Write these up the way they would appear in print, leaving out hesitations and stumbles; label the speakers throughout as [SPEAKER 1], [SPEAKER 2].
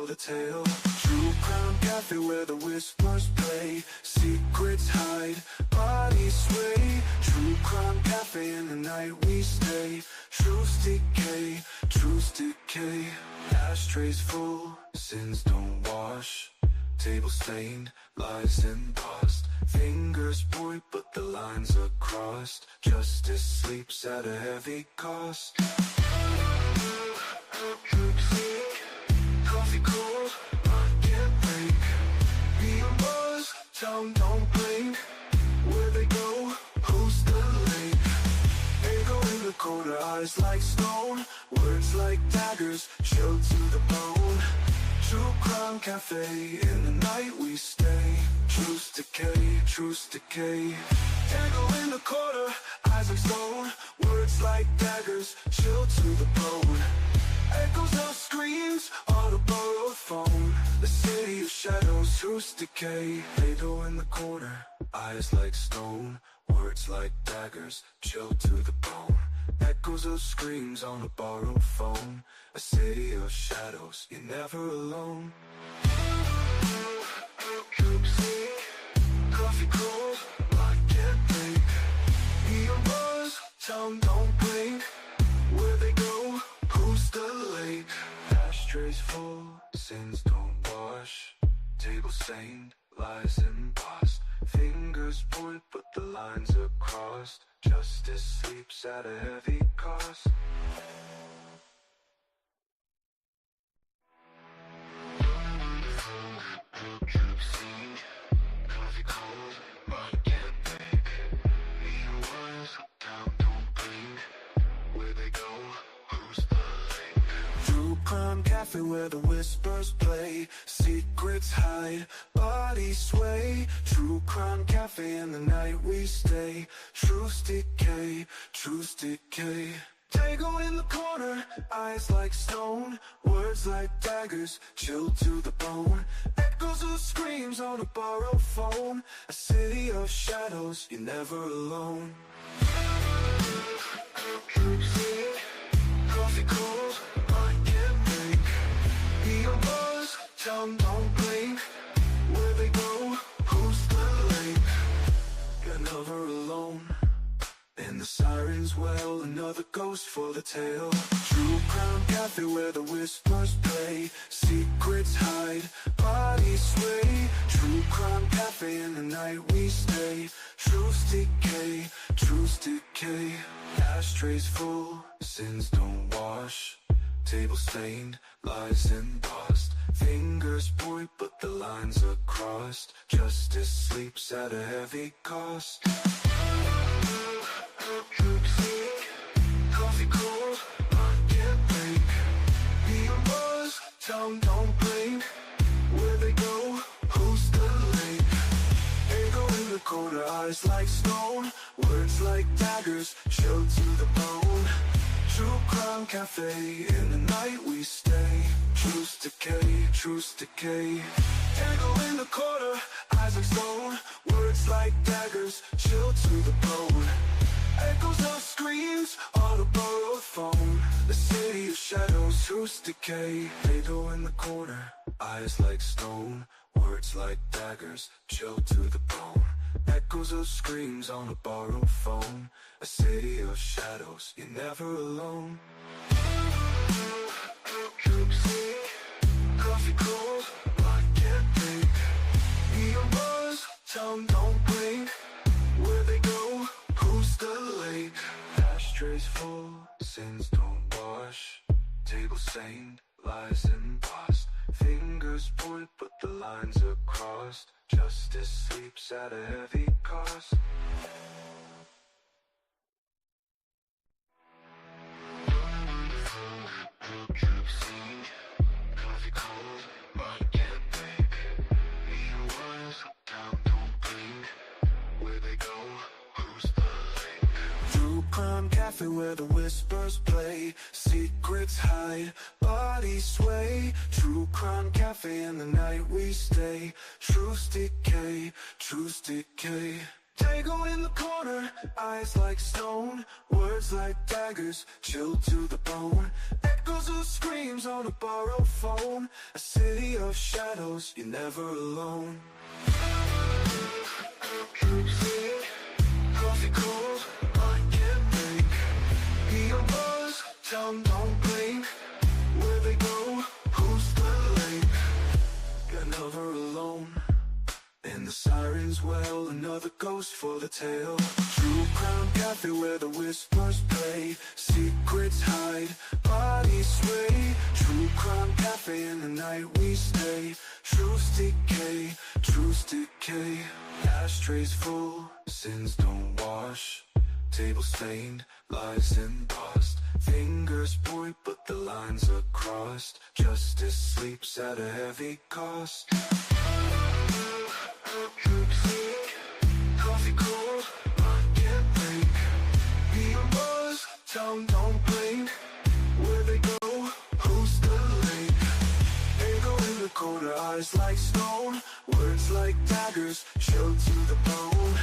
[SPEAKER 1] the tale. True crime cafe where the whispers play, secrets hide, bodies sway. True crime cafe, in the night we stay. Truths decay, truths decay. Ashtrays full, sins don't wash. Table stained, lies embossed. Fingers point but the lines are crossed. Justice sleeps at a heavy cost. Coffee cold, market break. Beer buzz, tongue don't blink. Where they go, who's the link? Echo in the corner, eyes like stone. Words like daggers, chilled to the bone. True crime cafe, in the night we stay. Truths decay, truths decay. Tango in the corner, eyes like stone. Words like daggers, chilled to the bone. Echoes of screams on a borrowed phone. The city of shadows, truths decay. Idaho in the corner, eyes like stone. Words like daggers, chilled to the bone. Echoes of screams on a borrowed phone. A city of shadows, you're never alone. Coffee cold, market break. Neon buzz, tongue don't blink. Where they go, who's the lake? Ashtrays full, sins don't wash. Table stained, lies embossed. Fingers point but the lines are crossed. Justice sleeps at a heavy cost. Coffee cold, market break. Neon buzz, town don't blink. Where they go, who's the link? True crime cafe where the whispers play, secrets hide, bodies sway. True crime cafe, in the night we stay. Truths decay, truths decay. Tango in the corner, eyes like stone. Words like daggers, chilled to the bone. Echoes of screams on a borrowed phone. A city of shadows, you're never alone. Coffee cold, market break. Neon buzz, tongue don't blink. Where they go, who's the link? You're never alone. And the sirens wail, another ghost for the tale. True crime cafe where the whispers play, secrets hide, bodies sway. True crime cafe, in the night we stay. Truths decay, truths decay. Ashtrays full, sins don't wash. Table stained, lies embossed. Fingers point but the lines are crossed. Justice sleeps at a heavy cost. Coffee cold, market break. Neon buzz, tongue don't blink. Where they go, who's the link? Echo in the corner, eyes like stone. Words like daggers, chilled to the bone. True crime cafe, in the night we stay. Truths decay, truths decay. Tango in the corner, eyes like stone. Words like daggers, chilled to the bone. Echoes of screams on a borrowed phone. The city of shadows, truths decay. Idaho in the corner, eyes like stone. Words like daggers, chilled to the bone. Echoes of screams on a borrowed phone. A city of shadows, you're never alone. Coffee cold, market break. Neon buzz, tongue don't blink. Where they go, who's the lake? Ashtrays full, sins don't wash. Table stained, lies embossed. Fingers point but the lines are crossed. Justice sleeps at a heavy cost. Coffee cold, market break. Neon buzz, town don't blink. Where they go, who's the link? True crime cafe where the whispers play, secrets hide, bodies sway. True crime cafe, in the night we stay. Truths decay, truths decay. Tango in the corner, eyes like stone. Words like daggers, chilled to the bone. Echoes of screams on a borrowed phone. A city shadows, you're never alone. Coffee cold, I can't think. Be a buzz, tongue don't blink. Where they go, who's the link? You're never alone. And the sirens wail, another ghost for the tale. True crime cafe where the whispers play. Secrets hide, bodies sway. True crime cafe, in the night we stay. Truths decay, truths decay. Ashtrays full, sins don't wash. Table stained, lies embossed. Fingers point but the lines are crossed. Justice sleeps at a heavy cost. Coffee cold, I can't think. Be a buzz, tongue don't blink. Where they go, who's the link? Echo in the corner, eyes like stone. Words like daggers, chill to the bone.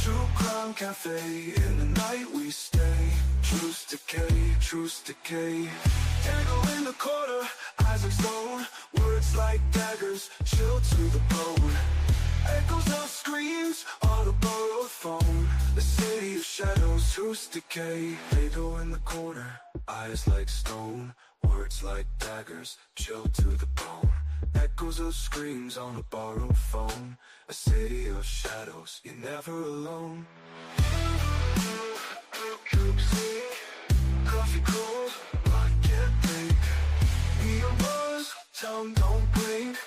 [SPEAKER 1] True crime cafe, in the night we stay. Truths decay, truths decay. Echo in the corner, eyes like stone. Words like daggers, chill to the bone. Echoes of screams on a borrowed phone. The city of shadows, truths decay. They go in the corner, eyes like stone. Words like daggers, chill to the bone. Echoes of screams on a borrowed phone. A city of shadows, you're never alone. Coffee cold, I can't think. Be a buzz, tongue don't blink.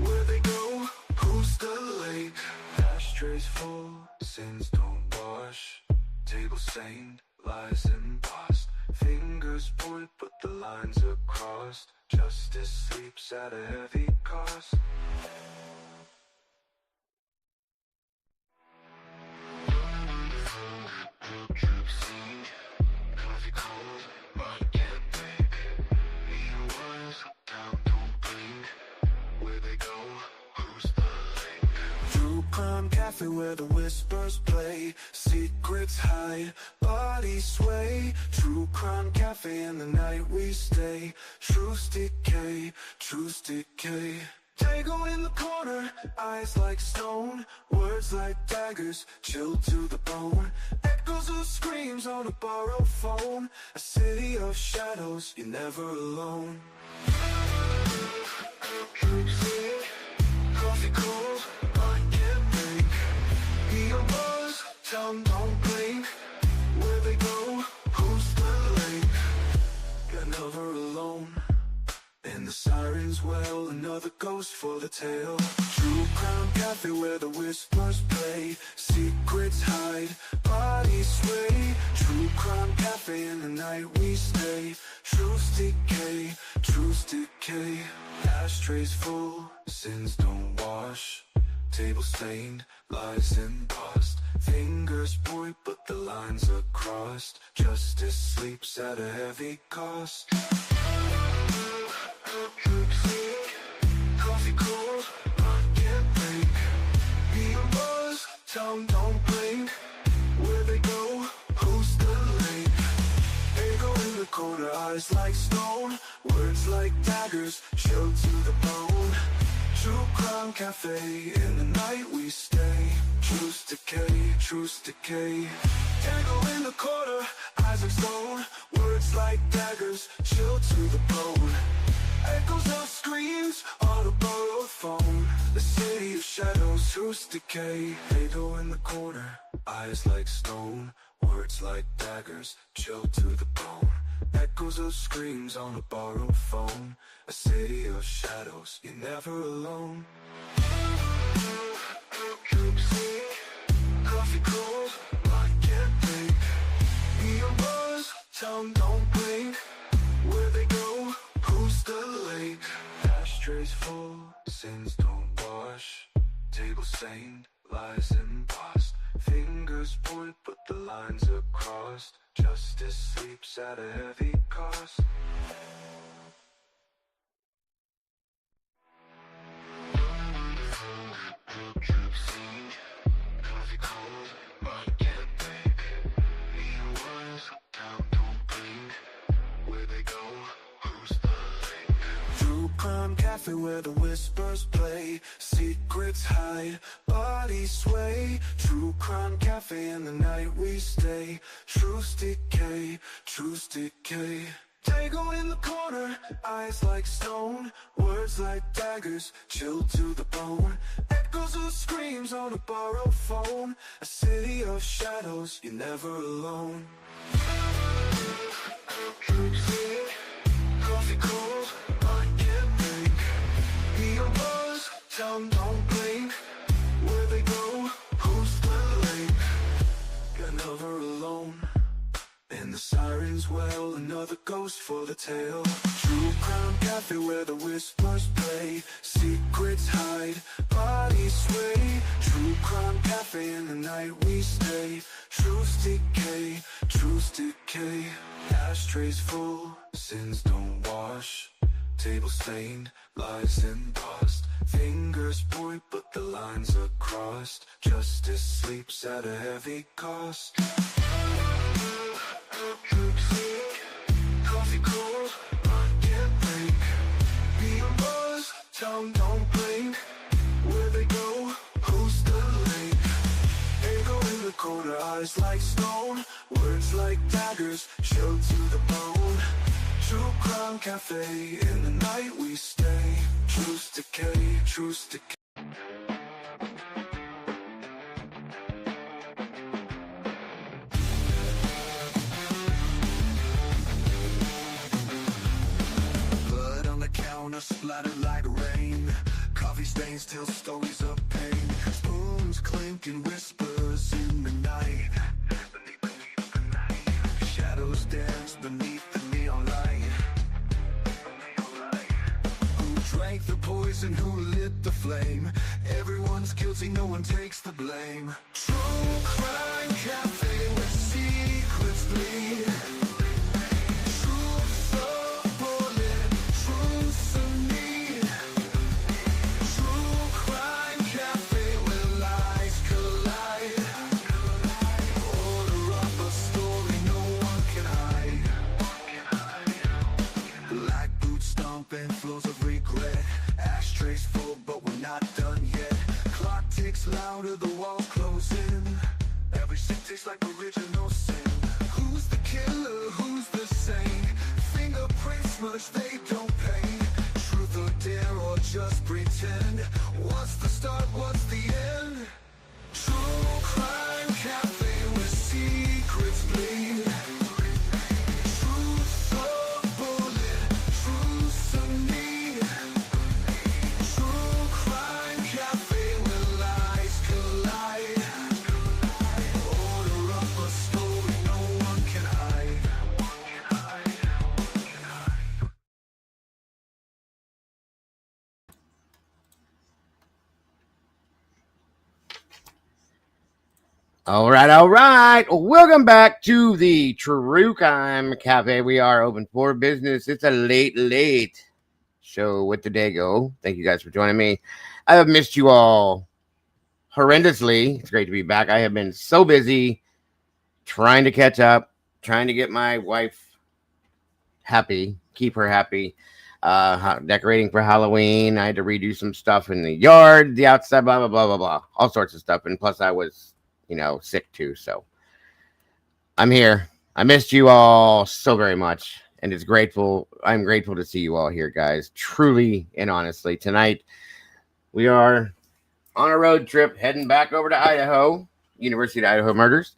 [SPEAKER 1] Where they go, who's the link? Ashtrays full, sins don't wash. Table stained, lies embossed. Fingers point but the lines are crossed. Justice sleeps at a heavy cost. Coffee cold, I can't think. Even words, down don't blink. Where they go, who's the link? True crime cafe where the whispers play. Secrets hide, bodies sway. True crime cafe, in the night we stay. Truths decay, truths decay. Tango in the corner, eyes like stone. Words like daggers, chill to the bone. Echoes of screams on a borrowed phone. A city of shadows, you're never alone. Coffee cold, I can't think. Be a buzz, tongue don't blink. Where they go, who's the link? You're never alone. And the sirens wail, another ghost for the tale. True crime cafe where the whispers play. Secrets hide, bodies sway. True crime cafe, in the night we stay. Truths decay, truths decay. Ashtrays full, sins don't wash. Table stained, lies embossed. Fingers point but the lines are crossed. Justice sleeps at a heavy cost. Coffee cold, I can't think. Be a buzz, tongue don't blink. Where they go, who's the link? Echo in the corner, eyes like stone. Words like daggers, chill to the bone. True crime cafe, in the night we stay. Truths decay, truths decay. Echo in the corner, eyes like stone. Words like daggers, chill to the bone. Echoes of screams on a borrowed phone. The city of shadows, truths decay. They go in the corner, eyes like stone. Words like daggers, chill to the bone. Echoes of screams on a borrowed phone. A city of shadows, you're never alone. Coffee cold, I can't think. Be a buzz, tongue don't blink. Where they go, who's the link? Ashtrays full, sins don't wash. Table stained, lies embossed. Fingers point but the lines are crossed. Justice sleeps at a heavy cost. Coffee cold, I can't think. Even words, down don't blink. Where they go, who's the link? True crime cafe cafe where the whispers play, secrets hide, bodies sway. True crime cafe, in the night we stay. Truths decay, truths decay. Dago in the corner, eyes like stone, words like daggers, chilled to the bone. Echoes of screams on a borrowed phone. A city of shadows, you're never alone. Coffee cold, I can't think. Be a buzz, tongue don't blink. Where they go, who's the link? You're never alone. And the sirens wail, another ghost for the tale. True crime cafe where the whispers play, secrets hide, bodies sway. True crime cafe, in the night we stay. Truths decay, truths decay. Ashtrays full, sins don't wash. Table stained, lies in dust. Fingers point but the lines are crossed. Justice sleeps at a heavy cost. Coffee cold, I can't think. Be a buzz, tongue don't blink. Where they go, who's the link? Echo in the corner, eyes like stone, words like daggers, chilled to the bone. True crime cafe, in the night we stay. Truths decay, truths decay. Splattered like rain, coffee stains tell stories of pain. Spoons clinking, whispers in the night. Beneath the night, shadows dance beneath the neon light. Who drank the poison, who lit the flame? Everyone's guilty, no one takes the blame. True crime cafe where secrets bleed. Flows of regret, ashtrays full but we're not done yet. Clock ticks louder, the walls close in. Every sin tastes like original sin. Who's the killer, who's the saint? Fingerprints smudged, they don't paint. Truth or dare or just pretend? What's the start, what's the end? True crime cafe where secrets bleed.
[SPEAKER 2] All right. Welcome back to the True Crime Cafe. We are open for business. It's a late show with the Dago. Thank you guys for joining me. I have missed you all horrendously. It's great to be back. I have been so busy trying to catch up, trying to get my wife happy, keep her happy, decorating for Halloween. I had to redo some stuff in the yard, the outside, blah, blah, blah, blah, blah, all sorts of stuff. And plus I was sick too. So I'm here. I missed you all so very much. And I'm grateful to see you all here, guys. Truly and honestly. Tonight, we are on a road trip heading back over to Idaho, University of Idaho Murders.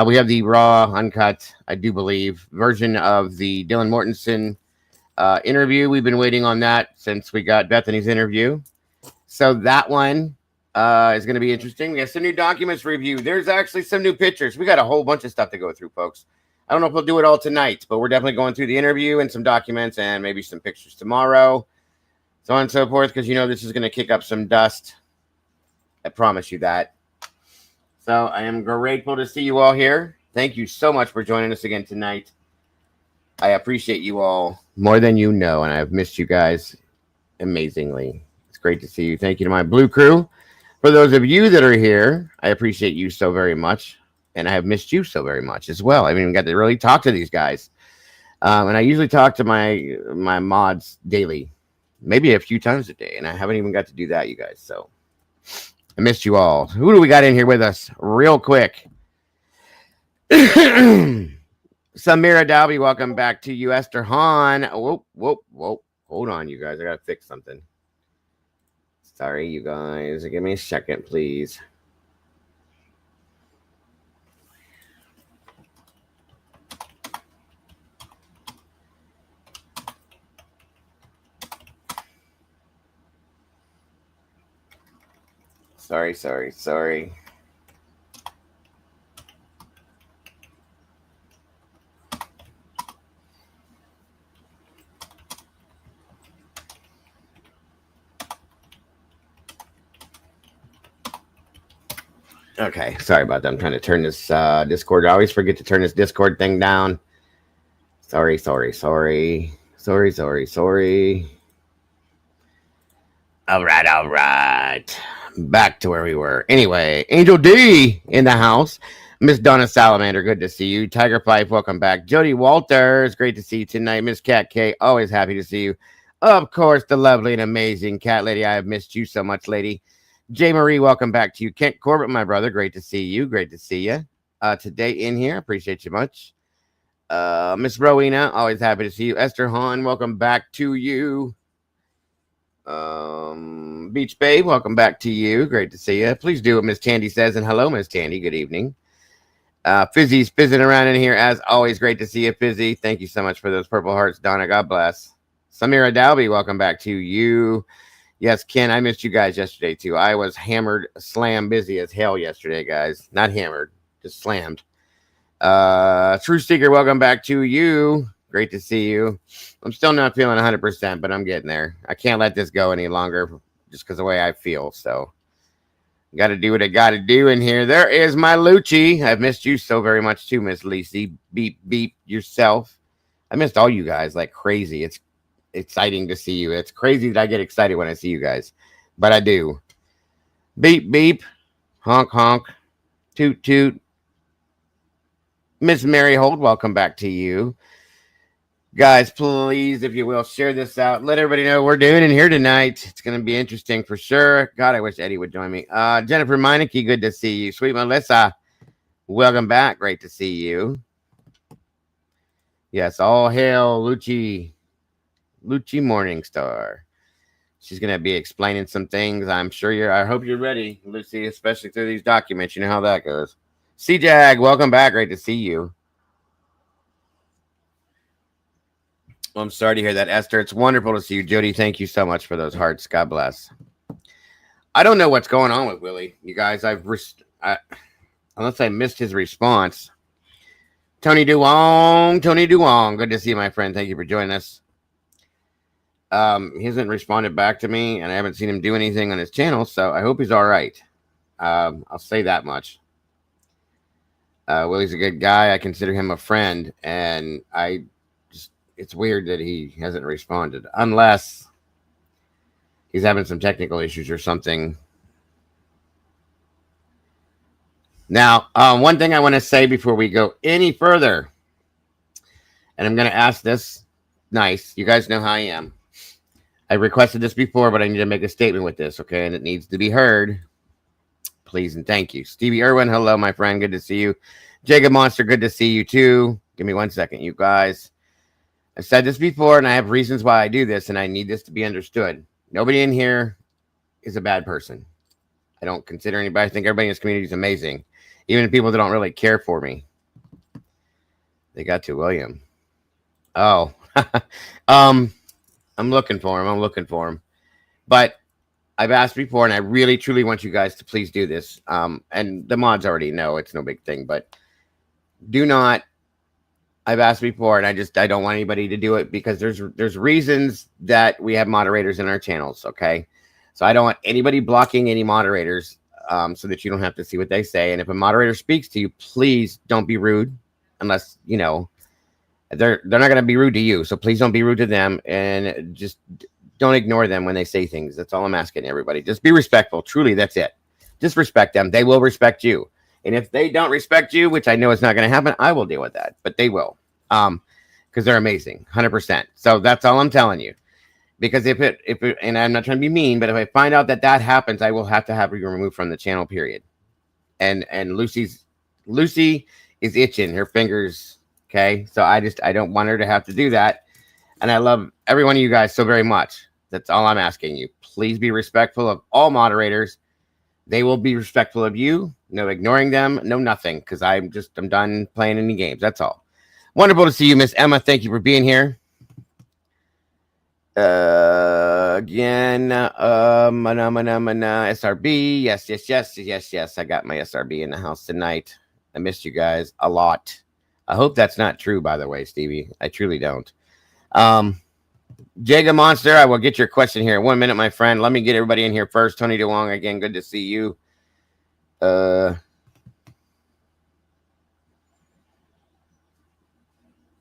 [SPEAKER 2] We have the raw, uncut, I do believe, version of the Dylan Mortenson interview. We've been waiting on that since we got Bethany's interview. So that one is going to be interesting. We have some new documents review. There's actually some new pictures. We got a whole bunch of stuff to go through, folks. I don't know if we'll do it all tonight, but we're definitely going through the interview and some documents and maybe some pictures tomorrow, so on and so forth, because this is going to kick up some dust. I promise you that. So I am grateful to see you all here. Thank you so much for joining us again tonight. I appreciate you all more than you know, and I've missed you guys amazingly. It's great to see you. Thank you to my Blue Crew. For those of you that are here, I appreciate you so very much, and I have missed you so very much as well. I haven't even got to really talk to these guys, and I usually talk to my mods daily, maybe a few times a day, and I haven't even got to do that, you guys. So I missed you all. Who do we got in here with us real quick? Samira Dalby, welcome back to you. Esther Hahn. Whoa. Hold on, you guys. I got to fix something. Sorry, you guys. Give me a second, please. Sorry. Okay, sorry about that. I'm trying to turn this Discord. I always forget to turn this Discord thing down. Sorry. All right. Back to where we were. Anyway, Angel D in the house. Miss Donna Salamander, good to see you. Tiger Pipe, welcome back. Jody Walters, great to see you tonight. Miss Cat K, always happy to see you. Of course, the lovely and amazing Cat Lady. I have missed you so much, lady. J. Marie, welcome back to you. Kent Corbett, my brother, great to see you. Great to see you today in here. Appreciate you much. Miss Rowena, always happy to see you. Esther Hahn, welcome back to you. Beach Babe, welcome back to you. Great to see you. Please do what Miss Tandy says. And hello, Miss Tandy. Good evening. Fizzy's fizzing around in here as always. Great to see you, Fizzy. Thank you so much for those purple hearts, Donna. God bless. Samira Dalby, welcome back to you. Yes, Ken, I missed you guys yesterday too. I was hammered, slam busy as hell yesterday, guys. Not hammered, just slammed. True Seeker, welcome back to you. Great to see you. I'm still not feeling 100%, but I'm getting there. I can't let this go any longer just because of the way I feel. So got to do what I got to do in here. There is my Lucci. I've missed you so very much too, Miss Lacey. Beep yourself. I missed all you guys like crazy. It's exciting to see you. It's crazy that I get excited when I see you guys, but I do. Beep. Honk. Toot. Miss Mary Holt, welcome back to you. Guys, please, if you will, share this out. Let everybody know what we're doing in here tonight. It's going to be interesting for sure. God, I wish Eddie would join me. Jennifer Meineke, good to see you. Sweet Melissa, welcome back. Great to see you. Yes, all hail Lucci Morningstar. She's going to be explaining some things. I hope you're ready, Lucy, especially through these documents. You know how that goes. C-Jag, welcome back. Great to see you. I'm sorry to hear that, Esther. It's wonderful to see you. Jody, thank you so much for those hearts. God bless. I don't know what's going on with Willie. You guys, unless I missed his response. Tony Duong. Good to see you, my friend. Thank you for joining us. He hasn't responded back to me, and I haven't seen him do anything on his channel, so I hope he's all right. I'll say that much. Willie's a good guy. I consider him a friend, and it's weird that he hasn't responded, unless he's having some technical issues or something. Now, one thing I want to say before we go any further, and I'm going to ask this nice. You guys know how I am. I requested this before, but I need to make a statement with this, okay? And it needs to be heard. Please and thank you. Stevie Irwin, hello, my friend. Good to see you. Jacob Monster, good to see you too. Give me 1 second, you guys. I've said this before, and I have reasons why I do this, and I need this to be understood. Nobody in here is a bad person. I don't consider anybody. I think everybody in this community is amazing. Even the people that don't really care for me. They got to William. Oh. I'm looking for him. But I've asked before, and I really, truly want you guys to please do this. And the mods already know it's no big thing, but do not. I've asked before, and I don't want anybody to do it because there's reasons that we have moderators in our channels, okay? So I don't want anybody blocking any moderators so that you don't have to see what they say. And if a moderator speaks to you, please don't be rude unless, you know, they're not going to be rude to you. So please don't be rude to them, and just don't ignore them when they say things. That's all I'm asking everybody. Just be respectful. Truly, that's it. Just respect them. They will respect you. And if they don't respect you, which I know is not going to happen, I will deal with that. But they will, because they're amazing, 100%. So that's all I'm telling you. Because if it, and I'm not trying to be mean, but if I find out that happens, I will have to have you removed from the channel, period. And Lucy is itching her fingers. Okay. So I don't want her to have to do that. And I love every one of you guys so very much. That's all I'm asking you. Please be respectful of all moderators. They will be respectful of you. No ignoring them. No nothing. Because I'm done playing any games. That's all. Wonderful to see you, Miss Emma. Thank you for being here. Again, SRB. Yes. I got my SRB in the house tonight. I missed you guys a lot. I hope that's not true, by the way, Stevie. I truly don't. Jaga Monster, I will get your question here in 1 minute, my friend. Let me get everybody in here first. Tony DeWong, again, good to see you.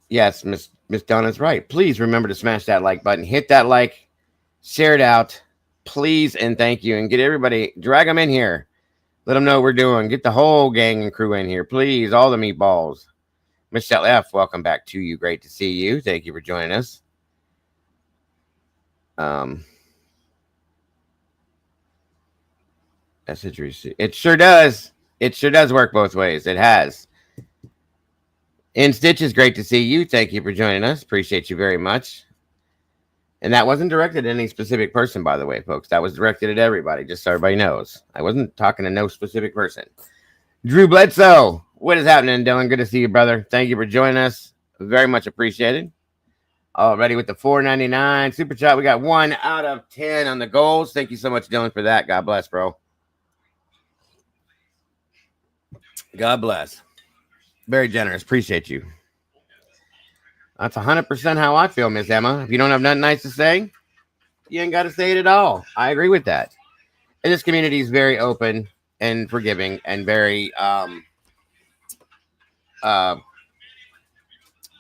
[SPEAKER 2] Yes, Miss Donna's right. Please remember to smash that like button. Hit that like. Share it out. Please and thank you. And get everybody, drag them in here. Let them know what we're doing. Get the whole gang and crew in here. Please, all the meatballs. Michelle F., welcome back to you. Great to see you. Thank you for joining us. Message received. It sure does. It sure does work both ways. It has. In Stitches, great to see you. Thank you for joining us. Appreciate you very much. And that wasn't directed at any specific person, by the way, folks. That was directed at everybody, just so everybody knows. I wasn't talking to no specific person. Drew Bledsoe, what is happening, Dylan? Good to see you, brother. Thank you for joining us. Very much appreciated. Already with the $4.99 super chat. We got 1 out of 10 on the goals. Thank you so much, Dylan, for that. God bless, bro. God bless. Very generous. Appreciate you. That's 100% how I feel, Miss Emma. If you don't have nothing nice to say, you ain't got to say it at all. I agree with that. And this community is very open and forgiving and very trying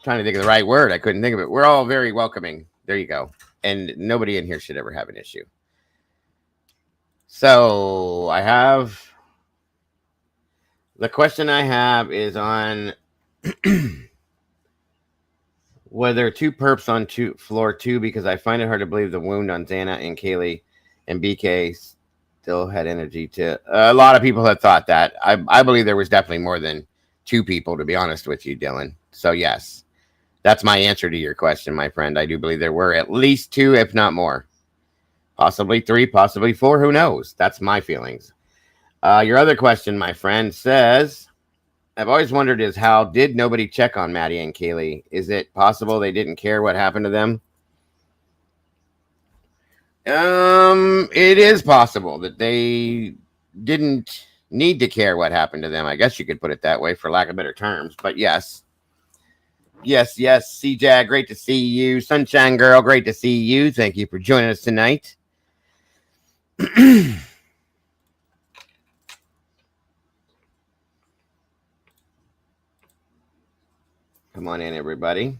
[SPEAKER 2] to think of the right word. I couldn't think of it. We're all very welcoming. There you go. And nobody in here should ever have an issue. So I have the question I have is on whether 2 perps on floor 2, because I find it hard to believe the wound on Xana and Kaylee and BK still had energy to. A lot of people have thought that. I believe there was definitely more than 2 people, to be honest with you, Dylan. So yes, that's my answer to your question, my friend. I do believe there were at least 2, if not more. Possibly 3, possibly 4. Who knows? That's my feelings. Your other question, my friend, says, I've always wondered is how did nobody check on Maddie and Kaylee? Is it possible they didn't care what happened to them? It is possible that they didn't need to care what happened to them. I guess you could put it that way for lack of better terms, but yes. Yes. CJ, great to see you. Sunshine Girl, great to see you. Thank you for joining us tonight. Come on in, everybody.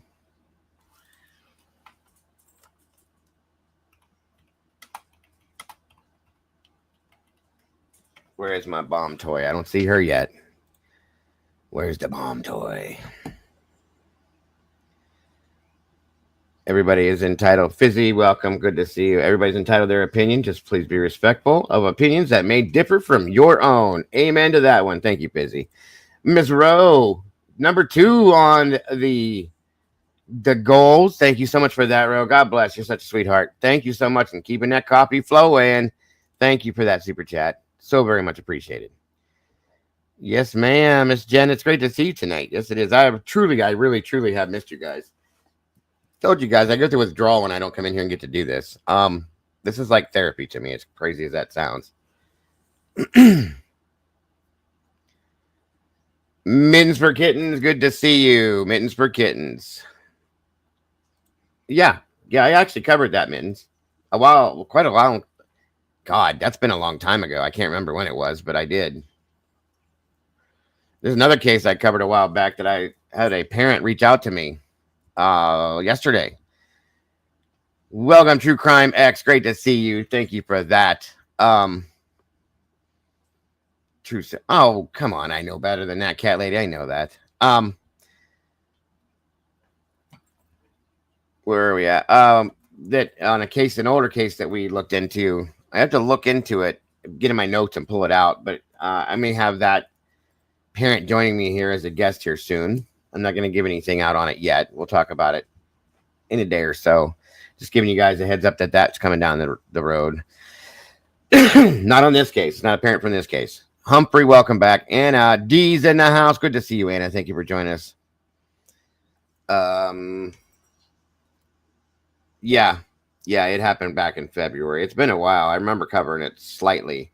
[SPEAKER 2] Where is my bomb toy? I don't see her yet. Where's the bomb toy? Everybody is entitled. Fizzy, welcome. Good to see you. Everybody's entitled to their opinion. Just please be respectful of opinions that may differ from your own. Amen to that one. Thank you, Fizzy. Ms. Rowe, number 2 on the goals. Thank you so much for that, Rowe. God bless. You're such a sweetheart. Thank you so much and keeping that coffee flowing. Thank you for that super chat. So very much appreciated. Yes, ma'am. Miss Jen, it's great to see you tonight. Yes, it is. I really, truly have missed you guys. Told you guys, I go through withdrawal when I don't come in here and get to do this. This is like therapy to me, as crazy as that sounds. Mittens for Kittens, good to see you. Mittens for Kittens. Yeah, I actually covered that, Mittens. Quite a while. God, that's been a long time ago. I can't remember when it was, but I did. There's another case I covered a while back that I had a parent reach out to me yesterday. Welcome, True Crime X. Great to see you. Thank you for that. Oh, come on. I know better than that, cat lady. I know that. Where are we at? that on an older case that we looked into. I have to look into it, get in my notes and pull it out. But I may have that parent joining me here as a guest here soon. I'm not going to give anything out on it yet. We'll talk about it in a day or so. Just giving you guys a heads up that that's coming down the road. Not on this case. Not a parent from this case. Humphrey, welcome back. Anna D's in the house. Good to see you, Anna. Thank you for joining us. Yeah, it happened back in February. It's been a while. I remember covering it slightly.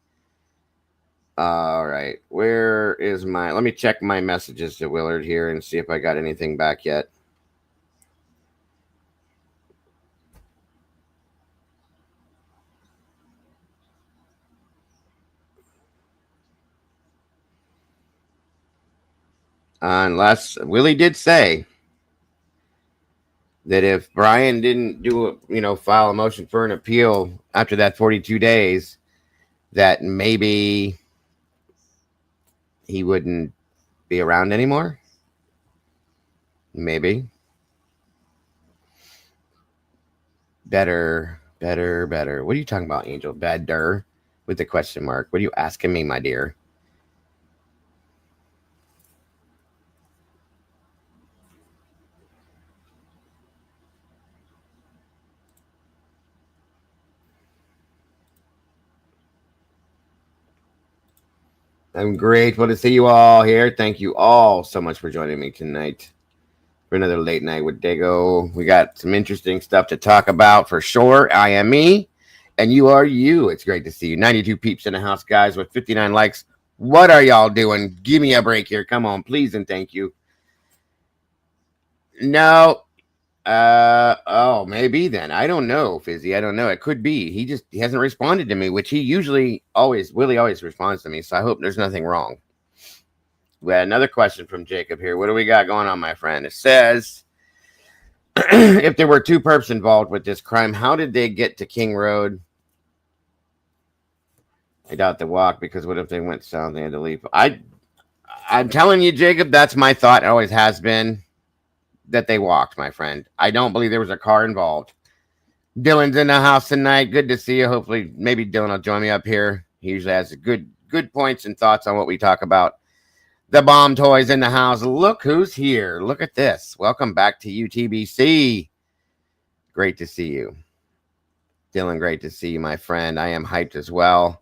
[SPEAKER 2] All right, where is my? Let me check my messages to Willard here and see if I got anything back yet. Unless Willie did say that if Brian didn't file a motion for an appeal after that 42 days, that maybe he wouldn't be around anymore. Maybe. Better. What are you talking about, Angel? Better with the question mark. What are you asking me, my dear? I'm grateful to see you all here. Thank you all so much for joining me tonight for another late night with Dago. We got some interesting stuff to talk about for sure. I am me, and you are you. It's great to see you. 92 peeps in the house, guys, with 59 likes. What are y'all doing? Give me a break here. Come on, please and thank you. No. Maybe then. I don't know, Fizzy. I don't know. It could be. He hasn't responded to me, which he Willie always responds to me. So I hope there's nothing wrong. We had another question from Jacob here. What do we got going on, my friend? It says, if there were two perps involved with this crime, how did they get to King Road? I doubt they walked, because what if they went south? They had to leave. I'm telling you, Jacob, that's my thought. It always has been. That they walked, my friend. I don't believe there was a car involved. Dylan's in the house tonight. Good to see you. Hopefully, maybe Dylan will join me up here. He usually has good points and thoughts on what we talk about. The bomb toys in the house. Look who's here. Look at this. Welcome back to UTBC. Great to see you. Dylan, great to see you, my friend. I am hyped as well.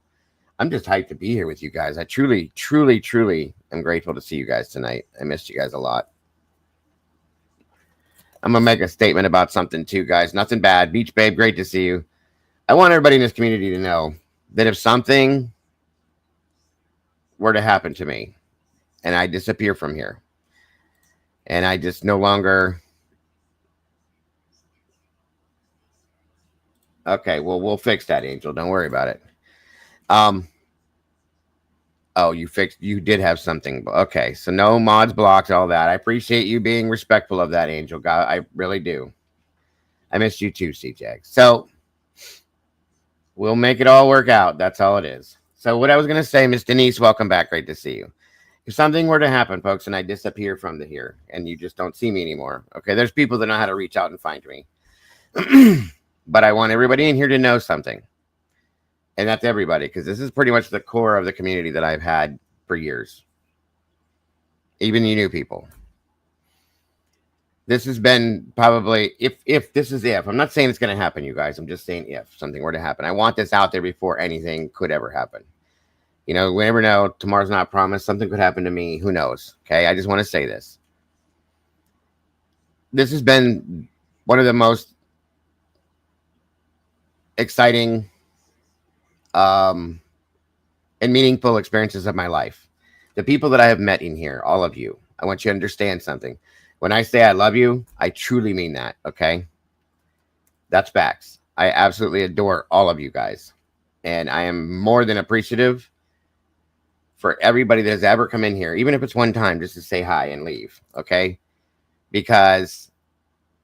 [SPEAKER 2] I'm just hyped to be here with you guys. I truly am grateful to see you guys tonight. I missed you guys a lot. I'm going to make a statement about something too, guys. Nothing bad. Beach Babe, great to see you. I want everybody in this community to know that if something were to happen to me and I disappear from here and I just no longer... Okay, well, we'll fix that, Angel. Don't worry about it. Oh, you did have something. Okay, so no mods blocked, all that. I appreciate you being respectful of that, Angel. God, I really do. I missed you too, CJ. So we'll make it all work out. That's all it is. So what I was going to say, Miss Denise, welcome back. Great to see you. If something were to happen, folks, and I disappear from here and you just don't see me anymore, okay, there's people that know how to reach out and find me. But I want everybody in here to know something. And that's everybody, because this is pretty much the core of the community that I've had for years. Even you new people. This has been probably, if, I'm not saying it's going to happen, you guys. I'm just saying if something were to happen. I want this out there before anything could ever happen. You know, we never know. Tomorrow's not promised. Something could happen to me. Who knows? Okay, I just want to say this. This has been one of the most exciting and meaningful experiences of my life. The people that I have met in here, all of you, I want you to understand something. When I say I love you, I truly mean that, okay? That's facts. I absolutely adore all of you guys. And I am more than appreciative for everybody that has ever come in here, even if it's one time, just to say hi and leave, okay? Because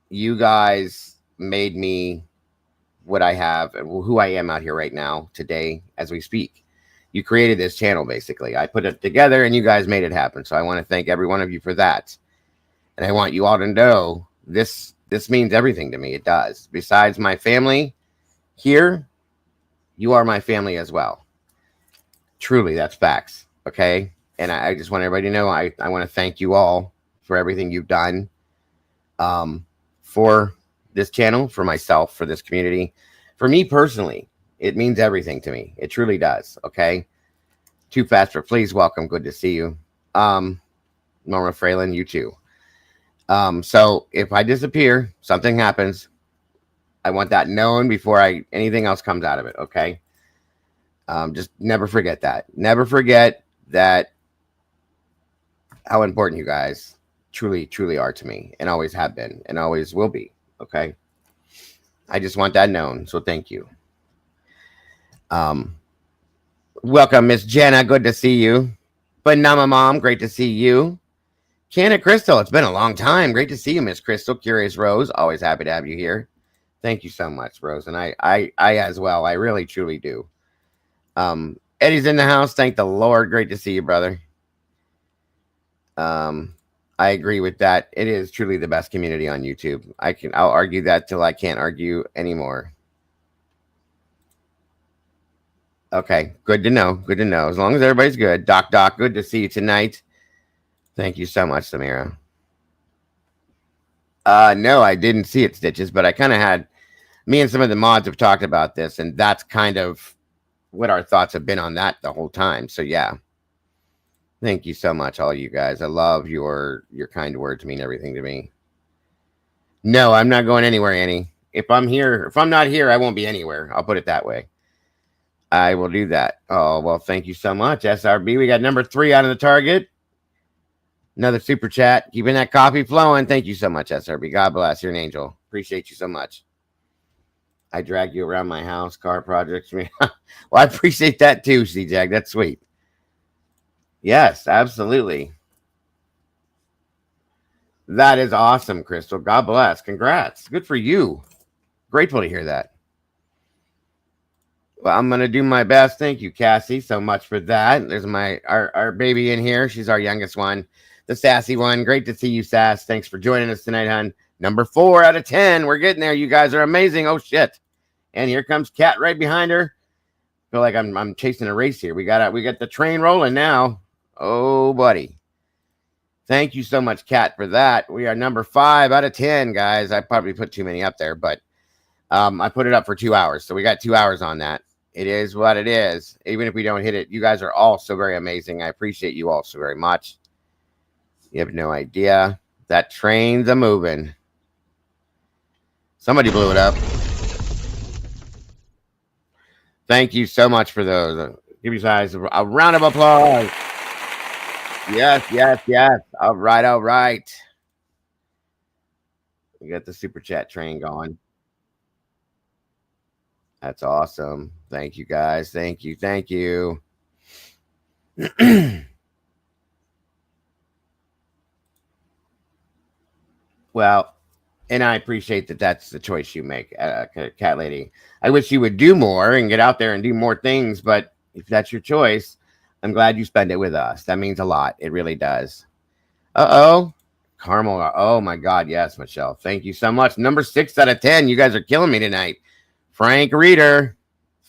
[SPEAKER 2] you guys made me what I have and who I am out here right now today as we speak. You created this channel, basically. I put it together and you guys made it happen. So I want to thank every one of you for that. And I want you all to know this this means everything to me. It does. Besides my family here, you are my family as well. Truly, that's facts. Okay. And I just want everybody to know I want to thank you all for everything you've done for this channel, for myself, for this community. For me personally, it means everything to me. It truly does. Okay. Too fast for please. Welcome. Good to see you. Norma Fralin, you too. So if I disappear, something happens, I want that known before anything else comes out of it. Okay. Just never forget that. Never forget that how important you guys truly, truly are to me, and always have been, and always will be. Okay. I just want that known. So thank you. Welcome, Miss Jenna. Good to see you. Banama Mom, great to see you. Canna Crystal, it's been a long time. Great to see you, Miss Crystal. Curious Rose, always happy to have you here. Thank you so much, Rose. And I as well. I really, truly do. Eddie's in the house. Thank the Lord. Great to see you, brother. I agree with that. It is truly the best community on YouTube. I'll argue that till I can't argue anymore. Okay, good to know. Good to know. As long as everybody's good. Doc, good to see you tonight. Thank you so much, Samira. No, I didn't see it, Stitches, but I kind of had, me and some of the mods have talked about this, and that's kind of what our thoughts have been on that the whole time. So yeah, thank you so much, all you guys. I love your kind words, mean everything to me. No, I'm not going anywhere, Annie. If I'm not here, I won't be anywhere. I'll put it that way. I will do that. Oh, well, thank you so much, SRB. We got number 3 out of the target. Another super chat. Keeping that coffee flowing. Thank you so much, SRB. God bless. You're an angel. Appreciate you so much. I drag you around my house, car projects. Well, I appreciate that too, C-Jag. That's sweet. Yes, absolutely. That is awesome, Crystal. God bless. Congrats. Good for you. Grateful to hear that. Well, I'm going to do my best. Thank you, Cassie, so much for that. There's our baby in here. She's our youngest one, the sassy one. Great to see you, Sass. Thanks for joining us tonight, hon. Number 4 out of 10. We're getting there. You guys are amazing. Oh, shit. And here comes Kat right behind her. I feel like I'm chasing a race here. We got the train rolling now. Oh, buddy. Thank you so much, Kat, for that. We are number 5 out of 10, guys. I probably put too many up there, but I put it up for 2 hours. So we got 2 hours on that. It is what it is. Even if we don't hit it, you guys are all so very amazing. I appreciate you all so very much. You have no idea. That train's a moving. Somebody blew it up. Thank you so much for those. Give you guys a round of applause. Yes, yes, yes. All right, all right. We got the super chat train going. That's awesome. Thank you, guys. Thank you. Thank you. Well, and I appreciate that that's the choice you make, Cat Lady. I wish you would do more and get out there and do more things, but if that's your choice, I'm glad you spend it with us. That means a lot. It really does. Uh-oh. Carmel. Oh, my God. Yes, Michelle. Thank you so much. Number 6 out of 10. You guys are killing me tonight. Frank Reeder.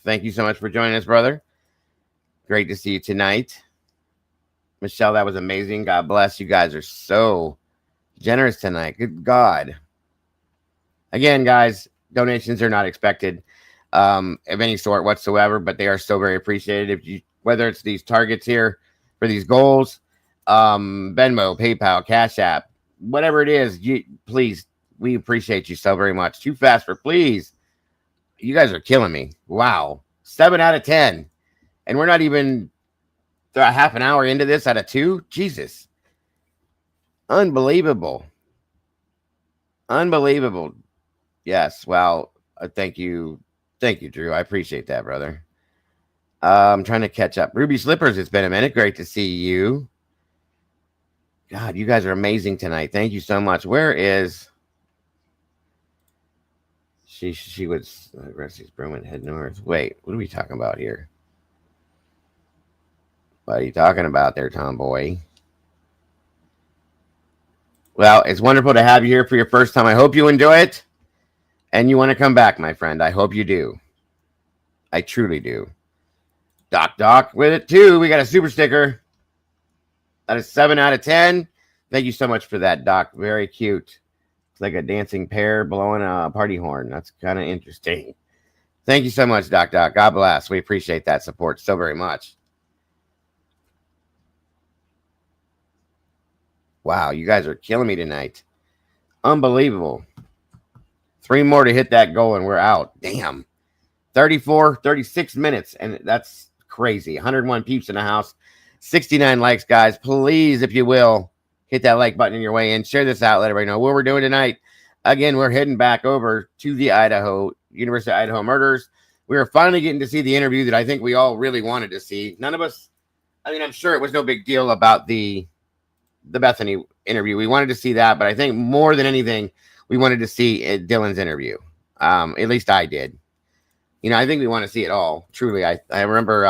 [SPEAKER 2] Thank you so much for joining us, brother. Great to see you tonight. Michelle, that was amazing. God bless. You guys are so generous tonight. Good God. Again, guys, donations are not expected of any sort whatsoever, but they are so very appreciated. Whether it's these targets here for these goals, Venmo, PayPal, Cash App, whatever it is, please, we appreciate you so very much. Too fast for please. You guys are killing me. Wow. 7 out of 10. And we're not even a half an hour into this out of 2. Jesus. Unbelievable. Unbelievable. Yes. Well, thank you. Thank you, Drew. I appreciate that, brother. I'm trying to catch up. Ruby Slippers, it's been a minute. Great to see you. God, you guys are amazing tonight. Thank you so much. Where is... She was Rusty's broom and head north. Wait, what are we talking about here? What are you talking about there, tomboy? Well, it's wonderful to have you here for your first time. I hope you enjoy it and you want to come back, my friend. I hope you do. I truly do. Doc with it too. We got a super sticker. That is 7 out of 10. Thank you so much for that, Doc. Very cute. It's like a dancing pear blowing a party horn. That's kind of interesting. Thank you so much, Doc. God bless. We appreciate that support so very much. Wow, you guys are killing me tonight. Unbelievable. 3 more to hit that goal and we're out. Damn. 36 minutes. And that's crazy. 101 peeps in the house. 69 likes, guys. Please, if you will, hit that like button on your way in. Share this out. Let everybody know what we're doing tonight. Again, we're heading back over to the University of Idaho murders. We are finally getting to see the interview that I think we all really wanted to see. None of us, I mean, I'm sure it was no big deal about the Bethany interview. We wanted to see that, but I think more than anything, we wanted to see Dylan's interview. At least I did. You know, I think we want to see it all. Truly, I remember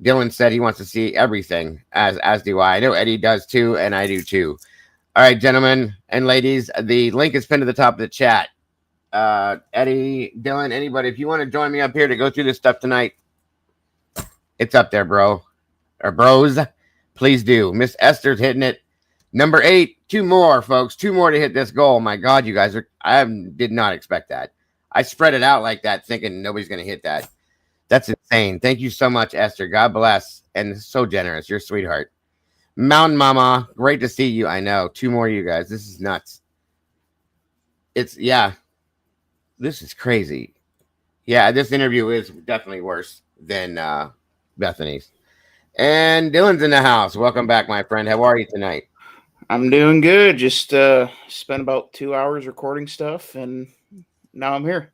[SPEAKER 2] Dylan said he wants to see everything, as do I. I know Eddie does too, and I do too. All right, gentlemen and ladies, the link is pinned to the top of the chat. Eddie, Dylan, anybody, if you want to join me up here to go through this stuff tonight, it's up there, bro. Or bros, please do. Miss Esther's hitting it. Number 8, 2 more, folks. 2 more to hit this goal. My God, you guys I did not expect that. I spread it out like that, thinking nobody's going to hit that. That's insane. Thank you so much, Esther. God bless. And so generous. You're a sweetheart. Mountain Mama, great to see you. I know. 2 more, you guys. This is nuts. Yeah. This is crazy. Yeah, this interview is definitely worse than Bethany's. And Dylan's in the house. Welcome back, my friend. How are you tonight?
[SPEAKER 3] I'm doing good. Just spent about 2 hours recording stuff, and now I'm here.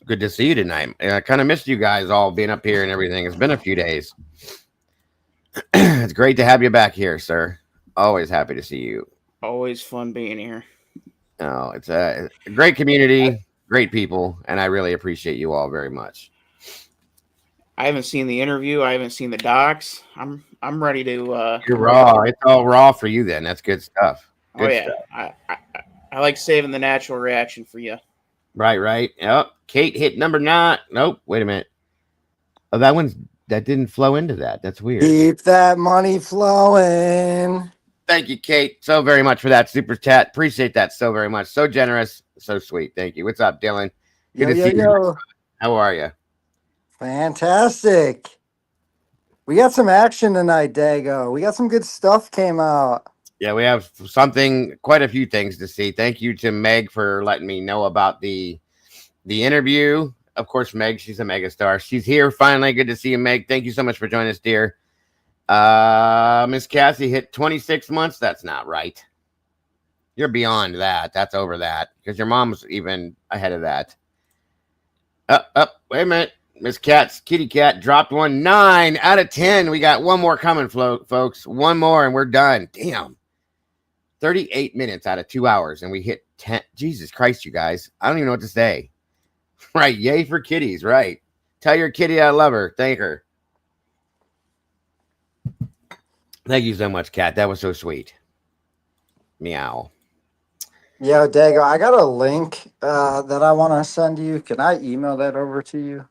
[SPEAKER 2] Good to see you tonight. I kind of missed you guys all being up here and everything. It's been a few days. It's great to have you back here, sir. Always happy to see you.
[SPEAKER 3] Always fun being here.
[SPEAKER 2] Oh, it's a great community, great people, and I really appreciate you all very much.
[SPEAKER 3] I haven't seen the interview. I haven't seen the docs. I'm ready to.
[SPEAKER 2] You're raw. It's all raw for you then. That's good stuff. Good
[SPEAKER 3] stuff. I like saving the natural reaction for you.
[SPEAKER 2] Right. Yep. Kate hit number 9. Nope. Wait a minute. Oh, that didn't flow into that. That's weird.
[SPEAKER 4] Keep that money flowing.
[SPEAKER 2] Thank you, Kate, so very much for that super chat. Appreciate that so very much. So generous, so sweet. Thank you. What's up, Dylan? Good to see you. How are you?
[SPEAKER 4] Fantastic. We got some action tonight, Dago. We got some good stuff came out.
[SPEAKER 2] Yeah, we have quite a few things to see. Thank you to Meg for letting me know about the interview. Of course, Meg, she's a megastar. She's here finally. Good to see you, Meg. Thank you so much for joining us, dear. Miss Cassie hit 26 months. That's not right. You're beyond that. That's over that because your mom's even ahead of that. Wait a minute. Miss Kitty Cat dropped 9 out of 10. We got 1 more coming, folks. 1 more and we're done. Damn. 38 minutes out of 2 hours and we hit 10. Jesus Christ, you guys. I don't even know what to say. Right. Yay for kitties. Right. Tell your kitty I love her. Thank her. Thank you so much, Kat. That was so sweet. Meow.
[SPEAKER 4] Yo, Dago, I got a link that I want to send you. Can I email that over to you?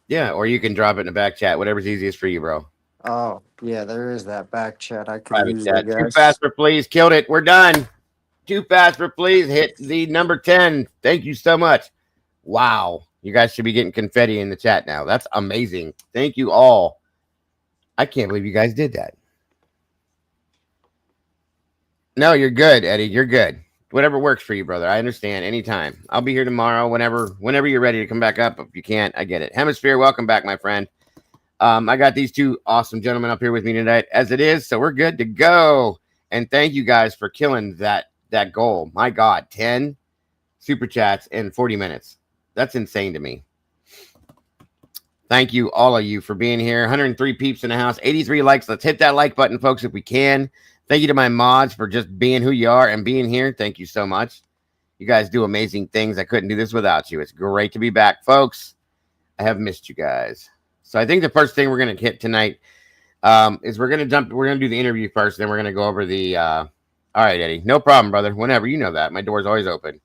[SPEAKER 2] Yeah, or you can drop it in the back chat. Whatever's easiest for you, bro.
[SPEAKER 4] Oh, yeah, there is that back chat. I could
[SPEAKER 2] Private
[SPEAKER 4] use
[SPEAKER 2] chat.
[SPEAKER 4] it,
[SPEAKER 2] Too fast for please. Killed it. We're done. Too fast for please. Hit the number 10. Thank you so much. Wow. You guys should be getting confetti in the chat now. That's amazing. Thank you all. I can't believe you guys did that. No, you're good, Eddie. You're good. Whatever works for you, brother. I understand. Anytime. I'll be here tomorrow whenever you're ready to come back up. If you can't, I get it. Hemisphere, welcome back, my friend. I got these 2 awesome gentlemen up here with me tonight as it is, so we're good to go. And thank you guys for killing that goal. My God, 10 super chats in 40 minutes. That's insane to me. Thank you, all of you, for being here. 103 peeps in the house, 83 likes. Let's hit that like button, folks, if we can. Thank you to my mods for just being who you are and being here. Thank you so much. You guys do amazing things. I couldn't do this without you. It's great to be back, folks. I have missed you guys. So I think the first thing we're going to hit tonight is we're going to do the interview first, then we're going to go over the All right, Eddie. No problem, brother. Whenever, you know that. My door's always open.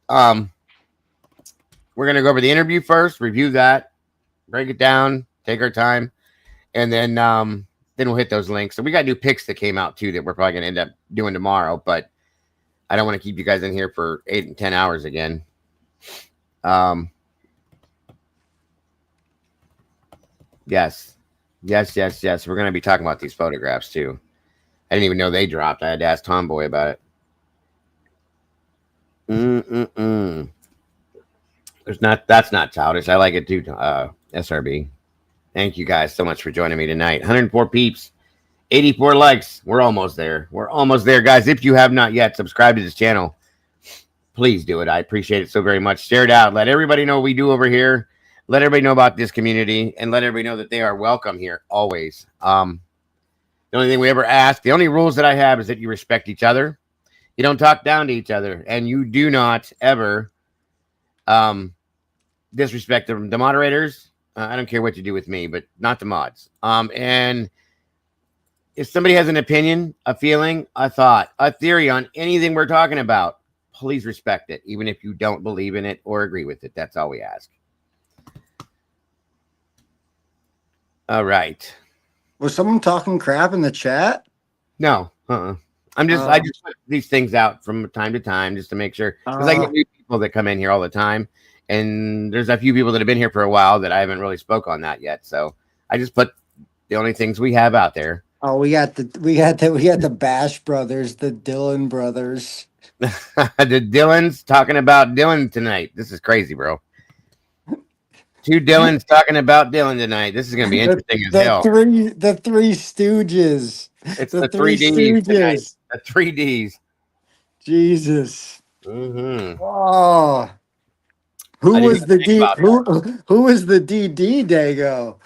[SPEAKER 2] We're gonna go over the interview first, review that, break it down, take our time, and then we'll hit those links. So we got new picks that came out too that we're probably gonna end up doing tomorrow, but I don't want to keep you guys in here for 8 and 10 hours again. Yes. We're gonna be talking about these photographs too. I didn't even know they dropped. I had to ask Tomboy about it. That's not childish. I like it too. SRB. Thank you guys so much for joining me tonight. 104 peeps, 84 likes. We're almost there. We're almost there, guys. If you have not yet subscribed to this channel, please do it. I appreciate it so very much. Share it out. Let everybody know what we do over here. Let everybody know about this community, and let everybody know that they are welcome here always. The only thing we ever ask, the only rules that I have is that you respect each other. You don't talk down to each other, and you do not ever disrespect the moderators. I don't care what you do with me, but not the mods. And if somebody has an opinion, a feeling, a thought, a theory on anything we're talking about, please respect it, even if you don't believe in it or agree with it. That's all we ask. All right.
[SPEAKER 4] Was someone talking crap in the chat?
[SPEAKER 2] No. I just put these things out from time to time just to make sure, because I get new people that come in here all the time, and there's a few people that have been here for a while that I haven't really spoke on that yet. So I just put the only things we have out there.
[SPEAKER 4] Oh, we got the Bash brothers, the Dylan brothers.
[SPEAKER 2] The Dylans talking about Dylan tonight. This is crazy, bro. Two Dylans talking about Dylan tonight. This is going to be interesting as hell.
[SPEAKER 4] The three Stooges.
[SPEAKER 2] It's
[SPEAKER 4] the
[SPEAKER 2] the
[SPEAKER 4] three
[SPEAKER 2] 3Ds tonight.
[SPEAKER 4] Stooges.
[SPEAKER 2] The 3Ds.
[SPEAKER 4] Jesus.
[SPEAKER 2] Mm-hmm.
[SPEAKER 4] Oh. Who was the DD Dago?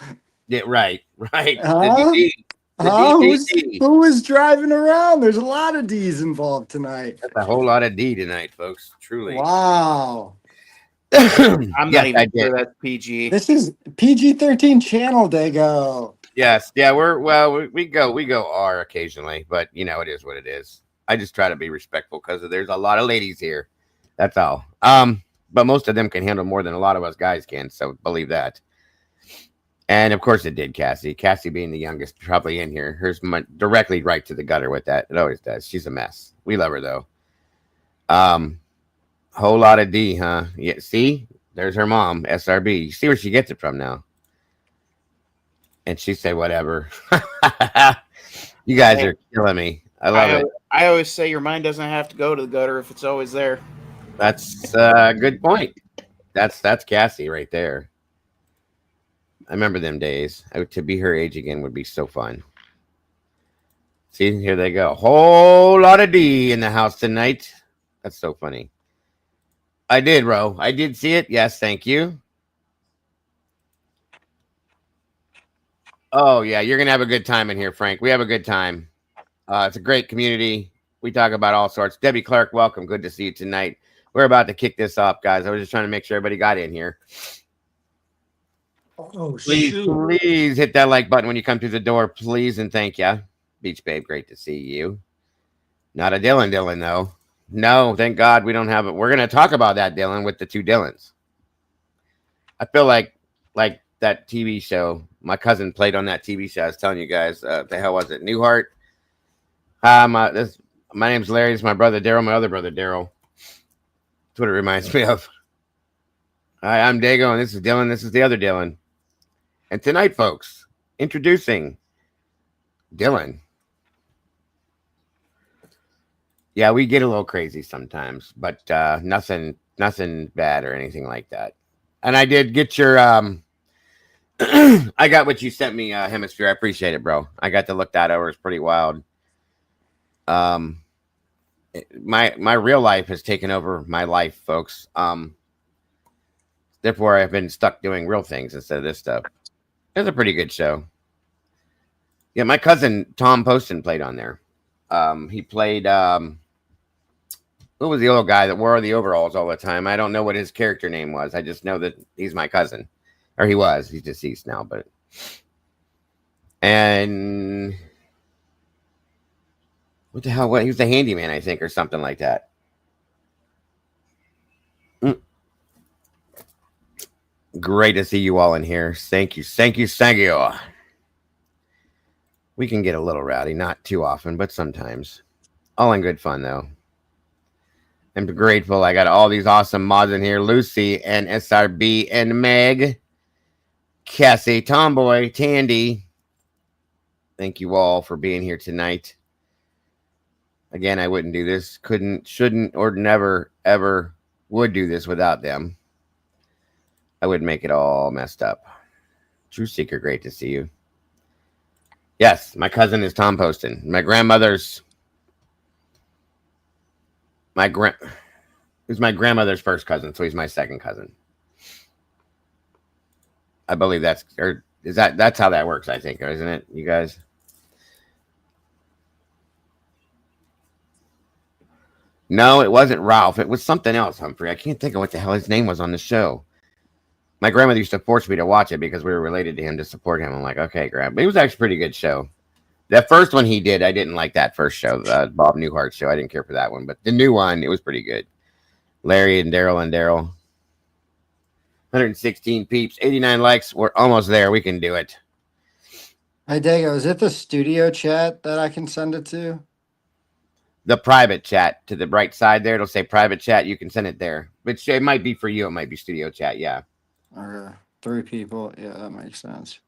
[SPEAKER 2] Yeah, right.
[SPEAKER 4] Huh?
[SPEAKER 2] The
[SPEAKER 4] Who was driving around? There's a lot of D's involved tonight.
[SPEAKER 2] That's a whole lot of D tonight, folks. Truly.
[SPEAKER 4] Wow.
[SPEAKER 3] I'm not even sure that's PG.
[SPEAKER 4] This is PG-13 channel, Dago.
[SPEAKER 2] Yes. Yeah, we go R occasionally, but you know, it is what it is. I just try to be respectful because there's a lot of ladies here. That's all. But most of them can handle more than a lot of us guys can, so believe that. And of course it did, Cassie. Cassie being the youngest probably in here. Hers went directly right to the gutter with that. It always does. She's a mess. We love her though. Whole lot of D, huh? Yeah, see? There's her mom, SRB. You see where she gets it from now. And she said, whatever. You guys are killing me. I love it.
[SPEAKER 3] I always say your mind doesn't have to go to the gutter if it's always there.
[SPEAKER 2] That's a good point. That's Cassie right there. I remember them days. To be her age again would be so fun. See, here they go. Whole lot of D in the house tonight. That's so funny. I did, Ro. I did see it. Yes, thank you. Oh, yeah. You're going to have a good time in here, Frank. We have a good time. It's a great community. We talk about all sorts. Debbie Clark, welcome. Good to see you tonight. We're about to kick this off, guys. I was just trying to make sure everybody got in here.
[SPEAKER 4] Oh,
[SPEAKER 2] please hit that like button when you come through the door, please, and thank you. Beach Babe, great to see you. Not a Dylan, though. No, thank God we don't have it. We're going to talk about that, Dylan, with the two Dylans. I feel like that TV show. My cousin played on that TV show. I was telling you guys. The hell was it? Newhart. My name's Larry. This is my brother Daryl. My other brother Daryl. That's what it reminds me of. Hi, I'm Dago, and this is Dylan. This is the other Dylan. And tonight, folks, introducing Dylan. Yeah, we get a little crazy sometimes, but nothing bad or anything like that. And I did get your I got what you sent me, Hemisphere. I appreciate it, bro. I got to look that over. It's pretty wild. My real life has taken over my life, folks. Therefore, I've been stuck doing real things instead of this stuff. It was a pretty good show. Yeah, my cousin Tom Poston played on there. He played who was the old guy that wore the overalls all the time? I don't know what his character name was. I just know that he's my cousin. Or he was. He's deceased now, but and What the hell? What? He was a handyman, I think, or something like that. Mm. Great to see you all in here. Thank you. Thank you. Thank you. We can get a little rowdy, not too often, but sometimes. All in good fun, though. I'm grateful. I got all these awesome mods in here: Lucy and SRB and Meg, Cassie, Tomboy, Tandy. Thank you all for being here tonight. Again, I wouldn't do this, couldn't, shouldn't, or never, ever would do this without them. I would make it all messed up. True Seeker, great to see you. Yes, my cousin is Tom Poston. My grandmother's he's my grandmother's first cousin, so he's my second cousin. I believe that's how that works, I think, isn't it, you guys? No, it wasn't Ralph. It was something else, Humphrey. I can't think of what the hell his name was on the show. My grandmother used to force me to watch it because we were related to him to support him. I'm like, okay, Grandma. It was actually a pretty good show. That first one he did, I didn't like that first show, the Bob Newhart show. I didn't care for that one. But the new one, it was pretty good. Larry and Daryl 116 peeps, 89 likes. We're almost there. We can do it.
[SPEAKER 4] Hey, Dago, is it the studio chat that I can send it to?
[SPEAKER 2] The private chat to the right side there. It'll say private chat. You can send it there. But it might be for you. It might be studio chat. Yeah.
[SPEAKER 4] Okay. 3 people. Yeah, that makes sense.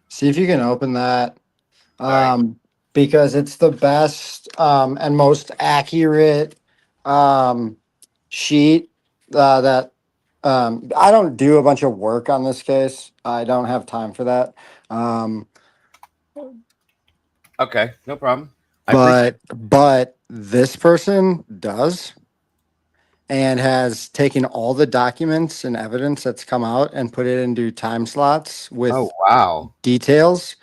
[SPEAKER 4] See if you can open that.
[SPEAKER 2] Right.
[SPEAKER 4] Because it's the best and most accurate sheet that I don't do a bunch of work on this case. I don't have time for that.
[SPEAKER 2] Okay, no problem.
[SPEAKER 4] But this person does and has taken all the documents and evidence that's come out and put it into time slots with
[SPEAKER 2] Oh wow.
[SPEAKER 4] details.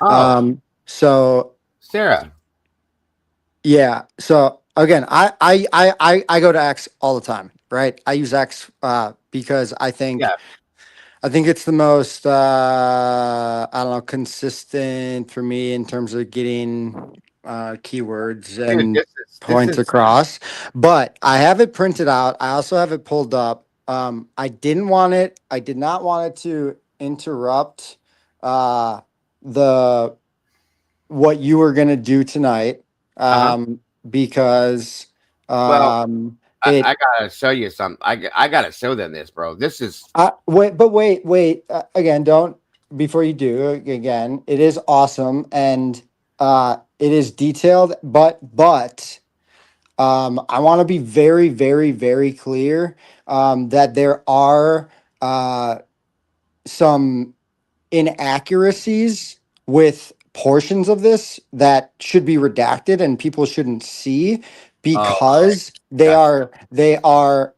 [SPEAKER 2] Oh,
[SPEAKER 4] So
[SPEAKER 2] Sarah.
[SPEAKER 4] yeah. So again, I go to X all the time, right? I use X because I think
[SPEAKER 2] Yeah.
[SPEAKER 4] it's the most I don't know, consistent for me in terms of getting keywords
[SPEAKER 2] Dude,
[SPEAKER 4] and
[SPEAKER 2] this
[SPEAKER 4] points
[SPEAKER 2] is
[SPEAKER 4] across. But I have it printed out. I also have it pulled up. I did not want it to interrupt the what you were gonna do tonight.
[SPEAKER 2] uh-huh.
[SPEAKER 4] Because
[SPEAKER 2] Well,
[SPEAKER 4] it
[SPEAKER 2] I gotta show you something. I gotta show them this, bro. This is
[SPEAKER 4] wait. Again, don't before you do again. It is awesome and it is detailed, but I want to be very, very, very clear that there are some inaccuracies with portions of this that should be redacted and people shouldn't see
[SPEAKER 2] okay.
[SPEAKER 4] because they
[SPEAKER 2] Gotcha.
[SPEAKER 4] are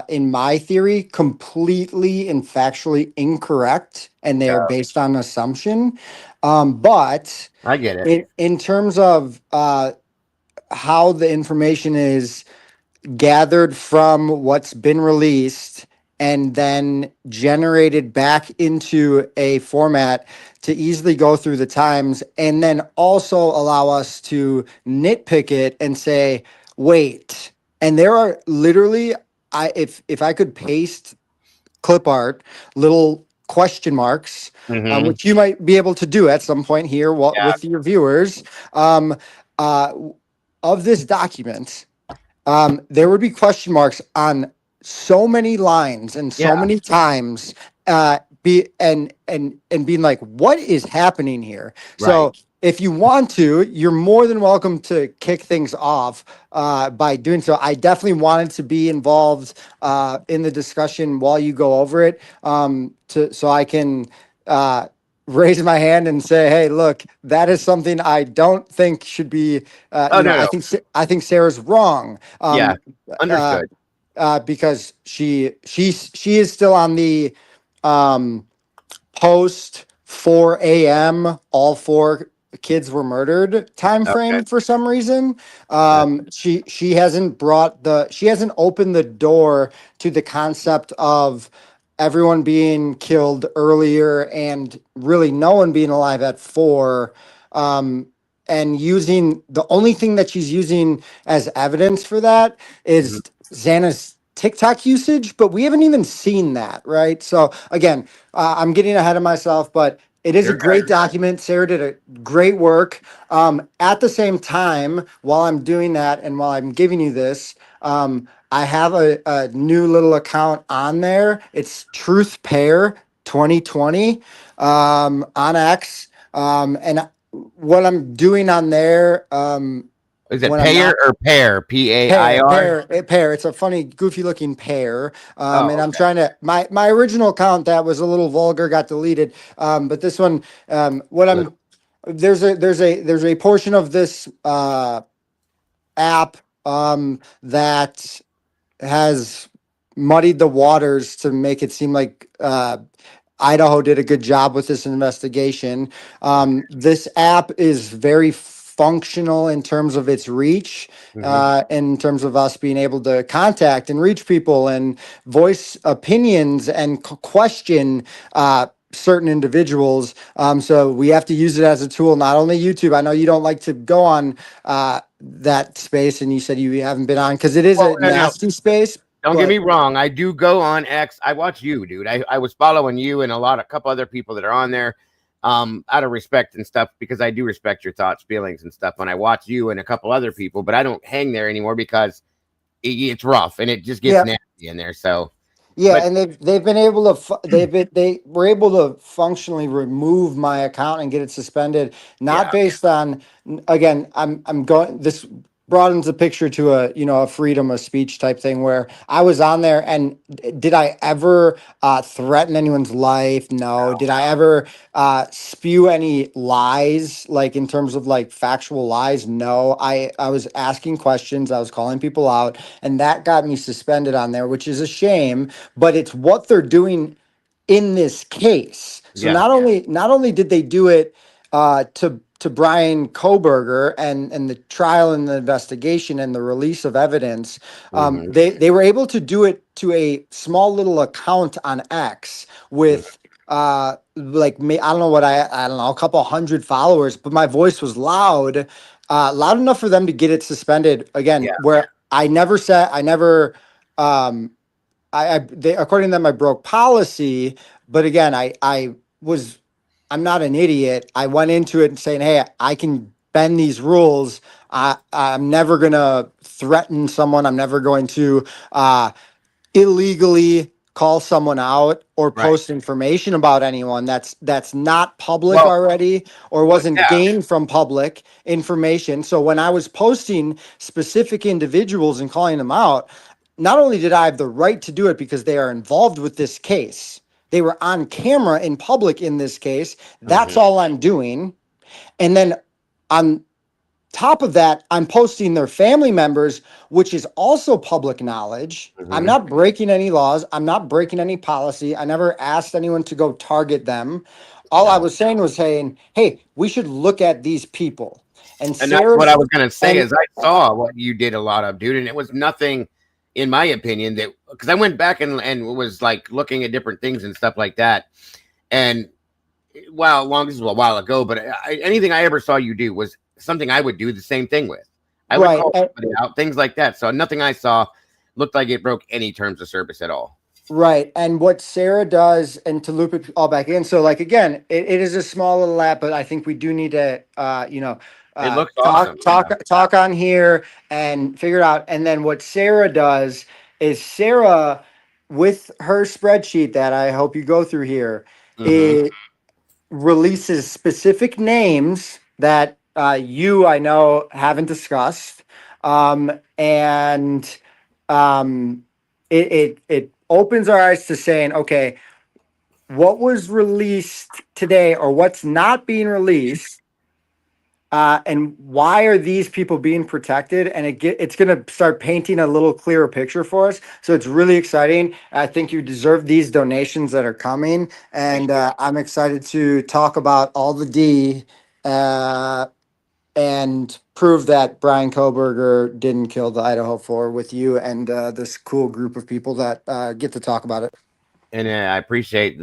[SPEAKER 4] in my theory, completely and factually incorrect, and they are
[SPEAKER 2] Yeah,
[SPEAKER 4] based on assumption. But
[SPEAKER 2] I get it.
[SPEAKER 4] in terms of how the information is gathered from what's been released and then generated back into a format to easily go through the times and then also allow us to nitpick it and say, wait. And there are literally, if I could paste clip art, little question marks,
[SPEAKER 2] Mm-hmm.
[SPEAKER 4] which you might be able to do at some point here
[SPEAKER 2] Yeah,
[SPEAKER 4] with your viewers, um, uh, of this document, there would be question marks on so many lines and so
[SPEAKER 2] yeah,
[SPEAKER 4] many times be and being like, what is happening here?
[SPEAKER 2] right.
[SPEAKER 4] So if you want to, you're more than welcome to kick things off by doing so. I definitely wanted to be involved in the discussion while you go over it, so I can raise my hand and say, hey, look, that is something I don't think should be,
[SPEAKER 2] Oh no,
[SPEAKER 4] I
[SPEAKER 2] no.
[SPEAKER 4] think Sarah's wrong.
[SPEAKER 2] Yeah,
[SPEAKER 4] Uh,
[SPEAKER 2] understood.
[SPEAKER 4] because she is still on the um, post 4 a.m. all 4 kids were murdered time
[SPEAKER 2] Okay.
[SPEAKER 4] frame for some reason.
[SPEAKER 2] Uh,
[SPEAKER 4] She hasn't opened the door to the concept of everyone being killed earlier and really no one being alive at 4. And using the only thing that she's using as evidence for that is Xana's TikTok usage, but we haven't even seen that, right? So again, I'm getting ahead of myself, but it is a
[SPEAKER 2] You're
[SPEAKER 4] great document. Sarah did a great work. At the same time, while I'm doing that and while I'm giving you this, I have a new little account on there. It's Truth Pair 2020 on X. And what I'm doing on there,
[SPEAKER 2] Is it
[SPEAKER 4] when I'm
[SPEAKER 2] payer
[SPEAKER 4] not
[SPEAKER 2] or pair?
[SPEAKER 4] Pear,
[SPEAKER 2] Pair?
[SPEAKER 4] pear. It's a funny, goofy looking pear.
[SPEAKER 2] Oh,
[SPEAKER 4] And I'm
[SPEAKER 2] okay.
[SPEAKER 4] trying to my original account that was a little vulgar got deleted. But this one, what
[SPEAKER 2] Little.
[SPEAKER 4] I'm there's a portion of this app that has muddied the waters to make it seem like Idaho did a good job with this investigation. This app is very functional in terms of its reach,
[SPEAKER 2] Mm-hmm.
[SPEAKER 4] in terms of us being able to contact and reach people and voice opinions and question certain individuals. So we have to use it as a tool, not only YouTube. I know you don't like to go on that space, and you said you haven't been on because it is
[SPEAKER 2] Well,
[SPEAKER 4] a
[SPEAKER 2] no,
[SPEAKER 4] nasty space.
[SPEAKER 2] don't get
[SPEAKER 4] But
[SPEAKER 2] me wrong. I do go on X. I watch you, dude. I was following you and a couple other people that are on there, out of respect and stuff, because I do respect your thoughts, feelings, and stuff. When I watch you and a couple other people, but I don't hang there anymore because it's rough and it just gets
[SPEAKER 4] yeah,
[SPEAKER 2] nasty in there. So,
[SPEAKER 4] yeah,
[SPEAKER 2] but
[SPEAKER 4] and they've been able to they were able to functionally remove my account and get it suspended, not
[SPEAKER 2] yeah,
[SPEAKER 4] based on, again, I'm going, this broadens the picture to a, a freedom of speech type thing where I was on there, and did I ever threaten anyone's life? No. Did I ever spew any lies, like in terms of like factual lies? No. I was asking questions, I was calling people out, and that got me suspended on there, which is a shame, but it's what they're doing in this case. So
[SPEAKER 2] yeah.
[SPEAKER 4] not only did they do it to Brian Koberger and the trial and the investigation and the release of evidence,
[SPEAKER 2] Mm-hmm.
[SPEAKER 4] they were able to do it to a small little account on X with like me, I don't know what I don't know, a couple hundred followers, but my voice was loud enough for them to get it suspended again,
[SPEAKER 2] Yeah.
[SPEAKER 4] where I never um they, according to them, I broke policy, but again, was, I'm not an idiot. I went into it and saying, hey, I can bend these rules. I'm never gonna threaten someone. I'm never going to illegally call someone out or
[SPEAKER 2] Right.
[SPEAKER 4] post information about anyone that's not public
[SPEAKER 2] Well,
[SPEAKER 4] already or
[SPEAKER 2] well,
[SPEAKER 4] wasn't
[SPEAKER 2] yeah.
[SPEAKER 4] gained from public information. So when I was posting specific individuals and calling them out, not only did I have the right to do it because they are involved with this case, they were on camera in public in this case.
[SPEAKER 2] Mm-hmm.
[SPEAKER 4] That's all I'm doing. And then on top of that, I'm posting their family members, which is also public knowledge. I'm
[SPEAKER 2] Mm-hmm.
[SPEAKER 4] not breaking any laws. I'm not breaking any policy. I never asked anyone to go target them. All I
[SPEAKER 2] No.
[SPEAKER 4] was saying, hey, we should look at these people. And
[SPEAKER 2] And that's what
[SPEAKER 4] Sarah's
[SPEAKER 2] I was gonna say
[SPEAKER 4] and
[SPEAKER 2] is I saw what you did a lot of, dude, and it was nothing, in my opinion, that because I went back and was like looking at different things and stuff like that. And wow, long this was a while ago, but anything I ever saw you do was something I would do the same thing with. I would
[SPEAKER 4] right.
[SPEAKER 2] call somebody out, things like that. So nothing I saw looked like it broke any terms of service at all.
[SPEAKER 4] Right. And what Sarah does, and to loop it all back in. So, like, again, it is a small little app, but I think we do need to,
[SPEAKER 2] It looks awesome. Yeah.
[SPEAKER 4] talk on here and figure it out. And then what Sarah does is Sarah, with her spreadsheet that I hope you go through here,
[SPEAKER 2] Mm-hmm.
[SPEAKER 4] it releases specific names that I know, haven't discussed. And it opens our eyes to saying, okay, what was released today or what's not being released, and why are these people being protected? And it's going to start painting a little clearer picture for us. So it's really exciting. I think you deserve these donations that are coming,
[SPEAKER 2] Thank
[SPEAKER 4] and
[SPEAKER 2] you.
[SPEAKER 4] I'm excited to talk about all the D. And prove that Brian Koberger didn't kill the Idaho 4 with you and this cool group of people that get to talk about it.
[SPEAKER 2] And I appreciate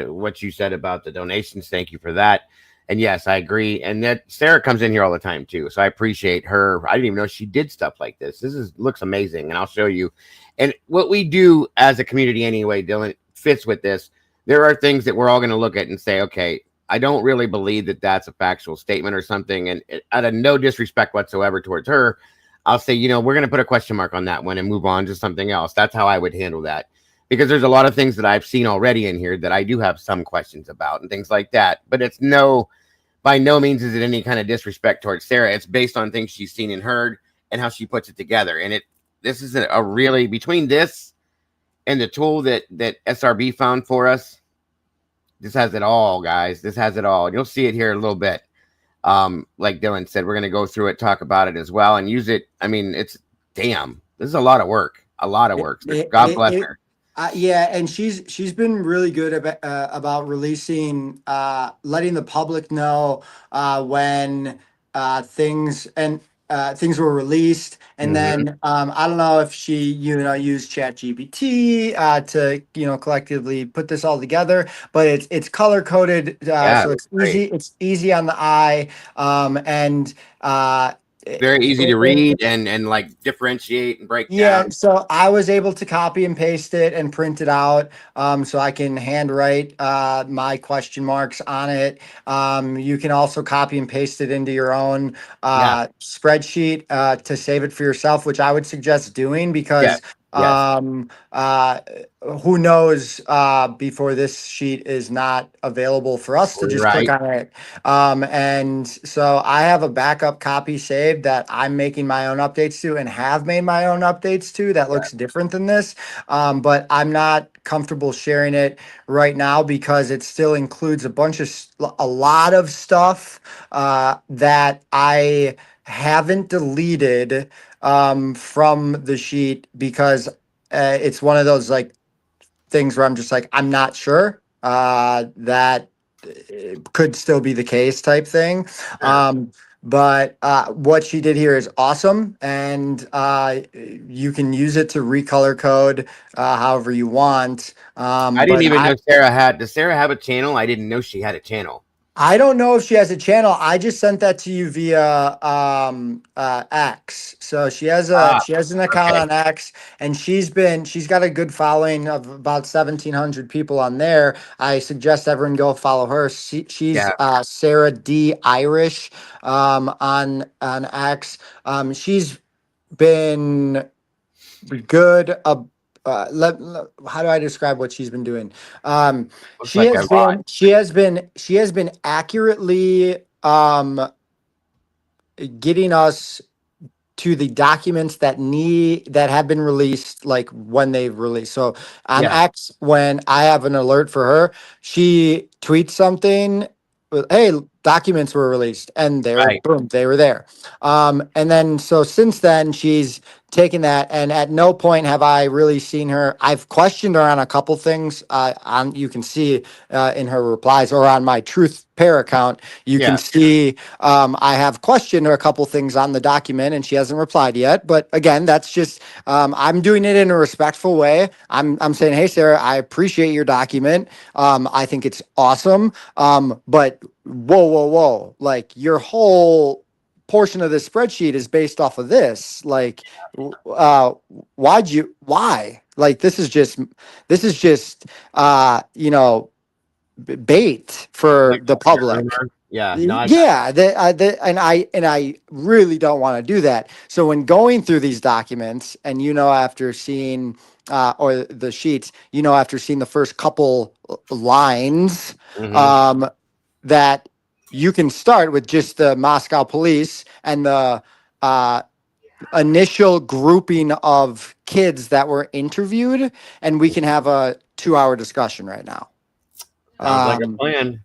[SPEAKER 2] what you said about the donations. Thank you for that. And yes, I agree. And that Sarah comes in here all the time too, so I appreciate her. I didn't even know she did stuff like this. Looks amazing, and I'll show you. And what we do as a community anyway, Dylan, fits with this. There are things that we're all going to look at and say, okay, I don't really believe that that's a factual statement or something. And out of no disrespect whatsoever towards her, I'll say, we're going to put a question mark on that one and move on to something else. That's how I would handle that. Because there's a lot of things that I've seen already in here that I do have some questions about and things like that. But by no means is it any kind of disrespect towards Sarah. It's based on things she's seen and heard and how she puts it together. And this is a really, between this and the tool that SRB found for us, this has it all, guys. This has it all. And you'll see it here in a little bit. Like Dylan said, we're going to go through it, talk about it as well, and use it. I mean, this is a lot of work. A lot of work. So God bless her.
[SPEAKER 4] Yeah, and she's been really good about releasing, letting the public know when things were released, and then I don't know if she used ChatGPT to collectively put this all together, but it's color coded, so it's
[SPEAKER 2] Great.
[SPEAKER 4] easy. It's easy on the eye, and
[SPEAKER 2] very easy to read and like differentiate and break down.
[SPEAKER 4] So I was able to copy and paste it and print it out, so I can handwrite my question marks on it. You can also copy and paste it into your own spreadsheet to save it for yourself, which I would suggest doing because who knows before this sheet is not available for us to just click on it. And so I have a backup copy saved that I'm making my own updates to and have made my own updates to that looks different than this. But I'm not comfortable sharing it right now because it still includes a lot of stuff that I haven't deleted from the sheet because it's one of those like things where I'm just like, I'm not sure that it could still be the case type thing. But what she did here is awesome, and you can use it to recolor code however you want.
[SPEAKER 2] I didn't even know Sarah had. Does Sarah have a channel? I didn't know she had a channel.
[SPEAKER 4] I don't know if she has a channel. I just sent that to you via X. So she has an account on X, and she's got a good following of about 1,700 people on there. I suggest everyone go follow her. She's Sarah D Irish on X. She's been good. How do I describe what she's been doing? She has been accurately getting us to the documents that have been released, like when they've released. So on X, when I have an alert for her, she tweets something with, "Hey, documents were released," and boom, they were there. And then so since then, she's taken that, and at no point have I really seen her. I've questioned her on a couple things. You can see in her replies, or on my Truth Pair account, you can see I have questioned her a couple things on the document, and she hasn't replied yet. But again, that's just I'm doing it in a respectful way. I'm saying, "Hey, Sarah, I appreciate your document. I think it's awesome. But whoa, like your whole portion of the spreadsheet is based off of this. Like, why? Like, this is just bait for the public." And I really don't want to do that. So when going through these documents, and after seeing or the sheets, after seeing the first couple lines, that you can start with just the Moscow police and the initial grouping of kids that were interviewed, and we can have a 2-hour discussion right now.
[SPEAKER 2] Sounds like a plan.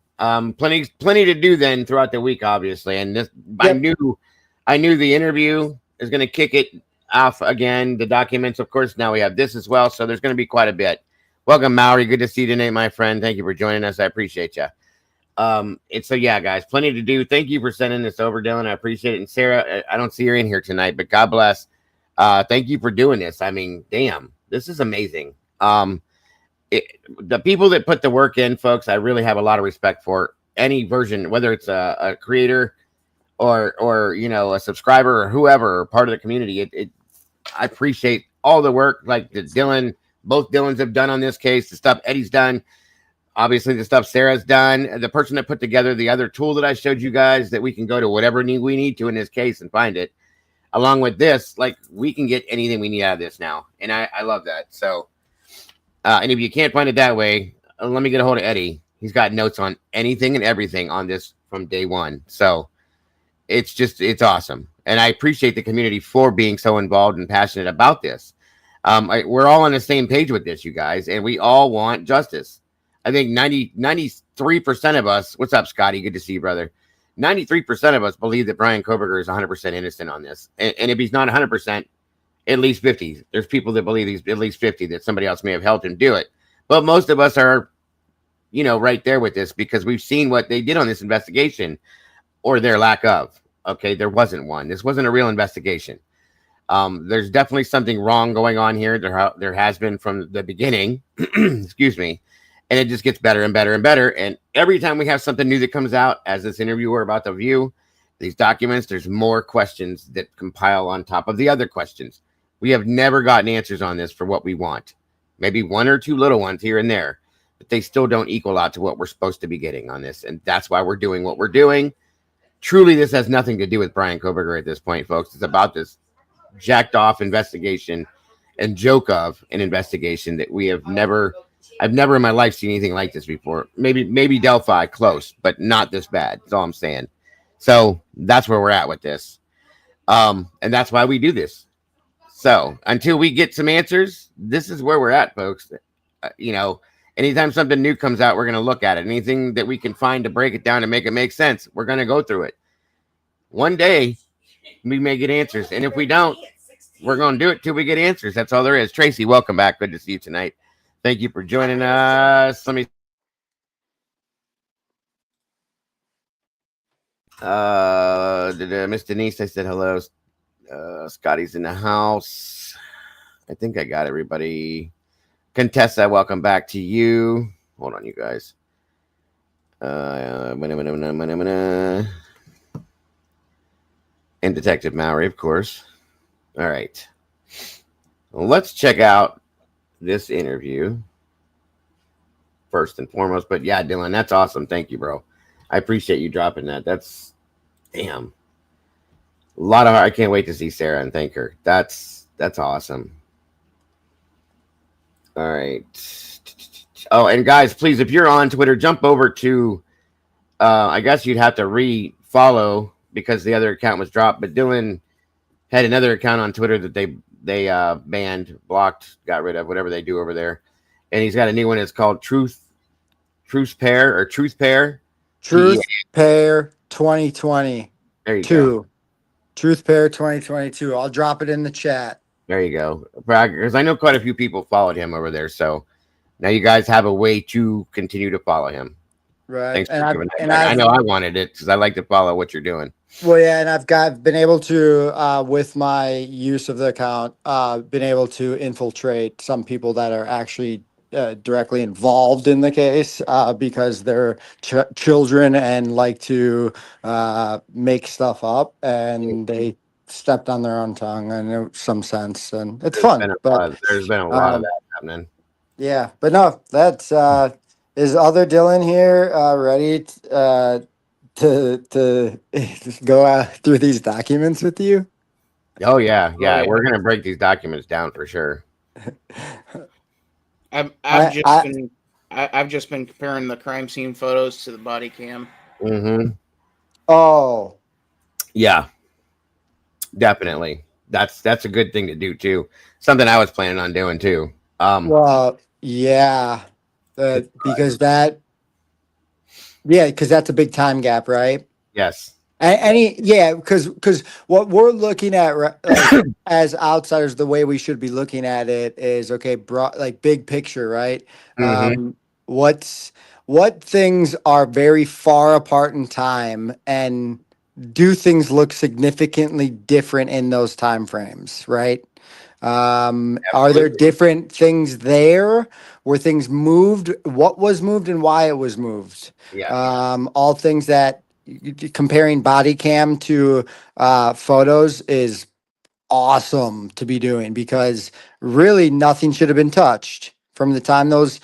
[SPEAKER 2] Plenty to do then throughout the week, obviously. And this, I knew the interview is going to kick it off again. The documents, of course, now we have this as well. So there's going to be quite a bit. Welcome, Maori. Good to see you tonight, my friend. Thank you for joining us. I appreciate you. And so, guys, plenty to do. Thank you for sending this over, Dylan. I appreciate it. And Sarah, I don't see her in here tonight, but God bless. Thank you for doing this. I mean, damn, this is amazing. the people that put the work in, folks, I really have a lot of respect for any version, whether it's a creator or a subscriber or whoever or part of the community. I appreciate all the work like both Dylans have done on this case, the stuff Eddie's done, obviously the stuff Sarah's done, the person that put together the other tool that I showed you guys that we can go to whatever we need to in this case and find it. Along with this, like, we can get anything we need out of this now, and I love that. So, and if you can't find it that way, let me get a hold of Eddie. He's got notes on anything and everything on this from day one. So it's awesome. And I appreciate the community for being so involved and passionate about this. We're all on the same page with this, you guys, and we all want justice. I think 93% of us, what's up, Scotty? Good to see you, brother. 93% of us believe that Brian Koberger is 100% innocent on this. And if he's not 100%, at least 50. There's people that believe he's at least 50, that somebody else may have helped him do it. But most of us are, right there with this because we've seen what they did on this investigation or their lack of. Okay, there wasn't one. This wasn't a real investigation. There's definitely something wrong going on here. There has been from the beginning. Excuse me. And it just gets better and better and better. And every time we have something new that comes out, as this interview we're about to view, these documents, there's more questions that compile on top of the other questions. We have never gotten answers on this for what we want. Maybe one or two little ones here and there, but they still don't equal out to what we're supposed to be getting on this. And that's why we're doing what we're doing. Truly, this has nothing to do with Brian Koberger at this point, folks. It's about this jacked off investigation and joke of an investigation that I've never in my life seen anything like this before. Maybe Delphi, close, but not this bad. That's all I'm saying. So that's where we're at with this. And that's why we do this. So until we get some answers, this is where we're at, folks. Anytime something new comes out, we're going to look at it. Anything that we can find to break it down and make it make sense, we're going to go through it. One day, we may get answers. And if we don't, we're going to do it till we get answers. That's all there is. Tracy, welcome back. Good to see you tonight. Thank you for joining us. Let me. Miss Denise, I said hello. Scotty's in the house. I think I got everybody. Contessa, welcome back to you. Hold on, you guys. And Detective Mowry, of course. All right. Well, let's check out this interview first and foremost. But yeah, Dylan, that's awesome. Thank you, bro. I appreciate you dropping that. That's damn. A lot of I can't wait to see Sarah and thank her. That's awesome. All right. Oh, and guys, please, if you're on Twitter, jump over to I guess you'd have to re-follow because the other account was dropped, but Dylan had another account on Twitter that they banned, blocked, got rid of, whatever they do over there. And he's got a new one. It's called Truth Pair. Truth Pair
[SPEAKER 4] 2020.
[SPEAKER 2] There you go.
[SPEAKER 4] Truth Pair 2022. I'll drop it in the chat.
[SPEAKER 2] There you go. Because I know quite a few people followed him over there. So now you guys have a way to continue to follow him.
[SPEAKER 4] Right.
[SPEAKER 2] Thanks for giving that back. I know I wanted it because I like to follow what you're doing.
[SPEAKER 4] Well, yeah, and I've been able to, with my use of the account, been able to infiltrate some people that are actually directly involved in the case because they're children and like to make stuff up, and they stepped on their own tongue in some sense, and it's fun.
[SPEAKER 2] There's been a lot of that happening.
[SPEAKER 4] Yeah, but no, that's is other Dylan here ready to go through these documents with you?
[SPEAKER 2] Oh yeah. We're gonna break these documents down for sure.
[SPEAKER 3] I've just been comparing the crime scene photos to the body cam.
[SPEAKER 2] Mm-hmm.
[SPEAKER 4] Oh,
[SPEAKER 2] yeah, definitely. That's a good thing to do too. Something I was planning on doing too.
[SPEAKER 4] Well, yeah, because that's a big time gap, right?
[SPEAKER 2] Yes.
[SPEAKER 4] Because what we're looking at as outsiders, the way we should be looking at it is big picture, right?
[SPEAKER 2] Mm-hmm.
[SPEAKER 4] What things are very far apart in time, and do things look significantly different in those time frames, right? Are there different things there? Were things moved? What was moved and why it was moved?
[SPEAKER 2] Yeah.
[SPEAKER 4] All things that comparing body cam to photos is awesome to be doing, because really nothing should have been touched from the time those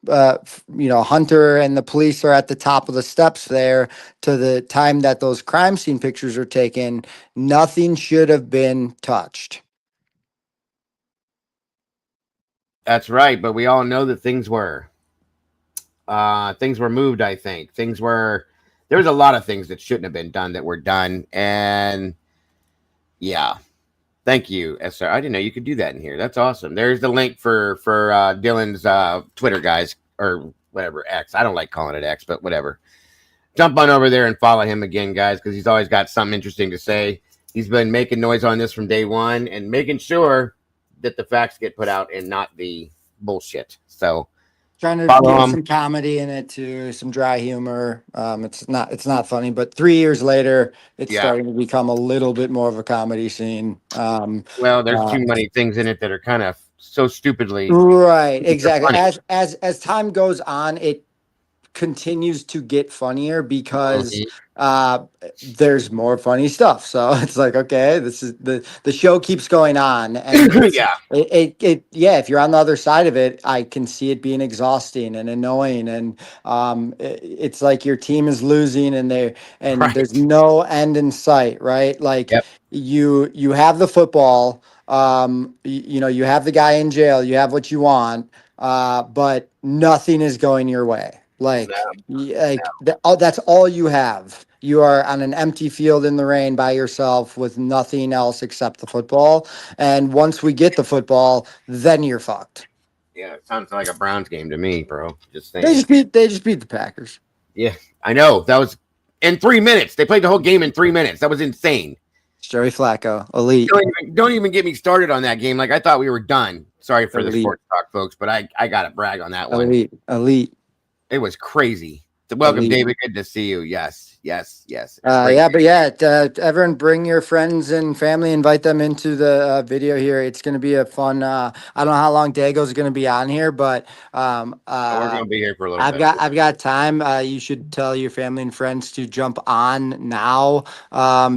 [SPEAKER 4] Hunter and the police are at the top of the steps there to the time that those crime scene pictures are taken. Nothing should have been touched.
[SPEAKER 2] That's right, but we all know that things were moved. I think there was a lot of things that shouldn't have been done that were done, and yeah. Thank you, SR. I didn't know you could do that in here. That's awesome. There's the link for Dylan's Twitter, guys, or whatever, X. I don't like calling it X, but whatever. Jump on over there and follow him again, guys, because he's always got something interesting to say. He's been making noise on this from day one and making sure that the facts get put out and not the bullshit. So
[SPEAKER 4] trying to get some comedy in it too, some dry humor. It's not funny, but 3 years later, it's starting to become a little bit more of a comedy scene.
[SPEAKER 2] Well, there's too many things in it that are kind of so stupidly
[SPEAKER 4] right. Exactly. As time goes on, it continues to get funnier because there's more funny stuff. So it's like, okay, this is the show keeps going on, and if you're on the other side of it, I can see it being exhausting and annoying, and it's like your team is losing and there's no end in sight, right? Like you have the football, you have the guy in jail, you have what you want, but nothing is going your way. That's all you have. You are on an empty field in the rain by yourself with nothing else except the football. And once we get the football, then you're fucked.
[SPEAKER 2] Yeah, it sounds like a Browns game to me, bro. Just saying.
[SPEAKER 4] They just beat the Packers.
[SPEAKER 2] Yeah, I know. That was in 3 minutes. They played the whole game in 3 minutes. That was insane.
[SPEAKER 4] Joey Flacco, elite.
[SPEAKER 2] Don't even get me started on that game. Like, I thought we were done. Sorry for the sports talk, folks, but I got to brag on that one.
[SPEAKER 4] Elite.
[SPEAKER 2] It was crazy. Welcome, David. Good to see you. Yes.
[SPEAKER 4] Everyone bring your friends and family, invite them into the video here. It's going to be a fun, I don't know how long Dago's going to be on here, but
[SPEAKER 2] we're going to be here for a little bit.
[SPEAKER 4] I've got time. You should tell your family and friends to jump on now,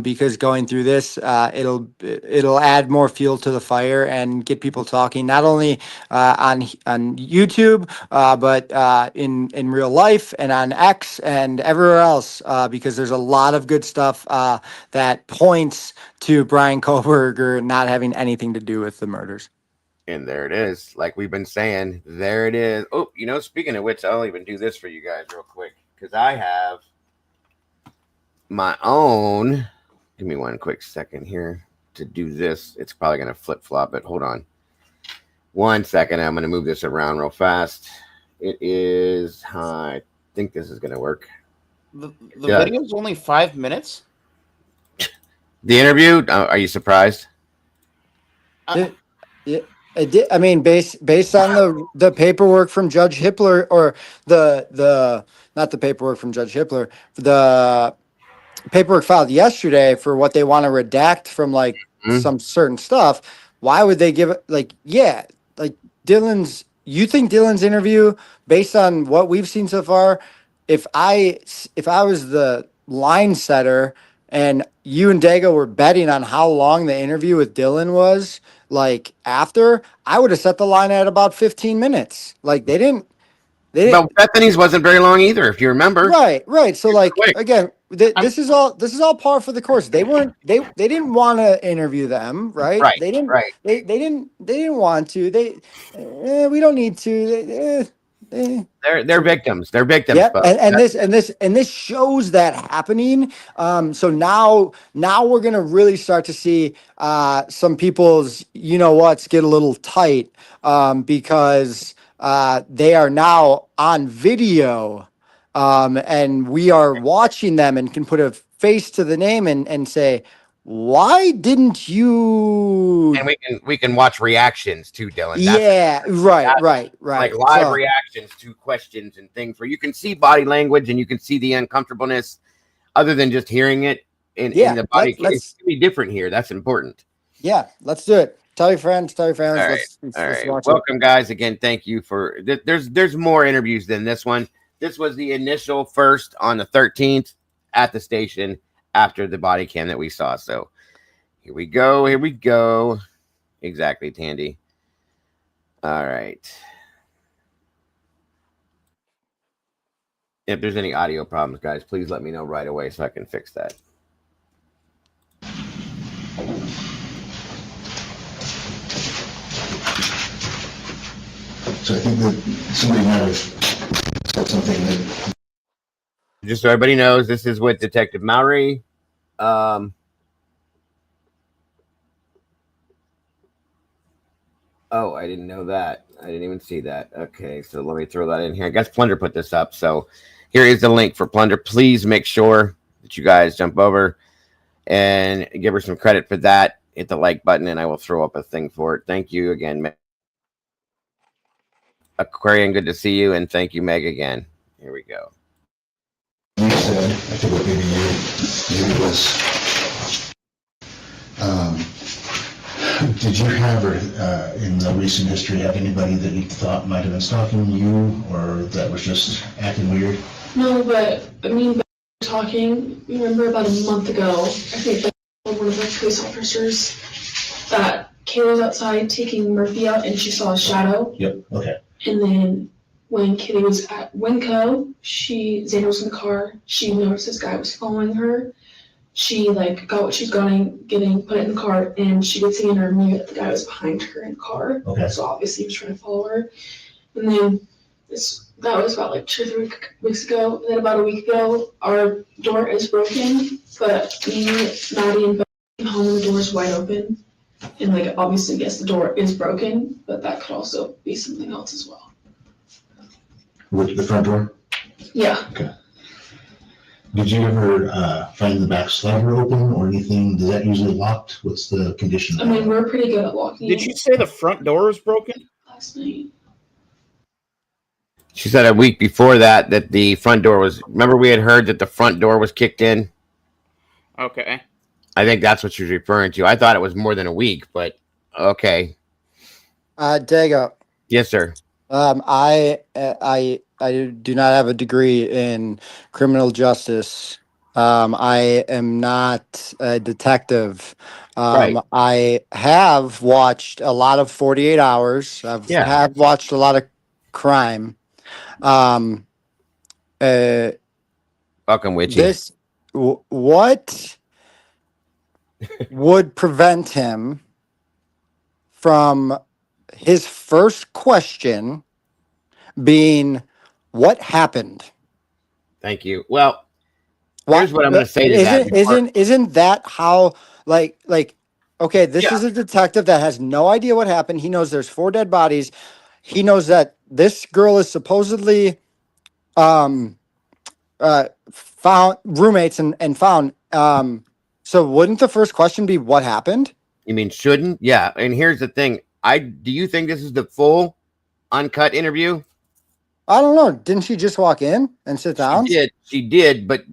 [SPEAKER 4] because going through this, it'll add more fuel to the fire and get people talking, not only on YouTube, but in real life and on X and everywhere else, because there's a lot of good stuff that points to Brian Koberger not having anything to do with the murders.
[SPEAKER 2] And there it is. Like we've been saying, there it is. Oh, speaking of which, I'll even do this for you guys real quick, because I have my own. Give me one quick second here to do this. It's probably going to flip-flop, but hold on. 1 second. I'm going to move this around real fast. It is, I think this is going to work.
[SPEAKER 3] The video is only 5 minutes?
[SPEAKER 2] The interview? Are you surprised?
[SPEAKER 4] I mean, based on the paperwork from Judge Hippler, or not the paperwork from Judge Hippler, the paperwork filed yesterday for what they want to redact from some certain stuff. Why would they give it you think Dylan's interview, based on what we've seen so far, if I was the line setter and you and Dago were betting on how long the interview with Dylan was, after, I would have set the line at about 15 minutes. They didn't.
[SPEAKER 2] Well, Bethany's wasn't very long either, if you remember.
[SPEAKER 4] Right. So again, this is all par for the course. They didn't want to interview them, right? They didn't.
[SPEAKER 2] Right.
[SPEAKER 4] They didn't want to. We don't need to.
[SPEAKER 2] They're victims. They're victims.
[SPEAKER 4] Yeah, and this shows that happening. So now we're gonna really start to see some people's get a little tight, because they are now on video, and we are watching them and can put a face to the name and say, why didn't you?
[SPEAKER 2] And we can watch reactions too, Dylan.
[SPEAKER 4] Right.
[SPEAKER 2] Like live reactions to questions and things where you can see body language and you can see the uncomfortableness, other than just hearing it in the body. It's going to be different here. That's important.
[SPEAKER 4] Yeah, let's do it. Tell your friends. Tell your families.
[SPEAKER 2] All right.
[SPEAKER 4] Let's
[SPEAKER 2] All right.
[SPEAKER 4] watch it.
[SPEAKER 2] Welcome, guys. Again, thank you for. There's more interviews than this one. This was the initial first on the 13th at the station after the body cam that we saw. So here we go. Here we go. Exactly, Tandy. All right. If there's any audio problems, guys, please let me know right away so I can fix that.
[SPEAKER 5] So I think that somebody might have said something that.
[SPEAKER 2] Just so everybody knows, this is with Detective Mowry. Oh, I didn't know that. I didn't even see that. Okay, so let me throw that in here. I guess Plunder put this up. So here is the link for Plunder. Please make sure that you guys jump over and give her some credit for that. Hit the like button, and I will throw up a thing for it. Thank you again, Aquarian. Good to see you, and thank you, Meg, again. Here we go.
[SPEAKER 5] You said, I think what maybe you was, did you have, or in the recent history, have anybody that you thought might have been stalking you, or that was just acting weird?
[SPEAKER 6] No, but me and Ben were talking. Remember about a month ago, I think that one of the police officers that Kayla was outside taking Murphy out, and she saw a shadow.
[SPEAKER 5] Yep. Okay.
[SPEAKER 6] And then when Kitty was at Winco, Xander was in the car. She noticed this guy was following her. She got what she's getting, put it in the car, and she could see in her mirror that the guy was behind her in the car.
[SPEAKER 5] Okay.
[SPEAKER 6] So obviously he was trying to follow her. And then that was about 2 or 3 weeks ago. And then about a week ago, our door is broken, but me, Maddie, and Ben came home and the door is wide open. And obviously, yes, the door is broken, but that could also be something else as well.
[SPEAKER 5] With the front door?
[SPEAKER 6] Yeah.
[SPEAKER 5] Okay. Did you ever find the back slider open or anything? Is that usually locked? What's the condition?
[SPEAKER 6] I mean, we're pretty good at locking
[SPEAKER 3] Did
[SPEAKER 6] it.
[SPEAKER 3] you say the front door was broken?
[SPEAKER 6] Last night.
[SPEAKER 2] She said a week before that the front door was. Remember, we had heard that the front door was kicked in.
[SPEAKER 3] Okay.
[SPEAKER 2] I think that's what she was referring to. I thought it was more than a week, but okay.
[SPEAKER 4] Dago.
[SPEAKER 2] Yes, sir.
[SPEAKER 4] I do not have a degree in criminal justice. I am not a detective.
[SPEAKER 2] Right.
[SPEAKER 4] I have watched a lot of 48 Hours. Have watched a lot of crime.
[SPEAKER 2] Welcome, Witchy.
[SPEAKER 4] What would prevent him from his first question being, what happened?
[SPEAKER 2] Thank you. Well, here's what I'm going to say to that.
[SPEAKER 4] Isn't that how, okay, this is a detective that has no idea what happened. He knows there's 4 dead bodies. He knows that this girl is supposedly found roommates and found. So wouldn't the first question be what happened?
[SPEAKER 2] You mean shouldn't? Yeah. And here's the thing. Do you think this is the full uncut interview?
[SPEAKER 4] I don't know. Didn't she just walk in and sit down?
[SPEAKER 2] She did, but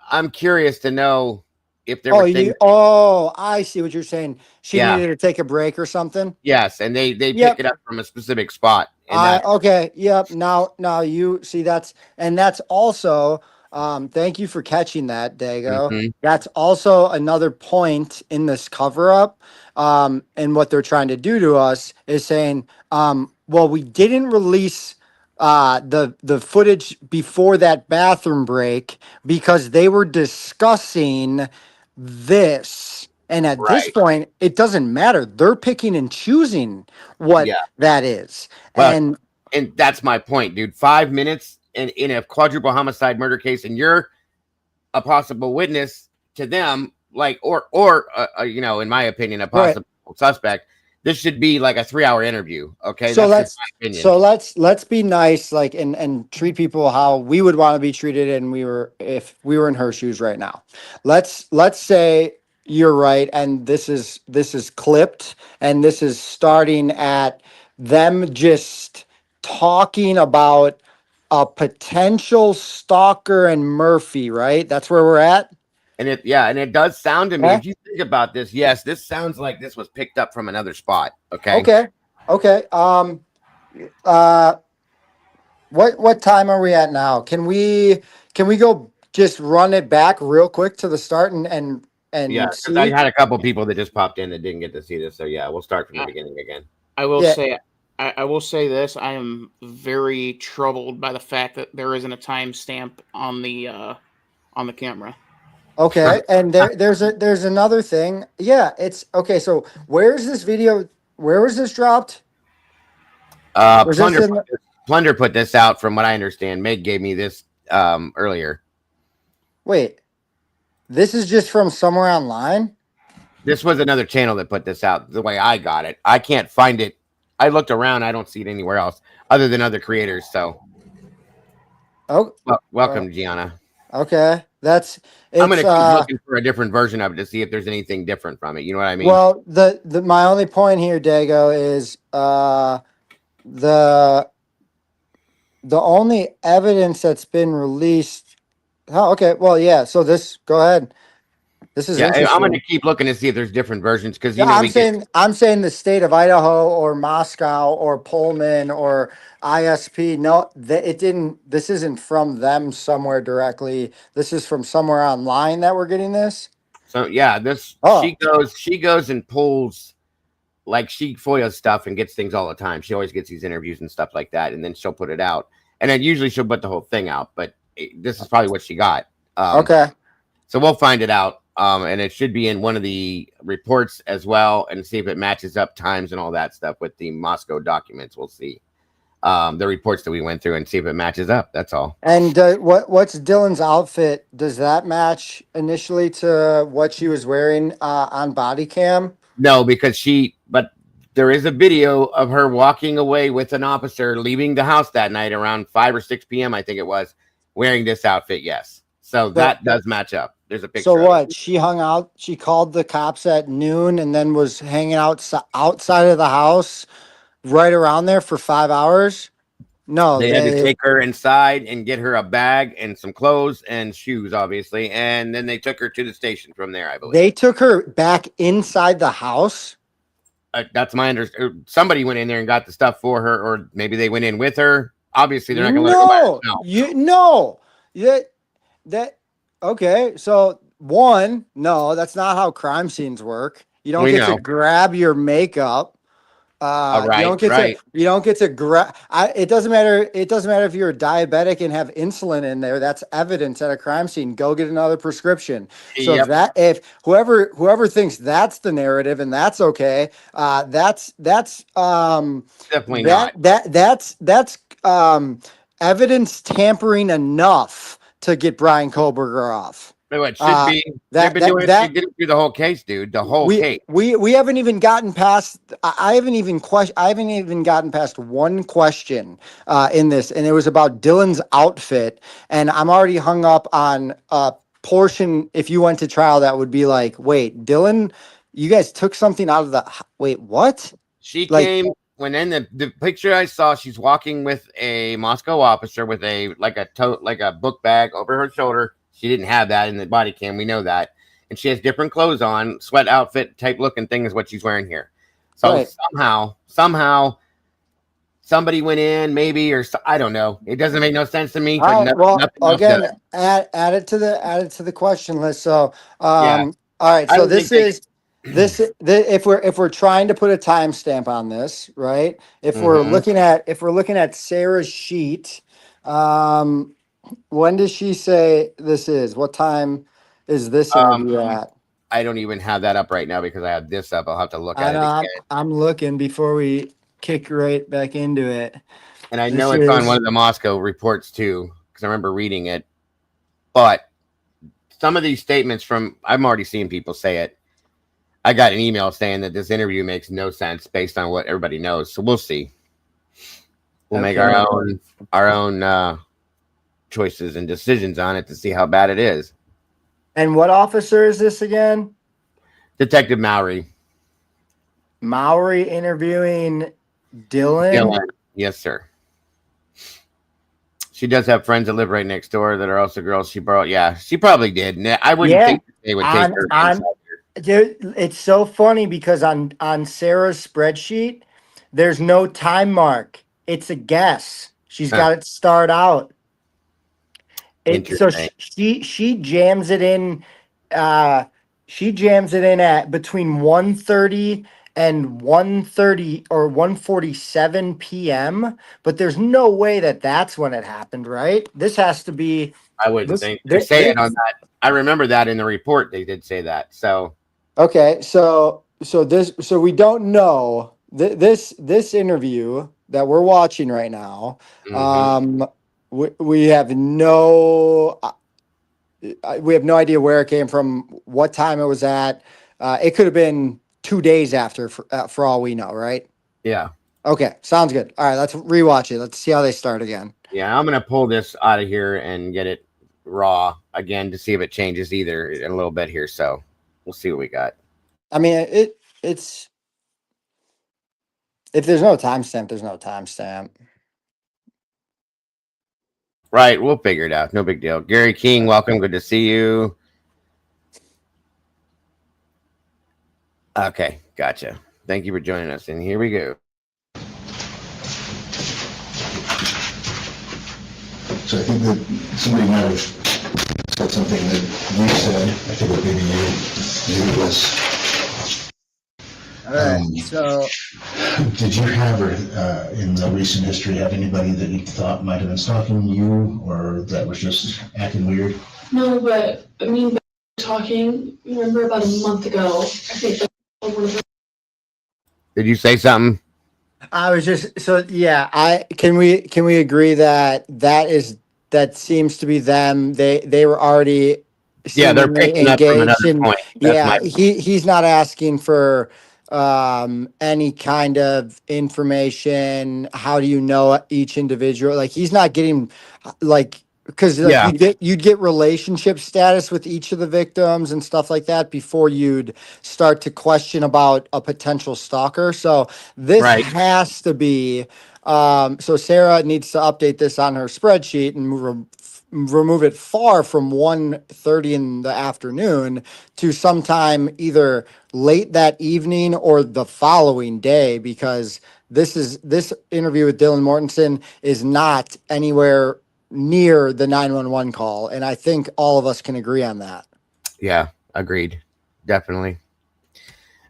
[SPEAKER 2] I'm curious to know if there were things.
[SPEAKER 4] I see what you're saying. She
[SPEAKER 2] Yeah.
[SPEAKER 4] needed to take a break or something.
[SPEAKER 2] Yes, and they pick it up from a specific spot.
[SPEAKER 4] Okay. Yep. Now you see that's also thank you for catching that, Dago.
[SPEAKER 2] Mhm.
[SPEAKER 4] That's also another point in this cover up. And what they're trying to do to us is saying, well, we didn't release the footage before that bathroom break because they were discussing this. And at this point, it doesn't matter. They're picking and choosing what that is.
[SPEAKER 2] Well, and that's my point, dude. 5 minutes in a quadruple homicide murder case, and you're a possible witness to them, or in my opinion, a possible suspect. This should be like a 3-hour interview. Okay.
[SPEAKER 4] So let's be nice, and treat people how we would want to be treated. And if we were in her shoes right now, let's say you're right. And this is clipped, and this is starting at them just talking about a potential stalker and Murphy, right? That's where we're at.
[SPEAKER 2] And it does sound to me,
[SPEAKER 4] Okay.
[SPEAKER 2] if you think about this, yes, this sounds like this was picked up from another spot. Okay.
[SPEAKER 4] Okay. What time are we at now? Can we go just run it back real quick to the start
[SPEAKER 2] Yeah,
[SPEAKER 4] and
[SPEAKER 2] because I
[SPEAKER 4] see?
[SPEAKER 2] had a couple people that just popped in that didn't get to see this. So yeah, we'll start from the
[SPEAKER 3] I,
[SPEAKER 2] beginning again.
[SPEAKER 3] I will
[SPEAKER 4] Yeah.
[SPEAKER 3] say, I will say this: I am very troubled by the fact that there isn't a timestamp on the camera.
[SPEAKER 4] Okay. And there's another thing. Yeah, it's okay. So where's this video? Where was this dropped? Was this in?
[SPEAKER 2] Plunder put this out from what I understand. Meg gave me this earlier.
[SPEAKER 4] Wait, this is just from somewhere online?
[SPEAKER 2] This was another channel that put this out the way I got it. I can't find it. I looked around. I don't see it anywhere else other than other creators. So, welcome, Gianna.
[SPEAKER 4] Okay.
[SPEAKER 2] I'm going to keep looking for a different version of it to see if there's anything different from it. You know what I mean?
[SPEAKER 4] Well, my only point here, Dago, is the only evidence that's been released. Oh, okay. Well, yeah. So go ahead. This is interesting.
[SPEAKER 2] I'm going to keep looking to see if there's different versions because
[SPEAKER 4] I'm saying the state of Idaho or Moscow or Pullman or ISP. No, it didn't. This isn't from them somewhere directly. This is from somewhere online that we're getting this.
[SPEAKER 2] So yeah, she goes and pulls like she FOIA stuff and gets things all the time. She always gets these interviews and stuff like that, and then she'll put it out. And then usually she'll put the whole thing out, but this is probably what she got.
[SPEAKER 4] Okay.
[SPEAKER 2] So we'll find it out. And it should be in one of the reports as well, and see if it matches up times and all that stuff with the Moscow documents. We'll see the reports that we went through and see if it matches up. That's all.
[SPEAKER 4] And what's Dylan's outfit? Does that match initially to what she was wearing on body cam?
[SPEAKER 2] No, but there is a video of her walking away with an officer leaving the house that night around 5 or 6 p.m. I think it was, wearing this outfit. Yes. So that does match up. There's a picture.
[SPEAKER 4] So what? She hung out. She called the cops at noon and then was hanging out outside of the house right around there for 5 hours. No,
[SPEAKER 2] they had to take her inside and get her a bag and some clothes and shoes, obviously, and then they took her to the station from there. I believe
[SPEAKER 4] they took her back inside the house.
[SPEAKER 2] That's my understanding. Somebody went in there and got the stuff for her, or maybe they went in with her. Obviously, they're not going to let her go by herself.
[SPEAKER 4] Okay. So no, that's not how crime scenes work. You don't get to grab your makeup.
[SPEAKER 2] Right,
[SPEAKER 4] you don't get to grab. It doesn't matter. It doesn't matter if you're diabetic and have insulin in there. That's evidence at a crime scene. Go get another prescription. So if whoever thinks that's the narrative and that's okay, that's
[SPEAKER 2] definitely not.
[SPEAKER 4] That's evidence tampering enough to get Brian Kohlberger off.
[SPEAKER 2] It should be. They've been doing it through the whole case, dude. The whole case.
[SPEAKER 4] We haven't even gotten past. I haven't even gotten past one question in this, and it was about Dylan's outfit. And I'm already hung up on a portion. If you went to trial, that would be like, wait, Dylan, you guys took something out of the. Wait, what?
[SPEAKER 2] She came when in the picture I saw. She's walking with a Moscow officer with a book bag over her shoulder. She didn't have that in the body cam. We know that. And she has different clothes on, sweat outfit type looking thing is what she's wearing here. So somehow somebody went in maybe, or I don't know. It doesn't make no sense to me.
[SPEAKER 4] Add it to the question list. So, all right. So if we're trying to put a timestamp on this, right? If we're looking at Sarah's sheet, when does she say this is? What time is this interview at?
[SPEAKER 2] I don't even have that up right now because I have this up. I'll have to look at it again.
[SPEAKER 4] I'm looking before we kick right back into it.
[SPEAKER 2] And I know it's on one of the Moscow reports too, because I remember reading it. But some of these statements I'm already seeing people say it. I got an email saying that this interview makes no sense based on what everybody knows. So we'll see. We'll make our own choices and decisions on it to see how bad it is.
[SPEAKER 4] And what officer is this again?
[SPEAKER 2] Detective Mowry.
[SPEAKER 4] Mowry interviewing Dylan?
[SPEAKER 2] Yes, sir. She does have friends that live right next door that are also girls. She borrowed. Yeah, she probably did. I wouldn't
[SPEAKER 4] Yeah,
[SPEAKER 2] think they would take her inside her.
[SPEAKER 4] dude, it's so funny because on Sarah's spreadsheet, there's no time mark. It's a guess. She's
[SPEAKER 2] Huh.
[SPEAKER 4] got it starred out. So
[SPEAKER 2] Interesting.
[SPEAKER 4] she jams it in. She jams it in at between 1:30 and 1:30 or 1:47 p.m. But there's no way that that's when it happened, right? This has to be
[SPEAKER 2] I wouldn't
[SPEAKER 4] this.
[SPEAKER 2] think they say it on that. I remember that in the report. They did say that. So
[SPEAKER 4] Okay, so we don't know this interview that we're watching right now.
[SPEAKER 2] mhm.
[SPEAKER 4] We have no we have no idea where it came from, what time it was at. It could have been 2 days after, for all we know, right?
[SPEAKER 2] Yeah.
[SPEAKER 4] Okay, sounds good. All right, let's rewatch it. Let's see how they start again.
[SPEAKER 2] Yeah, I'm gonna pull this out of here and get it raw again to see if it changes either in a little bit here. So we'll see what we got.
[SPEAKER 4] I mean, it's if there's no timestamp, there's no timestamp.
[SPEAKER 2] Right, we'll figure it out. No big deal. Gary King, welcome. Good to see you. Okay, gotcha. Thank you for joining us. And here we go.
[SPEAKER 5] So I think that somebody might have said something that you said. I think that maybe it was.
[SPEAKER 4] All right, so
[SPEAKER 5] Did you have, or in the recent history, have anybody that you thought might have been stalking you, or that was just acting weird?
[SPEAKER 6] No, but I mean, talking. Remember about a month ago? I think that one of the
[SPEAKER 2] Did you say something?
[SPEAKER 4] I was just yeah. Can we agree that that seems to be them? They were already
[SPEAKER 2] Yeah, they're
[SPEAKER 4] seemingly
[SPEAKER 2] picking up from
[SPEAKER 4] engaged,
[SPEAKER 2] another
[SPEAKER 4] and
[SPEAKER 2] point. That's
[SPEAKER 4] yeah,
[SPEAKER 2] my
[SPEAKER 4] he's not asking for any kind of information. How do you know each individual? Like he's not getting like. Because like
[SPEAKER 2] yeah,
[SPEAKER 4] you'd get relationship status with each of the victims and stuff like that before you'd start to question about a potential stalker. So this
[SPEAKER 2] right.
[SPEAKER 4] has to be. So Sarah needs to update this on her spreadsheet and remove it far from 1:30 in the afternoon to sometime either late that evening or the following day, because this interview with Dylan Mortenson is not anywhere near the 911 call, and I think all of us can agree on that.
[SPEAKER 2] Yeah, agreed. Definitely.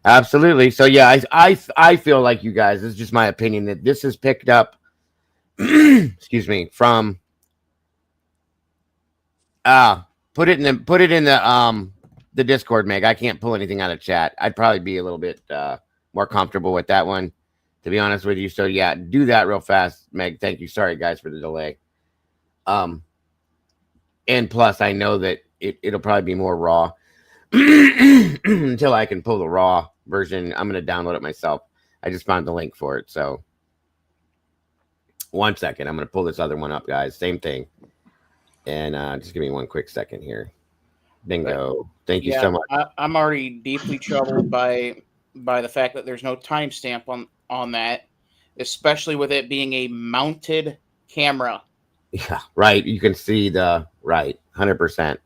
[SPEAKER 2] Absolutely. So yeah, I feel like you guys, this is just my opinion, that this is picked up excuse me, from put it in the Discord, Meg. I can't pull anything out of chat. I'd probably be a little bit more comfortable with that one, to be honest with you. So yeah, do that real fast, Meg. Thank you. Sorry guys for the delay. And plus I know that it'll probably be more raw until I can pull the raw version. I'm going to download it myself. I just found the link for it. So 1 second. I'm going to pull this other one up, guys. Same thing. And just give me 1 quick second here. Bingo. Thank you so much.
[SPEAKER 3] I'm already deeply troubled by the fact that there's no timestamp on that, especially with it being a mounted camera.
[SPEAKER 2] Yeah, right. You can see the right 100%.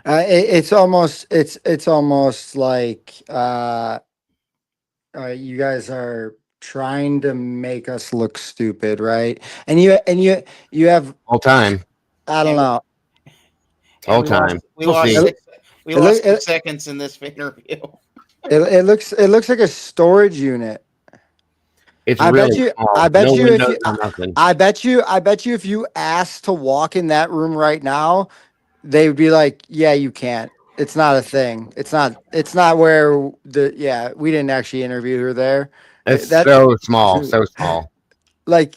[SPEAKER 4] It's almost like you guys are trying to make us look stupid, right? And you have
[SPEAKER 2] Whole time.
[SPEAKER 4] I don't know.
[SPEAKER 2] Whole time.
[SPEAKER 3] We lost 6 seconds in this interview.
[SPEAKER 4] It looks like a storage unit.
[SPEAKER 2] It's
[SPEAKER 4] I
[SPEAKER 2] really
[SPEAKER 4] bet you.
[SPEAKER 2] small.
[SPEAKER 4] I bet
[SPEAKER 2] No
[SPEAKER 4] you.
[SPEAKER 2] windows, no nothing.
[SPEAKER 4] I bet you if you asked to walk in that room right now, they would be like, "Yeah, you can't. It's not a thing. It's not where the yeah. We didn't actually interview her there.
[SPEAKER 2] It's
[SPEAKER 4] That
[SPEAKER 2] so small, so small.
[SPEAKER 4] like,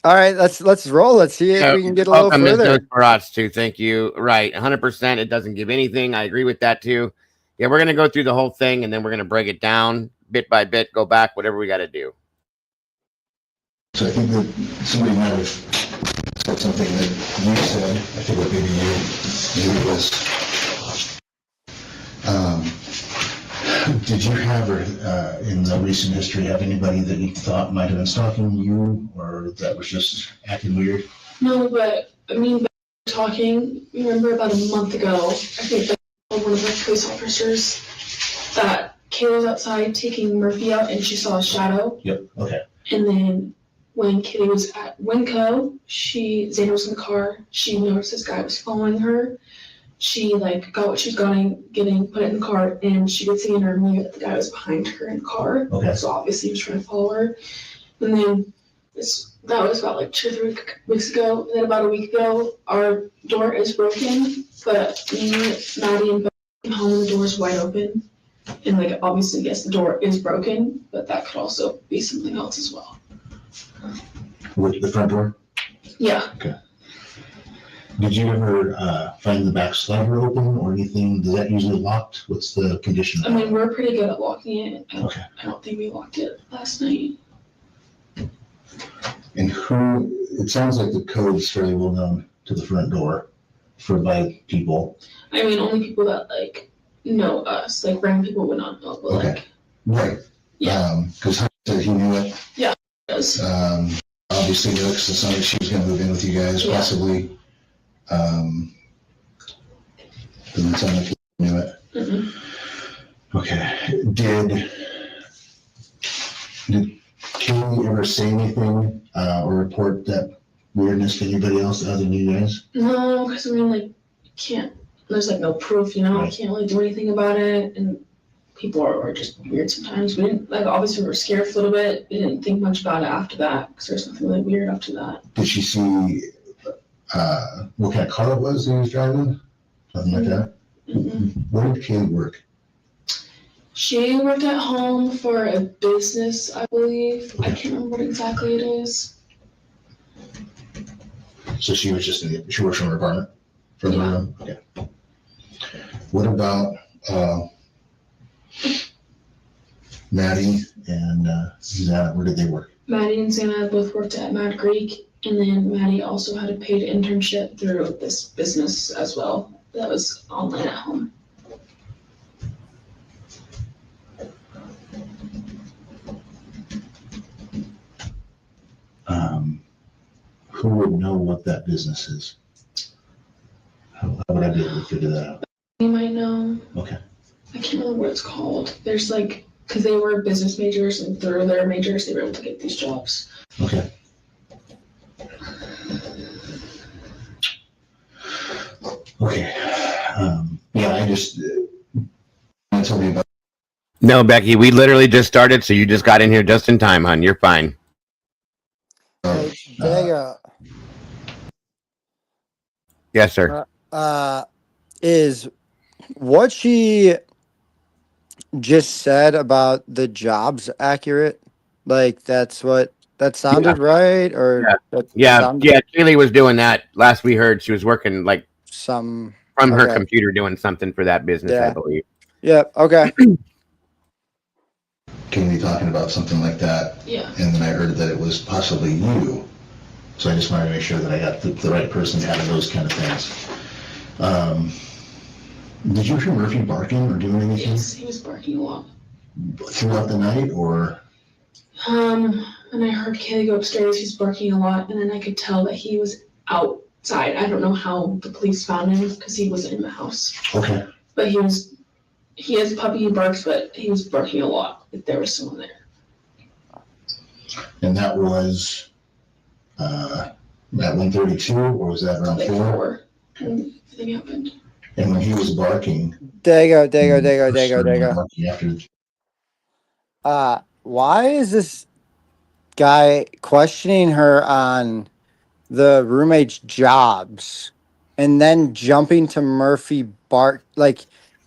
[SPEAKER 4] all right, let's roll. Let's see if we can get a little further.
[SPEAKER 2] Too. Thank you. Right, 100%. It doesn't give anything. I agree with that too. Yeah, we're gonna go through the whole thing and then we're gonna break it down bit by bit. Go back, whatever we got to do.
[SPEAKER 5] So I think that somebody might have said something that you said. I think that maybe it was. Did you have, in the recent history, have anybody that you thought might have been stalking you, or that was just acting weird?
[SPEAKER 6] No, but me and Ben were talking, remember about a month ago, I think that one of the police officers that Kayla was outside taking Murphy out and she saw a shadow.
[SPEAKER 5] Yep, okay.
[SPEAKER 6] And then when Kitty was at Winco, Zana was in the car, she noticed this guy was following her. She got what she was getting, put it in the car, and she could see in her mirror that the guy was behind her in the car.
[SPEAKER 5] Okay.
[SPEAKER 6] So obviously he was trying to follow her. And then that was about 2 or 3 weeks ago. And then about a week ago, our door is broken, but me, Maddie, and Ben came home and the door is wide open. And obviously, yes, the door is broken, but that could also be something else as well.
[SPEAKER 5] With the front door?
[SPEAKER 6] Yeah.
[SPEAKER 5] Okay. Did you ever find the back slider open or anything? Is that usually locked? What's the condition?
[SPEAKER 6] I mean, we're pretty good at locking it.
[SPEAKER 5] Okay.
[SPEAKER 6] I don't think we locked it last night.
[SPEAKER 5] And it sounds like the code is fairly well known to the front door by people.
[SPEAKER 6] I mean, only people that know us, random people would not know. But
[SPEAKER 5] Okay. Right.
[SPEAKER 6] Yeah.
[SPEAKER 5] Because Hunter said he knew it.
[SPEAKER 6] Yeah, it does.
[SPEAKER 5] Obviously knew it because it sounded like she was going to move in with you guys,
[SPEAKER 6] Yeah.
[SPEAKER 5] possibly. Doesn't sound like he knew it.
[SPEAKER 6] Mm-hmm.
[SPEAKER 5] Okay. Did Kaylee ever say anything or report that weirdness to anybody else other than you guys?
[SPEAKER 6] No, because you can't. There's no proof, I
[SPEAKER 5] Right.
[SPEAKER 6] can't really do anything about it, and people are just weird sometimes. We didn't obviously we were scared for a little bit. We didn't think much about it after that because there's nothing really weird after that.
[SPEAKER 5] Did she see what kind of car it was that he was driving? Nothing like that?
[SPEAKER 6] Mm-hmm.
[SPEAKER 5] Where did Kaylee work?
[SPEAKER 6] She worked at home for a business, I believe. I can't remember what exactly it is.
[SPEAKER 5] So she was she works from her apartment? From the room? Okay. What about Maddie and Zana? Where did they work?
[SPEAKER 6] Maddie and Zana both worked at Mad Greek, and then Maddie also had a paid internship through this business as well. That was online at home.
[SPEAKER 5] Who would know what that business is? How would I be able to figure that out?
[SPEAKER 6] You might know.
[SPEAKER 5] Okay.
[SPEAKER 6] I can't remember what it's called. There's because they were business majors, and through their majors, they were able to get these jobs.
[SPEAKER 5] Okay. Okay. Yeah, I told you about.
[SPEAKER 2] No, Becky, we literally just started, so you just got in here just in time, hon. You're fine.
[SPEAKER 4] Hey, Dega,
[SPEAKER 2] Yes, sir.
[SPEAKER 4] is what she just said about the jobs accurate? That's what that sounded right, or
[SPEAKER 2] Yeah,
[SPEAKER 4] sounded
[SPEAKER 2] yeah. Kaylee was doing that. Last we heard, she was working
[SPEAKER 4] some
[SPEAKER 2] from her
[SPEAKER 4] okay.
[SPEAKER 2] computer doing something for that business,
[SPEAKER 4] Yeah.
[SPEAKER 2] I believe.
[SPEAKER 4] Yeah. Okay.
[SPEAKER 5] Kaylee talking about something like that,
[SPEAKER 6] Yeah.
[SPEAKER 5] and then I heard that it was possibly you. So I just wanted to make sure that I got the right person out of those kind of things. Did you hear Murphy barking or doing anything
[SPEAKER 6] Yes, he was barking a lot.
[SPEAKER 5] throughout the night, or?
[SPEAKER 6] And I heard Kaylee go upstairs. He's barking a lot, and then I could tell that he was outside. I don't know how the police found him because he wasn't in the house.
[SPEAKER 5] Okay.
[SPEAKER 6] But he has a puppy. He barks, but he was barking a lot. If there was someone there.
[SPEAKER 5] And that was at 1:32, or was that around 4?
[SPEAKER 6] 4. And everything happened.
[SPEAKER 5] And when he was barking.
[SPEAKER 4] Dago.
[SPEAKER 5] After.
[SPEAKER 4] Why is this guy questioning her on the roommate's jobs and then jumping to Murphy Bart?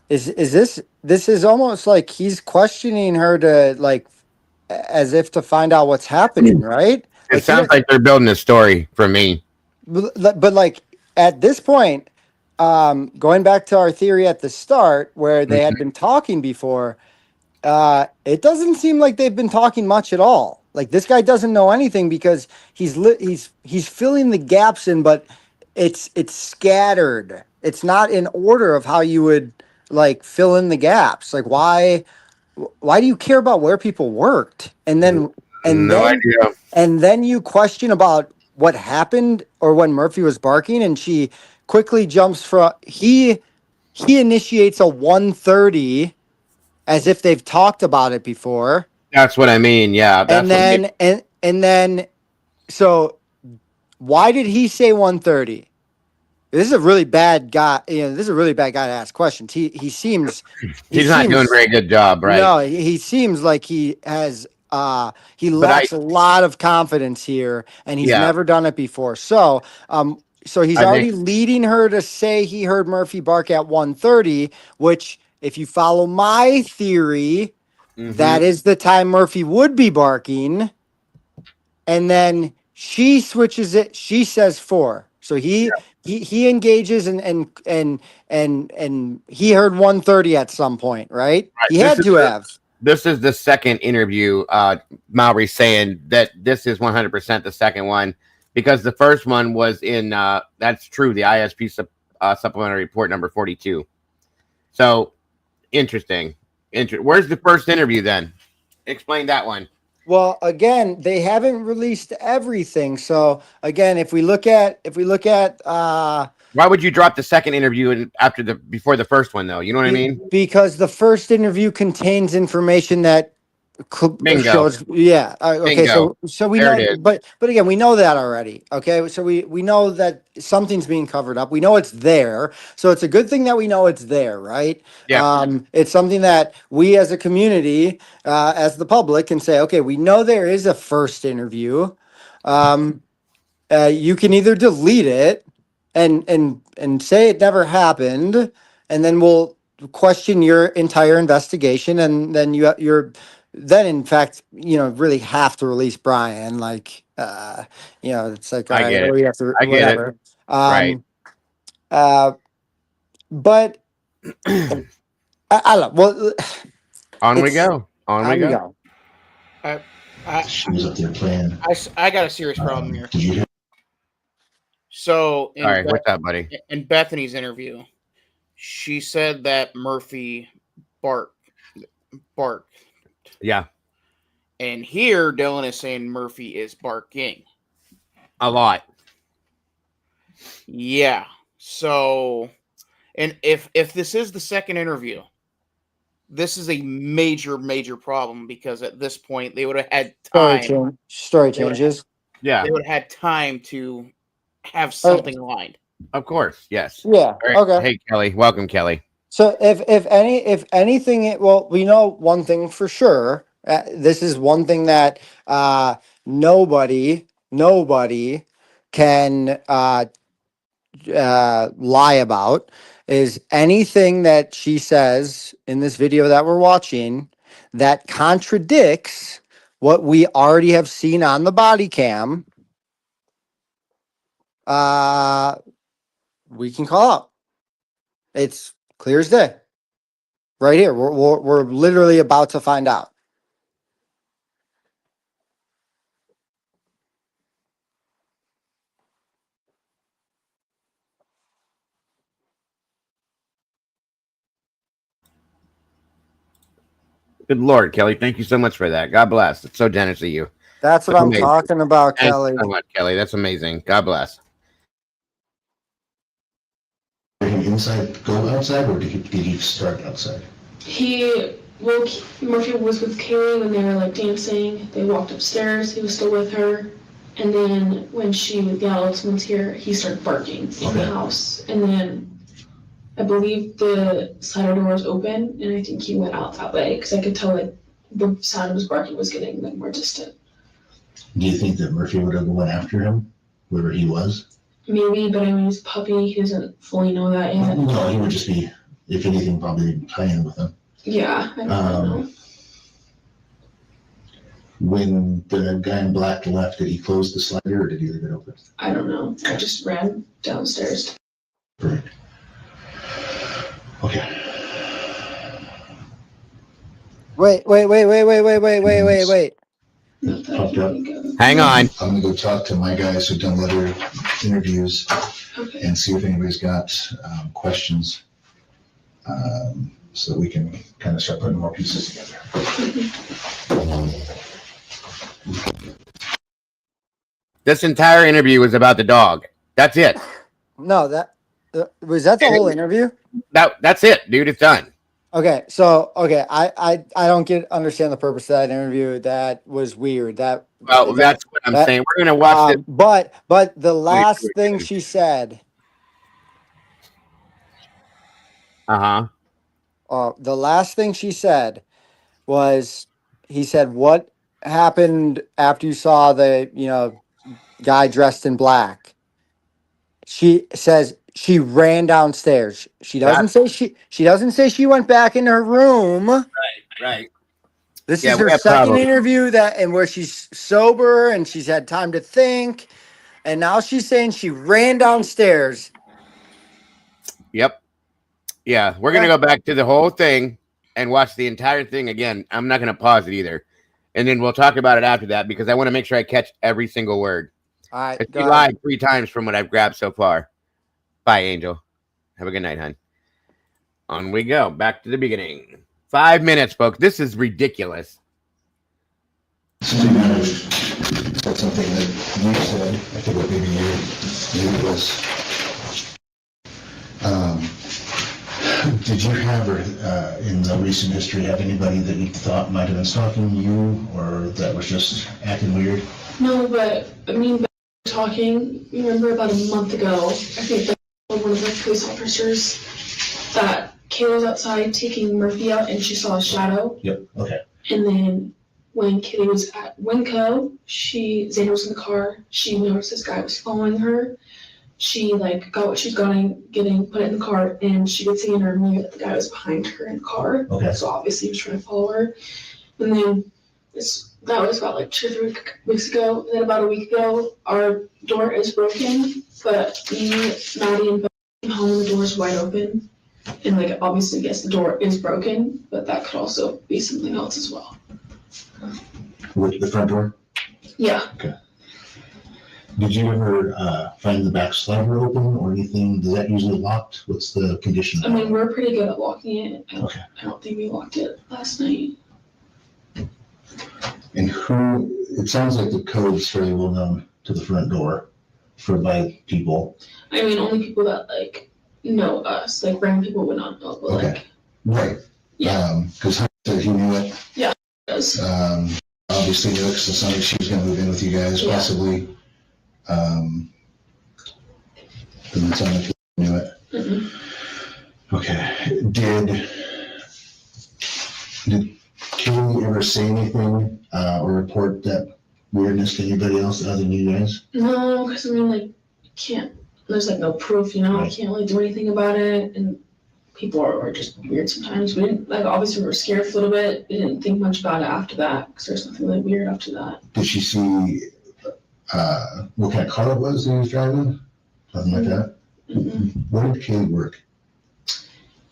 [SPEAKER 4] Is this is almost like he's questioning her to as if to find out what's happening, right?
[SPEAKER 2] It sounds like they're building a story for me.
[SPEAKER 4] But at this point, going back to our theory at the start where they had been talking before, it doesn't seem like they've been talking much at all. This guy doesn't know anything because he's filling the gaps in, but it's scattered. It's not in order of how you would fill in the gaps. Why why do you care about where people worked? And then
[SPEAKER 2] No idea.
[SPEAKER 4] and then you question about what happened or when Murphy was barking, and she quickly jumps from he initiates a 130 as if they've talked about it before.
[SPEAKER 2] That's what I mean. Yeah, that's
[SPEAKER 4] And
[SPEAKER 2] what made,
[SPEAKER 4] then and then so why did he say 130? This is a really bad guy. This is a really bad guy to ask questions. He seems
[SPEAKER 2] he's not doing a very good job, right?
[SPEAKER 4] No, he seems like he has he
[SPEAKER 2] But
[SPEAKER 4] lacks a lot of confidence here, and he's
[SPEAKER 2] Yeah.
[SPEAKER 4] never done it before. So he's
[SPEAKER 2] I
[SPEAKER 4] already
[SPEAKER 2] think-
[SPEAKER 4] leading her to say he heard Murphy bark at 130, which if you follow my theory,
[SPEAKER 2] Mhm.
[SPEAKER 4] that is the time Murphy would be barking. And then she switches it, she says 4. So he engages and he heard 130 at some point, right? He
[SPEAKER 2] This
[SPEAKER 4] had
[SPEAKER 2] is
[SPEAKER 4] to have.
[SPEAKER 2] This is the second interview. Mowry saying that this is 100% the second one because the first one was in. That's true. The ISP supplementary report number 42. So interesting. Where's the first interview then? Explain that one.
[SPEAKER 4] Well, again, they haven't released everything. So again, if we look at
[SPEAKER 2] Why would you drop the second interview before the first one though? You know what I mean?
[SPEAKER 4] because the first interview contains information that
[SPEAKER 2] Bingo.
[SPEAKER 4] shows, yeah. Okay,
[SPEAKER 2] Bingo.
[SPEAKER 4] so we
[SPEAKER 2] There
[SPEAKER 4] know,
[SPEAKER 2] it is.
[SPEAKER 4] but again, we know that already. Okay, so we know that something's being covered up. We know it's there, so it's a good thing that we know it's there, right?
[SPEAKER 2] Yeah.
[SPEAKER 4] It's something that we as a community, as the public, can say, okay, we know there is a first interview. You can either delete it and say it never happened, and then we'll question your entire investigation, and then you're then in fact really have to release Brian, like it's like, all
[SPEAKER 2] I
[SPEAKER 4] right,
[SPEAKER 2] get it.
[SPEAKER 4] we have to,
[SPEAKER 2] I get it.
[SPEAKER 4] whatever.
[SPEAKER 2] Right.
[SPEAKER 4] But I don't know. Well,
[SPEAKER 2] On we
[SPEAKER 4] it's-
[SPEAKER 2] go. On we go.
[SPEAKER 5] She was up there playing.
[SPEAKER 3] I got a serious problem here.
[SPEAKER 5] Did you hear?
[SPEAKER 3] So
[SPEAKER 2] All right. What's up, buddy?
[SPEAKER 3] in Bethany's interview, she said that Murphy barked.
[SPEAKER 2] Yeah.
[SPEAKER 3] And here Dylan is saying Murphy is barking.
[SPEAKER 2] A lot.
[SPEAKER 3] Yeah. So, and if this is the second interview, this is a major problem because at this point they would have had time.
[SPEAKER 4] story changes.
[SPEAKER 2] Yeah.
[SPEAKER 3] They would have had time to have something aligned.
[SPEAKER 2] Of course. Yes.
[SPEAKER 4] Yeah.
[SPEAKER 2] All right.
[SPEAKER 4] Okay.
[SPEAKER 2] Hey, Kelly. Welcome, Kelly.
[SPEAKER 4] So if anything, well, we know one thing for sure. This is one thing that nobody can lie about, is anything that she says in this video that we're watching that contradicts what we already have seen on the body cam. We can call out. It's clear as day. Right here, we're literally about to find out.
[SPEAKER 2] Good Lord, Kelly. Thank you so much for that. God bless. It's so generous of you.
[SPEAKER 4] That's what
[SPEAKER 2] That's
[SPEAKER 4] I'm
[SPEAKER 2] amazing.
[SPEAKER 4] talking about,
[SPEAKER 2] Thank
[SPEAKER 4] Kelly.
[SPEAKER 2] you so much, Kelly. That's amazing. God bless.
[SPEAKER 5] Did he inside go outside, or did he start outside?
[SPEAKER 6] Murphy was with Kaylee when they were like dancing. They walked upstairs. He was still with her. And then when she yelled, someone's here, he started barking in the house. And then I believe the slider door was open, and I think he went out that way because I could tell like the sound of his barking was getting like more distant.
[SPEAKER 5] Do you think that Murphy would have went after him, wherever he was?
[SPEAKER 6] Maybe, but I mean, he's a puppy. He doesn't fully know that yet.
[SPEAKER 5] No, he would just be, if anything, probably playing with him.
[SPEAKER 6] Yeah, I don't know.
[SPEAKER 5] When the guy in black left, did he close the slider or did he leave it open?
[SPEAKER 6] I don't know. I just ran downstairs.
[SPEAKER 5] Perfect. Okay.
[SPEAKER 4] Wait.
[SPEAKER 6] Not that I
[SPEAKER 5] Popped
[SPEAKER 6] can
[SPEAKER 5] up.
[SPEAKER 6] think of.
[SPEAKER 2] Hang on.
[SPEAKER 5] I'm gonna go talk to my guys who've done other interviews
[SPEAKER 6] Okay.
[SPEAKER 5] and see if anybody's got questions. so that we can kind of start putting more pieces together.
[SPEAKER 2] This entire interview was about the dog. That's it.
[SPEAKER 4] No, was that the whole interview?
[SPEAKER 2] That's it, dude. It's done.
[SPEAKER 4] Okay, so I don't understand the purpose of that interview. That was weird. That's
[SPEAKER 2] what I'm saying. We're gonna watch this.
[SPEAKER 4] But the last thing she said. The last thing she said was, he said, "What happened after you saw the guy dressed in black?" She says she ran downstairs. She doesn't say she went back in her room.
[SPEAKER 2] Right.
[SPEAKER 4] This is her second interview where she's sober and she's had time to think, and now she's saying she ran downstairs.
[SPEAKER 2] Yep. Yeah, we're gonna go back to the whole thing and watch the entire thing again. I'm not gonna pause it either, and then we'll talk about it after that because I want to make sure I catch every single word.
[SPEAKER 4] All right.
[SPEAKER 2] She lied 3 times from what I've grabbed so far. Bye, Angel. Have a good night, hon. On we go. Back to the beginning. 5 minutes, folks. This is ridiculous.
[SPEAKER 5] Something that you said, I think what maybe you was, did you have, in the recent history, have anybody that you thought might have been stalking you or that was just acting weird?
[SPEAKER 6] No, but talking, remember about a month ago, I think one of the police officers that Kayla was outside taking Murphy out and she saw a shadow.
[SPEAKER 5] Yep, okay.
[SPEAKER 6] And then when Kitty was at Winco, Xander was in the car, she noticed this guy was following her. She got what she was getting, put it in the car, and she could see in her mirror that the guy was behind her in the car.
[SPEAKER 5] Okay.
[SPEAKER 6] So obviously he was trying to follow her. And then that was about 2 or 3 weeks ago. And then about a week ago, our door is broken, but me, Maddie, and Bo came home and the door is wide open. And obviously, yes, the door is broken, but that could also be something else as well.
[SPEAKER 5] With the front door?
[SPEAKER 6] Yeah.
[SPEAKER 5] Okay. Did you ever find the back slider open or anything? Is that usually locked? What's the condition?
[SPEAKER 6] I mean, we're pretty good at locking it.
[SPEAKER 5] Okay.
[SPEAKER 6] I don't think we locked it last night.
[SPEAKER 5] And it sounds like the code is fairly well known to the front door by people.
[SPEAKER 6] I mean, only people that know us, random people would not know, but
[SPEAKER 5] okay. Right.
[SPEAKER 6] Yeah.
[SPEAKER 5] Because Hunter said he knew it.
[SPEAKER 6] Yeah, he does.
[SPEAKER 5] Obviously knew it because it sounded like she was going to move in with you guys, possibly. Doesn't sound like he knew it. Mm-hmm. Okay. Did Kaylee ever say anything or report that weirdness to anybody else other than you guys?
[SPEAKER 6] No, because I mean, can't. There's no proof, right. I can't really do anything about it, and people are just weird sometimes. We didn't obviously we were scared for a little bit. We didn't think much about it after that because there's nothing really weird after that.
[SPEAKER 5] Did she see what kind of car it was that he was driving? Nothing like that. Mm-hmm. Where did Kaylee work?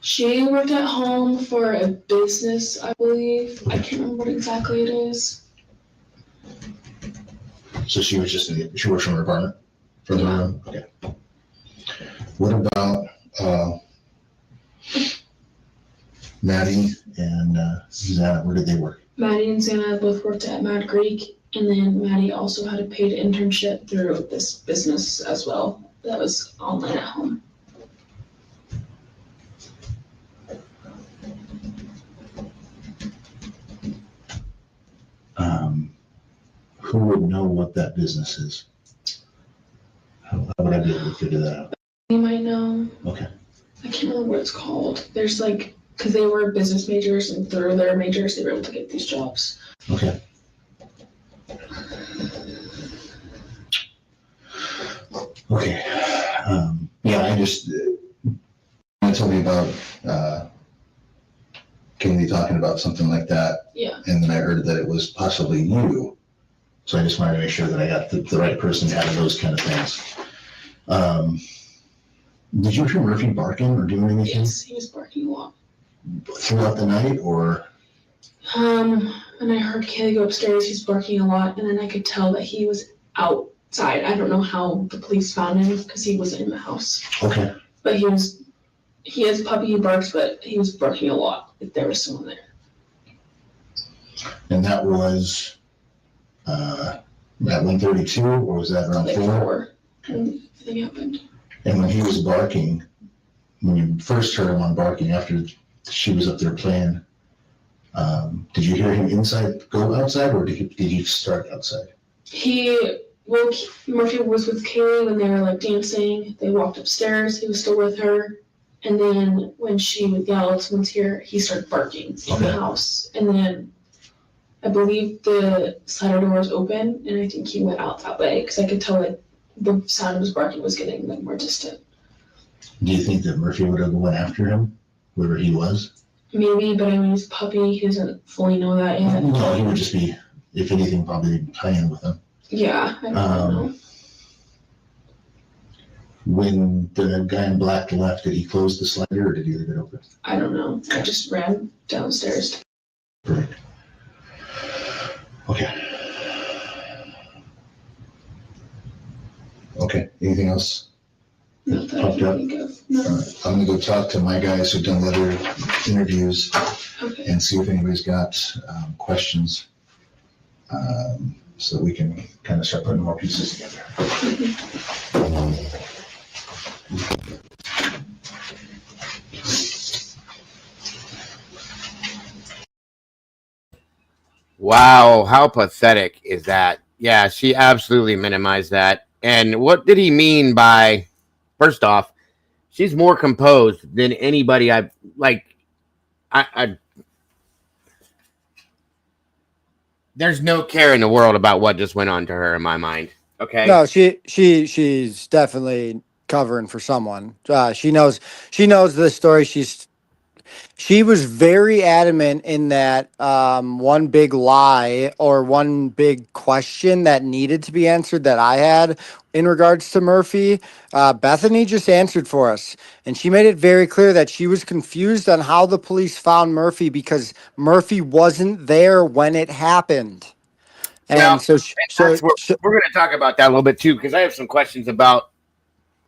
[SPEAKER 6] She worked at home for a business, I believe. I can't remember what exactly it is.
[SPEAKER 5] So she was she works from her apartment? From the room? Okay. What about Maddie and Xana? Where did they work?
[SPEAKER 6] Maddie and Xana both worked at Mad Greek, and then Maddie also had a paid internship through this business as well. That was online at home.
[SPEAKER 5] Who would know what that business is? How would I be able to figure that out?
[SPEAKER 6] You might know.
[SPEAKER 5] Okay.
[SPEAKER 6] I can't remember what it's called. There's because they were business majors, and through their majors, they were able to get these jobs.
[SPEAKER 5] Okay. Okay. Yeah, told me about Kaylee talking about something like that.
[SPEAKER 6] Yeah.
[SPEAKER 5] And then I heard that it was possibly you. So I just wanted to make sure that I got the right person having those kind of things. Did you hear Murphy barking or doing anything?
[SPEAKER 6] Yes, he was barking a lot.
[SPEAKER 5] Throughout the night or?
[SPEAKER 6] And I heard Kaylee go upstairs, he's barking a lot, and then I could tell that he was outside. I don't know how the police found him because he wasn't in the house.
[SPEAKER 5] Okay.
[SPEAKER 6] But he was he has a puppy, he barks, but he was barking a lot if there was someone there.
[SPEAKER 5] And that was at 1:32, or was that around
[SPEAKER 6] Like
[SPEAKER 5] 4?
[SPEAKER 6] 4. And I think it happened.
[SPEAKER 5] And when he was barking, when you first heard him on barking after she was up there playing, did you hear him go outside, or did he start outside?
[SPEAKER 6] Murphy was with Kaylee when they were like dancing. They walked upstairs. He was still with her. And then when she would yell, someone's here, he started barking in the house. And then I believe the slider door was open, and I think he went out that way because I could tell that the sound of his barking was getting like more distant.
[SPEAKER 5] Do you think that Murphy would have went after him, wherever he was?
[SPEAKER 6] Maybe, but I mean, he's a puppy. He doesn't fully know that yet.
[SPEAKER 5] No, he would just be, if anything, probably playing with him.
[SPEAKER 6] Yeah, I don't know.
[SPEAKER 5] When the guy in black left, did he close the slider, or did he leave it open?
[SPEAKER 6] I don't know. I just ran downstairs.
[SPEAKER 5] Right. Okay. Okay. Anything else?
[SPEAKER 6] Not that I can think of. No.
[SPEAKER 5] All right. I'm gonna go talk to my guys who've done other interviews
[SPEAKER 6] Okay.
[SPEAKER 5] and see if anybody's got questions, so that we can kind of start putting more pieces together.
[SPEAKER 2] Wow, how pathetic is that? Yeah, she absolutely minimized that. And what did he mean by, first off, she's more composed than anybody I've, like, there's no care in the world about what just went on to her in my mind. Okay.
[SPEAKER 4] No, she's definitely covering for someone. She knows the story. She was very adamant in that one big lie or one big question that needed to be answered that I had in regards to Murphy. Bethany just answered for us, and she made it very clear that she was confused on how the police found Murphy because Murphy wasn't there when it happened. And
[SPEAKER 2] well,
[SPEAKER 4] so
[SPEAKER 2] we're going to talk about that a little bit too, because I have some questions about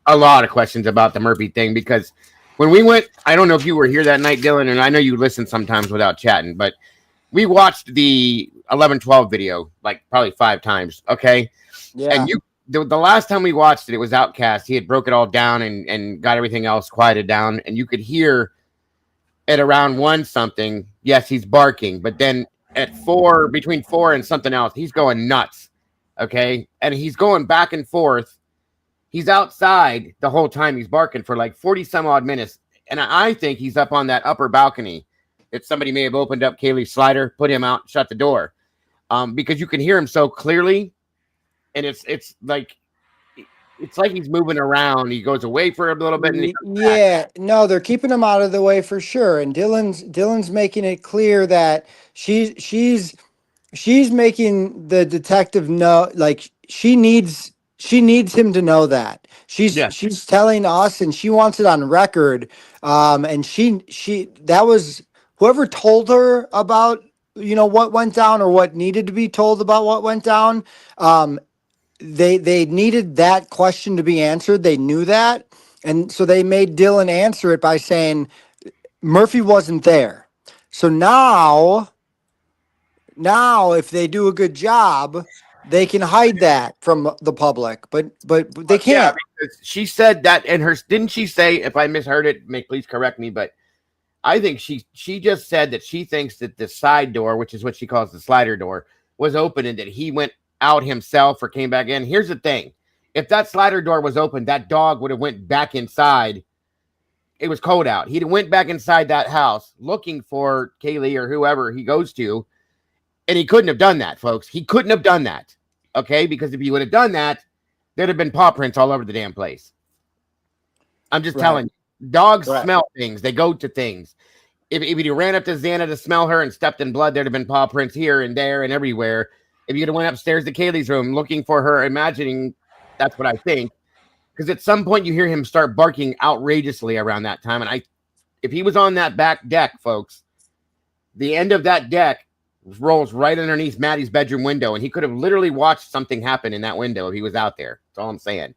[SPEAKER 2] a lot of questions about the Murphy thing. Because when we went, I don't know if you were here that night, Dylan, and I know you listen sometimes without chatting, but we watched the 11/12 video like probably 5 times. Okay.
[SPEAKER 4] yeah.
[SPEAKER 2] And the last time we watched it, it was Outcast. He had broke it all down and got everything else quieted down. And you could hear at around 1 something. Yes, he's barking, but then at 4, between 4 and something else, he's going nuts. Okay. And he's going back and forth. He's outside the whole time. He's barking for like 40 some odd minutes. And I think he's up on that upper balcony that somebody may have opened up Kaylee's slider, put him out, shut the door. Because you can hear him so clearly. And it's like he's moving around. He goes away for a little bit. And he comes back.
[SPEAKER 4] No, they're keeping him out of the way for sure. And Dylan's making it clear that she's making the detective know, like she needs him to know that. She's telling us, and she wants it on record. And she that was whoever told her about what went down or what needed to be told about what went down. They needed that question to be answered. They knew that. And so they made Dylan answer it by saying Murphy wasn't there. So now if they do a good job, they can hide that from the public, but they can't.
[SPEAKER 2] Yeah, because she said that, and didn't she say, if I misheard it, please correct me, but I think she just said that she thinks that the side door, which is what she calls the slider door, was open and that he went out himself or came back in. Here's the thing. If that slider door was open, that dog would have went back inside. It was cold out. He went back inside that house looking for Kaylee or whoever he goes to. And he couldn't have done that, folks. He couldn't have done that. Okay? Because if he would have done that, there'd have been paw prints all over the damn place. I'm just telling you. Dogs smell things. They go to things. If he ran up to Xana to smell her and stepped in blood, there'd have been paw prints here and there and everywhere. If you'd have went upstairs to Kaylee's room looking for her, imagining, that's what I think. Because at some point you hear him start barking outrageously around that time. And if he was on that back deck, folks, the end of that deck rolls right underneath Maddie's bedroom window, and he could have literally watched something happen in that window if he was out there. That's all I'm saying.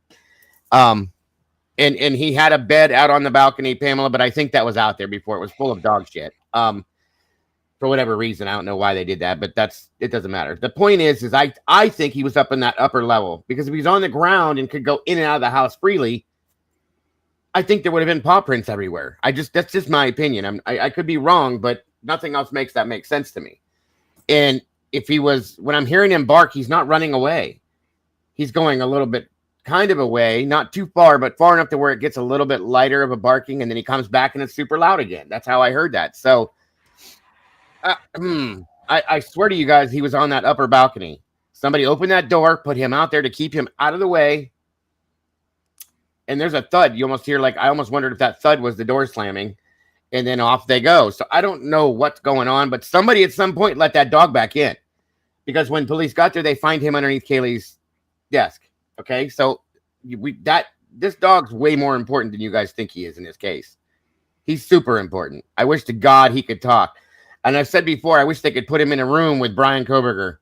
[SPEAKER 2] and he had a bed out on the balcony, Pamela, but I think that was out there before. It was full of dog shit. For whatever reason, I don't know why they did that, but it doesn't matter. The point is I think he was up in that upper level, because if he's on the ground and could go in and out of the house freely, I think there would have been paw prints everywhere. That's just my opinion. I could be wrong, but nothing else makes that make sense to me. And if he was, when I'm hearing him bark, he's not running away. He's going a little bit kind of away, not too far, but far enough to where it gets a little bit lighter of a barking, and then he comes back and it's super loud again. That's how I heard that. So I swear to you guys, he was on that upper balcony. Somebody opened that door, put him out there to keep him out of the way. And there's a thud. You almost hear, like, I almost wondered if that thud was the door slamming, and then off they go. So I don't know what's going on, but somebody at some point let that dog back in, because when police got there, they find him underneath Kaylee's desk. Okay. So this dog's way more important than you guys think he is in this case. He's super important. I wish to God he could talk. And I've said before, I wish they could put him in a room with Brian Koberger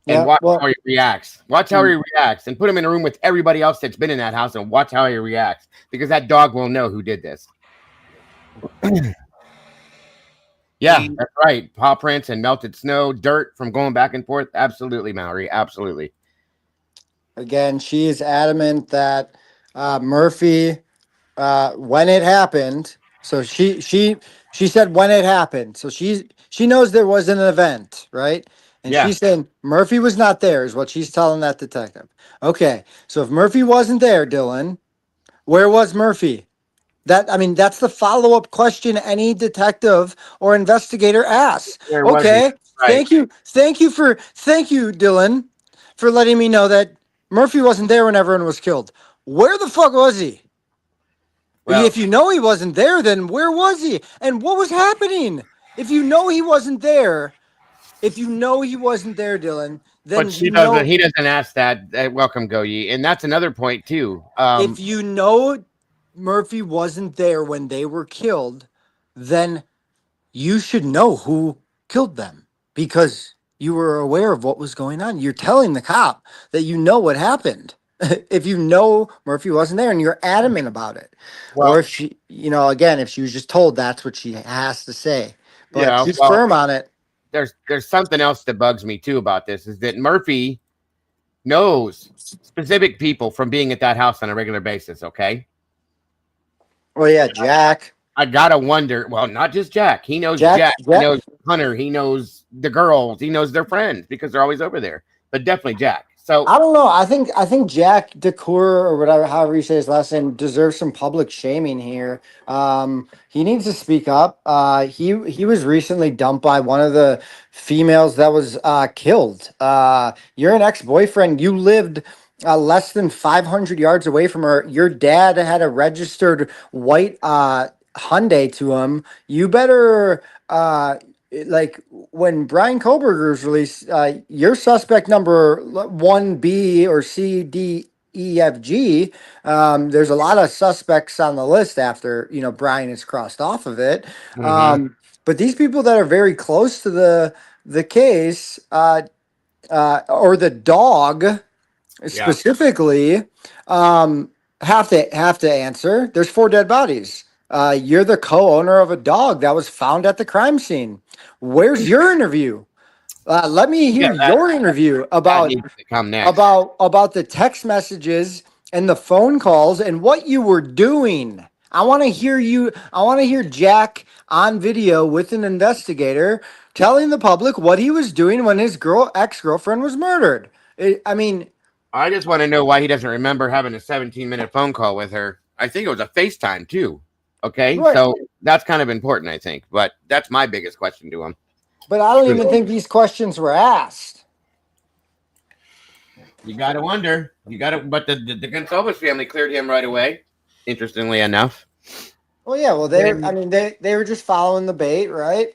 [SPEAKER 2] and watch how he reacts. Watch how he reacts, and put him in a room with everybody else that's been in that house and watch how he reacts, because that dog will know who did this. Yeah, that's right. Paw prints and melted snow, dirt from going back and forth. Absolutely, Mallory. Absolutely.
[SPEAKER 4] Again, she is adamant that Murphy, when it happened, so she said when it happened. So she knows there was an event, right? And she's saying Murphy was not there, is what she's telling that detective. Okay, so if Murphy wasn't there, Dylan, where was Murphy? That's the follow-up question any detective or investigator asks. Okay, thank you, Dylan, for letting me know that Murphy wasn't there when everyone was killed. Where the fuck was he? Well, if you know he wasn't there, then where was he? And what was happening? If you know he wasn't there, Dylan, then
[SPEAKER 2] but he doesn't ask that. Welcome, Goyi. And that's another point too.
[SPEAKER 4] If you know Murphy wasn't there when they were killed, then you should know who killed them, because you were aware of what was going on. You're telling the cop that you know what happened. If you know Murphy wasn't there and you're adamant about it. Well, or if she, again, if she was just told, that's what she has to say. But she's firm on it.
[SPEAKER 2] There's something else that bugs me too about this, is that Murphy knows specific people from being at that house on a regular basis. Okay.
[SPEAKER 4] Well, yeah, Jack.
[SPEAKER 2] I gotta wonder. Well, not just Jack. He knows Jack. He knows Hunter. He knows the girls. He knows their friends, because they're always over there. But definitely Jack. So
[SPEAKER 4] I don't know. I think Jack DeCour, or whatever, however you say his last name, deserves some public shaming here. He needs to speak up. He was recently dumped by one of the females that was killed. You're an ex-boyfriend. You lived less than 500 yards away from her. Your dad had a registered white Hyundai to him. You better like when Brian Koberger's released, your suspect number 1B or C, D, E, F, G. There's a lot of suspects on the list after Brian is crossed off of it. But these people that are very close to the case, or the dog specifically, have to answer. There's 4 dead bodies. You're the co-owner of a dog that was found at the crime scene. Where's your interview? Let me hear your interview about the text messages and the phone calls and what you were doing. I want to hear you. I want to hear Jack on video with an investigator telling the public what he was doing when his ex-girlfriend was murdered.
[SPEAKER 2] I just want to know why he doesn't remember having a 17-minute phone call with her. I think it was a FaceTime too. Okay, right. So that's kind of important, I think. But that's my biggest question to him.
[SPEAKER 4] But I don't even think these questions were asked.
[SPEAKER 2] You got to wonder. But the Gonsalves family cleared him right away, interestingly enough.
[SPEAKER 4] Well, yeah. Well, they were just following the bait, right?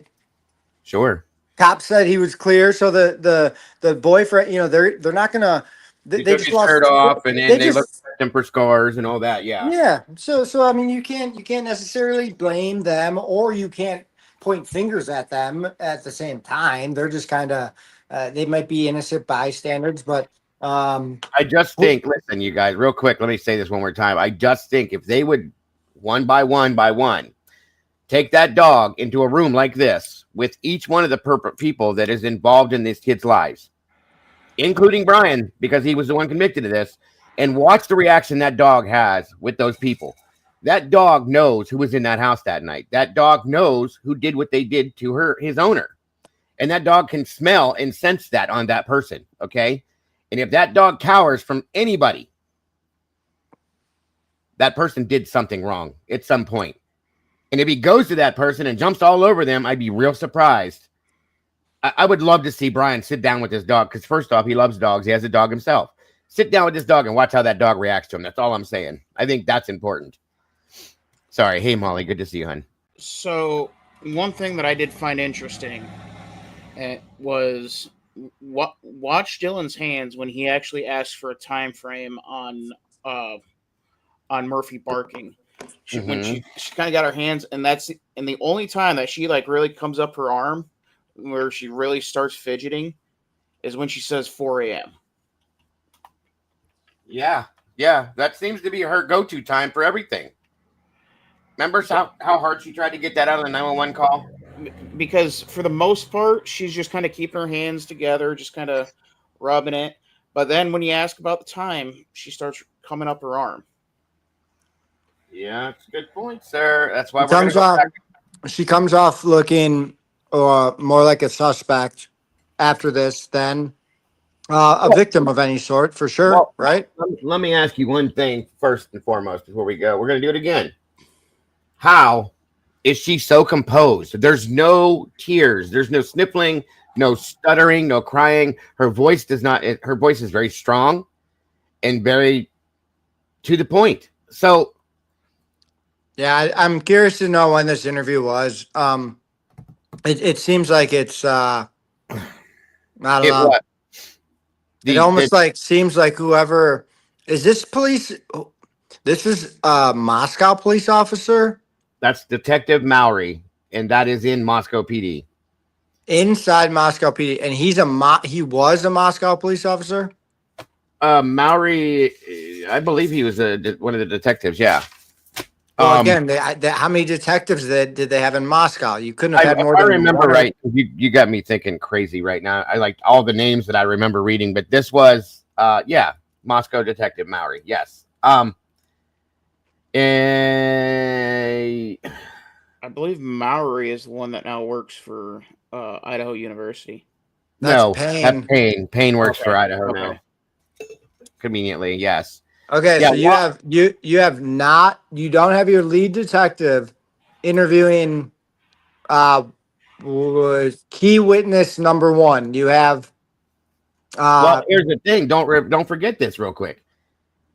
[SPEAKER 2] Sure.
[SPEAKER 4] Cop said he was clear, so the boyfriend, they're not gonna.
[SPEAKER 2] They just lost shirt off, and then they looked at him for scars and all that. Yeah.
[SPEAKER 4] Yeah. So you can't necessarily blame them, or you can't point fingers at them at the same time. They're just kind of they might be innocent bystanders, but
[SPEAKER 2] I just think, listen, you guys, real quick, let me say this one more time. I just think if they would, one by one, take that dog into a room like this with each one of the people that is involved in these kids' lives, including Brian, because he was the one convicted of this, and watch the reaction that dog has with those people. That dog knows who was in that house that night. That dog knows who did what they did to his owner. And that dog can smell and sense that on that person, okay? And if that dog cowers from anybody, that person did something wrong at some point. And if he goes to that person and jumps all over them, I'd be real surprised. I would love to see Brian sit down with his dog because, first off, he loves dogs. He has a dog himself. Sit down with this dog and watch how that dog reacts to him. That's all I'm saying. I think that's important. Sorry. Hey, Molly. Good to see you, hon.
[SPEAKER 3] So one thing that I did find interesting was watch Dylan's hands when he actually asked for a time frame on Murphy barking. When she kind of got her hands, and the only time that she like really comes up her arm where she really starts fidgeting is when she says 4 a.m.
[SPEAKER 2] Yeah, that seems to be her go-to time for everything. Remember how hard she tried to get that out of the 911 call?
[SPEAKER 3] Because for the most part, she's just kind of keeping her hands together, just kind of rubbing it. But then when you ask about the time, she starts coming up her arm.
[SPEAKER 2] Yeah, that's a good point, sir. That's why
[SPEAKER 4] she comes off looking more like a suspect after this than a victim of any sort, for sure,
[SPEAKER 2] well,
[SPEAKER 4] right?
[SPEAKER 2] Let me ask you one thing first and foremost before we go. We're going to do it again. How is she so composed? There's no tears. There's no sniffling, no stuttering, no crying. Her voice is very strong and very to the point. So,
[SPEAKER 4] yeah, I'm curious to know when this interview was. It seems like it's I don't know. Seems like whoever is this police. This is a Moscow police officer.
[SPEAKER 2] That's Detective Mowry, and that is in Moscow PD.
[SPEAKER 4] Inside Moscow PD, and he was a Moscow police officer.
[SPEAKER 2] Mowry, I believe he was one of the detectives. Yeah.
[SPEAKER 4] Well, again, how many detectives did they have in Moscow? You couldn't have had more than one.
[SPEAKER 2] I remember right. You got me thinking crazy right now. I liked all the names that I remember reading, but this was, Moscow Detective Mowry. Yes.
[SPEAKER 3] I believe Mowry is the one that now works for Idaho University.
[SPEAKER 2] That's Payne. Payne works for Idaho now. Conveniently, yes.
[SPEAKER 4] Okay, so you don't have your lead detective interviewing key witness number one. You have
[SPEAKER 2] well, here's the thing. Don't forget this real quick.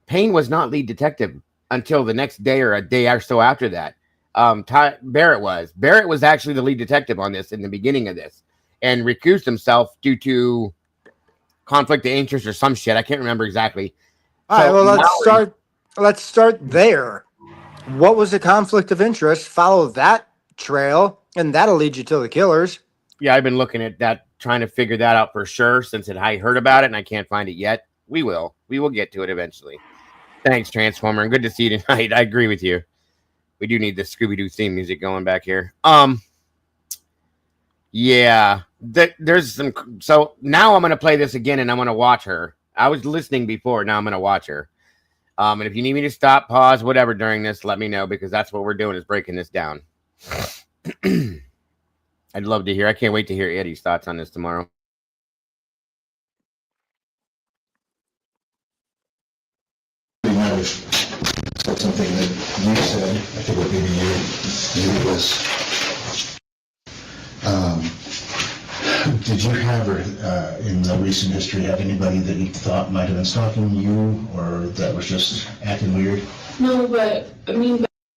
[SPEAKER 2] Payne was not lead detective until the next day or a day or so after that. Barrett was actually the lead detective on this in the beginning of this and recused himself due to conflict of interest or some shit. I can't remember exactly.
[SPEAKER 4] All right, well, let's start there. What was the conflict of interest? Follow that trail, and that'll lead you to the killers.
[SPEAKER 2] Yeah, I've been looking at that, trying to figure that out for sure since I heard about it and I can't find it yet. We will get to it eventually. Thanks, Transformer, and good to see you tonight. I agree with you. We do need the Scooby-Doo theme music going back here. Yeah, there's some. So now I'm going to play this again and I'm going to watch her. I was listening before. Now I'm going to watch her. And if you need me to stop, pause, whatever during this, let me know because that's what we're doing is breaking this down. I'd love to hear. I can't wait to hear Eddie's thoughts on this tomorrow.
[SPEAKER 5] Something that you said, I think what maybe you was, did you have, or in the recent history, have anybody that you thought might have been stalking you, or that was just acting weird?
[SPEAKER 6] No, but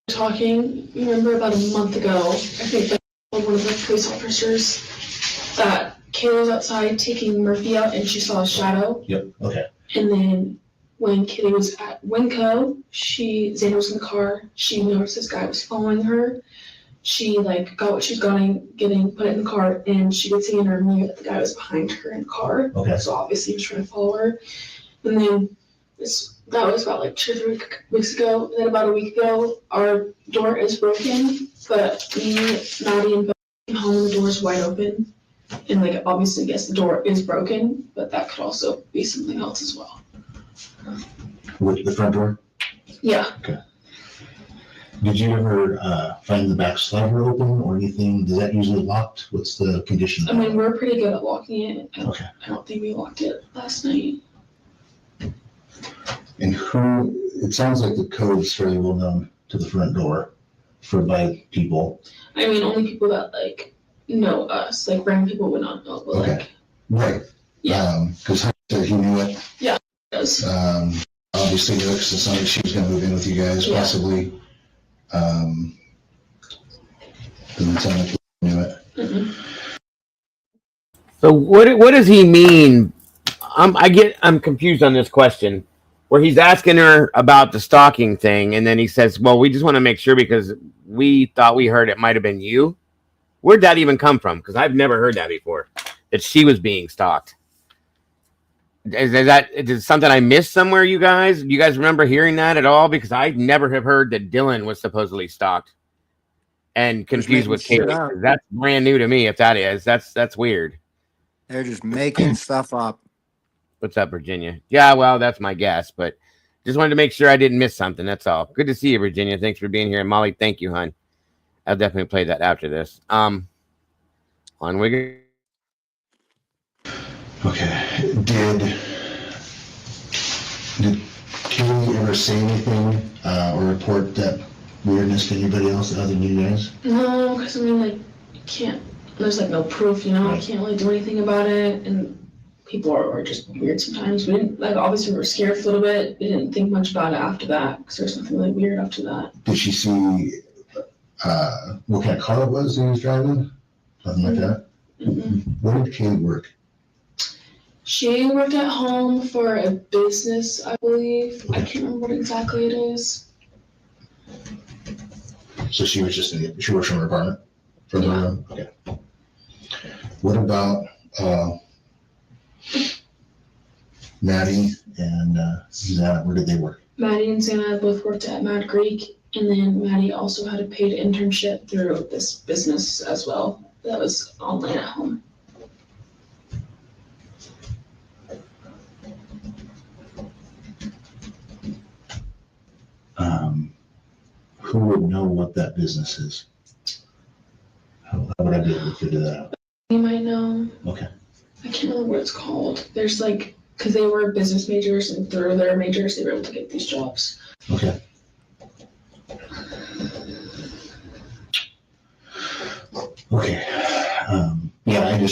[SPEAKER 6] talking, remember about a month ago, I think that one of the police officers that Kayla was outside taking Murphy out and she saw a shadow.
[SPEAKER 5] Yep, okay.
[SPEAKER 6] And then when Kitty was at Winco, Xander was in the car, she noticed this guy was following her. She got what she was getting, put it in the car, and she could see in her mirror that the guy was behind her in the car.
[SPEAKER 5] Okay.
[SPEAKER 6] So obviously he was trying to follow her. And then that was about like 2 or 3 weeks ago. And then about a week ago, our door is broken, but me, Maddie, and Bo came home and the door is wide open. And like obviously, yes, the door is broken, but that could also be something else as well.
[SPEAKER 5] With the front door?
[SPEAKER 6] Yeah.
[SPEAKER 5] Okay. Did you ever find the back slider open or anything? Is that usually locked? What's the condition?
[SPEAKER 6] I mean, we're pretty good at locking it. I
[SPEAKER 5] Okay.
[SPEAKER 6] don't think we locked it last night.
[SPEAKER 5] And it sounds like the code is fairly well known to the front door by people.
[SPEAKER 6] I mean, only people that like know us, like random people would not know, but
[SPEAKER 5] Okay.
[SPEAKER 6] like.
[SPEAKER 5] Right.
[SPEAKER 6] Yeah.
[SPEAKER 5] Because he knew it.
[SPEAKER 6] Yeah, he does.
[SPEAKER 5] Obviously knew it because it sounded like she was going to move in with you guys,
[SPEAKER 6] Yeah.
[SPEAKER 5] possibly. Doesn't sound like he knew it.
[SPEAKER 6] Mm-mm.
[SPEAKER 2] So what does he mean? I'm confused on this question, where he's asking her about the stalking thing, and then he says, "Well, we just want to make sure because we thought we heard it might have been you." Where'd that even come from? Because I've never heard that before, that she was being stalked. Is something I missed somewhere, you guys? Do you guys remember hearing that at all? Because I never have heard that Dylan was supposedly stalked and confused with Kaylee. That's brand new to me. If that is, that's weird.
[SPEAKER 4] They're just making stuff up.
[SPEAKER 2] What's up, Virginia? Yeah, well, that's my guess, but just wanted to make sure I didn't miss something. That's all. Good to see you, Virginia. Thanks for being here. And Molly, thank you, hon. I'll definitely play that after this. On we go.
[SPEAKER 5] Okay. Did Kaylee ever say anything or report that weirdness to anybody else other than you guys?
[SPEAKER 6] No, because I mean, like, you can't. There's like no proof, you know.
[SPEAKER 5] Right.
[SPEAKER 6] I can't really do anything about it, and people are just weird sometimes. We didn't like. Obviously, we were scared for a little bit. We didn't think much about it after that because there's nothing really weird after that.
[SPEAKER 5] Did she see what kind of car it was that he was driving? Something like that?
[SPEAKER 6] Mm-mm.
[SPEAKER 5] Where did Kaylee work?
[SPEAKER 6] She worked at home for a business, I believe. I can't remember what exactly it is.
[SPEAKER 5] So she was she works from her apartment? From her room? Okay. What about Maddie and Susanna? Where did they work?
[SPEAKER 6] Maddie and Santa both worked at Mad Creek, and then Maddie also had a paid internship through this business as well. That was online at home.
[SPEAKER 5] Who would know what that business is? How would I be able to figure that out?
[SPEAKER 6] You might know.
[SPEAKER 5] Okay.
[SPEAKER 6] I can't remember what it's called. There's like, because they were business majors, and through their majors, they were able to get these jobs.
[SPEAKER 5] Okay. Okay. Yeah,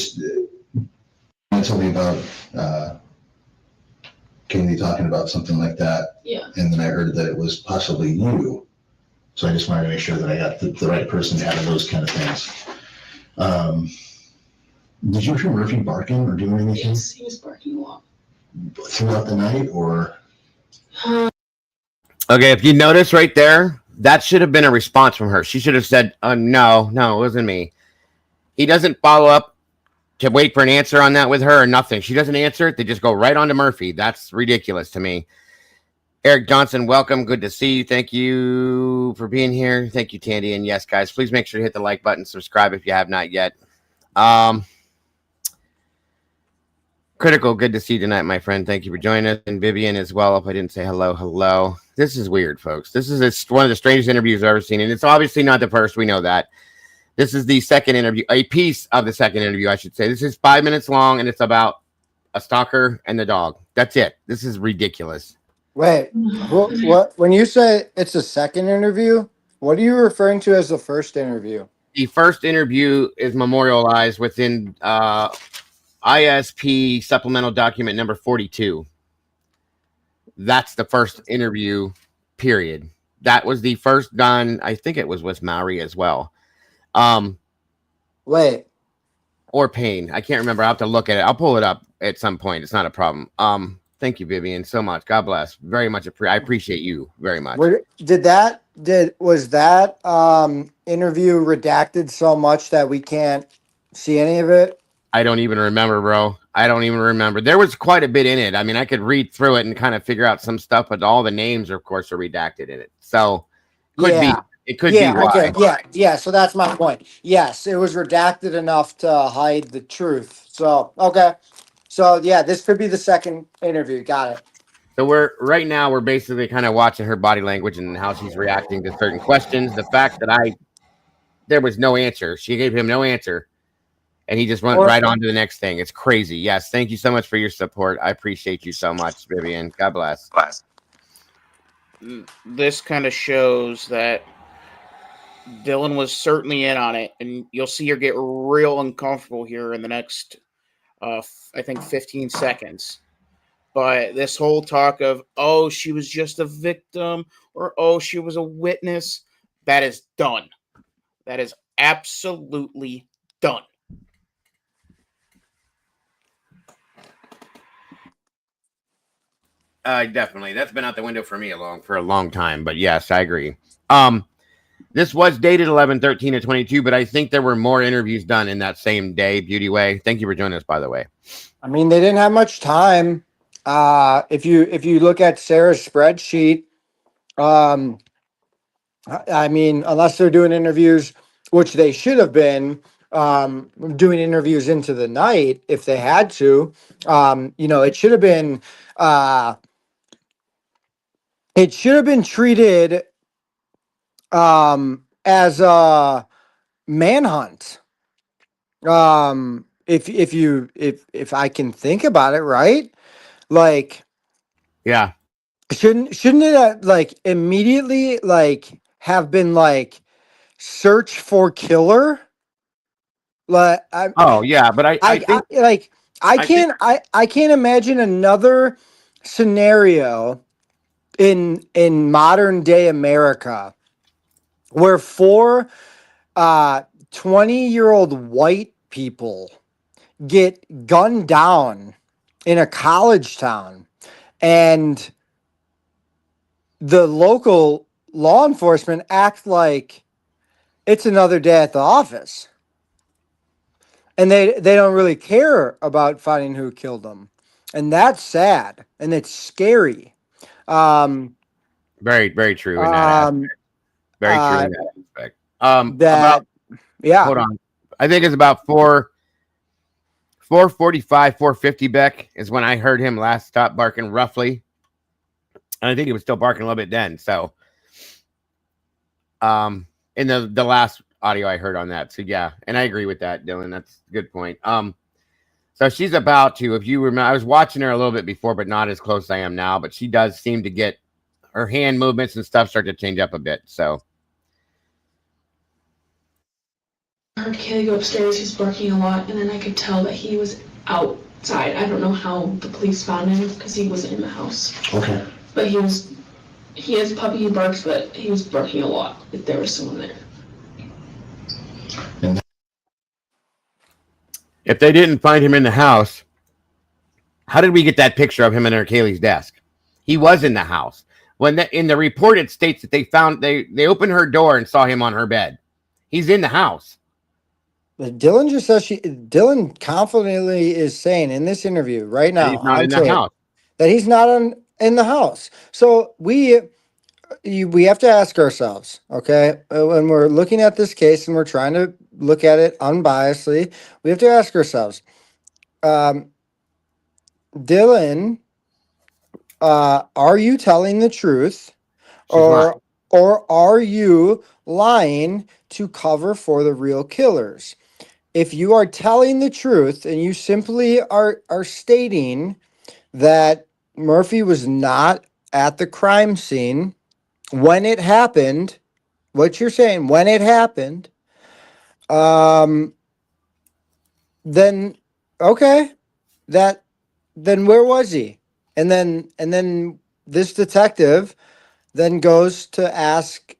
[SPEAKER 5] I told me about Kaylee talking about something like that.
[SPEAKER 6] Yeah.
[SPEAKER 5] And then I heard that it was possibly you. So I just wanted to make sure that I got the right person out of those kind of things. Did you hear Murphy barking or doing anything?
[SPEAKER 6] Yes, he was barking a lot.
[SPEAKER 5] Throughout the night or?
[SPEAKER 2] Okay, if you notice right there, that should have been a response from her. She should have said, no, it wasn't me. He doesn't follow up to wait for an answer on that with her or nothing. She doesn't answer it. They just go right on to Murphy. That's ridiculous to me. Eric Johnson, welcome. Good to see you. Thank you for being here. Thank you, Tandy. And yes, guys, please make sure to hit the like button, subscribe if you have not yet. Critical, good to see you tonight, my friend. Thank you for joining us. And Vivian as well, if I didn't say hello. This is weird, folks. This is one of the strangest interviews I've ever seen. And it's obviously not the first. We know that. This is the second interview, a piece of the second interview, I should say. This is 5 minutes long, and it's about a stalker and the dog. That's it. This is ridiculous.
[SPEAKER 4] Wait, what? When you say it's a second interview, what are you referring to as the first interview?
[SPEAKER 2] The first interview is memorialized within ISP supplemental document number 42. That's the first interview, period. That was the first done. I think it was with Maori as well.
[SPEAKER 4] Wait.
[SPEAKER 2] Or Payne. I can't remember. I'll have to look at it. I'll pull it up at some point. It's not a problem. Thank you, Vivian, so much. God bless. Very much. I appreciate you very much.
[SPEAKER 4] Was that interview redacted so much that we can't see any of it?
[SPEAKER 2] I don't even remember, bro. I don't even remember. There was quite a bit in it. I mean, I could read through it and kind of figure out some stuff, but all the names, of course, are redacted in it. So it could be why.
[SPEAKER 4] Okay. Yeah. So that's my point. Yes, it was redacted enough to hide the truth. So okay. So yeah, this could be the second interview. Got it.
[SPEAKER 2] So we're basically kind of watching her body language and how she's reacting to certain questions. The fact that there was no answer. She gave him no answer. And he just went right on to the next thing. It's crazy. Yes. Thank you so much for your support. I appreciate you so much, Vivian. God bless.
[SPEAKER 3] This kind of shows that Dylan was certainly in on it, and you'll see her get real uncomfortable here in the next, I think, 15 seconds. But this whole talk of, oh, she was just a victim, or oh, she was a witness, that is done. That is absolutely done.
[SPEAKER 2] Definitely. That's been out the window for me for a long time. But yes, I agree. This was dated 11/13/22, but I think there were more interviews done in that same day, Beauty Way. Thank you for joining us, by the way.
[SPEAKER 4] I mean, they didn't have much time. If you look at Sarah's spreadsheet, I mean, unless they're doing interviews, which they should have been, doing interviews into the night if they had to, it should have been, treated as a manhunt. If I can think about it, right? Like,
[SPEAKER 2] yeah,
[SPEAKER 4] shouldn't it like immediately like have been like search for killer? Like,
[SPEAKER 2] yeah, but I think
[SPEAKER 4] I can't imagine another scenario in modern day America where four 20-year-old white people get gunned down in a college town, and the local law enforcement act like it's another day at the office, and they don't really care about finding who killed them, and that's sad and it's scary.
[SPEAKER 2] very, very true in that aspect. Very true in that aspect. Hold on. I think it's about 4:45, 4:50, Beck, is when I heard him last stop barking roughly. And I think he was still barking a little bit then. So in the last audio I heard on that. So yeah, and I agree with that, Dylan. That's a good point. So she's about to, if you remember, I was watching her a little bit before, but not as close as I am now. But she does seem to get her hand movements and stuff start to change up a bit. So
[SPEAKER 6] I heard Kaylee go upstairs, he was barking a lot, and then I could tell that he was outside. I don't know how the police found him because he wasn't in the house.
[SPEAKER 5] Okay.
[SPEAKER 6] But he has puppy, he barks, but he was barking a lot if there was someone there.
[SPEAKER 2] if they didn't find him in the house, how did we get that picture of him under Kaylee's desk? He was in the house. In the report, it states that they opened her door and saw him on her bed. He's in the house.
[SPEAKER 4] Dylan just says Dylan confidently is saying in this interview right now
[SPEAKER 2] he's not in the house.
[SPEAKER 4] That he's not in the house. So we have to ask ourselves, okay, when we're looking at this case and we're trying to look at it unbiasedly, we have to ask ourselves, Dylan, are you telling the truth, or are you lying to cover for the real killers? If you are telling the truth and you simply are stating that Murphy was not at the crime scene when it happened, what you're saying, when it happened, then okay, then where was he? And then this detective then goes to ask,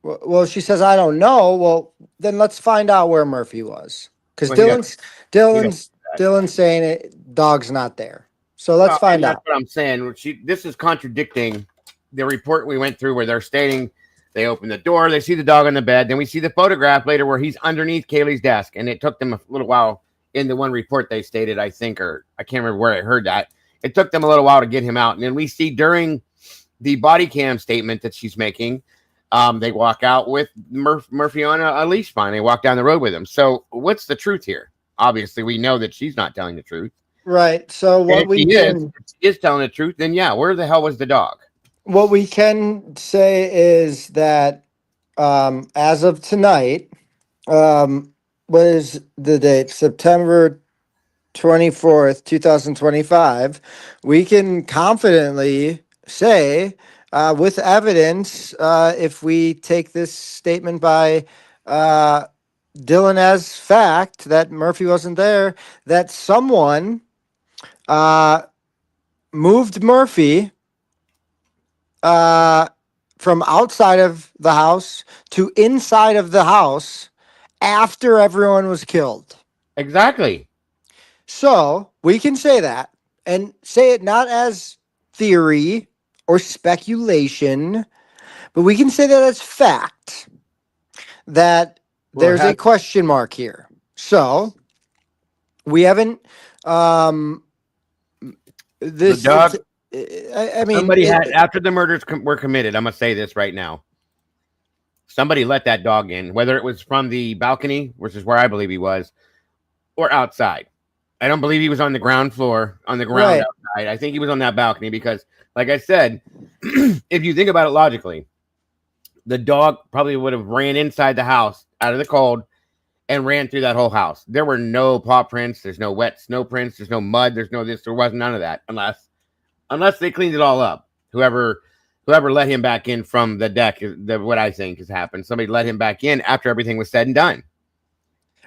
[SPEAKER 4] well, she says, I don't know. Well, then let's find out where Murphy was. Because Dylan's saying it, dog's not there. So let's find out.
[SPEAKER 2] That's what I'm saying. This is contradicting the report we went through where they're stating They open the door. They see the dog on the bed. Then we see the photograph later where he's underneath Kaylee's desk. And it took them a little while in the one report they stated, I think, or I can't remember where I heard that. It took them a little while to get him out. And then we see during the body cam statement that she's making, they walk out with Murphy on a leash fine. They walk down the road with him. So what's the truth here? Obviously, we know that she's not telling the truth.
[SPEAKER 4] Right. So what
[SPEAKER 2] if she is telling the truth, then yeah, where the hell was the dog?
[SPEAKER 4] What we can say is that as of tonight, what is the date? September 24th, 2025. We can confidently say with evidence, if we take this statement by Dylan as fact that Murphy wasn't there, that someone moved Murphy from outside of the house to inside of the house after everyone was killed.
[SPEAKER 2] Exactly.
[SPEAKER 4] So we can say that and say it not as theory or speculation, but we can say that as fact that there's a question mark here. So we haven't, this,
[SPEAKER 2] the dog,
[SPEAKER 4] I mean,
[SPEAKER 2] somebody had, after the murders were committed, I'm going to say this right now. Somebody let that dog in, whether it was from the balcony, which is where I believe he was, or outside. I don't believe he was on the ground floor, on the ground outside. I think he was on that balcony because, like I said, if you think about it logically, the dog probably would have ran inside the house out of the cold and ran through that whole house. There were no paw prints. There's no wet snow prints. There's no mud. There's no this. There wasn't none of that unless they cleaned it all up. Whoever let him back in from the deck, what I think has happened. Somebody let him back in after everything was said and done.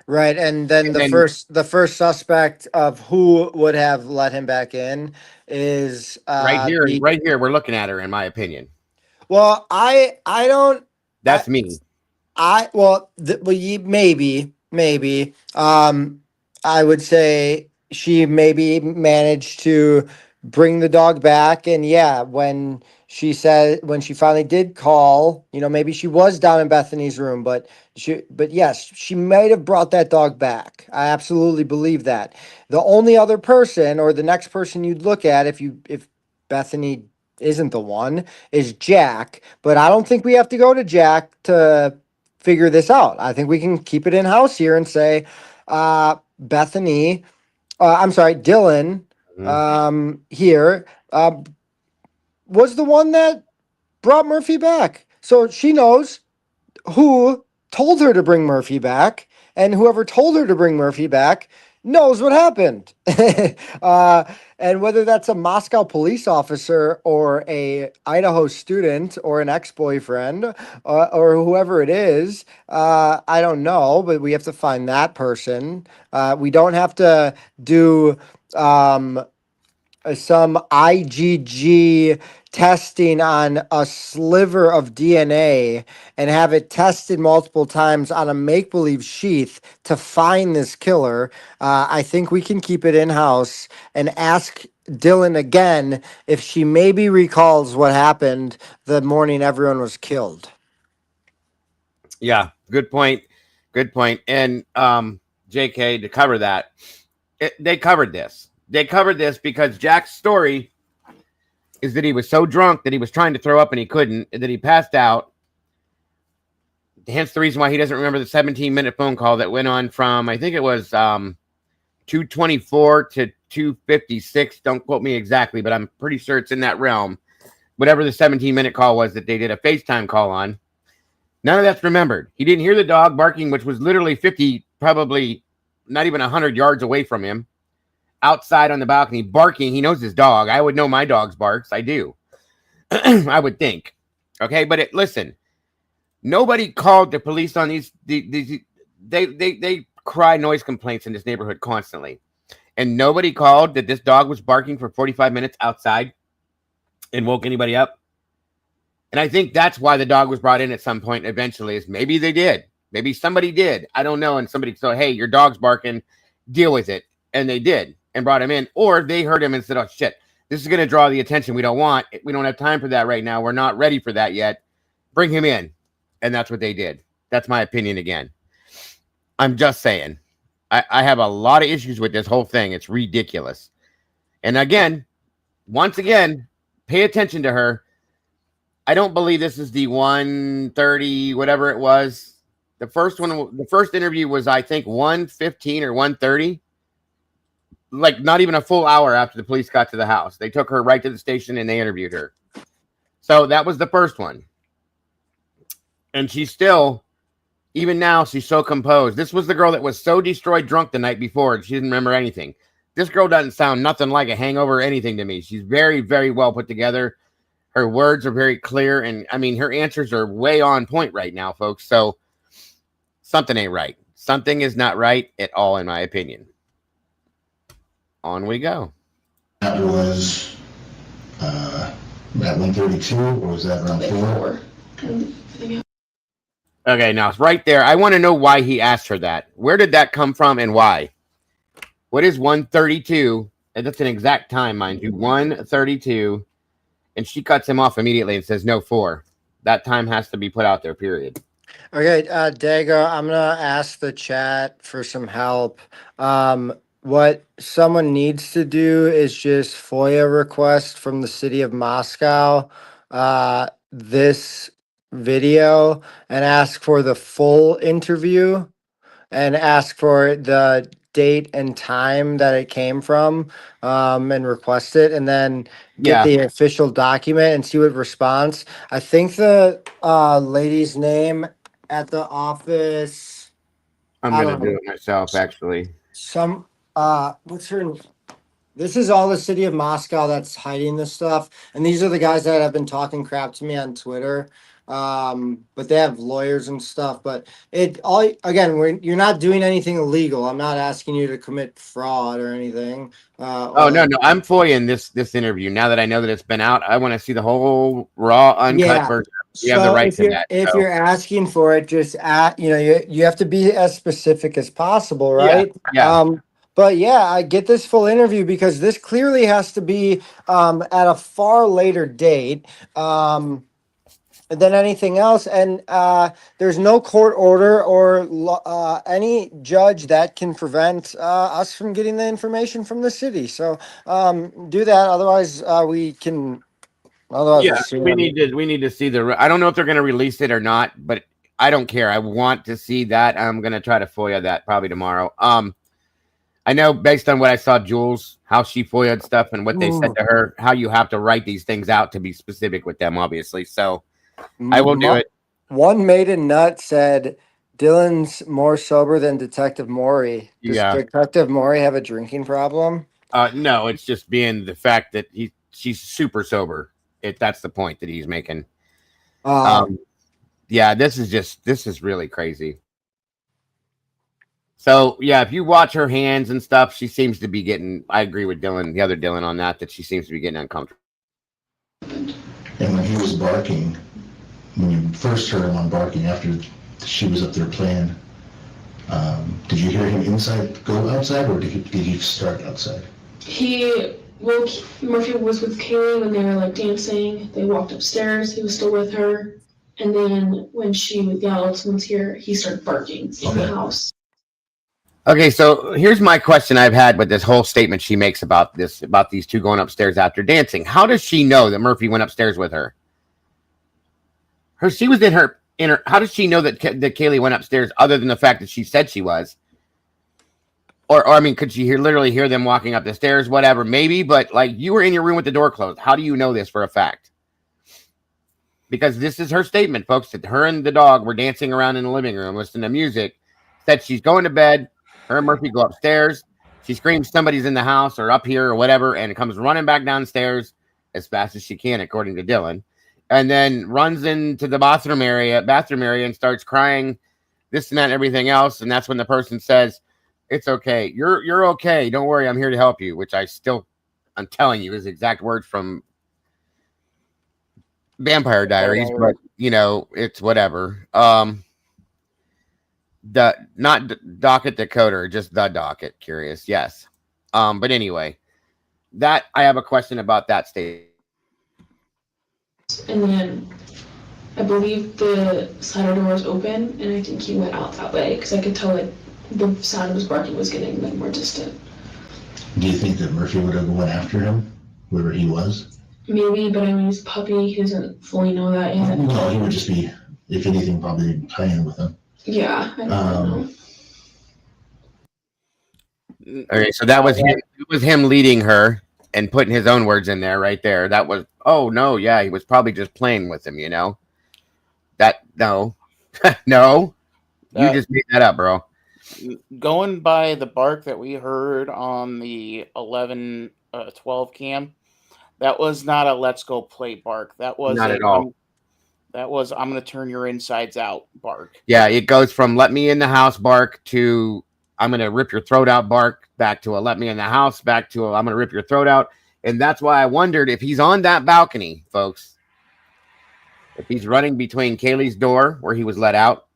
[SPEAKER 4] Right, and then the first suspect of who would have let him back in is
[SPEAKER 2] right here. We're looking at her, in my opinion.
[SPEAKER 4] Well, I don't.
[SPEAKER 2] That's me.
[SPEAKER 4] Maybe. I would say she maybe managed to bring the dog back, and yeah, when she finally did call, maybe she was down in Bethany's room, but yes, she might have brought that dog back. I absolutely believe that. The only other person, or the next person you'd look at if Bethany isn't the one, is Jack, but I don't think we have to go to Jack to figure this out. I think we can keep it in house here and say Dylan here was the one that brought Murphy back. So she knows who told her to bring Murphy back, and whoever told her to bring Murphy back knows what happened. And whether that's a Moscow police officer or a Idaho student or an ex-boyfriend or whoever it is, I don't know, but we have to find that person. We don't have to do some IgG testing on a sliver of DNA and have it tested multiple times on a make-believe sheath to find this killer. I think we can keep it in-house and ask Dylan again if she maybe recalls what happened the morning everyone was killed.
[SPEAKER 2] Yeah, good point. And JK, to cover that, they covered this. They covered this because Jack's story is that he was so drunk that he was trying to throw up and he couldn't, and that he passed out. Hence the reason why he doesn't remember the 17-minute phone call that went on from, I think it was 2:24 to 2:56. Don't quote me exactly, but I'm pretty sure it's in that realm. Whatever the 17-minute call was that they did a FaceTime call on. None of that's remembered. He didn't hear the dog barking, which was literally 50, probably not even 100 yards away from him. Outside on the balcony barking. He knows his dog. I would know my dog's barks. I do. I would think. Okay, but listen. Nobody called the police on these. They cry noise complaints in this neighborhood constantly, and nobody called that this dog was barking for 45 minutes outside and woke anybody up. And I think that's why the dog was brought in at some point. Eventually, is maybe they did. Maybe somebody did. I don't know. And somebody said, "Hey, your dog's barking. Deal with it." And they did. And brought him in, or they heard him and said, "Oh shit, this is going to draw the attention we don't want. We don't have time for that right now. We're not ready for that yet. Bring him in." And that's what they did. That's my opinion again. I'm just saying. I have a lot of issues with this whole thing. It's ridiculous. And again, once again, pay attention to her. I don't believe this is the 1:30, whatever it was. The first interview was, I think, 1:15 or 1:30. Like not even a full hour after the police got to the house. They took her right to the station and they interviewed her. So that was the first one. And she's still, even now, she's so composed. This was the girl that was so destroyed drunk the night before. She didn't remember anything. This girl doesn't sound nothing like a hangover or anything to me. She's very, very well put together. Her words are very clear. And I mean, her answers are way on point right now, folks. So something ain't right. Something is not right at all, in my opinion. On we go.
[SPEAKER 5] That was at 1:32, or was that around 4?
[SPEAKER 2] Okay, now it's right there. I want to know why he asked her that. Where did that come from and why? What is 1:32? And that's an exact time, mind you. 1:32. And she cuts him off immediately and says, no, 4. That time has to be put out there, period.
[SPEAKER 4] Okay, Dago, I'm gonna ask the chat for some help. What someone needs to do is just FOIA request from the city of Moscow this video and ask for the full interview and ask for the date and time that it came from and request it, and then get the official document and see what response. I think the lady's name at the office,
[SPEAKER 2] I'm going to do it myself, actually.
[SPEAKER 4] What's her? This is all the city of Moscow that's hiding this stuff, and these are the guys that have been talking crap to me on Twitter. But they have lawyers and stuff. But you're not doing anything illegal. I'm not asking you to commit fraud or anything.
[SPEAKER 2] No, I'm FOIAing this interview. Now that I know that it's been out, I want to see the whole raw, uncut version. You have the right to that.
[SPEAKER 4] If you're asking for it, just you have to be as specific as possible, right?
[SPEAKER 2] Yeah.
[SPEAKER 4] But yeah, I get this full interview because this clearly has to be at a far later date than anything else. And there's no court order or any judge that can prevent us from getting the information from the city. So do that. Otherwise, we can. Otherwise,
[SPEAKER 2] we need to see the. I don't know if they're going to release it or not, but I don't care. I want to see that. I'm going to try to FOIA that probably tomorrow. I know based on what I saw, Jules, how she FOIA'd stuff and what they said to her, how you have to write these things out to be specific with them, obviously. So I will do it.
[SPEAKER 4] One maiden nut said, Dylan's more sober than Detective Maury. Does Detective Maury have a drinking problem?
[SPEAKER 2] No, it's just being the fact that she's super sober. That's the point that he's making. This is really crazy. So, yeah, if you watch her hands and stuff, she seems to be getting, I agree with Dylan, the other Dylan on that she seems to be getting uncomfortable.
[SPEAKER 5] And when he was barking, when you first heard him on barking after she was up there playing, did you hear him go outside, or did he start outside?
[SPEAKER 6] Murphy was with Kaylee when they were dancing. They walked upstairs. He was still with her. And then when she yelled, someone's here, he started barking in the house.
[SPEAKER 2] Okay, so here's my question I've had with this whole statement she makes about these two going upstairs after dancing. How does she know that Murphy went upstairs with her? She was in her. How does she know that Kaylee went upstairs, other than the fact that she said she was? Or I mean, could she literally hear them walking up the stairs? Whatever, maybe. But you were in your room with the door closed. How do you know this for a fact? Because this is her statement, folks. That her and the dog were dancing around in the living room, listening to music. Said she's going to bed. Her and Murphy go upstairs. She screams somebody's in the house or up here or whatever, and comes running back downstairs as fast as she can, according to Dylan, and then runs into the bathroom area and starts crying, this and that and everything else. And that's when the person says, "It's okay. You're okay. Don't worry. I'm here to help you," which I'm telling you is exact words from Vampire Diaries, but it's whatever. Not docket decoder, just the docket. Curious, yes. But anyway, that I have a question about that statement.
[SPEAKER 6] And then I believe the slider door was open, and I think he went out that way because I could tell like the sound of his barking was getting like more distant.
[SPEAKER 5] Do you think that Murphy would have went after him, whoever he was?
[SPEAKER 6] Maybe, but I mean, he's a puppy. He doesn't fully know that yet.
[SPEAKER 5] No, he would just be, if anything, probably playing with him.
[SPEAKER 6] Yeah, I don't know.
[SPEAKER 2] Okay, so that was him. It was him leading her and putting his own words in there, right there. That was. Oh no, yeah, he was probably just playing with him. You know. That no, no. You just made that up, bro.
[SPEAKER 3] Going by the bark that we heard on the 11-12 cam, that was not a let's go play bark. That was
[SPEAKER 2] Not at all.
[SPEAKER 3] That was I'm going to turn your insides out bark.
[SPEAKER 2] Yeah, it goes from let me in the house bark to I'm going to rip your throat out bark, back to a let me in the house, back to a I'm going to rip your throat out. And that's why I wondered if he's on that balcony, folks. If he's running between Kaylee's door where he was let out,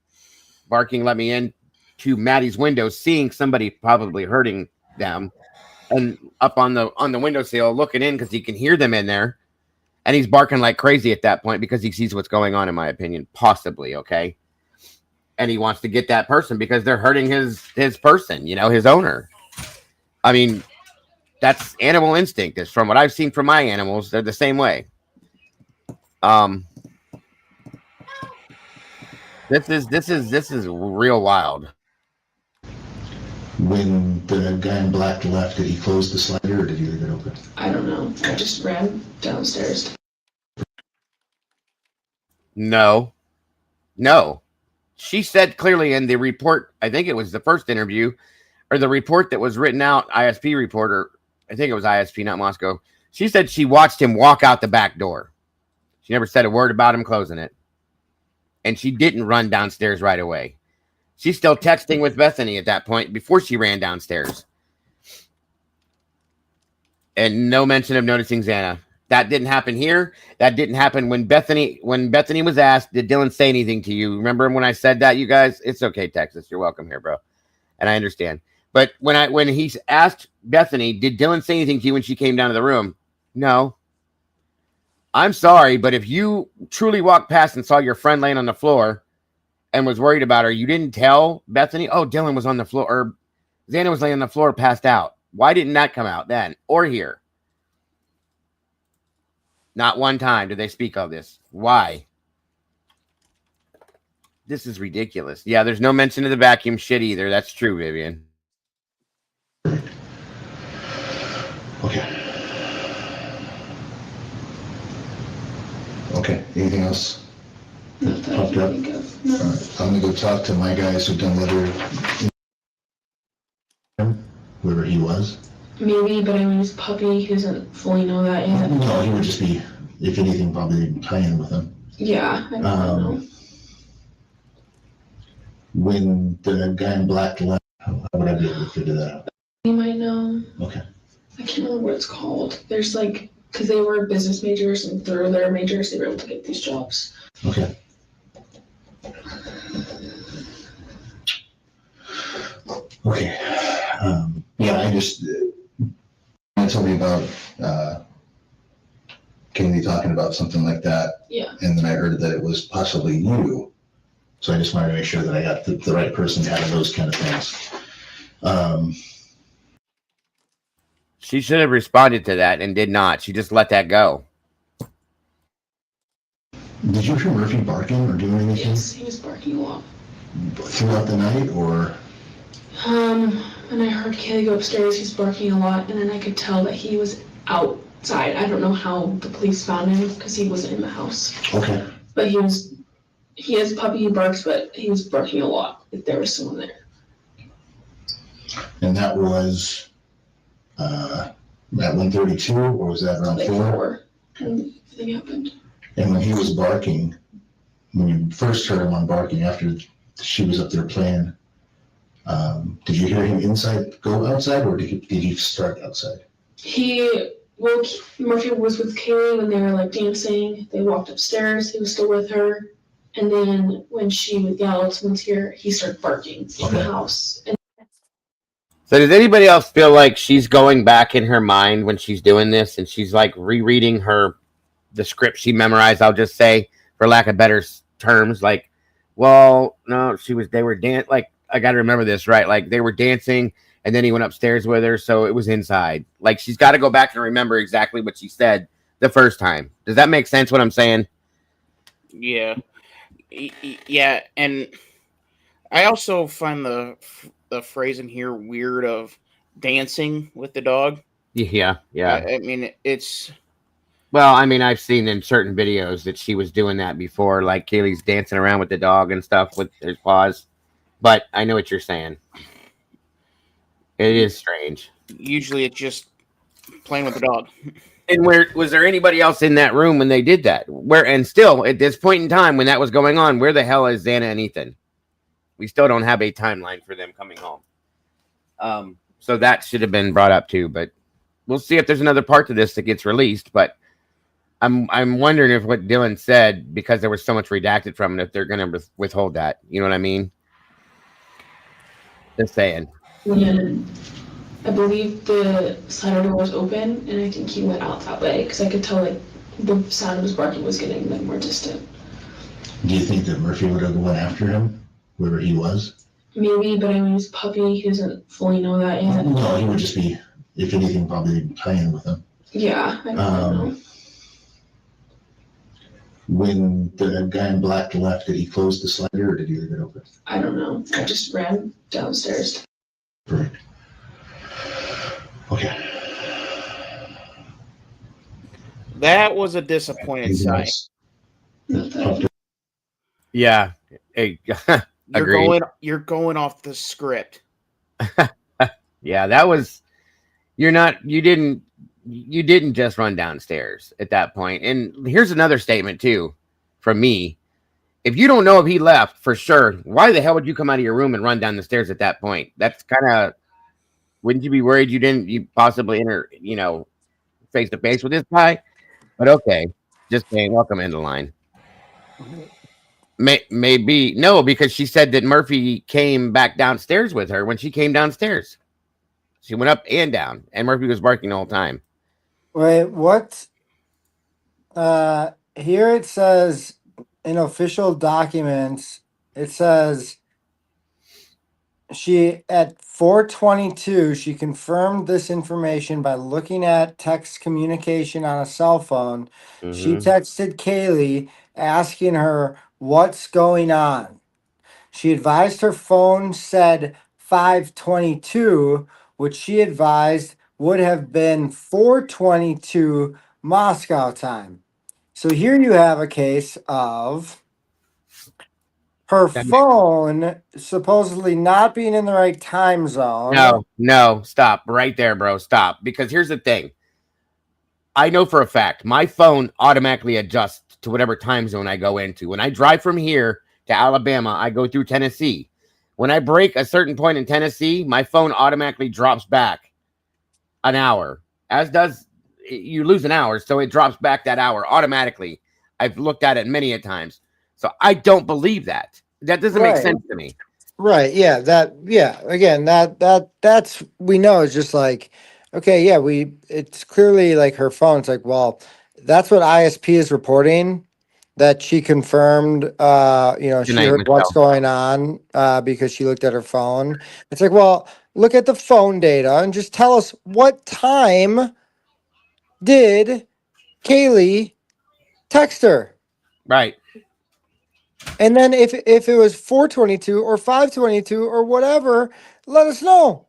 [SPEAKER 2] barking let me in, to Maddie's window, seeing somebody probably hurting them, and up on the windowsill looking in because he can hear them in there, and he's barking like crazy at that point because he sees what's going on, in my opinion, possibly, okay? And he wants to get that person because they're hurting his person, you know, his owner. I mean, that's animal instinct. Is from what I've seen from my animals, they're the same way. This is real wild.
[SPEAKER 5] When the guy in black left, did he close the slider or did he leave it open?
[SPEAKER 6] I don't know. I just ran downstairs.
[SPEAKER 2] No. She said clearly in the report, I think it was the first interview, or the report that was written out, ISP reporter, I think it was ISP, not Moscow. She said she watched him walk out the back door. She never said a word about him closing it. And she didn't run downstairs right away. She's still texting with Bethany at that point before she ran downstairs. And no mention of noticing Xana. That didn't happen here. That didn't happen when Bethany was asked, did Dylan say anything to you? Remember when I said that, you guys? It's okay, Texas. You're welcome here, bro. And I understand. But when he asked Bethany, did Dylan say anything to you when she came down to the room? No. I'm sorry, but if you truly walked past and saw your friend laying on the floor and was worried about her, you didn't tell Bethany, oh, Dylan was on the floor, or Xana was laying on the floor, passed out. Why didn't that come out then or here? Not one time did they speak of this. Why? This is ridiculous. Yeah, there's no mention of the vacuum shit either. That's true, Vivian.
[SPEAKER 5] Okay. Anything else?
[SPEAKER 6] Not that I
[SPEAKER 5] Popped
[SPEAKER 6] can
[SPEAKER 5] up?
[SPEAKER 6] think of. No.
[SPEAKER 5] All right. I'm going to go talk to my guys who've done the other, whoever he was.
[SPEAKER 6] Maybe, but I mean, he's a puppy. He doesn't fully know that yet.
[SPEAKER 5] No, he would just be, if anything, probably playing with him.
[SPEAKER 6] Yeah, I don't know.
[SPEAKER 5] When the guy in black left, how would I be able to figure that out?
[SPEAKER 6] You might know.
[SPEAKER 5] Okay.
[SPEAKER 6] I can't remember what it's called. There's like, because they were business majors and through their majors, they were able to get these jobs.
[SPEAKER 5] Okay. Okay. Yeah, I just, told me about Kaylee talking about something like that.
[SPEAKER 6] Yeah.
[SPEAKER 5] And then I heard that it was possibly you. So I just wanted to make sure that I got the right person having those kind of things.
[SPEAKER 2] She should have responded to that and did not. She just let that go.
[SPEAKER 5] Did you hear Murphy barking or doing anything?
[SPEAKER 6] Yes, he was barking a lot.
[SPEAKER 5] Throughout the night or?
[SPEAKER 6] When I heard Kaylee go upstairs, he's barking a lot, and then I could tell that he was outside. I don't know how the police found him because he wasn't in the house.
[SPEAKER 5] Okay.
[SPEAKER 6] But he has a puppy, he barks, but he was barking a lot if there was someone there.
[SPEAKER 5] And that was at 1:32, or was that around
[SPEAKER 6] Like
[SPEAKER 5] 4?
[SPEAKER 6] And the thing happened.
[SPEAKER 5] And when he was barking, when you first heard him on barking after she was up there playing, did you hear him go outside, or did he start outside?
[SPEAKER 6] Murphy was with Kaylee when they were like dancing. They walked upstairs. He was still with her. And then when she would yell, someone's here, he started barking in the house. And
[SPEAKER 2] so does anybody else feel like she's going back in her mind when she's doing this and she's like rereading the script she memorized, I'll just say, for lack of better terms. Like, well, no, they were like, I got to remember this, right? Like, they were dancing, and then he went upstairs with her, so it was inside. Like, she's got to go back and remember exactly what she said the first time. Does that make sense, what I'm saying?
[SPEAKER 3] Yeah. Yeah, and I also find the phrasing here weird of dancing with the dog.
[SPEAKER 2] Yeah.
[SPEAKER 3] I mean, it's...
[SPEAKER 2] Well, I mean, I've seen in certain videos that she was doing that before, like Kaylee's dancing around with the dog and stuff with his paws. But I know what you're saying. It is strange.
[SPEAKER 3] Usually it's just playing with the dog.
[SPEAKER 2] And where was there anybody else in that room when they did that? And still at this point in time when that was going on, where the hell is Xana and Ethan? We still don't have a timeline for them coming home. So that should have been brought up too, but we'll see if there's another part to this that gets released. But I'm wondering if what Dylan said, because there was so much redacted from it, if they're going to withhold that. You know what I mean? Just saying.
[SPEAKER 6] When I believe the slider door was open, and I think he went out that way because I could tell like the sound of his barking was getting like more distant.
[SPEAKER 5] Do you think that Murphy would have went after him, wherever he was?
[SPEAKER 6] Maybe, but I mean, he's a puppy. He doesn't fully know that yet.
[SPEAKER 5] No, he would just be, if anything, probably playing with him.
[SPEAKER 6] Yeah, I don't know.
[SPEAKER 5] When the guy in black left, did he close the slider or did he leave it open?
[SPEAKER 6] I don't know. I just ran downstairs.
[SPEAKER 5] Perfect. Okay.
[SPEAKER 3] That was a disappointed sight.
[SPEAKER 6] Nothing.
[SPEAKER 2] Yeah. Hey,
[SPEAKER 3] You're going off the script.
[SPEAKER 2] Yeah, that was. You didn't just run downstairs at that point. And here's another statement too from me. If you don't know if he left for sure, why the hell would you come out of your room and run down the stairs at that point? That's kind of, wouldn't you be worried you possibly enter, face to face with this guy? But okay, just saying, welcome in the line. Maybe no, because she said that Murphy came back downstairs with her when she came downstairs. She went up and down, and Murphy was barking the whole time.
[SPEAKER 4] Wait, what? Here it says in official documents, it says she at 4:22 she confirmed this information by looking at text communication on a cell phone.
[SPEAKER 2] Mm-hmm.
[SPEAKER 4] She texted Kaylee asking her what's going on. She advised her phone said 5:22, which she advised would have been 4:22 Moscow time. So here you have a case of her phone supposedly not being in the right time zone.
[SPEAKER 2] No, stop right there, bro. Stop. Because here's the thing. I know for a fact my phone automatically adjusts to whatever time zone I go into. When I drive from here to Alabama, I go through Tennessee. When I break a certain point in Tennessee, my phone automatically drops back an hour, as does you lose an hour. So it drops back that hour automatically. I've looked at it many a times. So I don't believe that. That doesn't make sense to me.
[SPEAKER 4] Right. Yeah. Again, that's, we know it's just like, okay, yeah, it's clearly like her phone. It's like, well, that's what ISP is reporting, that she confirmed, she heard what's going on because she looked at her phone. It's like, well, look at the phone data and just tell us what time did Kaylee text her.
[SPEAKER 2] Right.
[SPEAKER 4] And then if it was 4:22 or 5:22 or whatever, let us know.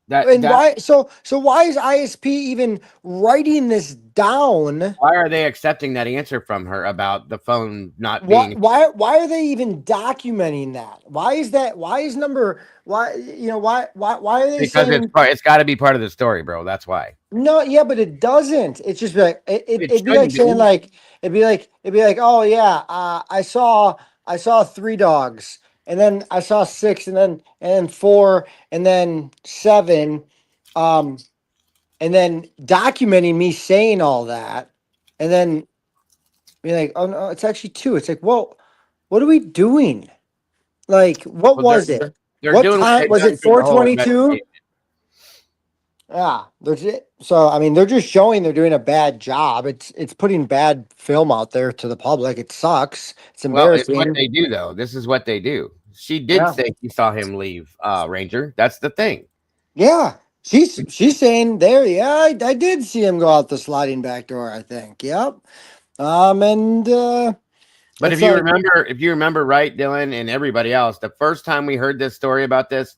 [SPEAKER 4] Why? So why is ISP even writing this down?
[SPEAKER 2] Why are they accepting that answer from her about the phone not being?
[SPEAKER 4] Why are they even documenting that? Why are they
[SPEAKER 2] saying? Because it's got to be part of the story, bro. That's why.
[SPEAKER 4] No, yeah, but it doesn't. It's just like it'd be like saying like it'd be like, oh yeah, I saw 3 dogs, and then I saw 6, and then 4, and then 7, and then documenting me saying all that, and then be like, oh no, it's actually 2. It's like, well, what are we doing? Like, what was it? What time was it? 4:22? Yeah, so I mean, they're just showing they're doing a bad job. It's putting bad film out there to the public. It sucks. It's
[SPEAKER 2] Well, it's what
[SPEAKER 4] embarrassing.
[SPEAKER 2] they do, though. This is what they do. She did
[SPEAKER 4] Yeah,
[SPEAKER 2] say she saw him leave, Ranger. That's the thing.
[SPEAKER 4] yeah. She's saying there. Yeah, I did see him go out the sliding back door. I think. Yep. And
[SPEAKER 2] But
[SPEAKER 4] it's like,
[SPEAKER 2] if you remember right, Dylan and everybody else, the first time we heard this story about this,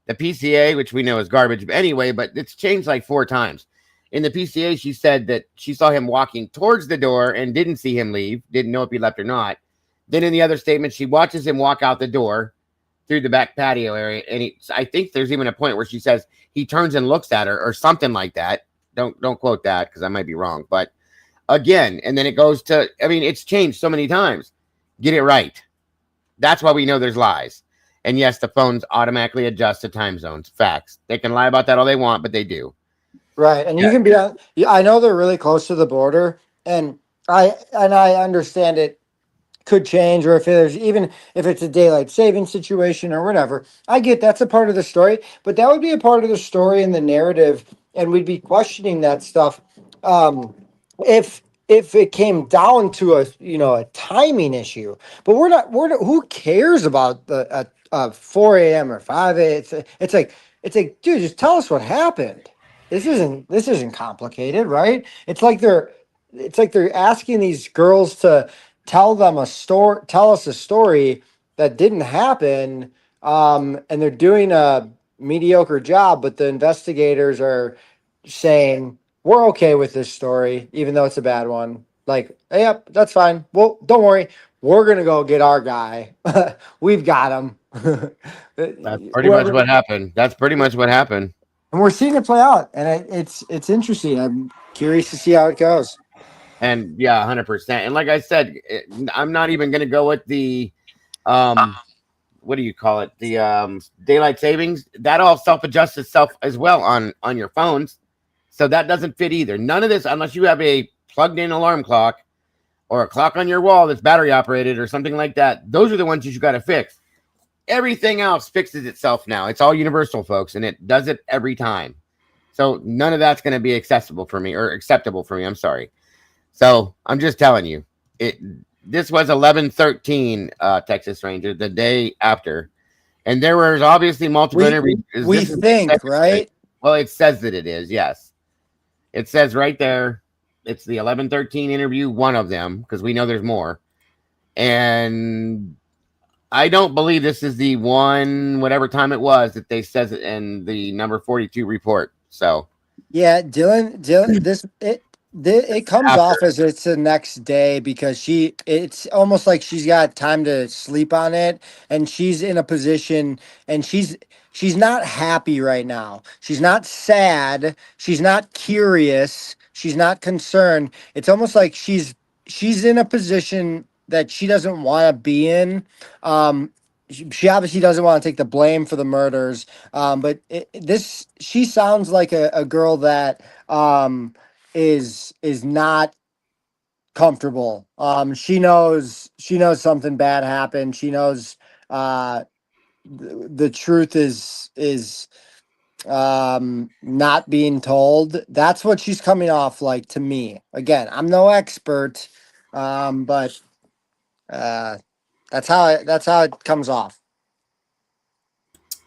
[SPEAKER 2] the PCA, which we know is garbage anyway, but it's changed like 4 times. In the PCA, she said that she saw him walking towards the door and didn't see him leave, didn't know if he left or not. Then in the other statement, she watches him walk out the door through the back patio area, and I think there's even a point where she says he turns and looks at her or something like that. Don't quote that because I might be wrong, but again, and then it goes to, I mean, it's changed so many times. Get it right. That's why we know there's lies. And yes, the phones automatically adjust to time zones. Facts. They can lie about that all they want, but they do.
[SPEAKER 4] right, and you
[SPEAKER 2] Yeah.
[SPEAKER 4] can be on. Yeah, I know they're really close to the border, and I understand it could change, or if there's even if it's a daylight saving situation or whatever. I get that's a part of the story, but that would be a part of the story in the narrative, and we'd be questioning that stuff. Um, if it came down to a timing issue, but we're not, who cares about the 4 a.m. or 5 a.m. It's like, dude, just tell us what happened. This isn't complicated, right? It's like they're asking these girls to tell us a story that didn't happen, and they're doing a mediocre job, but the investigators are saying we're okay with this story even though it's a bad one. Like, yep, that's fine, well, don't worry, we're gonna go get our guy. We've got him.
[SPEAKER 2] That's pretty much
[SPEAKER 4] Whoever.
[SPEAKER 2] what happened. That's pretty much what happened.
[SPEAKER 4] And we're seeing it play out, and it's interesting. I'm curious to see how it goes.
[SPEAKER 2] And yeah, 100%. And like I said, I'm not even going to go with the, um, what do you call it? The daylight savings. That all self adjusts itself as well on your phones. So that doesn't fit either. None of this, unless you have a plugged in alarm clock or a clock on your wall that's battery operated or something like that. Those are the ones you got to fix. Everything else fixes itself now. It's all universal, folks, and it does it every time. So none of that's going to be accessible for me or acceptable for me. I'm sorry. So I'm just telling you, this was 11/13, Texas Ranger, the day after, and there was obviously multiple
[SPEAKER 4] we
[SPEAKER 2] interviews.
[SPEAKER 4] we think, right?
[SPEAKER 2] Well, it says that it is. Yes, it says right there. It's the 11/13 interview, one of them, because we know there's more. And I don't believe this is the one, whatever time it was that they says it in the number 42 report. So
[SPEAKER 4] Yeah, Dylan, it comes
[SPEAKER 2] after,
[SPEAKER 4] off as it's the next day because it's almost like she's got time to sleep on it, and she's in a position, and she's not happy right now. She's not sad. She's not curious. She's not concerned. It's almost like she's in a position that she doesn't want to be in. She obviously doesn't want to take the blame for the murders, but she sounds like a girl that is not comfortable. She knows something bad happened. She knows the truth is not being told. That's what she's coming off like to me. Again, I'm no expert, but uh, that's how it comes off.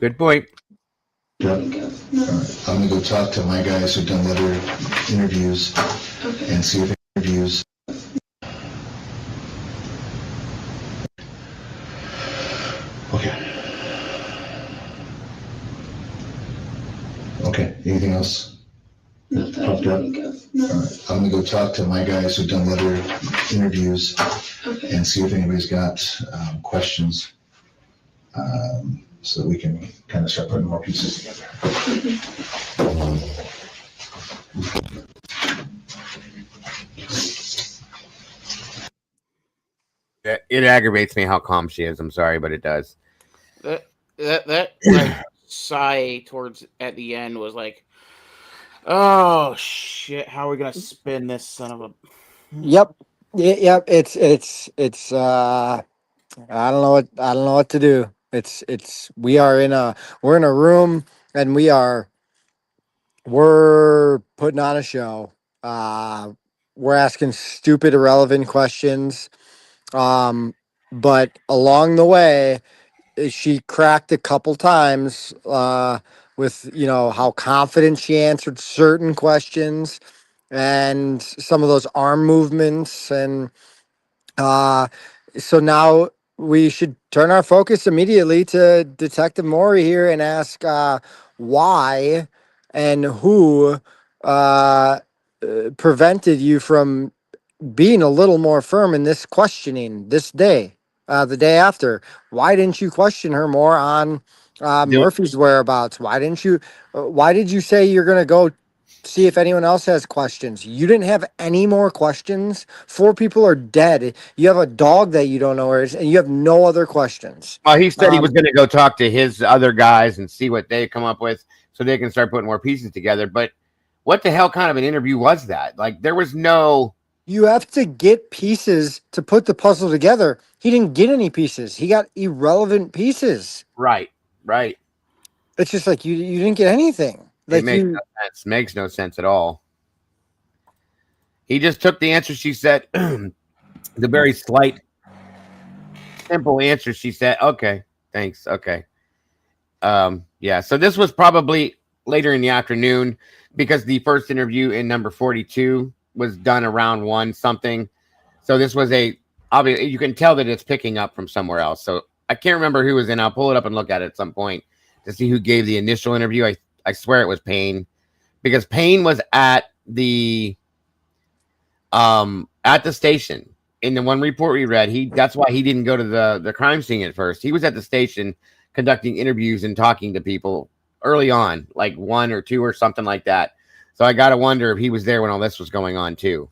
[SPEAKER 2] good point.
[SPEAKER 5] Yep. All right. I'm gonna go talk to my guys who've done the other interviews
[SPEAKER 6] Okay.
[SPEAKER 5] and see if interviews. Okay. Okay, anything else?
[SPEAKER 6] Not that I
[SPEAKER 5] Popped
[SPEAKER 6] can
[SPEAKER 5] up?
[SPEAKER 6] think of.
[SPEAKER 5] All
[SPEAKER 6] No.
[SPEAKER 5] right. I'm gonna go talk to my guys who've done the other interviews
[SPEAKER 6] Okay.
[SPEAKER 5] and see if anybody's got questions, so that we can kind of start putting more pieces together.
[SPEAKER 2] It aggravates me how calm she is. I'm sorry, but it does.
[SPEAKER 3] That like sigh towards at the end was like, oh shit, how are we gonna spin this son of a?
[SPEAKER 4] Yep. Yep. It's I don't know what to do. We're in a room, and We're putting on a show. We're asking stupid, irrelevant questions. But along the way, she cracked a couple times with, how confident she answered certain questions and some of those arm movements. And so now we should turn our focus immediately to Detective Maury here and ask why and who prevented you from being a little more firm in this questioning this day, the day after. Why didn't you question her more on Murphy's whereabouts? Why did you say you're going to go see if anyone else has questions? You didn't have any more questions. 4 people are dead. You have a dog that you don't know where is, and you have no other questions.
[SPEAKER 2] Well, he said he was going to go talk to his other guys and see what they come up with so they can start putting more pieces together. But what the hell kind of an interview was that? Like, there was no.
[SPEAKER 4] You have to get pieces to put the puzzle together. He didn't get any pieces. He got irrelevant pieces.
[SPEAKER 2] Right.
[SPEAKER 4] It's just like you didn't get anything. Like
[SPEAKER 2] It makes no sense. Makes no sense at all. He just took the answer she said, the very slight, simple answer she said. Okay, thanks. Okay. Yeah. So this was probably later in the afternoon because the first interview in number 42 was done around 1 something. So this was obviously you can tell that it's picking up from somewhere else. So I can't remember who was in. I'll pull it up and look at it at some point to see who gave the initial interview. I swear it was Payne, because Payne was at the station in the one report we read. That's why he didn't go to the crime scene at first. He was at the station conducting interviews and talking to people early on, like 1 or 2 or something like that. So I gotta wonder if he was there when all this was going on too.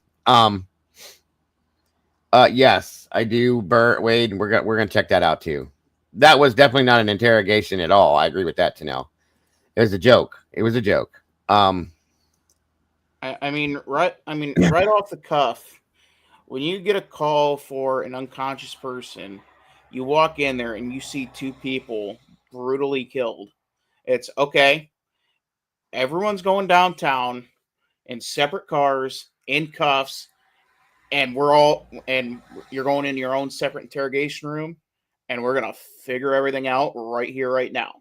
[SPEAKER 2] Yes, I do, Wade, and we're gonna check that out too. That was definitely not an interrogation at all. I agree with that, Tanel. It was a joke.
[SPEAKER 3] I mean, right off the cuff, when you get a call for an unconscious person, you walk in there and you see 2 people brutally killed. It's okay. Everyone's going downtown in separate cars, in cuffs, and you're going in your own separate interrogation room, and we're gonna figure everything out right here, right now.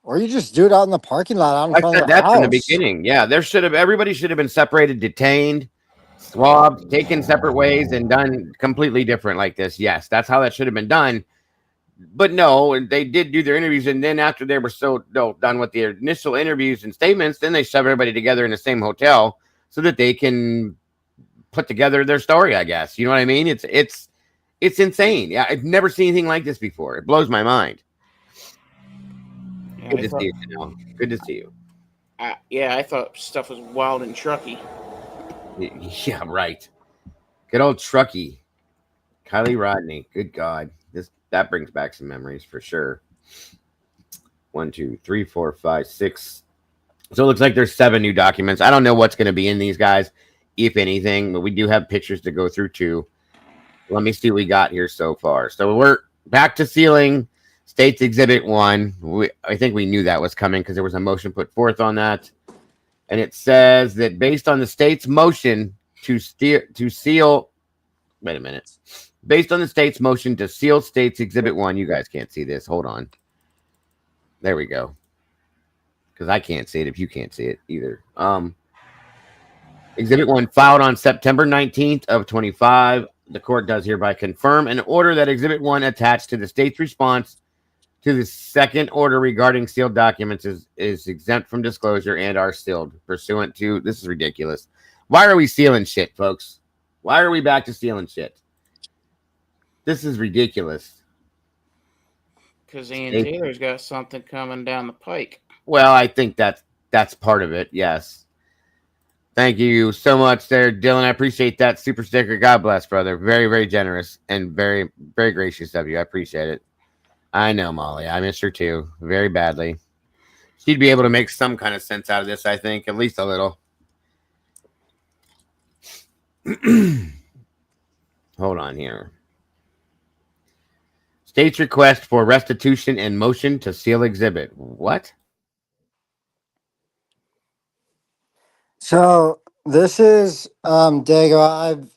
[SPEAKER 4] Or you just do it out in the parking lot out in
[SPEAKER 2] I
[SPEAKER 4] front
[SPEAKER 2] said
[SPEAKER 4] of the
[SPEAKER 2] that
[SPEAKER 4] house.
[SPEAKER 2] from the beginning. Yeah, everybody should have been separated, detained, swabbed, taken separate ways, and done completely different like this. Yes, that's how that should have been done. But no, they did do their interviews, and then after they were done with the initial interviews and statements, then they shove everybody together in the same hotel so that they can put together their story, I guess. You know what I mean? It's insane. Yeah, I've never seen anything like this before. It blows my mind.
[SPEAKER 3] Yeah,
[SPEAKER 2] Good to see you, Janelle. Good to see you.
[SPEAKER 3] I thought stuff was wild and trucky.
[SPEAKER 2] Yeah, right. Good old Truckee. Kylie Rodney. Good God. That brings back some memories for sure. 1, 2, 3, 4, 5, 6. So it looks like there's 7 new documents. I don't know what's going to be in these guys, if anything, but we do have pictures to go through too. Let me see what we got here so far. So we're back to sealing States Exhibit 1. I think we knew that was coming because there was a motion put forth on that. And it says that based on the state's motion to seal. Wait a minute. Based on the state's motion to seal States Exhibit 1. You guys can't see this. Hold on. There we go. Because I can't see it if you can't see it either. Exhibit 1 filed on September 19th of 25. The court does hereby confirm an order that Exhibit 1 attached to the state's response to the second order regarding sealed documents is exempt from disclosure and are sealed pursuant to. This is ridiculous. Why are we sealing shit, folks? Why are we back to sealing shit? This is ridiculous.
[SPEAKER 3] Because Ian Taylor's got something coming down the pike.
[SPEAKER 2] Well, I think that's part of it. Yes. Thank you so much there, Dylan. I appreciate that super sticker. God bless, brother. Very, very generous and very, very gracious of you. I appreciate it. I know, Molly. I miss her too, very badly. She'd be able to make some kind of sense out of this, I think, at least a little. Hold on here. State's request for restitution and motion to seal exhibit. What?
[SPEAKER 4] So this is Dago.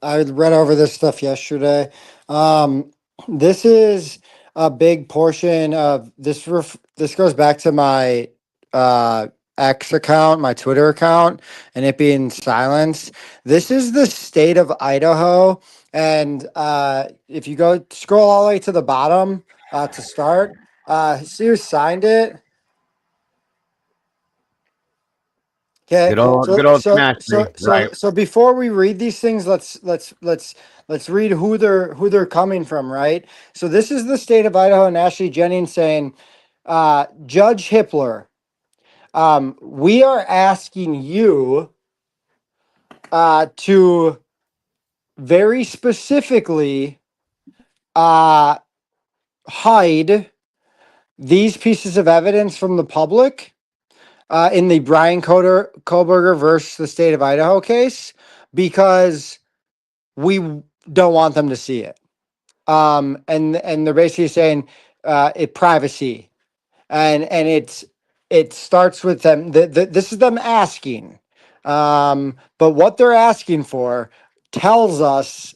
[SPEAKER 4] I read over this stuff yesterday. This is a big portion of this. This goes back to my X account, my Twitter account, and it being silenced. This is the state of Idaho, and if you go scroll all the way to the bottom to start, see who signed it. Okay,
[SPEAKER 2] Good old Smash Me, right?
[SPEAKER 4] so before we read these things, let's read who they're coming from, right? So this is the state of Idaho and Ashley Jennings saying, Judge Hippler, we are asking you to very specifically hide these pieces of evidence from the public in the Brian Koberger versus the state of Idaho case because we don't want them to see it. And they're basically saying it privacy, and it starts with them. This is them asking, but what they're asking for tells us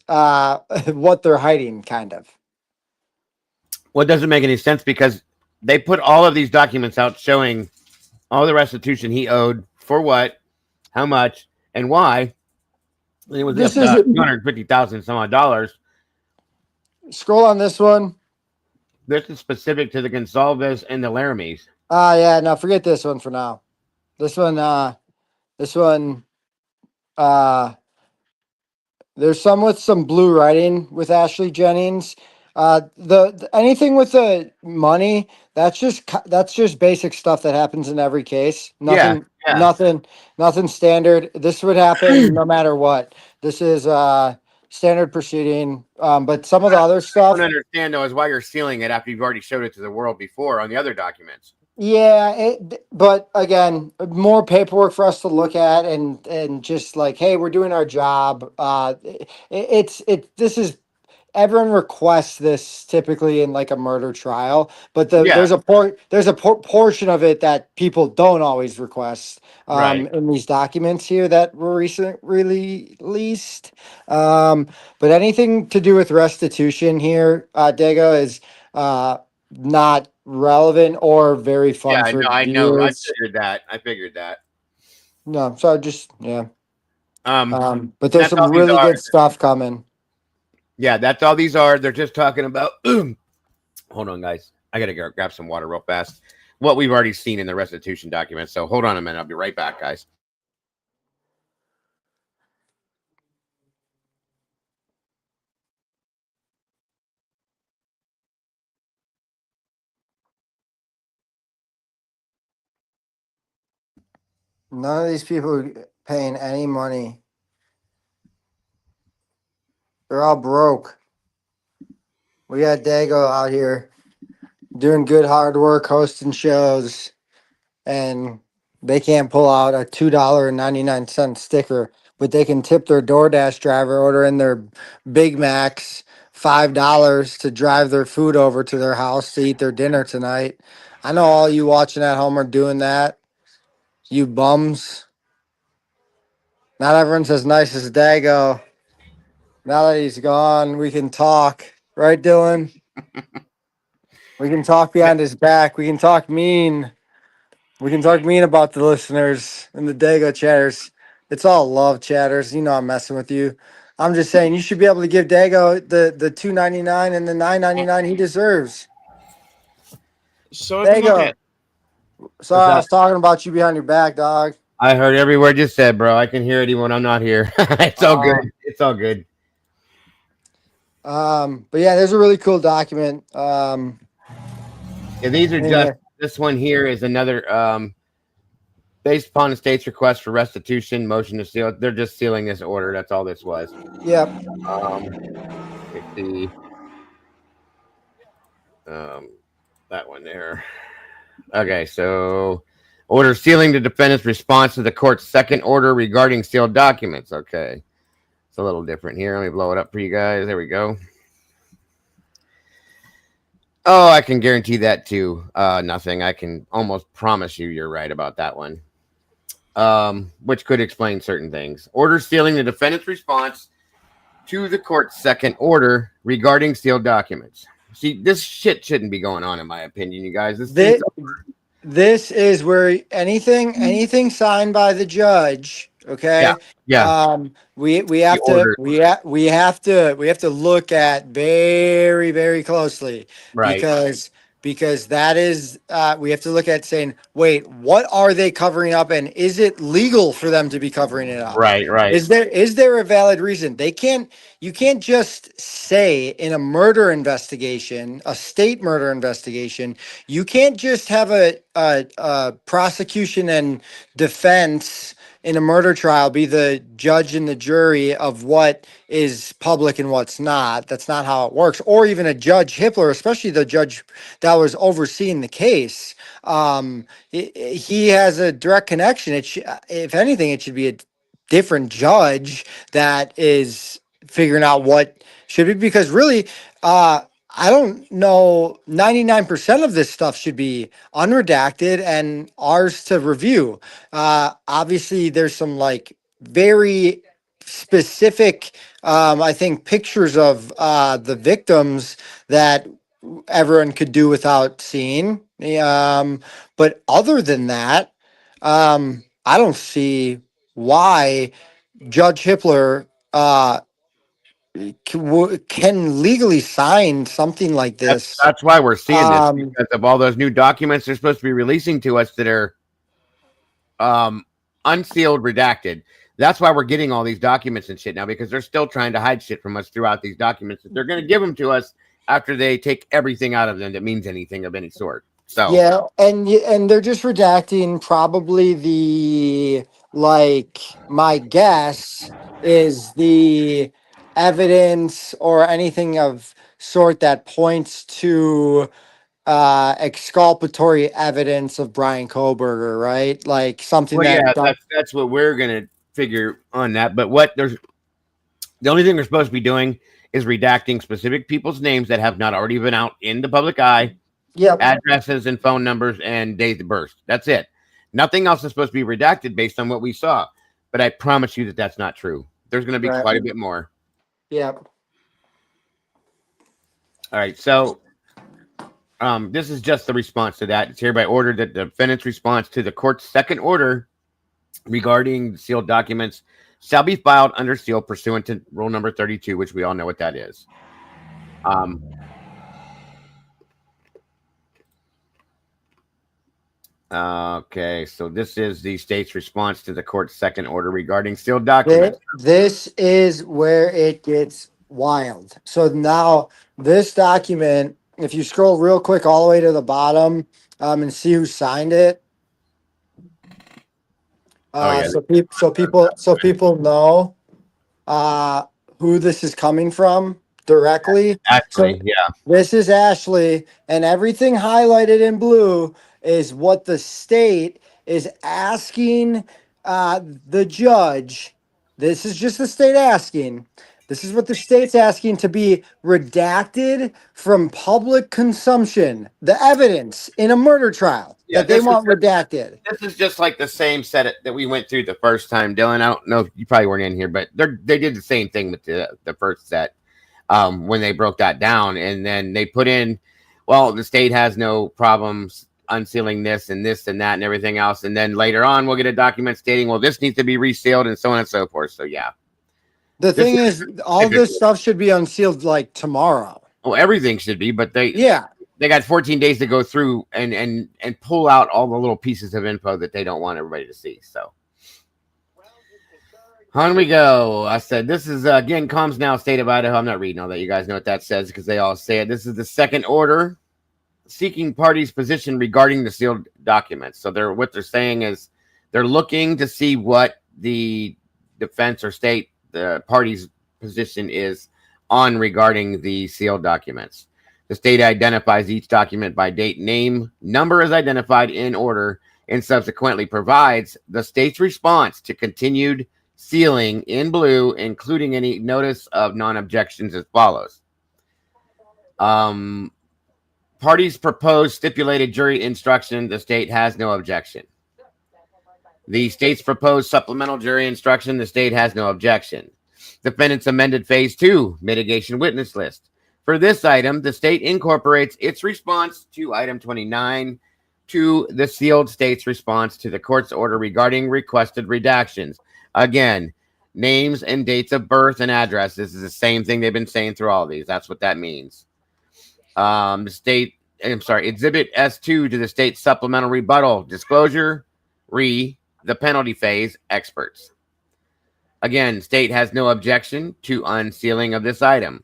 [SPEAKER 4] what they're hiding, kind of.
[SPEAKER 2] Well, it doesn't make any sense because they put all of these documents out showing all the restitution he owed for what, how much, and why. And it was
[SPEAKER 4] This
[SPEAKER 2] up
[SPEAKER 4] is
[SPEAKER 2] to 250,000 some odd dollars.
[SPEAKER 4] scroll on this one.
[SPEAKER 2] This is specific to the Gonsalves and the Laramies.
[SPEAKER 4] Yeah, no, forget this one for now. This one, uh, there's some with some blue writing with Ashley Jennings. The anything with the money, that's just basic stuff that happens in every case.
[SPEAKER 2] Yeah, yeah.
[SPEAKER 4] Nothing standard. This would happen no matter what. This is standard proceeding. But some of the other
[SPEAKER 2] I
[SPEAKER 4] stuff,
[SPEAKER 2] don't understand though is why you're sealing it after you've already showed it to the world before on the other documents.
[SPEAKER 4] yeah, but again, more paperwork for us to look at and just like, hey, we're doing our job. This is everyone requests this typically in like a murder trial, but
[SPEAKER 2] Yeah,
[SPEAKER 4] there's a portion of it that people don't always request
[SPEAKER 2] right.
[SPEAKER 4] in these documents here that were recently released. But anything to do with restitution here, Dago, is not relevant or very
[SPEAKER 2] Yeah,
[SPEAKER 4] fun
[SPEAKER 2] I
[SPEAKER 4] for
[SPEAKER 2] know. I know.
[SPEAKER 4] viewers.
[SPEAKER 2] I figured that.
[SPEAKER 4] No, so just yeah.
[SPEAKER 2] Um,
[SPEAKER 4] But there's
[SPEAKER 2] that's all
[SPEAKER 4] some
[SPEAKER 2] these
[SPEAKER 4] really
[SPEAKER 2] are.
[SPEAKER 4] good stuff coming.
[SPEAKER 2] Yeah, that's all these are. They're just talking about. Hold on, guys. I gotta go grab some water real fast. What we've already seen in the restitution documents. So hold on a minute. I'll be right back, guys.
[SPEAKER 4] None of these people are paying any money. They're all broke. We got Dago out here doing good hard work hosting shows, and they can't pull out a $2.99 sticker, but they can tip their DoorDash driver ordering their Big Macs $5 to drive their food over to their house to eat their dinner tonight. I know all you watching at home are doing that. You bums. Not everyone's as nice as Dago. Now that he's gone, we can talk. Right, Dylan? We can talk behind his back. We can talk mean. We can talk mean about the listeners and the Dago chatters. It's all love chatters. You know I'm messing with you. I'm just saying you should be able to give Dago the $2.99 and the $9.99 he deserves.
[SPEAKER 3] So I've been looking
[SPEAKER 4] Dago.
[SPEAKER 3] at
[SPEAKER 2] What's
[SPEAKER 4] Sorry, I
[SPEAKER 2] that?
[SPEAKER 4] was talking about you behind your back, dog.
[SPEAKER 2] I heard every word you said, bro. I can hear it even when I'm not here. It's all good. It's all good.
[SPEAKER 4] But yeah, there's a really cool document.
[SPEAKER 2] Yeah, these are
[SPEAKER 4] In
[SPEAKER 2] just
[SPEAKER 4] here.
[SPEAKER 2] this one here is another based upon the state's request for restitution, motion to seal. They're just sealing this order. That's all this was.
[SPEAKER 4] Yep.
[SPEAKER 2] Let's see. That one there. Okay, so order sealing the defendant's response to the court's second order regarding sealed documents. Okay, it's a little different here. Let me blow it up for you guys. There we go. Oh, I can guarantee that too. Nothing. I can almost promise you're right about that one. which could explain certain things. Order sealing the defendant's response to the court's second order regarding sealed documents. See, this shit shouldn't be going on, in my opinion, you guys.
[SPEAKER 4] This, this is where anything signed by the judge,
[SPEAKER 2] yeah,
[SPEAKER 4] okay?
[SPEAKER 2] yeah,
[SPEAKER 4] We
[SPEAKER 2] the
[SPEAKER 4] have to
[SPEAKER 2] order,
[SPEAKER 4] we have to look at very, very closely
[SPEAKER 2] right,
[SPEAKER 4] because that is we have to look at saying, wait, what are they covering up, and is it legal for them to be covering it up?
[SPEAKER 2] right.
[SPEAKER 4] Is there a valid reason? You can't just say in a murder investigation, a state murder investigation, you can't just have a prosecution and defense in a murder trial be the judge and the jury of what is public and what's not. That's not how it works. Or even a Judge Hippler, especially the judge that was overseeing the case. He has a direct connection. If anything, it should be a different judge that is figuring out what should be, because really, I don't know, 99% of this stuff should be unredacted and ours to review. Obviously, there's some like very specific, I think, pictures of the victims that everyone could do without seeing. But other than that, I don't see why Judge Hippler can legally sign something like this.
[SPEAKER 2] That's why we're seeing this,
[SPEAKER 4] Um,
[SPEAKER 2] because of all those new documents they're supposed to be releasing to us that are unsealed, redacted. That's why we're getting all these documents and shit now, because they're still trying to hide shit from us throughout these documents. They're going to give them to us after they take everything out of them that means anything of any sort. So
[SPEAKER 4] yeah, and they're just redacting probably my guess is the evidence or anything of sort that points to exculpatory evidence of Brian Koberger, right? Like something
[SPEAKER 2] well, yeah,
[SPEAKER 4] that don't,
[SPEAKER 2] that's what we're going to figure on that. But what there's the only thing they're supposed to be doing is redacting specific people's names that have not already been out in the public eye,
[SPEAKER 4] yep,
[SPEAKER 2] addresses and phone numbers and days of birth. That's it. Nothing else is supposed to be redacted based on what we saw. But I promise you that that's not true. There's going to be
[SPEAKER 4] right,
[SPEAKER 2] quite a bit more.
[SPEAKER 4] yep.
[SPEAKER 2] All right. So this is just the response to that. It's hereby ordered that the defendant's response to the court's second order regarding sealed documents shall be filed under seal pursuant to rule number 32, which we all know what that is. Okay, so this is the state's response to the court's second order regarding sealed documents.
[SPEAKER 4] This is where it gets wild. So now this document, if you scroll real quick all the way to the bottom, and see who signed it.
[SPEAKER 2] Yeah.
[SPEAKER 4] So people know who this is coming from directly.
[SPEAKER 2] Actually,
[SPEAKER 4] So
[SPEAKER 2] yeah.
[SPEAKER 4] this is Ashley, and everything highlighted in blue is what the state is asking the judge. This is just the state asking. This is what the state's asking to be redacted from public consumption. The evidence in a murder trial
[SPEAKER 2] Yeah,
[SPEAKER 4] that they want redacted.
[SPEAKER 2] This is just like the same set that we went through the first time, Dylan. I don't know if you probably weren't in here, but they did the same thing with the first set when they broke that down. And then they put in, well, the state has no problems unsealing this and that and everything else. And then later on, we'll get a document stating, well, this needs to be resealed and so on and so forth. So, yeah.
[SPEAKER 4] The thing is, all this stuff should be unsealed like tomorrow.
[SPEAKER 2] Well, everything should be, but they got 14 days to go through and pull out all the little pieces of info that they don't want everybody to see. So on we go. I said, this is again, Comms Now, State of Idaho. I'm not reading all that. You guys know what that says because they all say it. This is the second order seeking parties' position regarding the sealed documents. So what they're saying is they're looking to see what the defense or state, the party's position is on regarding the sealed documents. The state identifies each document by date, name, number is identified in order, and subsequently provides the state's response to continued sealing in blue, including any notice of non-objections as follows. Parties propose stipulated jury instruction. The state has no objection. The state's proposed supplemental jury instruction, the state has no objection. Defendant's amended phase 2 mitigation witness list. For this item, the state incorporates its response to item 29 to the sealed state's response to the court's order regarding requested redactions. Again, names and dates of birth and addresses is the same thing they've been saying through all these. That's what that means. Exhibit S2 to the state supplemental rebuttal disclosure, the penalty phase experts. Again, state has no objection to unsealing of this item.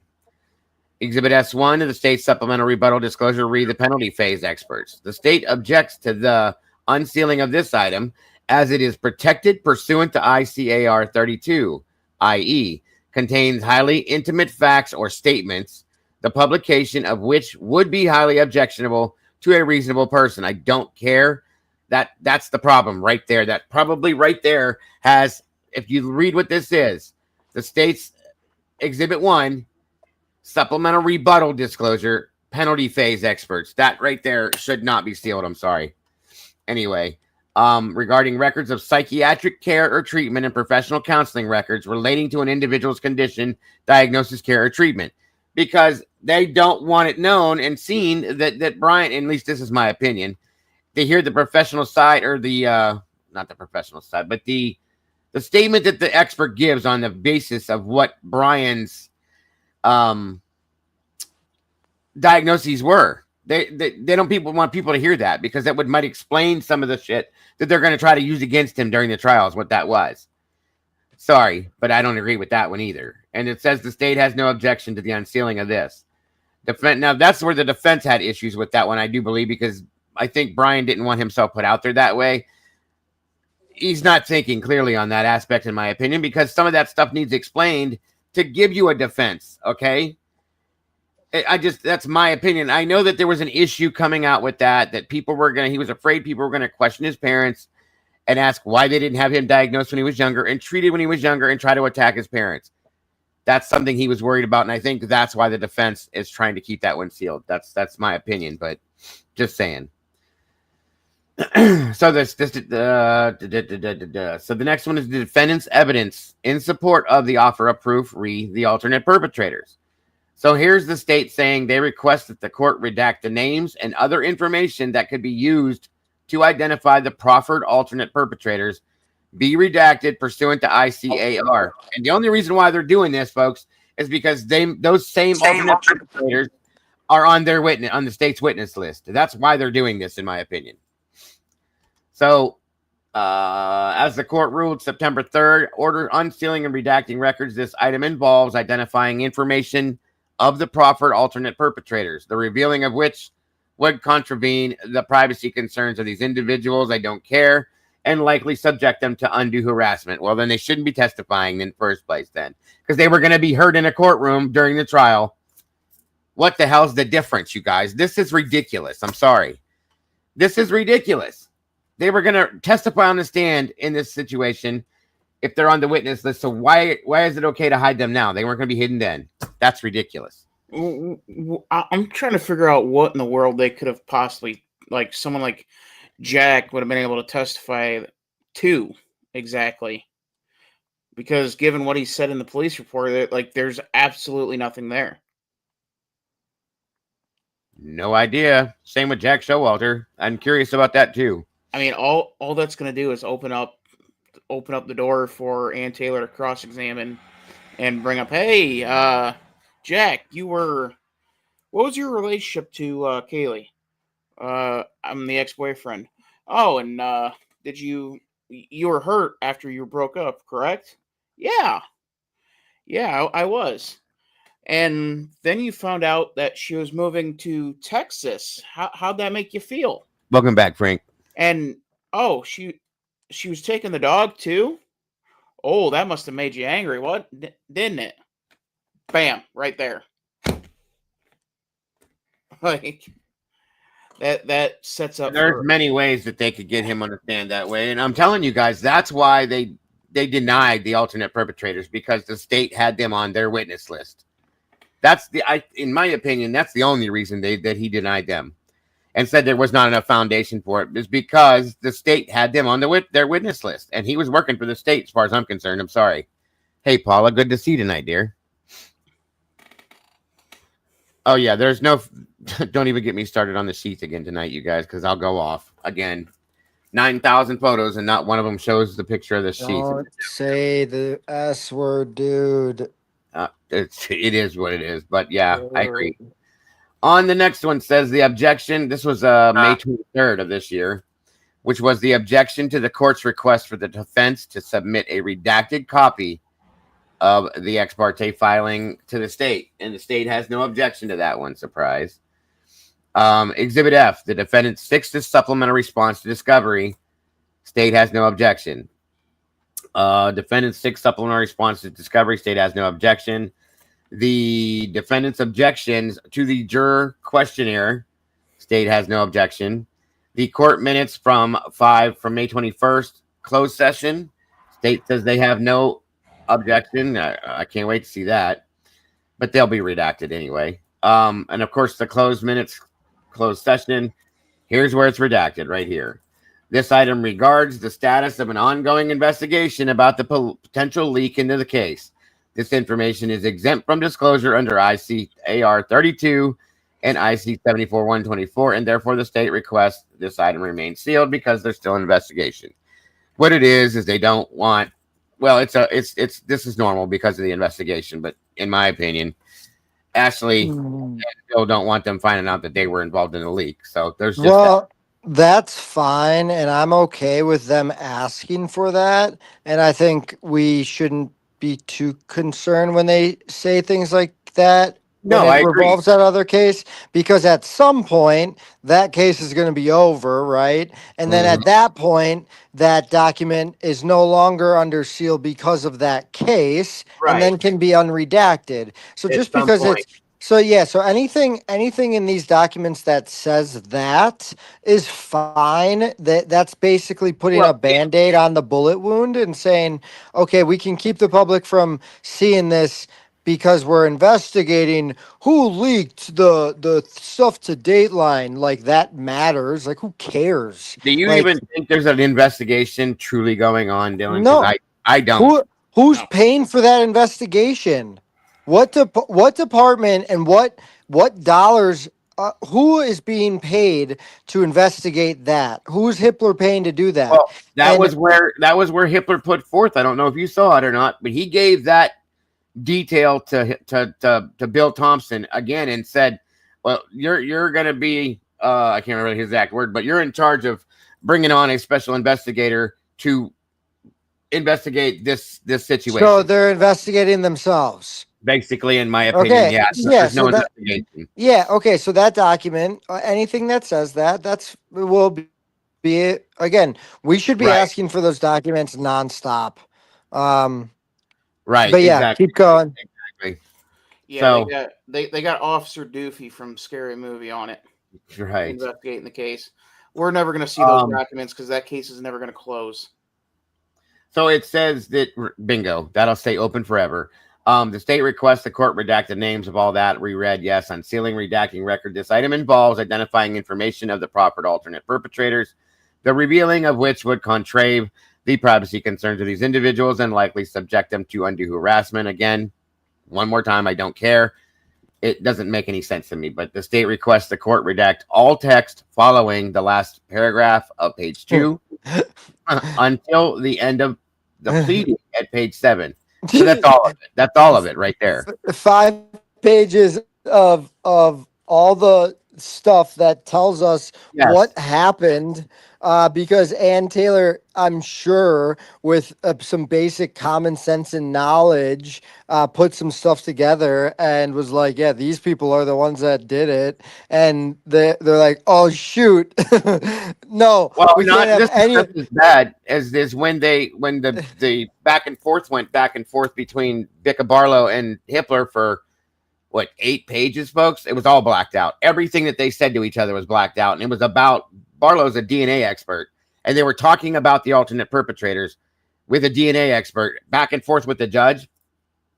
[SPEAKER 2] Exhibit S1 to the state supplemental rebuttal disclosure, the penalty phase experts. The state objects to the unsealing of this item as it is protected pursuant to ICAR 32, i.e., contains highly intimate facts or statements, the publication of which would be highly objectionable to a reasonable person. I don't care. That's the problem right there. That probably right there has, if you read what this is, the state's Exhibit 1, supplemental rebuttal disclosure, penalty phase experts. That right there should not be sealed. I'm sorry. Anyway, regarding records of psychiatric care or treatment and professional counseling records relating to an individual's condition, diagnosis, care, or treatment. Because they don't want it known and seen that Brian, at least this is my opinion, they hear the professional side or the, not the professional side, but the statement that the expert gives on the basis of what Brian's diagnoses were. They don't want people to hear that, because that might explain some of the shit that they're going to try to use against him during the trials, what that was. Sorry, but I don't agree with that one either. And it says the state has no objection to the unsealing of this. Now, that's where the defense had issues with that one, I do believe, because I think Brian didn't want himself put out there that way. He's not thinking clearly on that aspect, in my opinion, because some of that stuff needs explained to give you a defense, okay? That's my opinion. I know that there was an issue coming out with that he was afraid people were going to question his parents and ask why they didn't have him diagnosed when he was younger and treated when he was younger and try to attack his parents. That's something he was worried about, and I think that's why the defense is trying to keep that one sealed. That's my opinion, but just saying. So the next one is the defendant's evidence in support of the offer of proof, the alternate perpetrators. So here's the state saying they request that the court redact the names and other information that could be used to identify the proffered alternate perpetrators be redacted pursuant to ICAR. And the only reason why they're doing this, folks, is because those same alternate perpetrators are on the state's witness list. That's why they're doing this, in my opinion. So, as the court ruled September 3rd, order unsealing and redacting records. This item involves identifying information of the proffered alternate perpetrators, the revealing of which would contravene the privacy concerns of these individuals. I don't care, and likely subject them to undue harassment. Well, then they shouldn't be testifying in the first place then, because they were going to be heard in a courtroom during the trial. What the hell's the difference, you guys? This is ridiculous. I'm sorry. This is ridiculous. They were going to testify on the stand in this situation if they're on the witness list. So why is it okay to hide them now? They weren't going to be hidden then. That's ridiculous.
[SPEAKER 3] I'm trying to figure out what in the world they could have possibly, like someone like Jack would have been able to testify to exactly. Because given what he said in the police report, there's absolutely nothing there.
[SPEAKER 2] No idea. Same with Jack Showalter. I'm curious about that too.
[SPEAKER 3] I mean, all that's going to do is open up the door for Ann Taylor to cross-examine and bring up, hey, Jack, what was your relationship to Kaylee? I'm the ex-boyfriend. Oh, and you were hurt after you broke up, correct? Yeah, I was. And then you found out that she was moving to Texas. How'd that make you feel?
[SPEAKER 2] Welcome back, Frank.
[SPEAKER 3] And, oh, she was taking the dog, too? Oh, that must have made you angry, what? Didn't it? Bam, right there. Like, that sets up...
[SPEAKER 2] There's many ways that they could get him on the stand that way. And I'm telling you guys, that's why they denied the alternate perpetrators, because the state had them on their witness list. In my opinion, that's the only reason that he denied them. and said there was not enough foundation for it is because the state had them on their witness list, and he was working for the state as far as I'm concerned. I'm sorry. Hey, Paula, good to see you tonight, dear. Oh, yeah, there's no... Don't even get me started on the sheets again tonight, you guys, because I'll go off. Again, 9,000 photos, and not one of them shows the picture of the sheets.
[SPEAKER 4] Don't say the S word, dude.
[SPEAKER 2] It is what it is, but yeah, I agree. On the next one says the objection. This was May 23rd of this year, which was the objection to the court's request for the defense to submit a redacted copy of the ex parte filing to the state, and the state has no objection to that one. Surprise. Exhibit F, the defendant's sixth supplemental response to discovery. State has no objection. Defendant's sixth supplemental response to discovery. State has no objection. The defendant's objections to the juror questionnaire. State has no objection. The court minutes from May 21st closed session. State says they have no objection. I can't wait to see that, but they'll be redacted anyway. And of course, the closed minutes, closed session. Here's where it's redacted right here. This item regards the status of an ongoing investigation about the potential leak into the case. This information is exempt from disclosure under ICAR 32 and IC 74-124, and therefore the state requests this item remain sealed because there's still an investigation. What it is they don't want. Well, this is normal because of the investigation, but in my opinion, Ashley and Bill don't want them finding out that they were involved in the leak. So there's just
[SPEAKER 4] that's fine, and I'm okay with them asking for that. And I think we shouldn't be too concerned when they say things like that.
[SPEAKER 2] No,
[SPEAKER 4] when
[SPEAKER 2] I
[SPEAKER 4] it
[SPEAKER 2] agree.
[SPEAKER 4] revolves that other case, because at some point that case is going to be over, right? And then at that point, that document is no longer under seal because of that case,
[SPEAKER 2] Right.
[SPEAKER 4] and then can be unredacted. So
[SPEAKER 2] At
[SPEAKER 4] just
[SPEAKER 2] some
[SPEAKER 4] because
[SPEAKER 2] point.
[SPEAKER 4] so anything in these documents that says that is fine. That's basically putting a Band-Aid on the bullet wound and saying, okay, we can keep the public from seeing this because we're investigating who leaked the stuff to Dateline. Like, that matters. Like, who cares?
[SPEAKER 2] Do you
[SPEAKER 4] Like,
[SPEAKER 2] even think there's an investigation truly going on, Dylan?
[SPEAKER 4] No.
[SPEAKER 2] I don't.
[SPEAKER 4] Who's paying for that investigation? What department and what dollars? Who is being paid to investigate that? Who's Hitler paying to do that?
[SPEAKER 2] Well, that was where Hitler put forth. I don't know if you saw it or not, but he gave that detail to Bill Thompson again and said, "Well, you're going to be I can't remember his exact word, but you're in charge of bringing on a special investigator to investigate this situation."
[SPEAKER 4] So they're investigating themselves.
[SPEAKER 2] Basically, in my opinion,
[SPEAKER 4] Okay.
[SPEAKER 2] there's no investigation.
[SPEAKER 4] Yeah. Okay. So that document, anything that says that, will be again. We should be asking for those documents nonstop.
[SPEAKER 2] Right.
[SPEAKER 4] But yeah,
[SPEAKER 2] exactly.
[SPEAKER 4] keep going.
[SPEAKER 2] Exactly.
[SPEAKER 3] Yeah,
[SPEAKER 2] So,
[SPEAKER 3] they got Officer Doofy from Scary Movie on it,
[SPEAKER 2] right.
[SPEAKER 3] investigating the case. We're never going to see those documents because that case is never going to close.
[SPEAKER 2] So it says that bingo, that'll stay open forever. The state requests the court redact the names of all that. Reread, yes. Unsealing, redacting record. This item involves identifying information of the proffered alternate perpetrators, the revealing of which would contrave the privacy concerns of these individuals and likely subject them to undue harassment. Again, one more time, I don't care. It doesn't make any sense to me, but the state requests the court redact all text following the last paragraph of page 2 until the end of the pleading at page 7. So that's all of it. That's all of it right there.
[SPEAKER 4] 5 pages of all the stuff that tells us what happened, because Ann Taylor, I'm sure, with some basic common sense and knowledge, put some stuff together and was like, yeah, these people are the ones that did it. And they're like, oh, shoot. No,
[SPEAKER 2] well,
[SPEAKER 4] we
[SPEAKER 2] not
[SPEAKER 4] can't have any.
[SPEAKER 2] Just as bad as this when the back and forth went back and forth between Becca Barlow and Hitler for 8 pages, folks. It was all blacked out. Everything that they said to each other was blacked out, and it was about Barlow's a DNA expert, and they were talking about the alternate perpetrators with a DNA expert back and forth with the judge,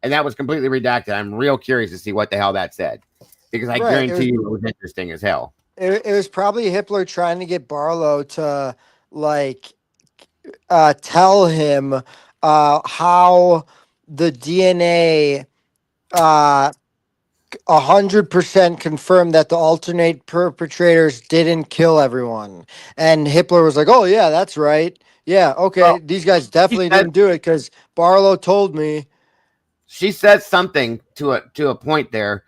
[SPEAKER 2] and that was completely redacted. I'm real curious to see what the hell that said, because I guarantee you it was interesting as hell.
[SPEAKER 4] It was probably Hitler trying to get Barlow to like tell him how the DNA 100% confirmed that the alternate perpetrators didn't kill everyone. And Hitler was like, "Oh yeah, that's right. Yeah, okay,
[SPEAKER 2] Well,
[SPEAKER 4] these guys
[SPEAKER 2] she
[SPEAKER 4] definitely
[SPEAKER 2] said,
[SPEAKER 4] didn't do it because Barlow told me."
[SPEAKER 2] she said something to a point there,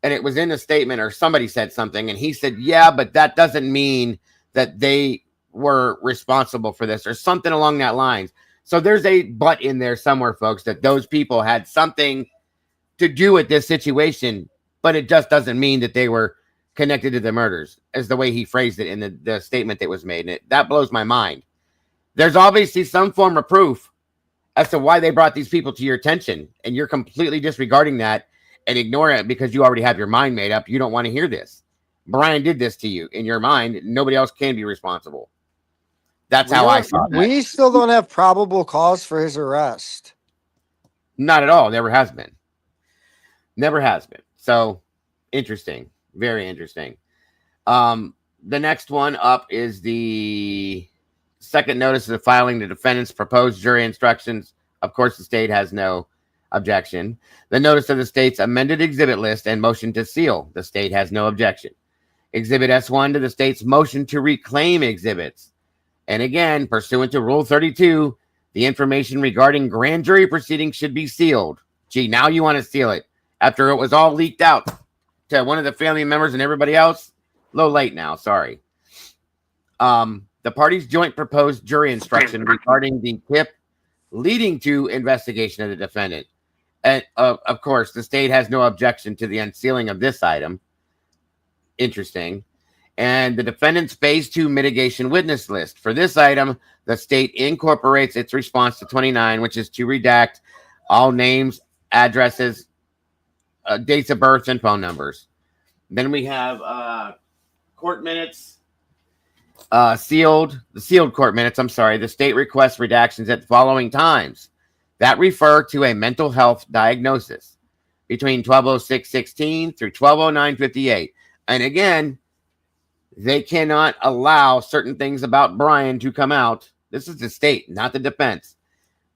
[SPEAKER 2] and it was in a statement, or somebody said something, and he said, "Yeah, but that doesn't mean that they were responsible for this," or something along that lines. So there's a but in there somewhere, folks, that those people had something to do with this situation, but it just doesn't mean that they were connected to the murders, as the way he phrased it in the statement that was made. And that blows my mind. There's obviously some form of proof as to why they brought these people to your attention, and you're completely disregarding that and ignoring it because you already have your mind made up. You don't want to hear this. Brian did this to you in your mind. Nobody else can be responsible. That's how I saw that.
[SPEAKER 4] We still don't have probable cause for his arrest.
[SPEAKER 2] Not at all. Never has been. Never has been. So interesting. Very interesting. The next one up is the second notice of filing the defendant's proposed jury instructions. Of course, the state has no objection. The notice of the state's amended exhibit list and motion to seal. The state has no objection. Exhibit S1 to the state's motion to reclaim exhibits. And again, pursuant to Rule 32, the information regarding grand jury proceedings should be sealed. Gee, now you want to seal it after it was all leaked out to one of the family members and everybody else? A little late now, sorry. The parties' joint proposed jury instruction regarding the tip leading to investigation of the defendant. And of course, the state has no objection to the unsealing of this item. Interesting. And the defendant's phase 2 mitigation witness list. For this item, the state incorporates its response to 29, which is to redact all names, addresses, dates of birth, and phone numbers. Then we have court minutes, the sealed court minutes. I'm sorry. The state requests redactions at the following times that refer to a mental health diagnosis between 12:06:16 through 12:09:58. And again, they cannot allow certain things about Brian to come out. This is the state, not the defense.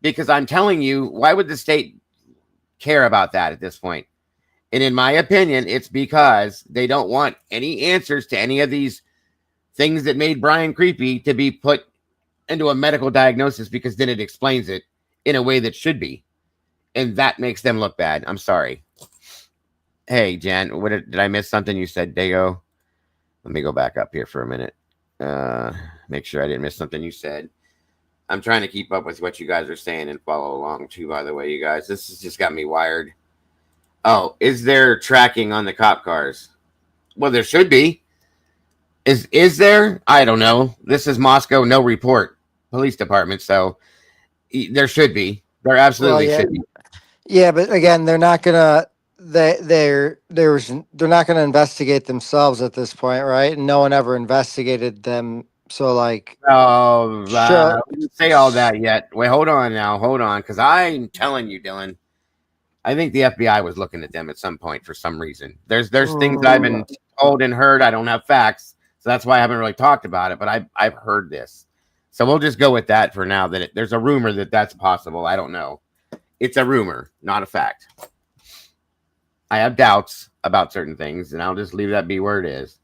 [SPEAKER 2] Because I'm telling you, why would the state care about that at this point? And in my opinion, it's because they don't want any answers to any of these things that made Brian creepy to be put into a medical diagnosis, because then it explains it in a way that should be. And that makes them look bad. I'm sorry. Hey, Jen, did I miss something you said, Dago? Let me go back up here for a minute. Make sure I didn't miss something you said. I'm trying to keep up with what you guys are saying and follow along too, by the way, you guys. This has just got me wired. Oh, is there tracking on the cop cars? Well, there should be. Is there? I don't know. This is Moscow, no report, police department. So there should be. There absolutely should be.
[SPEAKER 4] Yeah, but again, they're not gonna. They're not gonna investigate themselves at this point, right? And no one ever investigated them. So like,
[SPEAKER 2] Oh,
[SPEAKER 4] sure.
[SPEAKER 2] we didn't say all that yet. Wait, hold on now, because I'm telling you, Dylan, I think the FBI was looking at them at some point for some reason. There's things I've been told and heard. I don't have facts, so that's why I haven't really talked about it. But I've heard this, so we'll just go with that for now. That there's a rumor that that's possible. I don't know. It's a rumor, not a fact. I have doubts about certain things, and I'll just leave that be where it is.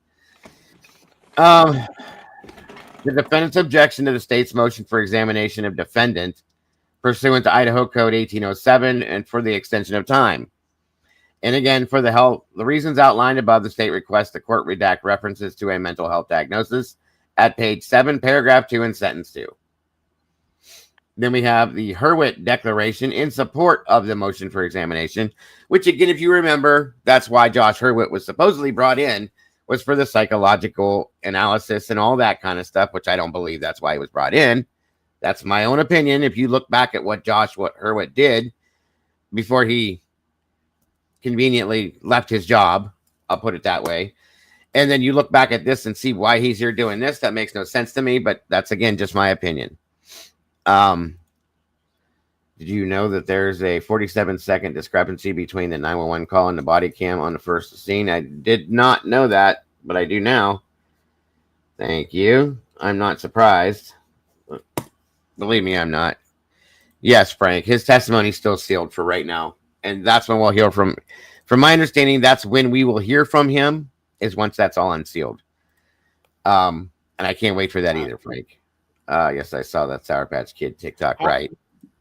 [SPEAKER 2] The defendant's objection to the state's motion for examination of defendant pursuant to Idaho Code 1807 and for the extension of time. And again, for the reasons outlined above, the state requests the court redact references to a mental health diagnosis at page 7, paragraph 2, and sentence 2. Then we have the Hurwitz declaration in support of the motion for examination, which again, if you remember, that's why Josh Hurwitz was supposedly brought in, was for the psychological analysis and all that kind of stuff, which I don't believe that's why he was brought in. That's my own opinion. If you look back at what Hurwitz did before he conveniently left his job, I'll put it that way, and then you look back at this and see why he's here doing this, that makes no sense to me, but that's, again, just my opinion. Did you know that there's a 47-second discrepancy between the 911 call and the body cam on the first scene? I did not know that, but I do now. Thank you. I'm not surprised. Believe me, I'm not. Yes, Frank. His testimony's still sealed for right now, and that's when we'll hear from. From my understanding, that's when we will hear from him. Is once that's all unsealed. And I can't wait for that either, Frank. Yes, I saw that Sour Patch Kid TikTok.
[SPEAKER 3] How,
[SPEAKER 2] Right.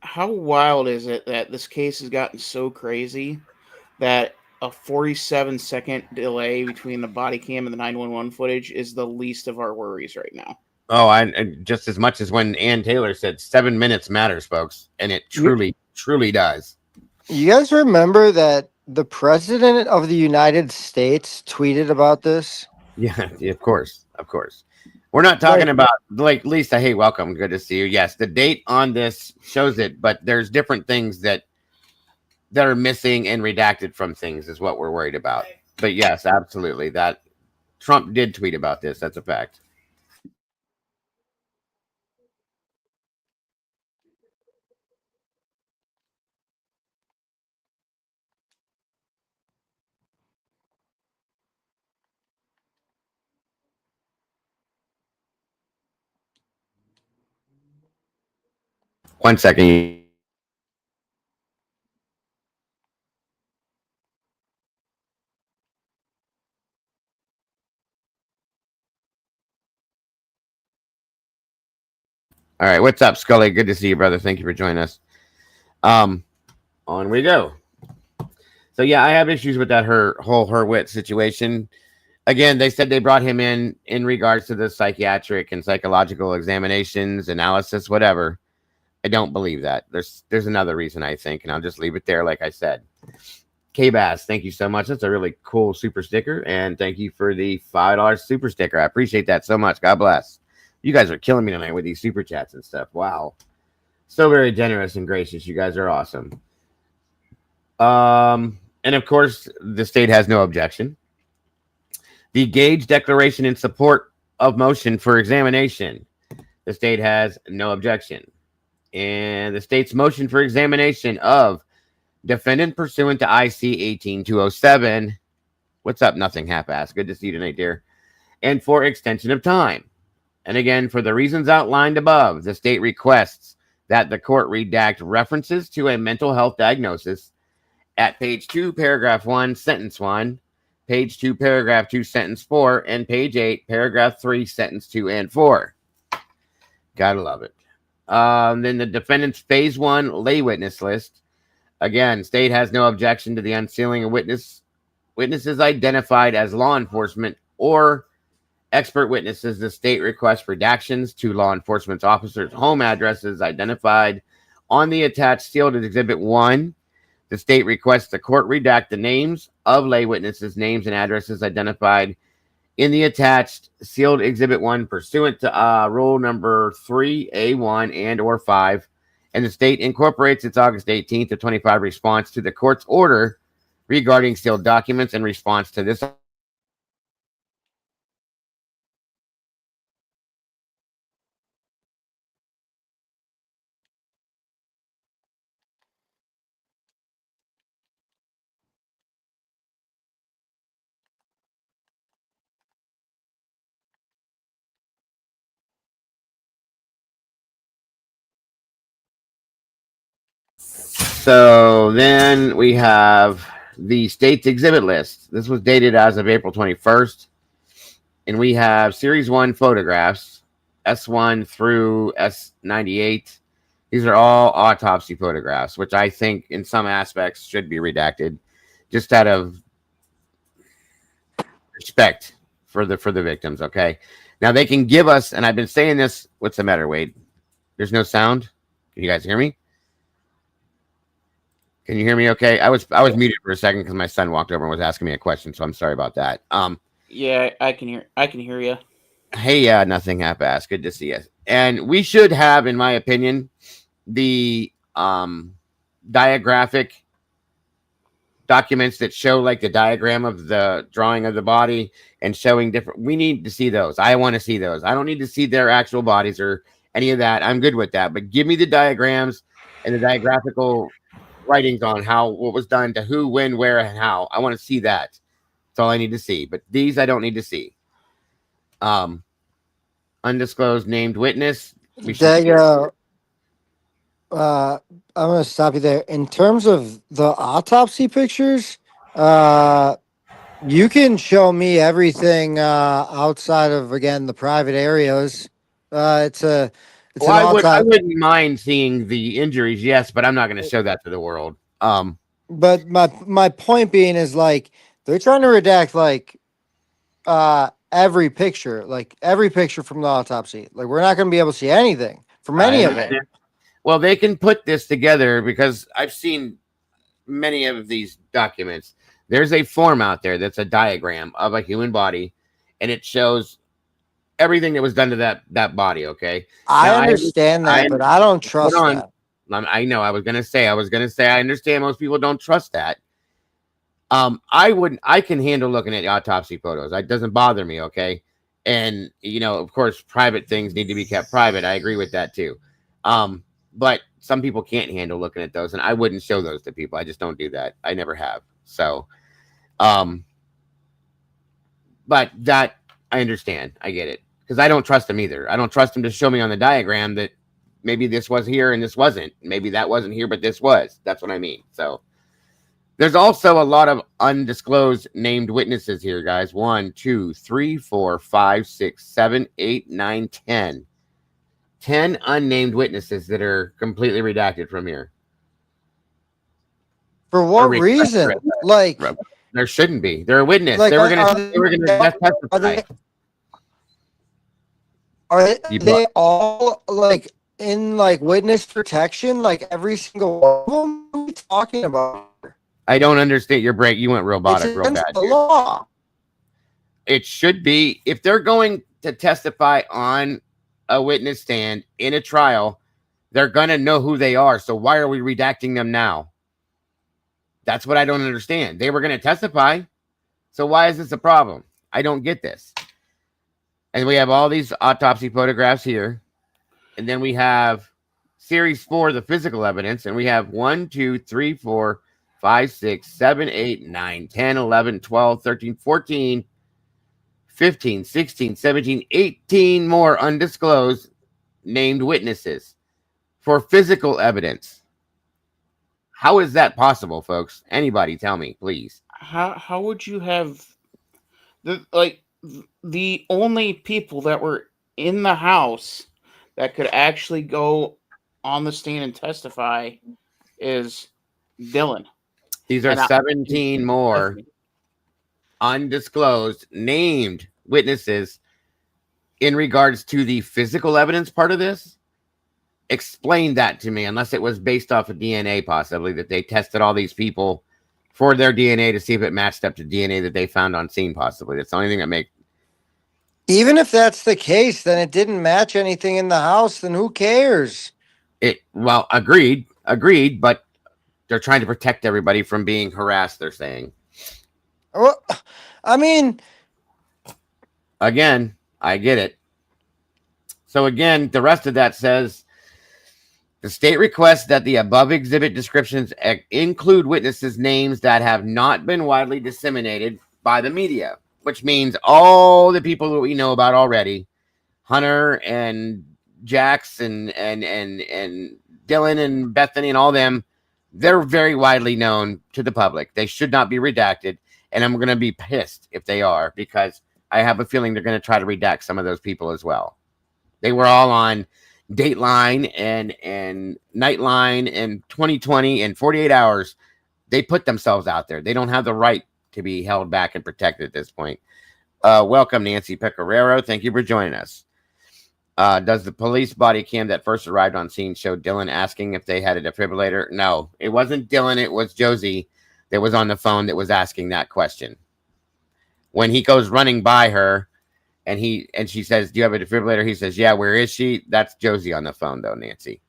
[SPEAKER 3] how wild is it that this case has gotten so crazy that a 47-second delay between the body cam and the 911 footage is the least of our worries right now?
[SPEAKER 2] Oh, I just as much as when Ann Taylor said 7 minutes matters, folks, and it
[SPEAKER 4] You,
[SPEAKER 2] truly does.
[SPEAKER 4] you guys remember that the president of the United States tweeted about this?
[SPEAKER 2] Yeah, of course, of course. We're not talking
[SPEAKER 4] Like,
[SPEAKER 2] about like Lisa. Hey, welcome. Good to see you. Yes, the date on this shows it, but there's different things that are missing and redacted from things is what we're worried about. But yes, absolutely. That Trump did tweet about this. That's a fact. One second. All right, what's up, Scully? Good to see you, brother. Thank you for joining us. Um, on we go. So yeah, I have issues with that her whole Hurwitz situation. Again, they said they brought him in regards to the psychiatric and psychological examinations, analysis, whatever. I don't believe that. There's another reason I think, and I'll just leave it there. Like I said, K Bass, thank you so much. That's a really cool super sticker, and thank you for the $5 super sticker. I appreciate that so much. God bless. You guys are killing me tonight with these super chats and stuff. Wow, so very generous and gracious. You guys are awesome. And of course, the state has no objection. The Gage Declaration in support of motion for examination. The state has no objection. And the state's motion for examination of defendant pursuant to IC 18207. What's up, nothing half-assed? Good to see you tonight, dear. And for extension of time. And again, for the reasons outlined above, the state requests that the court redact references to a mental health diagnosis at page 2, paragraph 1, sentence 1, page 2, paragraph 2, sentence 4, and page 8, paragraph 3, sentence 2 and 4. Gotta love it. Then the defendant's phase 1 lay witness list. Again, state has no objection to the unsealing of witnesses identified as law enforcement or expert witnesses. The state requests redactions to law enforcement officers' home addresses identified on the attached sealed Exhibit 1. The state requests the court redact the names of lay witnesses' names and addresses identified in the attached sealed Exhibit 1 pursuant to Rule Number 3A1 and or 5. And the state incorporates its August 18th of 25 response to the court's order regarding sealed documents in response to this. So then we have the state's exhibit list. This was dated as of April 21st. And we have Series 1 photographs, S1 through S98. These are all autopsy photographs, which I think in some aspects should be redacted just out of respect for the victims, okay? Now they can give us, and I've been saying this, what's the matter, Wade? There's no sound? Can you guys hear me? Can you hear me okay? I was muted for a second because my son walked over and was asking me a question, so I'm sorry about that.
[SPEAKER 3] Yeah, I can hear you.
[SPEAKER 2] Hey, nothing half-assed. Good to see you. And we should have, in my opinion, the diagraphic documents that show like the diagram of the drawing of the body and showing different. We need to see those. I want to see those. I don't need to see their actual bodies or any of that. I'm good with that. But give me the diagrams and the diagraphical writings on what was done to who, when, where, and how. I want to see that. That's all I need to see. But these I don't need to see. undisclosed named witness. We should.
[SPEAKER 4] Dago, I'm going to stop you there. In terms of the autopsy pictures, you can show me everything outside of, again, the private areas. It's an
[SPEAKER 2] Well, I
[SPEAKER 4] autopsy.
[SPEAKER 2] wouldn't mind seeing the injuries, yes, but I'm not going to show that to the world.
[SPEAKER 4] But my point being is, like, they're trying to redact every picture from the autopsy. Like, we're not going to be able to see anything from any of it.
[SPEAKER 2] Well, they can put this together because I've seen many of these documents. There's a form out there that's a diagram of a human body, and it shows everything that was done to that body. Okay,
[SPEAKER 4] I
[SPEAKER 2] now,
[SPEAKER 4] understand that, but I don't trust that.
[SPEAKER 2] I know. I was gonna say. I understand most people don't trust that. I can handle looking at autopsy photos. It doesn't bother me. Okay, and of course, private things need to be kept private. I agree with that too. But some people can't handle looking at those, and I wouldn't show those to people. I just don't do that. I never have. So, but that I understand. I get it because I don't trust them either. I don't trust them to show me on the diagram that maybe this was here and this wasn't. Maybe that wasn't here, but this was. That's what I mean. So there's also a lot of undisclosed named witnesses here, guys. 1, 2, 3, 4, 5, 6, 7, 8, 9, 10. 10 unnamed witnesses that are completely redacted from here.
[SPEAKER 4] For what reason? Like,
[SPEAKER 2] there shouldn't be. They're a witness.
[SPEAKER 4] Like,
[SPEAKER 2] they were going to testify.
[SPEAKER 4] Are they all like in like witness protection? Like every single one of them? What are we talking about?
[SPEAKER 2] I don't understand your break. You went robotic
[SPEAKER 4] It's
[SPEAKER 2] real
[SPEAKER 4] against
[SPEAKER 2] bad.
[SPEAKER 4] the law.
[SPEAKER 2] It should be. If they're going to testify on a witness stand in a trial, they're going to know who they are. So why are we redacting them now? That's what I don't understand. They were going to testify. So why is this a problem? I don't get this. And we have all these autopsy photographs here. And then we have series 4, the physical evidence. And we have 1, 2, 3, 4, 5, 6, 7, 8, 9, 10, 11, 12, 13, 14, 15, 16, 17, 18 more undisclosed named witnesses for physical evidence. How is that possible, folks? Anybody tell me, please.
[SPEAKER 3] How would you have the only people that were in the house that could actually go on the stand and testify is Dylan.
[SPEAKER 2] These are 17 more undisclosed named witnesses in regards to the physical evidence part of this. Explain that to me, unless it was based off of DNA, possibly, that they tested all these people for their DNA to see if it matched up to DNA that they found on scene, possibly. That's the only thing that makes.
[SPEAKER 4] Even if that's the case, then it didn't match anything in the house, then who cares?
[SPEAKER 2] Well, agreed, but they're trying to protect everybody from being harassed, they're saying.
[SPEAKER 4] Well, I mean,
[SPEAKER 2] again, I get it. So again, the rest of that says, the state requests that the above exhibit descriptions include witnesses' names that have not been widely disseminated by the media, which means all the people that we know about already, Hunter and Jax and Dylan and Bethany and all them, they're very widely known to the public. They should not be redacted, and I'm going to be pissed if they are, because I have a feeling they're going to try to redact some of those people as well. They were all on Dateline and Nightline and 2020 and 48 Hours. They put themselves out there. They don't have the right to be held back and protected at this point. Welcome, Nancy Pecoraro. Thank you for joining us. Does the police body cam that first arrived on scene show Dylan asking if they had a defibrillator? No, it wasn't Dylan. It was Josie that was on the phone that was asking that question. When he goes running by her, and she says, "Do you have a defibrillator?" He says, "Yeah." Where is she? That's Josie on the phone, though, Nancy.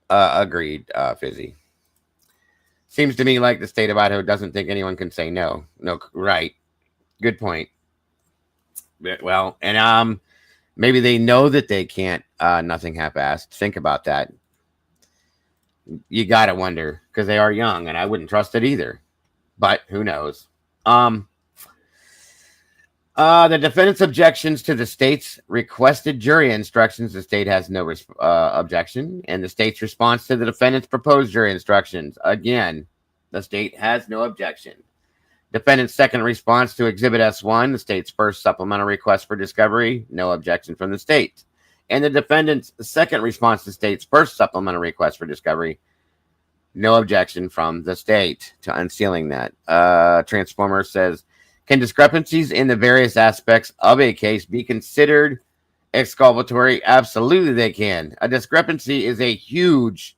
[SPEAKER 2] Agreed, Fizzy. Seems to me like the state of Idaho doesn't think anyone can say no. No, right. Good point. Well, and maybe they know that they can't, nothing half-assed. Think about that. You got to wonder, because they are young, and I wouldn't trust it either. But who knows? The defendant's objections to the state's requested jury instructions. The state has no objection. And the state's response to the defendant's proposed jury instructions. Again, the state has no objection. Defendant's second response to Exhibit S1, the state's first supplemental request for discovery. No objection from the state. And the defendant's second response to the state's first supplemental request for discovery. No objection from the state to unsealing that. Transformer says, can discrepancies in the various aspects of a case be considered exculpatory? Absolutely, they can. A discrepancy is a huge,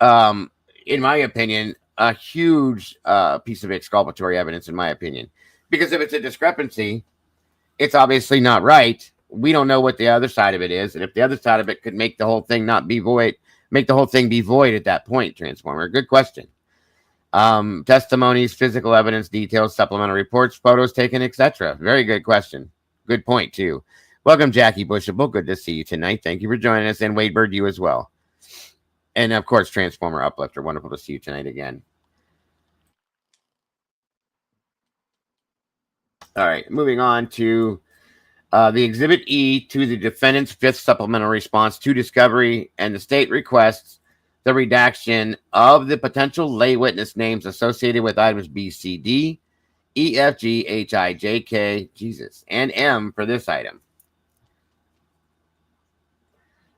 [SPEAKER 2] in my opinion, a huge piece of exculpatory evidence, in my opinion. Because if it's a discrepancy, it's obviously not right. We don't know what the other side of it is. And if the other side of it could make the whole thing not be void, make the whole thing be void at that point, Transformer. Good question. Testimonies, physical evidence, details, supplemental reports, photos taken, etc. Very good question. Good point, too. Welcome, Jackie Bushable. Good to see you tonight. Thank you for joining us. And Wade Bird, you as well. And, of course, Transformer Uplifter. Wonderful to see you tonight again. All right, moving on to the Exhibit E to the defendant's fifth supplemental response to discovery, and the state requests the redaction of the potential lay witness names associated with items B, C, D, E, F, G, H, I, J, K, Jesus, and M for this item.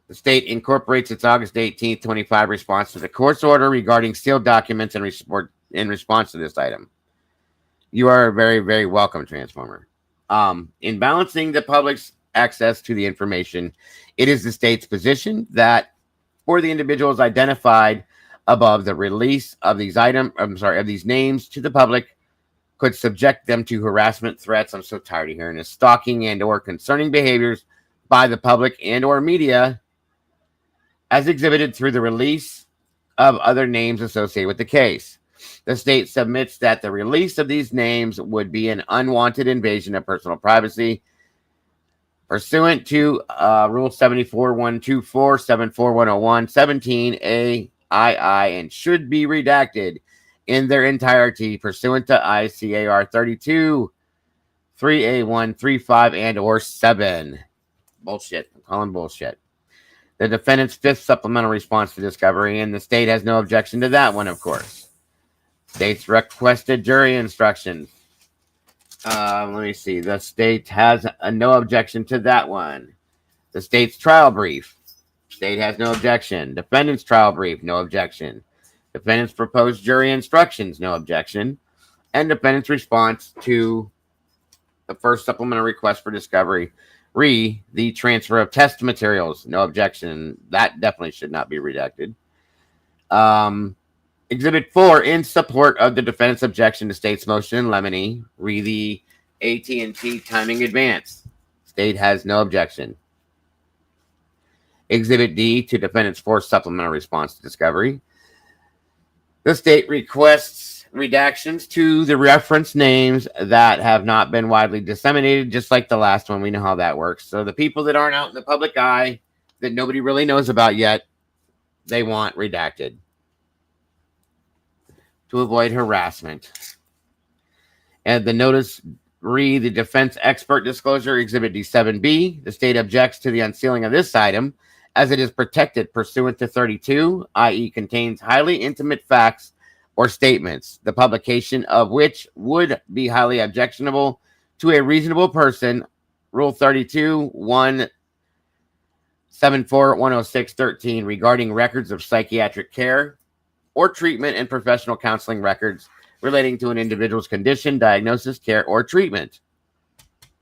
[SPEAKER 2] The state incorporates its August 18th, 25 response to the court's order regarding sealed documents in response to this item. You are very, very welcome, Transformer. In balancing the public's access to the information, it is the state's position that for the individuals identified above, the release of these of these names to the public could subject them to harassment, threats. I'm so tired of hearing this. Stalking and or concerning behaviors by the public and or media, as exhibited through the release of other names associated with the case. The state submits that the release of these names would be an unwanted invasion of personal privacy pursuant to Rule 74124, 74101, 17A, II, and should be redacted in their entirety pursuant to ICAR 32, 3A1, 35, and or 7. Bullshit. I'm calling bullshit. The defendant's fifth supplemental response to discovery, and the state has no objection to that one, of course. State's requested jury instructions. Let me see. The state has no objection to that one. The state's trial brief. State has no objection. Defendant's trial brief, no objection. Defendant's proposed jury instructions, no objection. And defendant's response to the first supplemental request for discovery. The transfer of test materials, no objection. That definitely should not be redacted. Exhibit 4, in support of the defendant's objection to state's motion in limine, the AT&T timing advance. State has no objection. Exhibit D to defendant's fourth supplemental response to discovery. The state requests redactions to the reference names that have not been widely disseminated, just like the last one. We know how that works. So the people that aren't out in the public eye, that nobody really knows about yet, they want redacted to avoid harassment. And the notice, the defense expert disclosure, Exhibit D7B. The state objects to the unsealing of this item as it is protected pursuant to 32, i.e. contains highly intimate facts or statements, the publication of which would be highly objectionable to a reasonable person. Rule 32, 174-106-13 regarding records of psychiatric care or treatment and professional counseling records relating to an individual's condition, diagnosis, care, or treatment.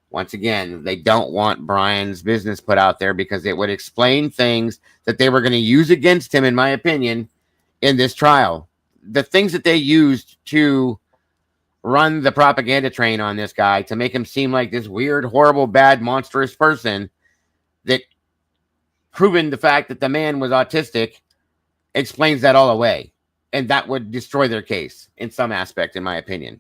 [SPEAKER 2] Once again, they don't want Brian's business put out there because it would explain things that they were going to use against him, in my opinion, in this trial. The things that they used to run the propaganda train on this guy to make him seem like this weird, horrible, bad, monstrous person that, proven the fact that the man was autistic, explains that all away. And that would destroy their case in some aspect, in my opinion.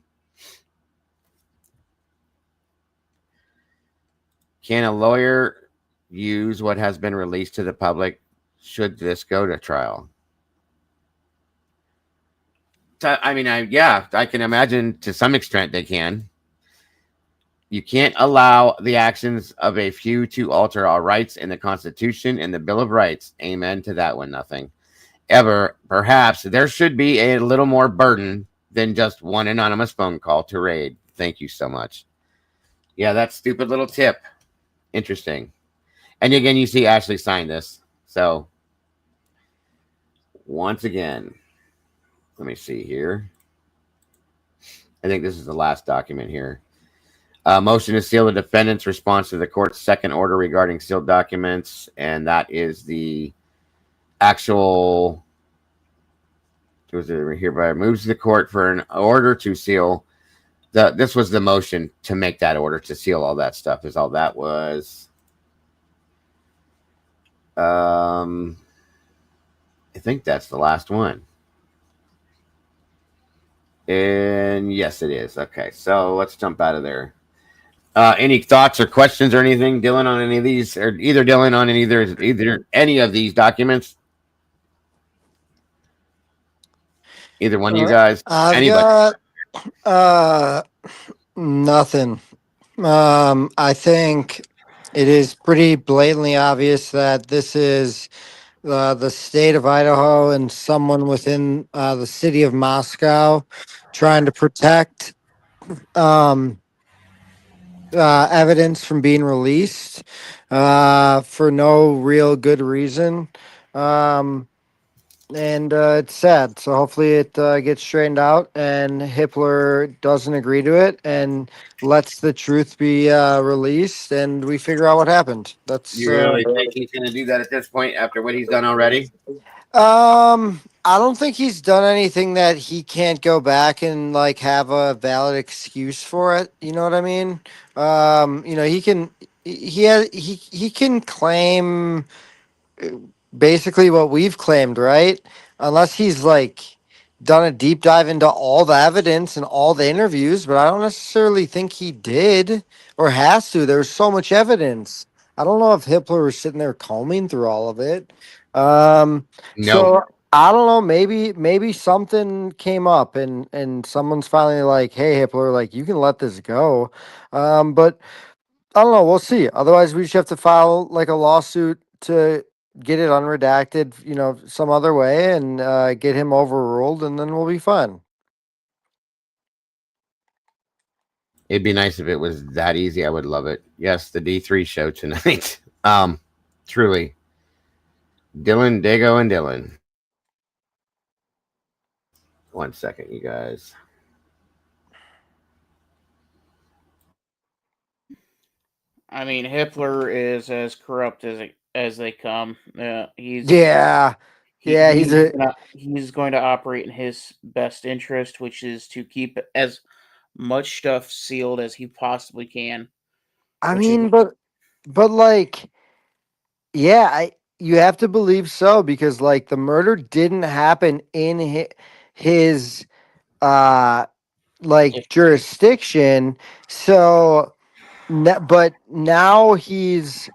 [SPEAKER 2] Can a lawyer use what has been released to the public should this go to trial? I mean, I can imagine to some extent they can. You can't allow the actions of a few to alter our rights in the Constitution and the Bill of Rights. Amen to that one. Nothing. Ever, perhaps there should be a little more burden than just one anonymous phone call to raid. Thank you so much. Yeah, that stupid little tip. Interesting. And again, you see Ashley signed this. So, once again, let me see here. I think this is the last document here. Motion to seal the defendant's response to the court's second order regarding sealed documents. And that is the actual. Hereby moves the court for an order to seal. This was the motion to make that order to seal all that stuff. Is all that was. I think that's the last one. And yes, it is. Okay, so let's jump out of there. Any thoughts or questions or anything, Dylan, on any of these, or either Dylan on either any of these documents? Either one of you guys?
[SPEAKER 4] I've
[SPEAKER 2] Anybody?
[SPEAKER 4] got nothing. I think it is pretty blatantly obvious that this is the state of Idaho and someone within the city of Moscow trying to protect evidence from being released for no real good reason. And it's sad. So hopefully it gets straightened out and Hitler doesn't agree to it and lets the truth be released and we figure out what happened. That's
[SPEAKER 2] You really think he's going to do that at this point after what he's done already?
[SPEAKER 4] I don't think he's done anything that he can't go back and like have a valid excuse for it. You know what I mean? He can he can claim basically what we've claimed, right? Unless he's like done a deep dive into all the evidence and all the interviews, but I don't necessarily think he did or has to. There's so much evidence. I don't know if Hitler was sitting there combing through all of it.
[SPEAKER 2] No.
[SPEAKER 4] So I don't know. Maybe something came up and someone's finally like, "Hey, Hitler, like you can let this go." But I don't know. We'll see. Otherwise, we just have to file like a lawsuit to get it unredacted, some other way and get him overruled, and then we'll be fine.
[SPEAKER 2] It'd be nice if it was that easy. I would love it. Yes, the D3 show tonight. Truly. Dylan, Dago, and Dylan. 1 second, you guys.
[SPEAKER 3] I mean, Hitler is as corrupt as they come. He's he's going to operate in his best interest, which is to keep as much stuff sealed as he possibly can.
[SPEAKER 4] I mean, but like, yeah, you have to believe so because like the murder didn't happen in his jurisdiction. So, but now he's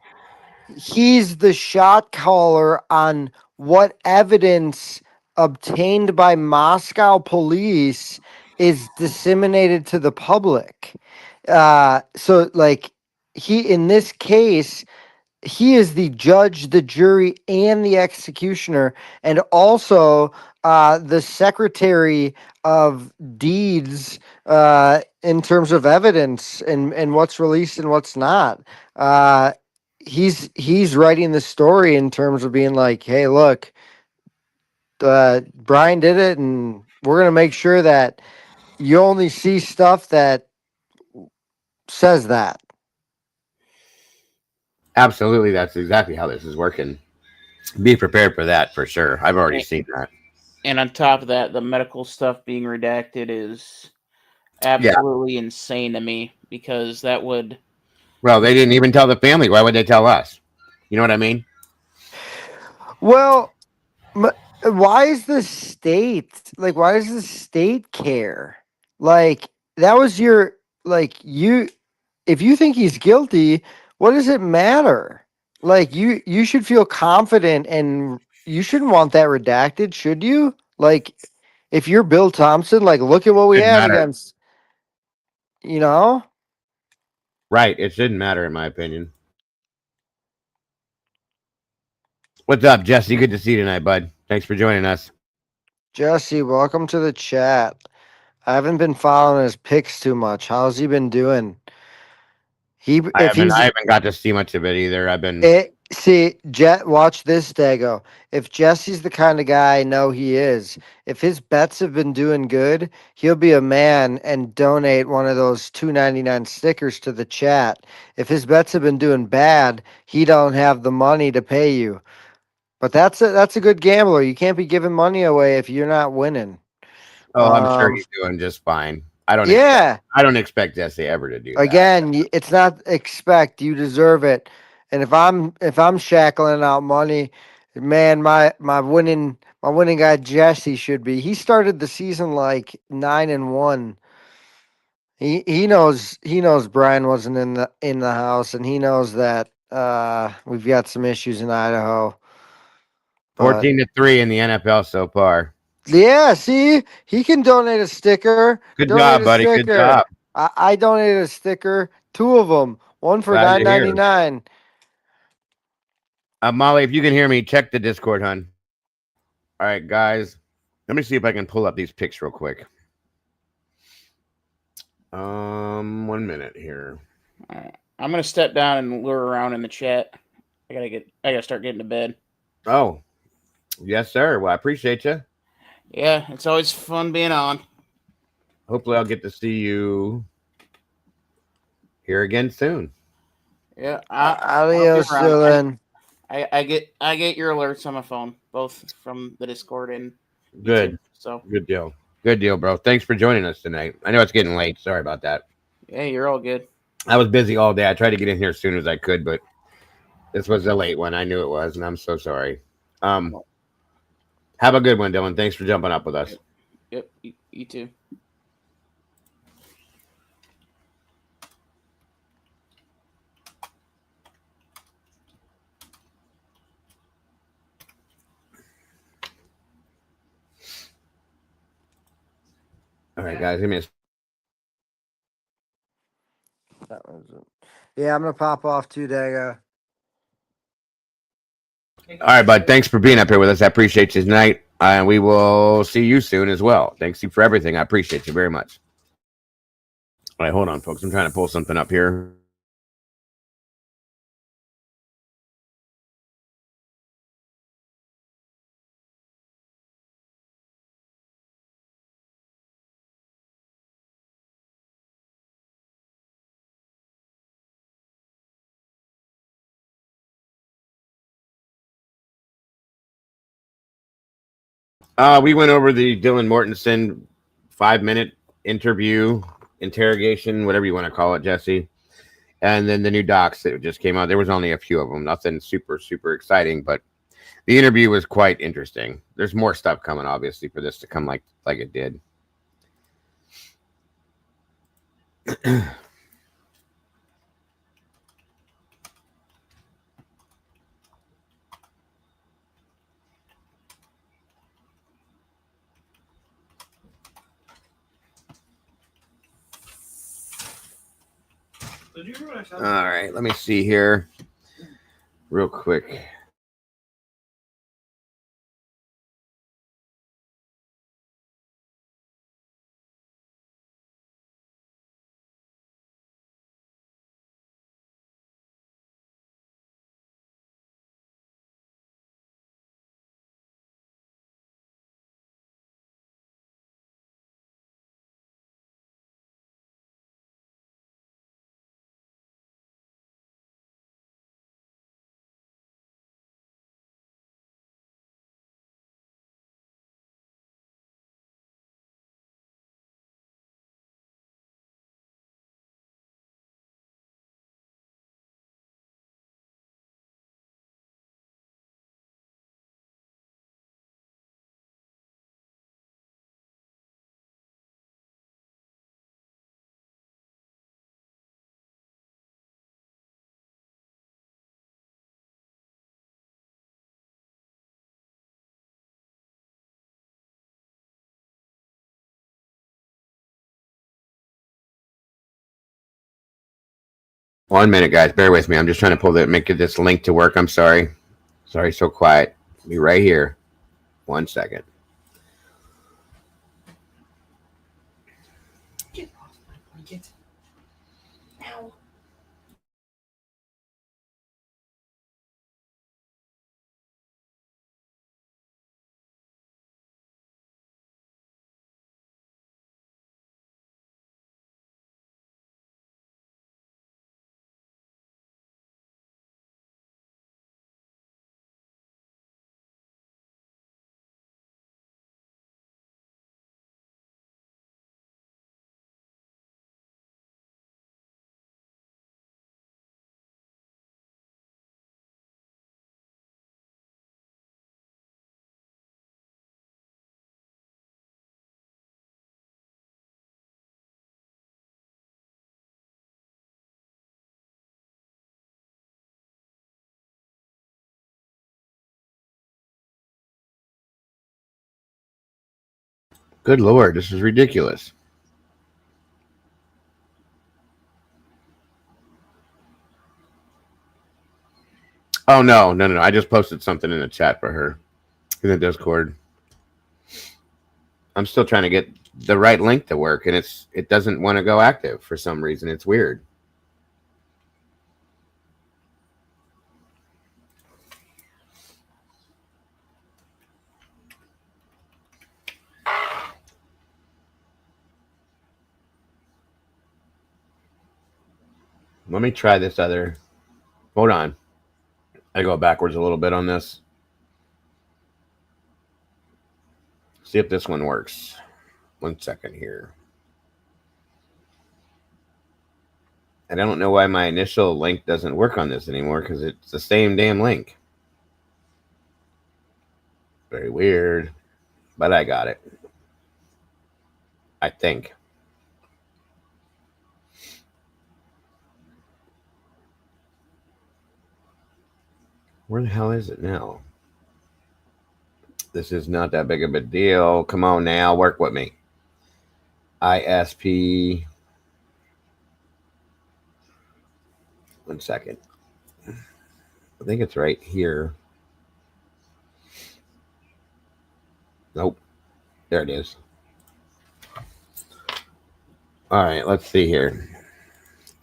[SPEAKER 4] the shot caller on what evidence obtained by Moscow police is disseminated to the public. So like in this case, he is the judge, the jury, and the executioner, and also the secretary of deeds in terms of evidence and what's released and what's not. He's writing the story in terms of being like, hey, look, Brian did it, and we're gonna make sure that you only see stuff that says that.
[SPEAKER 2] Absolutely, that's exactly how this is working. Be prepared for that for sure. I've already seen that.
[SPEAKER 3] And on top of that, the medical stuff being redacted is absolutely insane to me because that would.
[SPEAKER 2] Well, they didn't even tell the family. Why would they tell us? You know what I mean?
[SPEAKER 4] Well, why is the state like? Why does the state care? Like that was your you. If you think he's guilty, what does it matter? Like you should feel confident, and you shouldn't want that redacted, should you? Like, if you're Bill Thompson, like look at what we had against. You know.
[SPEAKER 2] Right. It shouldn't matter, in my opinion. What's up, Jesse? Good to see you tonight, bud. Thanks for joining us.
[SPEAKER 4] Jesse, welcome to the chat. I haven't been following his picks too much. How's he been doing? If
[SPEAKER 2] I
[SPEAKER 4] he's
[SPEAKER 2] haven't got to see much of it either. I've been
[SPEAKER 4] see, watch this, Dago. If Jesse's the kind of guy I know he is, if his bets have been doing good, he'll be a man and donate one of those $2.99 stickers to the chat. If his bets have been doing bad, he don't have the money to pay you. But that's a good gambler. You can't be giving money away if you're not winning.
[SPEAKER 2] Oh, I'm sure he's doing just fine.
[SPEAKER 4] Yeah.
[SPEAKER 2] I don't expect Jesse ever to do that.
[SPEAKER 4] Again, it's not expect, you deserve it. And if I'm shackling out money, man, my winning guy Jesse should be. He started the season like 9-1. He knows Brian wasn't in the house, and he knows that we've got some issues in Idaho. But
[SPEAKER 2] 14-3 in the NFL so far.
[SPEAKER 4] yeah, see, he can donate a sticker.
[SPEAKER 2] Good
[SPEAKER 4] Donate
[SPEAKER 2] job,
[SPEAKER 4] a
[SPEAKER 2] buddy. Good
[SPEAKER 4] sticker.
[SPEAKER 2] job.
[SPEAKER 4] I donated a sticker, two of them, one for
[SPEAKER 2] Glad to hear.
[SPEAKER 4] $9.99.
[SPEAKER 2] Molly, if you can hear me, check the Discord, hon. All right, guys. Let me see if I can pull up these pics real quick. 1 minute here.
[SPEAKER 3] All right. I'm gonna step down and lure around in the chat. I gotta start getting to bed.
[SPEAKER 2] Oh, yes, sir. Well, I appreciate you.
[SPEAKER 3] Yeah, it's always fun being on.
[SPEAKER 2] Hopefully, I'll get to see you here again soon.
[SPEAKER 3] Yeah,
[SPEAKER 4] Adios, Dylan.
[SPEAKER 3] I get your alerts on my phone, both from the Discord and
[SPEAKER 2] Good.
[SPEAKER 3] YouTube, so
[SPEAKER 2] Good deal. Good deal, bro. Thanks for joining us tonight. I know it's getting late. Sorry about that.
[SPEAKER 3] yeah, you're all good.
[SPEAKER 2] I was busy all day. I tried to get in here as soon as I could, but this was a late one. I knew it was, and I'm so sorry. Have a good one, Dylan. Thanks for jumping up with us.
[SPEAKER 3] Yep, you too.
[SPEAKER 2] All right, guys. Give me a
[SPEAKER 4] That was it. Yeah, I'm gonna pop off too, Dago.
[SPEAKER 2] All right, bud. Thanks for being up here with us. I appreciate you tonight. And we will see you soon as well. Thanks you for everything. I appreciate you very much. All right, hold on, folks. I'm trying to pull something up here. We went over the Dylan Mortenson 5-minute interrogation, whatever you want to call it, Jesse. And then the new docs that just came out. There was only a few of them. Nothing super, super exciting, but the interview was quite interesting. There's more stuff coming, obviously, for this to come like it did. All right, let me see here real quick. 1 minute, guys. Bear with me. I'm just trying to make this link to work. I'm sorry. Sorry, so quiet. Be right here. 1 second. Good Lord, this is ridiculous. Oh, no. I just posted something in the chat for her in the Discord. I'm still trying to get the right link to work, and it doesn't want to go active for some reason. It's weird. Let me try this other. Hold on. I go backwards a little bit on this. See if this one works. 1 second here. And I don't know why my initial link doesn't work on this anymore because it's the same damn link. Very weird. But I got it. I think. Where the hell is it now? This is not that big of a deal. Come on now, work with me. ISP. 1 second. I think it's right here. Nope. There it is. All right, let's see here.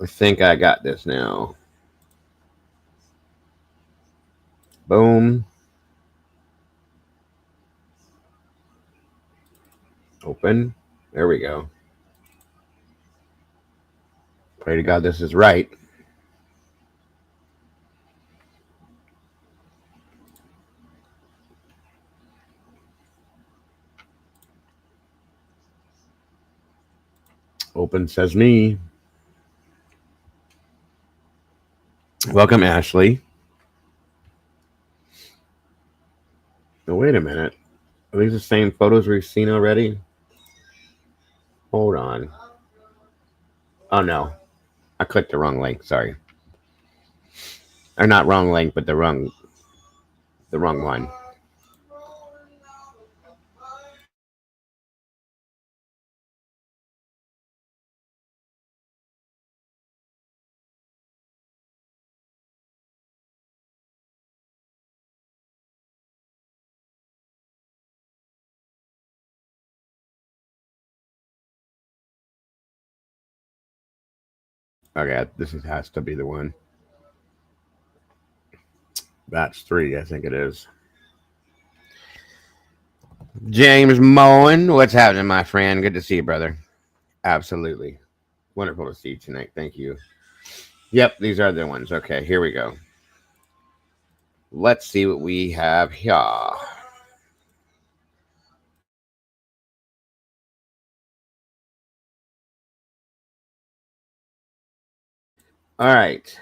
[SPEAKER 2] I think I got this now. Boom. Open. There we go. Pray to God this is right. Open says me. Welcome, Ashley. Oh, wait a minute. Are these the same photos we've seen already? Hold on. Oh, no. I clicked the wrong link. Sorry. Or not wrong link, but the wrong one. Okay, this has to be the one. That's 3, I think it is. James Moen, what's happening, my friend? Good to see you, brother. Absolutely. Wonderful to see you tonight. Thank you. Yep, these are the ones. Okay, here we go. Let's see what we have here. All right.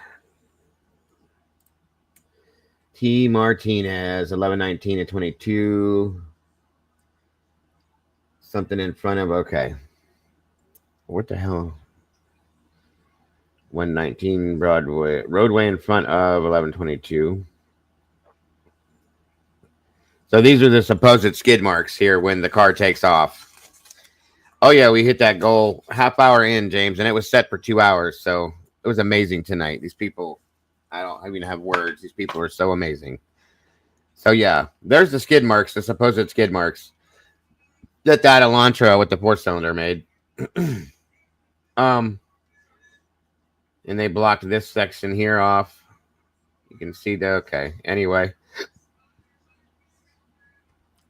[SPEAKER 2] T. Martinez, 11-19 and 22. Something in front of, okay. What the hell? 119 Broadway. Roadway in front of 1122. So these are the supposed skid marks here when the car takes off. Oh, yeah, we hit that goal half hour in, James, and it was set for 2 hours. So it was amazing tonight. These people, I don't even have words. These people are so amazing. So yeah, there's the skid marks, the supposed skid marks that Elantra with the 4-cylinder made. And they blocked this section here off. You can see the okay. Anyway,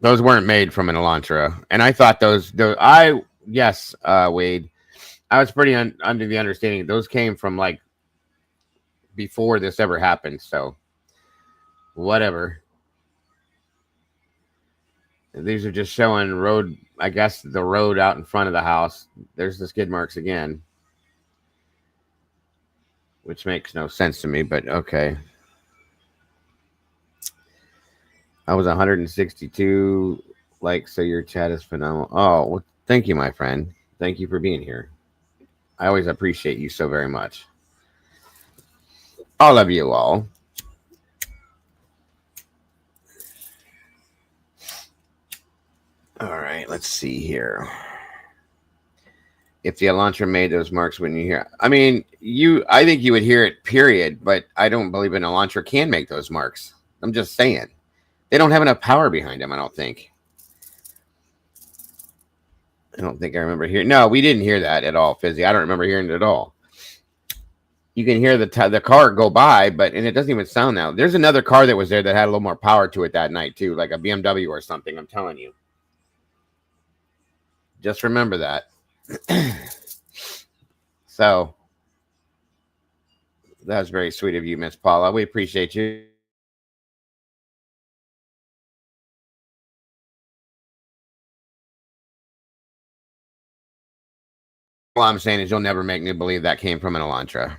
[SPEAKER 2] those weren't made from an Elantra, and I thought those yes, Wade, I was pretty under the understanding those came from like before this ever happened. So whatever. These are just showing road. I guess the road out in front of the house. There's the skid marks again, which makes no sense to me. But okay. I was 162 likes, so your chat is phenomenal. Oh, well, thank you, my friend. Thank you for being here. I always appreciate you so very much. All of you all. All right, let's see here. If the Elantra made those marks, when you hear, I mean, I think you would hear it, period. But I don't believe an Elantra can make those marks. I'm just saying. They don't have enough power behind them, I don't think. I don't think I remember hearing. No, we didn't hear that at all, Fizzy. I don't remember hearing it at all. You can hear the car go by, and it doesn't even sound now. There's another car that was there that had a little more power to it that night, too, like a BMW or something, I'm telling you. Just remember that. So, that was very sweet of you, Miss Paula. We appreciate you. All I'm saying is you'll never make me believe that came from an Elantra.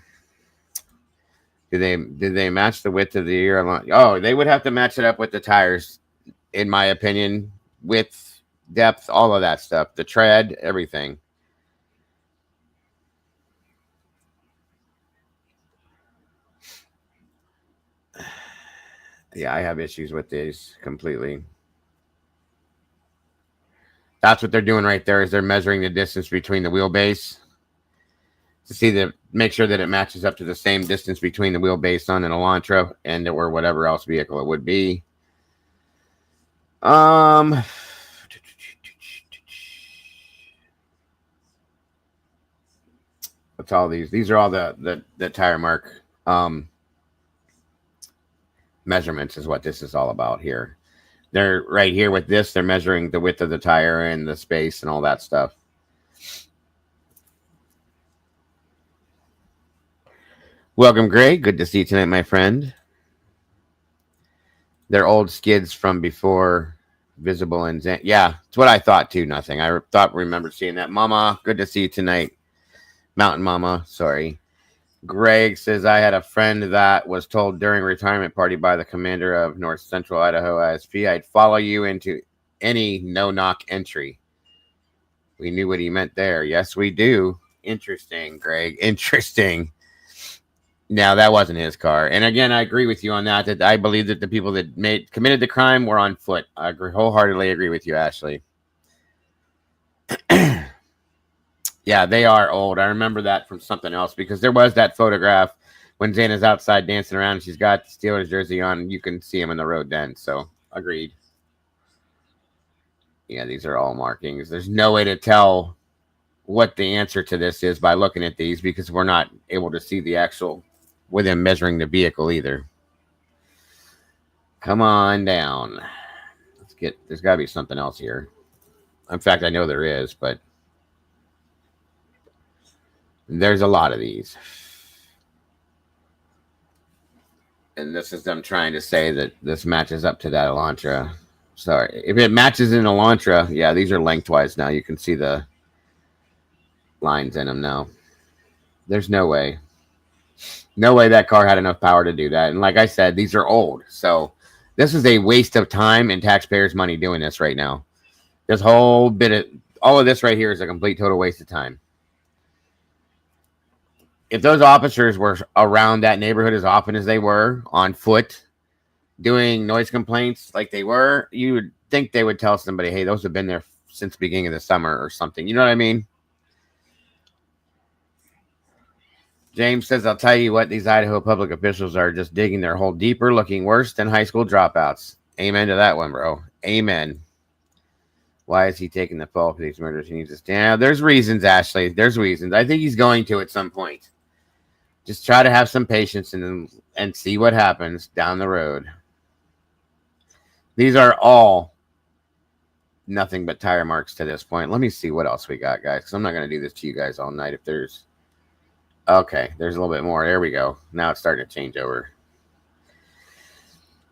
[SPEAKER 2] Did they match the width of the ear? Oh, they would have to match it up with the tires, in my opinion. Width, depth, all of that stuff. The tread, everything. Yeah, I have issues with these completely. That's what they're doing right there, is they're measuring the distance between the wheelbase to make sure that it matches up to the same distance between the wheelbase on an Elantra and or whatever else vehicle it would be. What's all these? These are all the tire mark measurements is what this is all about here. They're right here with this. They're measuring the width of the tire and the space and all that stuff. Welcome, Greg. Good to see you tonight, my friend. They're old skids from before visible and yeah, it's what I thought too. Nothing. I remember seeing that. Mama, good to see you tonight. Mountain Mama, sorry. Greg says, I had a friend that was told during a retirement party by the commander of North Central Idaho ISP, I'd follow you into any no-knock entry. We knew what he meant there. Yes, we do. Interesting, Greg. Interesting. Now, that wasn't his car. And again, I agree with you on that I believe that the people that committed the crime were on foot. I wholeheartedly agree with you, Ashley. Yeah, they are old. I remember that from something else because there was that photograph when Xana's outside dancing around and she's got the Steelers jersey on. You can see him in the road then. So, agreed. Yeah, these are all markings. There's no way to tell what the answer to this is by looking at these because we're not able to see the actual within measuring the vehicle either. Come on down. There's got to be something else here. In fact, I know there is, but there's a lot of these. And this is them trying to say that this matches up to that Elantra. Sorry. If it matches in Elantra, yeah, these are lengthwise now. You can see the lines in them now. There's no way. No way that car had enough power to do that. And like I said, these are old. So this is a waste of time and taxpayers' money doing this right now. This whole all of this right here is a complete total waste of time. If those officers were around that neighborhood as often as they were on foot doing noise complaints like they were, you would think they would tell somebody, hey, those have been there since the beginning of the summer or something. You know what I mean? James says, I'll tell you what, these Idaho public officials are just digging their hole deeper, looking worse than high school dropouts. Amen to that one, bro. Amen. Why is he taking the fall for these murders? He needs to stand. There's reasons, Ashley. There's reasons. I think he's going to at some point. Just try to have some patience and see what happens down the road. These are all nothing but tire marks to this point. Let me see what else we got, guys, because I'm not going to do this to you guys all night. If there's... Okay, there's a little bit more. There we go. Now it's starting to change over.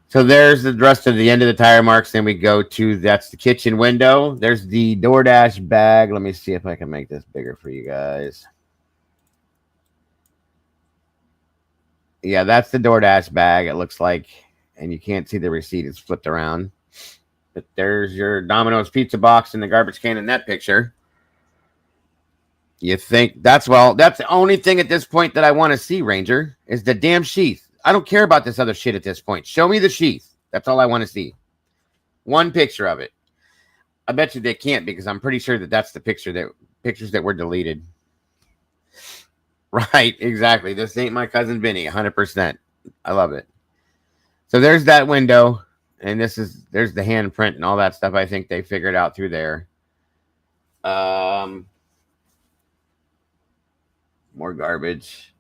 [SPEAKER 2] So there's the rest of the end of the tire marks. Then we go to, that's the kitchen window. There's the DoorDash bag. Let me see if I can make this bigger for you guys. Yeah, that's the DoorDash bag, it looks like. And you can't see the receipt. It's flipped around. But there's your Domino's pizza box in the garbage can in that picture. You think that's the only thing at this point that I want to see, Ranger, is the damn sheath. I don't care about this other shit at this point. Show me the sheath. That's all I want to see. One picture of it. I bet you they can't, because I'm pretty sure that that's the pictures that were deleted. Right, exactly. This ain't my cousin Vinny, 100%. I love it. So there's that window, and there's the handprint and all that stuff. I think they figured out through there. More garbage.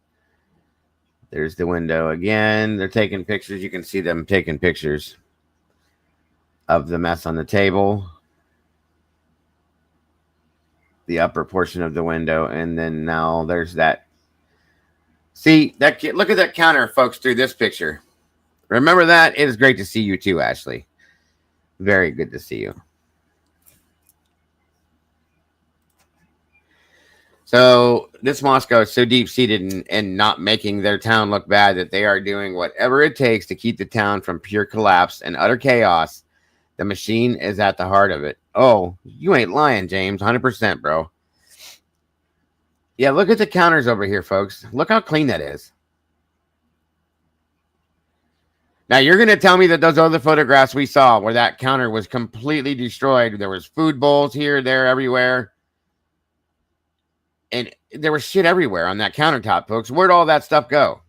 [SPEAKER 2] There's the window again. They're taking pictures. You can see them taking pictures of the mess on the table. The upper portion of the window. And then now there's that. See, that kid, look at that counter, folks, through this picture. Remember that? It is great to see you too, Ashley. Very good to see you. So this Moscow is so deep-seated in not making their town look bad that they are doing whatever it takes to keep the town from pure collapse and utter chaos. The machine is at the heart of it. Oh, you ain't lying, James. 100%, bro. Yeah, look at the counters over here, folks. Look how clean that is. Now, you're going to tell me that those other photographs we saw where that counter was completely destroyed. There was food bowls here, there, everywhere. And there was shit everywhere on that countertop, folks. Where'd all that stuff go?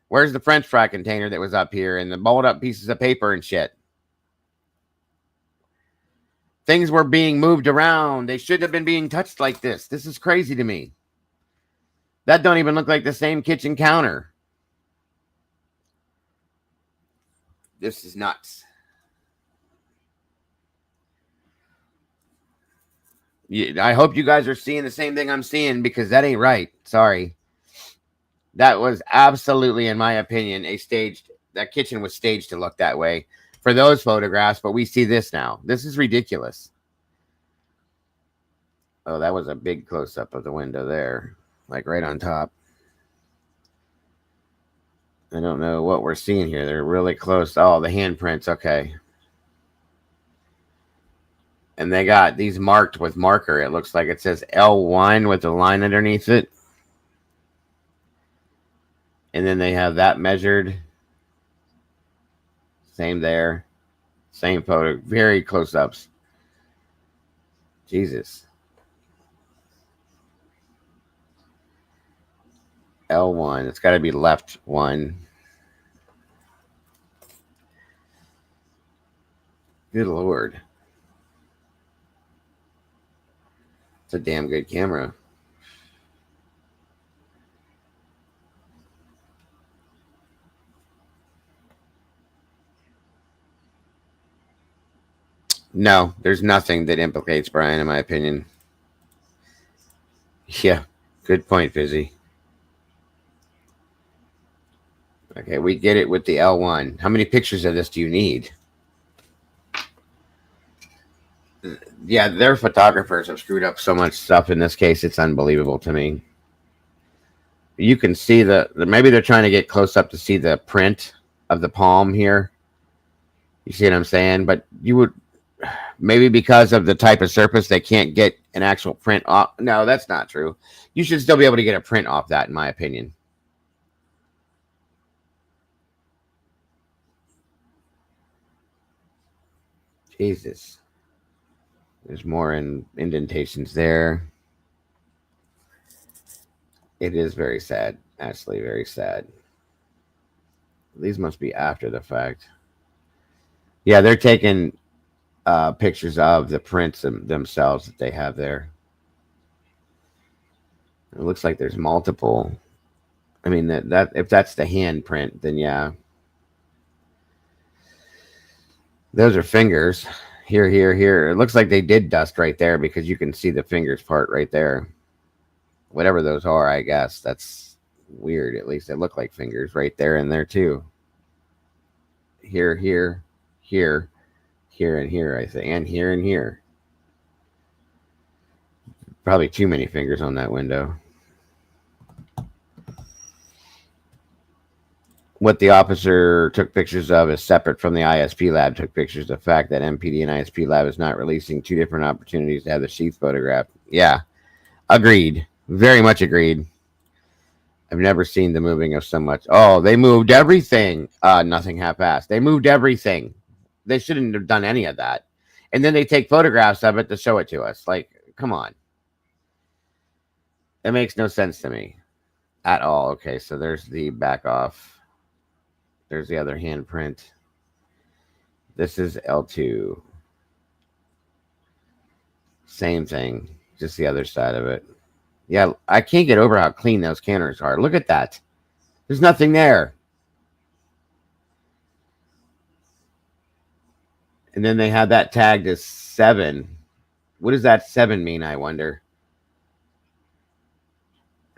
[SPEAKER 2] Where's the French fry container that was up here and the balled up pieces of paper and shit? Things were being moved around. They shouldn't have been being touched like this. This is crazy to me. That don't even look like the same kitchen counter. This is nuts. I hope you guys are seeing the same thing I'm seeing, because that ain't right. Sorry. That was absolutely, in my opinion, that kitchen was staged to look that way for those photographs, but we see this now. This is ridiculous. Oh, that was a big close-up of the window there, like right on top. I don't know what we're seeing here. They're really close. Oh, the handprints. Okay. And they got these marked with marker. It looks like it says L1 with a line underneath it. And then they have that measured. Same there. Same photo. Very close-ups. Jesus. L1. It's got to be left one. Good Lord. It's a damn good camera. No, there's nothing that implicates Brian, in my opinion. Yeah, good point, Fizzy. Okay, we get it with the L1. How many pictures of this do you need? Yeah, their photographers have screwed up so much stuff in this case. It's unbelievable to me. You can see maybe they're trying to get close up to see the print of the palm here. You see what I'm saying? But you would, maybe because of the type of surface, they can't get an actual print off. No, that's not true. You should still be able to get a print off that, in my opinion. Jesus. There's more indentations there. It is very sad. Actually, very sad. These must be after the fact. Yeah, they're taking pictures of the prints themselves that they have there. It looks like there's multiple. I mean, that if that's the hand print, then yeah. Those are fingers. Here, here, here. It looks like they did dust right there because you can see the fingers part right there. Whatever those are, I guess. That's weird. At least they look like fingers right there and there too. Here, here, here, here, and here, I think. And here and here. Probably too many fingers on that window. What the officer took pictures of is separate from the ISP lab took pictures. The fact that MPD and ISP lab is not releasing two different opportunities to have the sheath photographed. Yeah, agreed. Very much agreed. I've never seen the moving of so much. Oh, they moved everything. Nothing half-assed. They moved everything. They shouldn't have done any of that. And then they take photographs of it to show it to us. Like, come on. It makes no sense to me at all. Okay, so there's the back off. There's the other handprint. This is L2. Same thing, just the other side of it. Yeah, I can't get over how clean those counters are. Look at that. There's nothing there. And then they have that tagged as 7. What does that 7 mean, I wonder?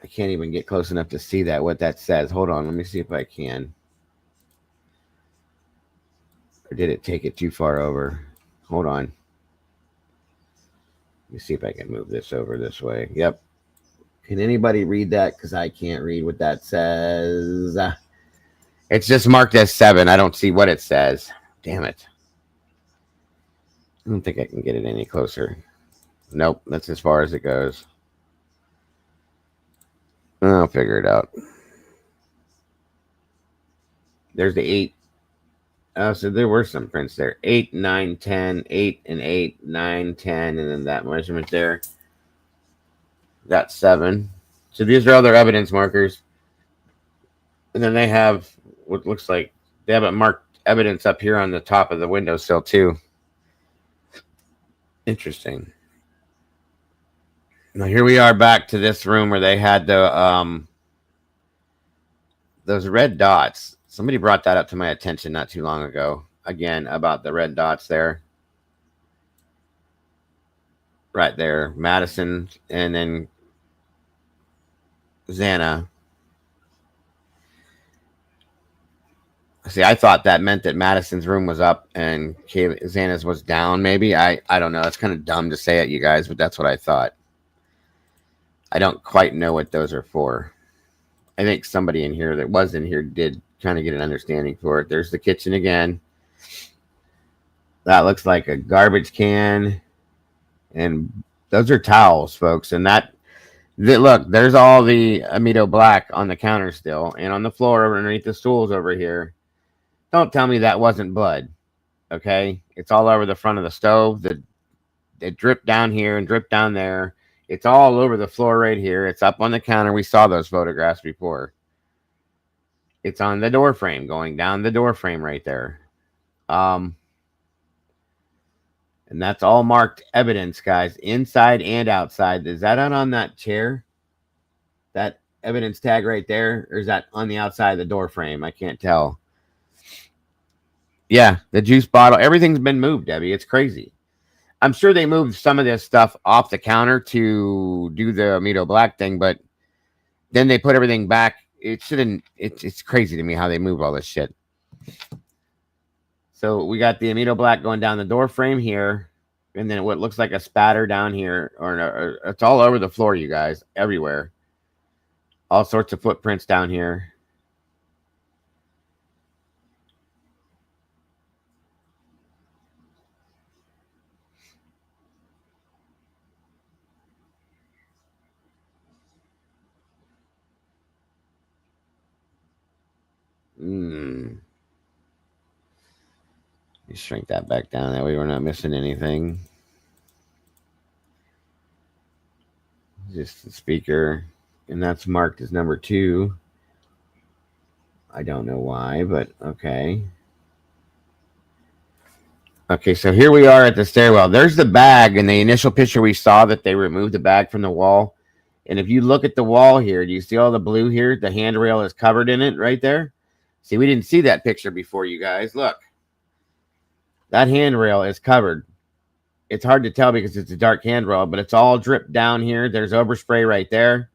[SPEAKER 2] I can't even get close enough to see that, what that says. Hold on, let me see if I can. Or did it take it too far over? Hold on. Let me see if I can move this over this way. Yep. Can anybody read that? Because I can't read what that says. It's just marked as 7. I don't see what it says. Damn it. I don't think I can get it any closer. Nope, that's as far as it goes. I'll figure it out. There's the 8. So there were some prints there. 8, 9, 10, 8, and 8, 9, 10, and then that measurement there. Got 7. So these are other evidence markers. And then they have what looks like they have a marked evidence up here on the top of the windowsill too. Interesting. Now here we are back to this room where they had the those red dots. Somebody brought that up to my attention not too long ago. Again, about the red dots there. Right there. Madison and then Xana. See, I thought that meant that Madison's room was up and Xana's was down, maybe. I don't know. It's kind of dumb to say it, you guys, but that's what I thought. I don't quite know what those are for. I think somebody in here that was in here did kind of get an understanding for it. There's the kitchen again. That looks like a garbage can. And those are towels, folks. And look, there's all the Amido Black on the counter still. And on the floor underneath the stools over here. Don't tell me that wasn't blood, okay? It's all over the front of the stove. It dripped down here and dripped down there. It's all over the floor right here. It's up on the counter. We saw those photographs before. It's on the door frame, going down the door frame right there. And that's all marked evidence, guys, inside and outside. Is that on that chair? That evidence tag right there? Or is that on the outside of the door frame? I can't tell. Yeah, the juice bottle. Everything's been moved, Debbie. It's crazy. I'm sure they moved some of this stuff off the counter to do the Amido Black thing, but then they put everything back. It shouldn't. It's crazy to me how they move all this shit. So we got the Amido Black going down the door frame here, and then what looks like a spatter down here, or it's all over the floor, you guys, everywhere. All sorts of footprints down here. You shrink that back down. That way we're not missing anything. Just the speaker. And that's marked as number 2. I don't know why, but okay. Okay, so here we are at the stairwell. There's the bag. In the initial picture we saw that they removed the bag from the wall. And if you look at the wall here, do you see all the blue here? The handrail is covered in it right there. See, we didn't see that picture before, you guys. Look. That handrail is covered. It's hard to tell because it's a dark handrail, but it's all dripped down here. There's overspray right there.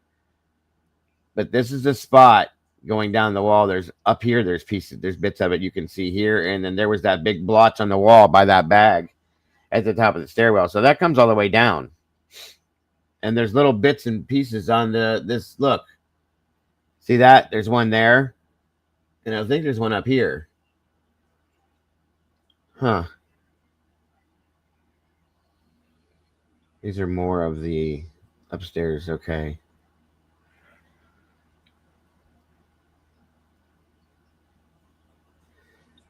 [SPEAKER 2] But this is the spot going down the wall. There's up here, there's pieces, there's bits of it you can see here. And then there was that big blotch on the wall by that bag at the top of the stairwell. So that comes all the way down. And there's little bits and pieces on this. Look. See that? There's one there. And I think there's one up here. Huh. These are more of the upstairs. Okay.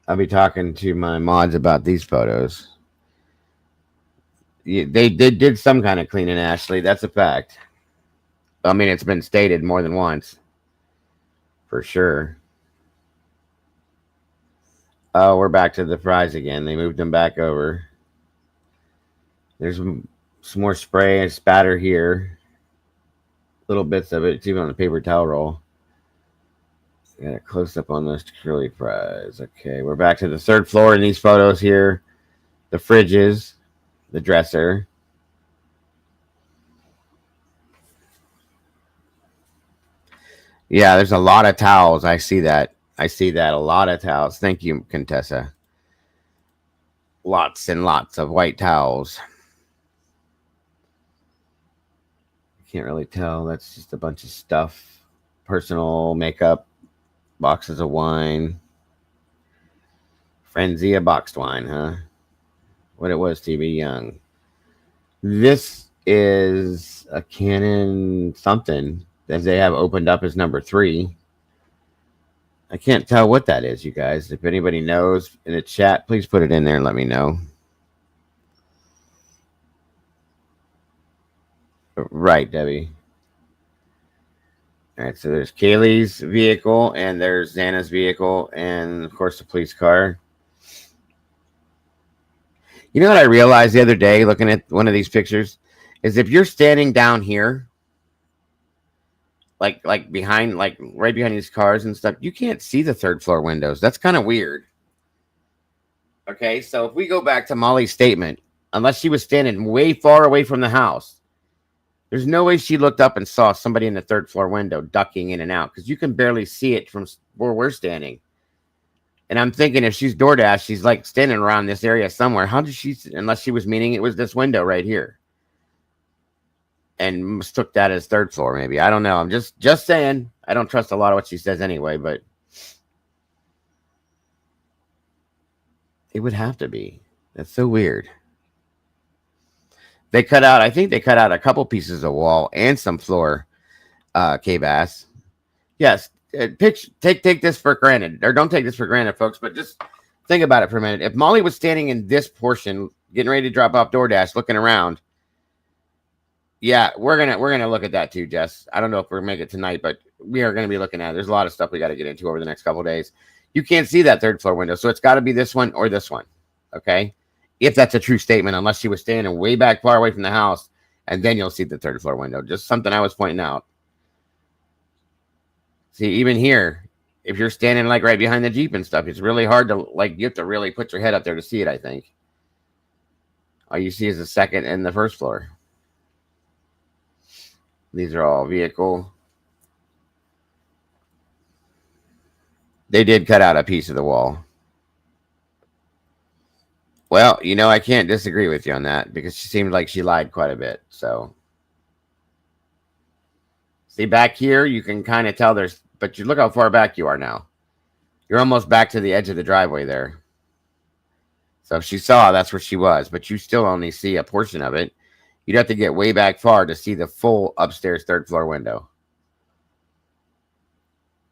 [SPEAKER 2] I'll be talking to my mods about these photos. They did some kind of cleaning, Ashley. That's a fact. I mean, it's been stated more than once. For sure. Oh, we're back to the fries again. They moved them back over. There's some more spray and spatter here. Little bits of it. It's even on the paper towel roll. Got a close up on those curly fries. Okay, we're back to the 3rd floor in these photos here. The fridges, the dresser. Yeah, there's a lot of towels. I see that. I see that. A lot of towels. Thank you, Contessa. Lots and lots of white towels. Can't really tell. That's just a bunch of stuff. Personal makeup. Boxes of wine. Frenzia boxed wine, huh? What it was, TV Young. This is a Canon something that they have opened up as number 3. I can't tell what that is, you guys. If anybody knows in the chat, please put it in there and let me know. Right, Debbie. All right, so there's Kaylee's vehicle, and there's Xana's vehicle, and, of course, the police car. You know what I realized the other day looking at one of these pictures? Is if you're standing down here, like behind, like right behind these cars and stuff, you can't see the 3rd floor windows. That's kind of weird. Okay, so if we go back to Molly's statement, unless she was standing way far away from the house, there's no way she looked up and saw somebody in the 3rd floor window ducking in and out because you can barely see it from where we're standing. And I'm thinking if she's DoorDash, she's like standing around this area somewhere. How did she, unless she was meaning it was this window right here and mistook that as 3rd floor, maybe. I don't know. I'm just saying. I don't trust a lot of what she says anyway, but it would have to be. That's so weird. They cut out, I think they cut out a couple pieces of wall and some floor, K-Bass. Yes, take this for granted. Or don't take this for granted, folks, but just think about it for a minute. If Molly was standing in this portion, getting ready to drop off DoorDash, looking around, yeah, we're gonna look at that too, Jess. I don't know if we're gonna make it tonight, but we are gonna be looking at it. There's a lot of stuff we got to get into over the next couple of days. You can't see that 3rd floor window, so it's got to be this one or this one, okay? If that's a true statement, unless she was standing way back far away from the house, and then you'll see the 3rd floor window. Just something I was pointing out. See, even here, if you're standing like right behind the Jeep and stuff, it's really hard to, like, you have to really put your head up there to see it, I think. All you see is the 2nd and the 1st floor. These are all vehicle. They did cut out a piece of the wall. Well, you know, I can't disagree with you on that because she seemed like she lied quite a bit. So, see, back here, you can kind of tell there's, but you look how far back you are now. You're almost back to the edge of the driveway there. So if she saw, that's where she was, but you still only see a portion of it. You'd have to get way back far to see the full upstairs 3rd floor window.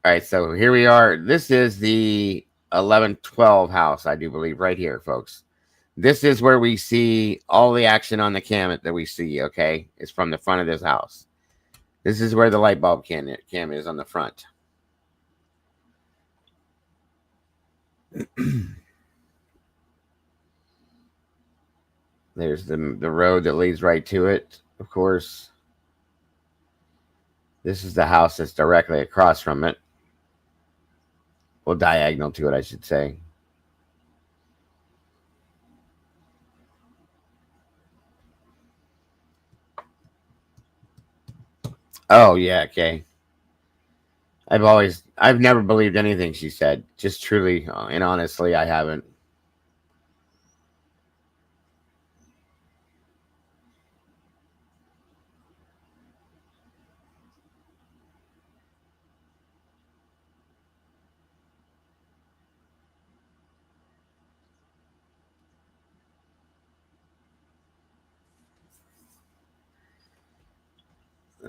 [SPEAKER 2] All right, so here we are. This is the 1112 house, I do believe, right here, folks. This is where we see all the action on the cam that we see, okay? It's from the front of this house. This is where the light bulb cam is on the front. There's the road that leads right to it, of course. This is the house that's directly across from it. Well, diagonal to it, I should say. Oh, yeah, okay. I've never believed anything she said. Just truly and honestly, I haven't.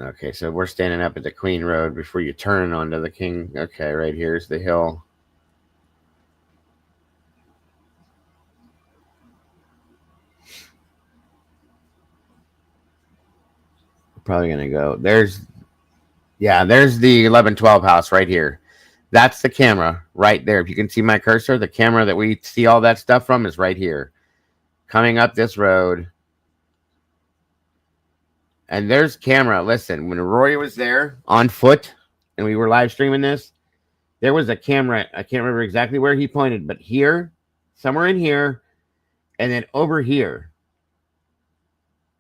[SPEAKER 2] Okay, so we're standing up at the Queen Road before you turn onto the King. Okay, right here's the hill. Probably gonna go. There's the 1112 house right here. That's the camera right there. If you can see my cursor, the camera that we see all that stuff from is right here. Coming up this road. And there's camera. Listen, when Rory was there on foot and we were live streaming this, there was a camera. I can't remember exactly where he pointed, but here, somewhere in here, and then over here.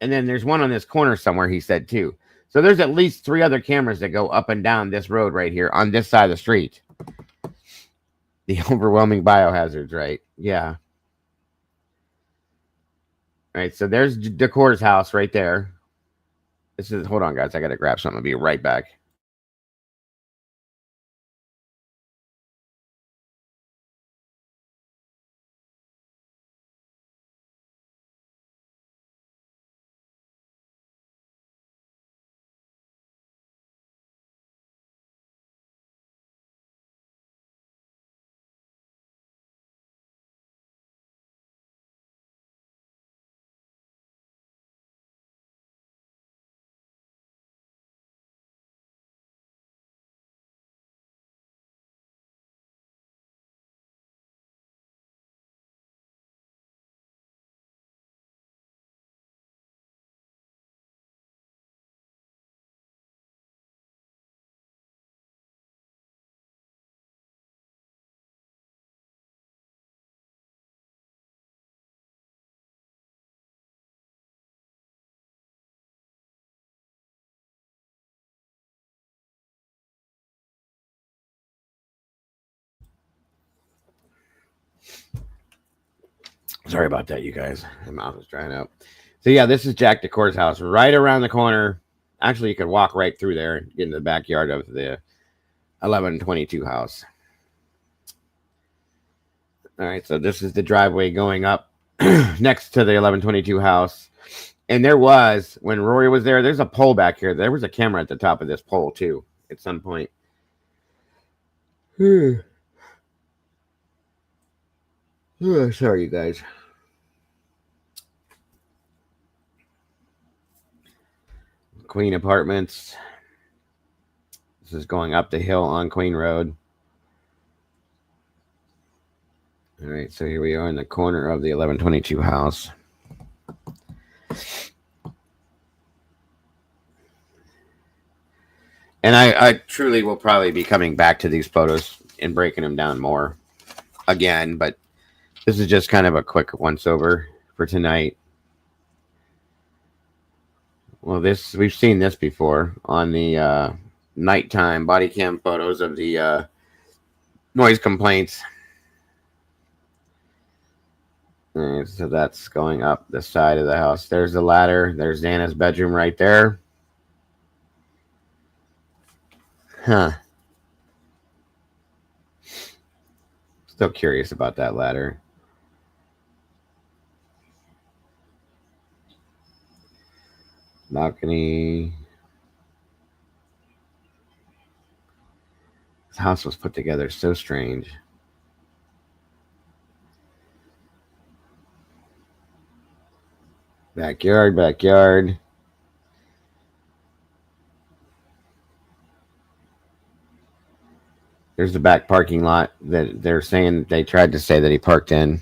[SPEAKER 2] And then there's one on this corner somewhere, he said, too. So there's at least 3 other cameras that go up and down this road right here on this side of the street. The overwhelming biohazards, right? Yeah. All right, so there's Decor's house right there. This is, hold on, guys. I got to grab something. I'll be right back. Sorry about that, you guys. My mouth was drying out. So yeah, this is Jack Decor's house right around the corner. Actually, you could walk right through there and get into the backyard of the 1122 house. All right, so this is the driveway going up next to the 1122 house. And there was, when Rory was there, there's a pole back here. There was a camera at the top of this pole, too, at some point. Sorry, you guys. Queen Apartments. This is going up the hill on Queen Road. All right, so here we are in the corner of the 1122 house. And I truly will probably be coming back to these photos and breaking them down more again, but this is just kind of a quick once-over for tonight. Well, we've seen this before on the nighttime body cam photos of the noise complaints. And so that's going up the side of the house. There's the ladder. There's Anna's bedroom right there. Huh. Still curious about that ladder. Balcony. This house was put together so strange. Backyard. There's the back parking lot that they're saying they tried to say that he parked in.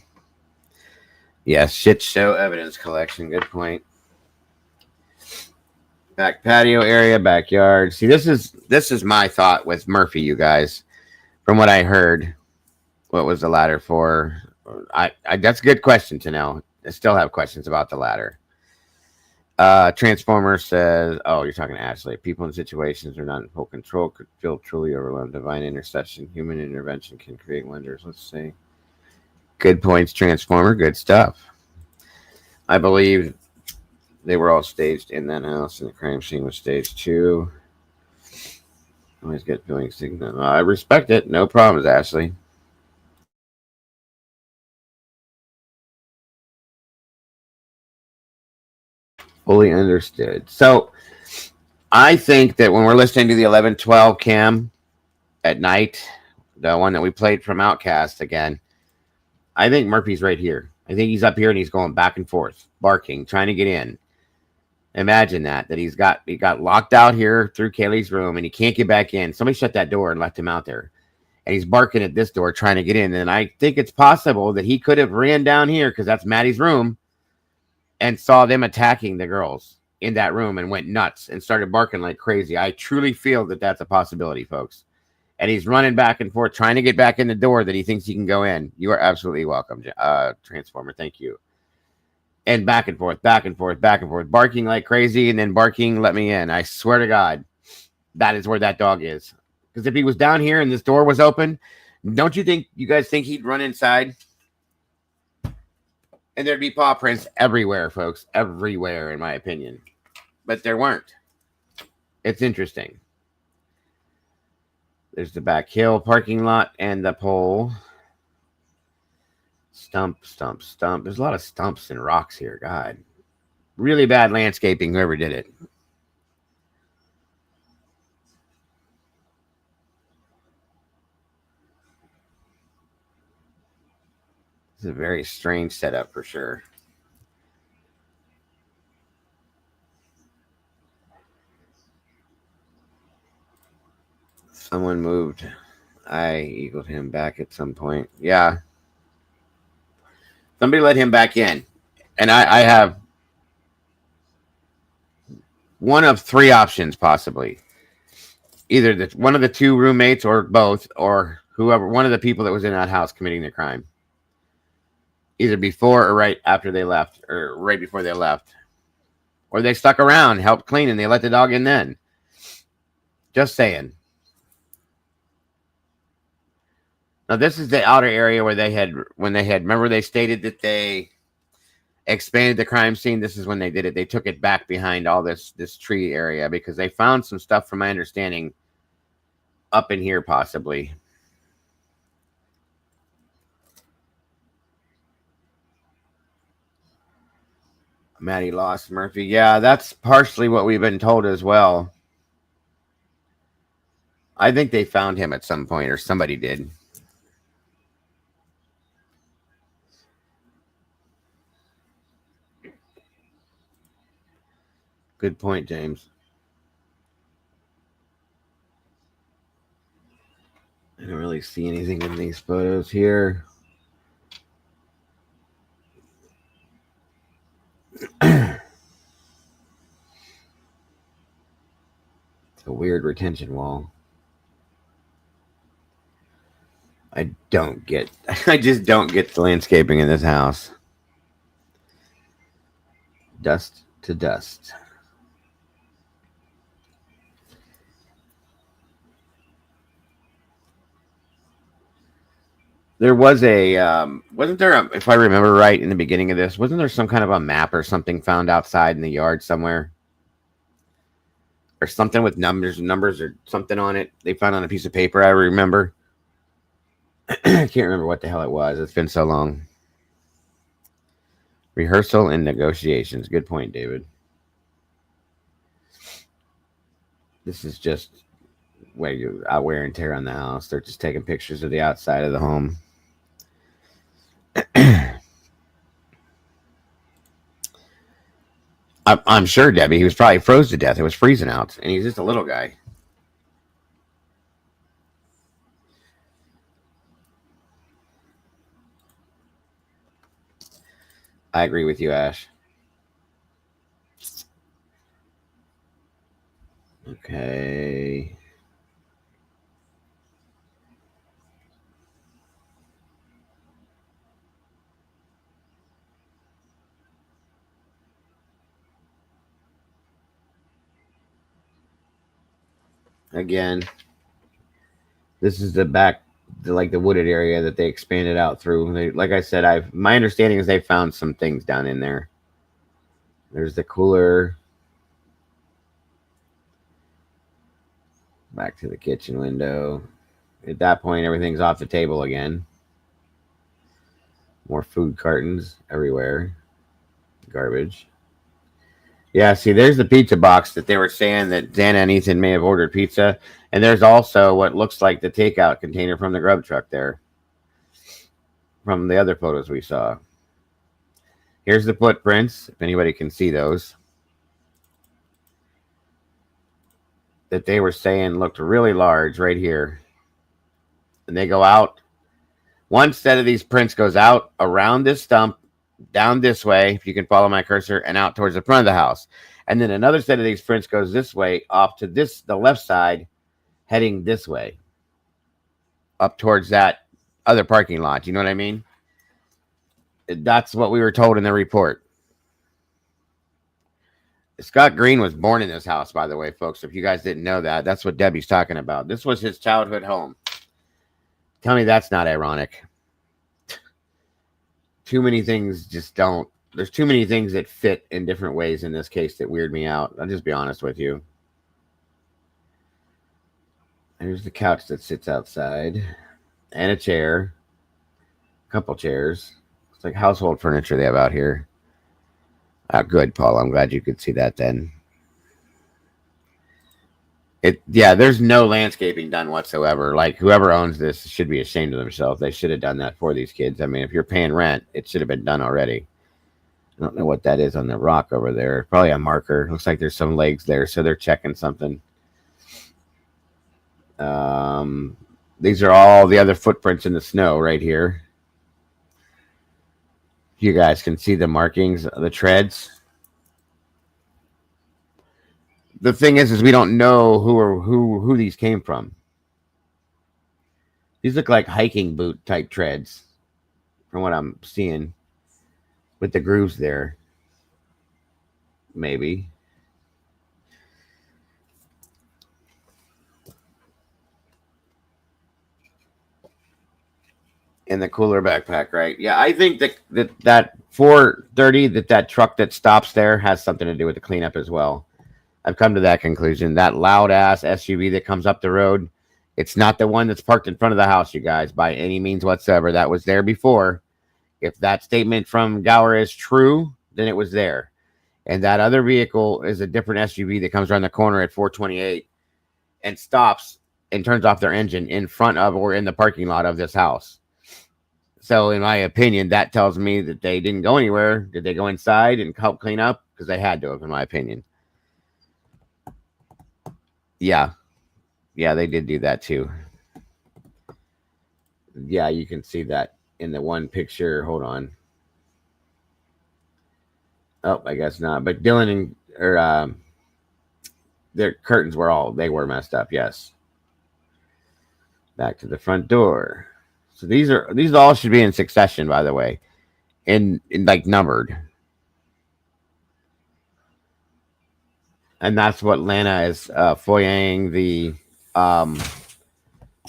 [SPEAKER 2] Yes, shit show evidence collection. Good point. Back patio area, backyard. See, this is my thought with Murphy, you guys. From what I heard, what was the ladder for? I that's a good question to know. I still have questions about the ladder. Transformer says, "Oh, you're talking to Ashley. People in situations are not in full control could feel truly overwhelmed. Divine intercession, human intervention can create wonders." Let's see. Good points, Transformer. Good stuff. I believe they were all staged in that house, and the crime scene was staged too. Always get feeling signal. I respect it. No problems, Ashley. Fully understood. So I think that when we're listening to the 1112 cam at night, the one that we played from Outcast again, I think Murphy's right here. I think he's up here and he's going back and forth, barking, trying to get in. Imagine that he got locked out here through Kaylee's room and he can't get back in. Somebody shut that door and left him out there. And he's barking at this door trying to get in. And I think it's possible that he could have ran down here because that's Maddie's room and saw them attacking the girls in that room and went nuts and started barking like crazy. I truly feel that that's a possibility, folks. And he's running back and forth trying to get back in the door that he thinks he can go in. You are absolutely welcome, Transformer. Thank you. And back and forth, back and forth, back and forth, barking like crazy and then barking, let me in. I swear to God, that is where that dog is. Because if he was down here and this door was open, don't you guys think he'd run inside? And there'd be paw prints everywhere, folks. Everywhere, in my opinion. But there weren't. It's interesting. There's the back hill parking lot and the pole. Stump. There's a lot of stumps and rocks here. God. Really bad landscaping, whoever did it. It's a very strange setup for sure. Someone moved. I eagled him back at some point. Yeah. Somebody let him back in. And I have one of three options, possibly. Either one of the two roommates or both, or whoever, one of the people that was in that house committing the crime. Either before or right after they left, or right before they left. Or they stuck around, helped clean, and they let the dog in then. Just saying. Now, this is the outer area where remember they stated that they expanded the crime scene. This is when they did it. They took it back behind all this tree area because they found some stuff, from my understanding, up in here possibly. Maddie lost Murphy. Yeah, that's partially what we've been told as well. I think they found him at some point, or somebody did. Good point, James. I don't really see anything in these photos here. It's a weird retention wall. I just don't get the landscaping in this house. Dust to dust. There was wasn't there, if I remember right in the beginning of this, wasn't there some kind of a map or something found outside in the yard somewhere? Or something with numbers or something on it. They found on a piece of paper, I remember. I can't remember what the hell it was. It's been so long. Rehearsal and negotiations. Good point, David. This is just wear and tear on the house. They're just taking pictures of the outside of the home. I'm sure, Debbie, he was probably froze to death. It was freezing out, and he's just a little guy. I agree with you, Ash. Okay. Again, this is the back, like the wooded area that they expanded out through. Like I said, my understanding is they found some things down in there. There's the cooler. Back to the kitchen window. At that point, everything's off the table again. More food cartons everywhere. Garbage. Yeah, see, there's the pizza box that they were saying that Dana and Ethan may have ordered pizza. And there's also what looks like the takeout container from the grub truck there. From the other photos we saw. Here's the footprints, if anybody can see those. That they were saying looked really large right here. And they go out. One set of these prints goes out around this stump, down this way, if you can follow my cursor, and out towards the front of the house. And then another set of these prints goes this way, off to the left side, heading this way. Up towards that other parking lot. You know what I mean? That's what we were told in the report. Scott Green was born in this house, by the way, folks. If you guys didn't know that, that's what Debbie's talking about. This was his childhood home. Tell me that's not ironic. Too many things just don't. There's too many things that fit in different ways in this case that weird me out. I'll just be honest with you. There's the couch that sits outside. And a chair. A couple chairs. It's like household furniture they have out here. Good, Paul. I'm glad you could see that then. Yeah, there's no landscaping done whatsoever. Like, whoever owns this should be ashamed of themselves. They should have done that for these kids. I mean, if you're paying rent, it should have been done already. I don't know what that is on the rock over there. Probably a marker. Looks like there's some legs there, so they're checking something. These are all the other footprints in the snow right here. You guys can see the markings, the treads. The thing is we don't know who these came from. These look like hiking boot type treads, from what I'm seeing, with the grooves there. Maybe. In the cooler backpack, right? Yeah, I think that 430, that truck that stops there has something to do with the cleanup as well. I've come to that conclusion. That loud ass SUV that comes up the road, it's not the one that's parked in front of the house, you guys, by any means whatsoever. That was there before. If that statement from Gower is true, then it was there. And that other vehicle is a different SUV that comes around the corner at 428 and stops and turns off their engine in front of or in the parking lot of this house. So in my opinion, that tells me that they didn't go anywhere. Did they go inside and help clean up? Because they had to have, in my opinion. Yeah. Yeah, they did do that too. Yeah, you can see that in the one picture. Hold on. Oh, I guess not. But Dylan and their curtains were messed up. Yes. Back to the front door. So these all should be in succession, by the way, in like numbered. And that's what Lana is foyering the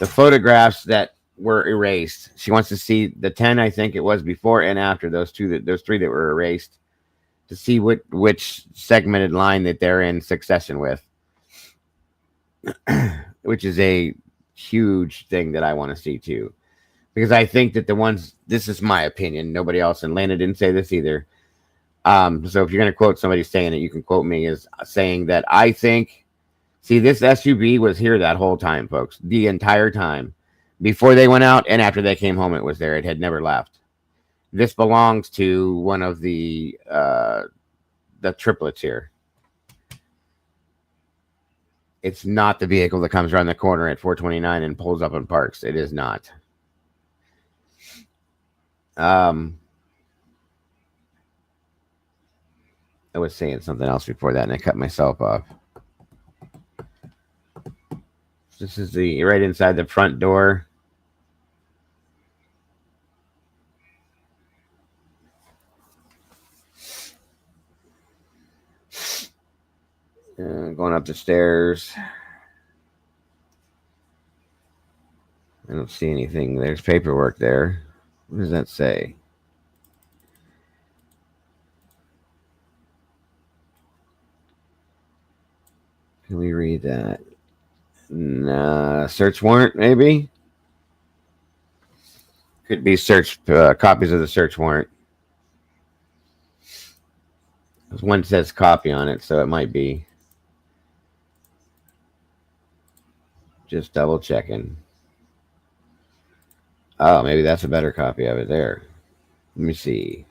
[SPEAKER 2] photographs that were erased. She wants to see the 10, I think it was, before and after those three that were erased, to see which segmented line that they're in succession with, which is a huge thing that I want to see too. Because I think that this is my opinion, nobody else, and Lana didn't say this either. So if you're going to quote somebody saying it, you can quote me as saying that I think, see, this SUV was here that whole time, folks, the entire time. Before they went out and after they came home, it was there. It had never left. This belongs to one of the triplets here. It's not the vehicle that comes around the corner at 429 and pulls up and parks. It is not. I was saying something else before that, and I cut myself off. This is the right inside the front door. Going up the stairs. I don't see anything. There's paperwork there. What does that say? Can we read that? Nah, search warrant, maybe? Could be search copies of the search warrant. One says copy on it, so it might be. Just double checking. Oh, maybe that's a better copy of it there. Let me see.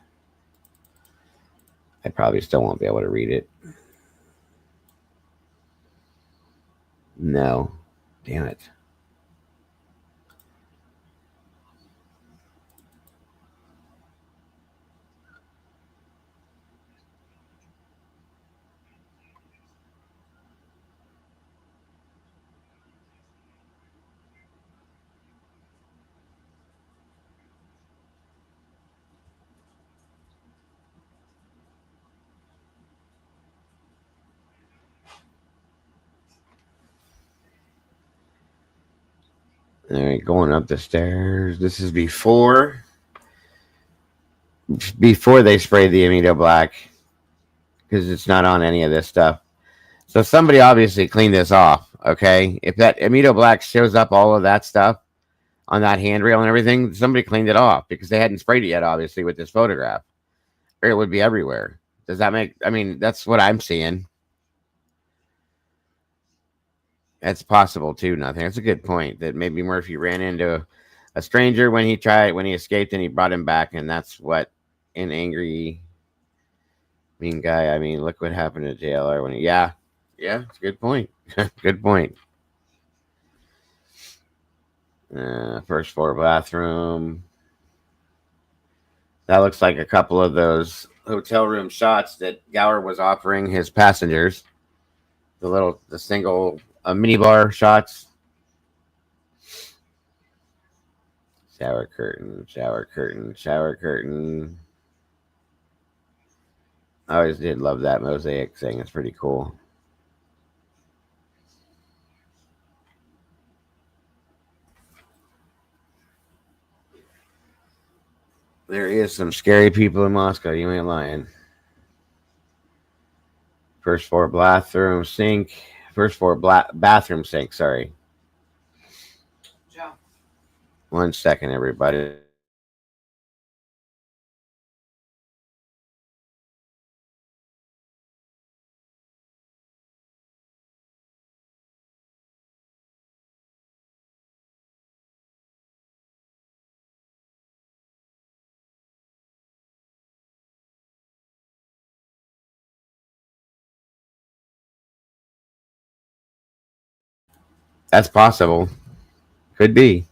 [SPEAKER 2] I probably still won't be able to read it. No. Damn it. All right, going up the stairs. This is before they sprayed the Amido black, because it's not on any of this stuff. So somebody obviously cleaned this off. Okay, if that Amido black shows up, all of that stuff on that handrail and everything, somebody cleaned it off because they hadn't sprayed it yet, obviously, with this photograph, or it would be everywhere. Does that make? I mean, that's what I'm seeing. That's possible too. Nothing. That's a good point. That maybe Murphy ran into a stranger when he escaped, and he brought him back, and that's what an angry, mean guy. I mean, look what happened to JLR when yeah, it's a good point. Good point. First floor bathroom. That looks like a couple of those hotel room shots that Gower was offering his passengers. The single minibar shots. Shower curtain, shower curtain, shower curtain. I always did love that mosaic thing. It's pretty cool. There is some scary people in Moscow. You ain't lying. First floor bathroom sink. First floor bathroom sink. Sorry.
[SPEAKER 3] Joe.
[SPEAKER 2] 1 second, everybody. That's possible. Could be.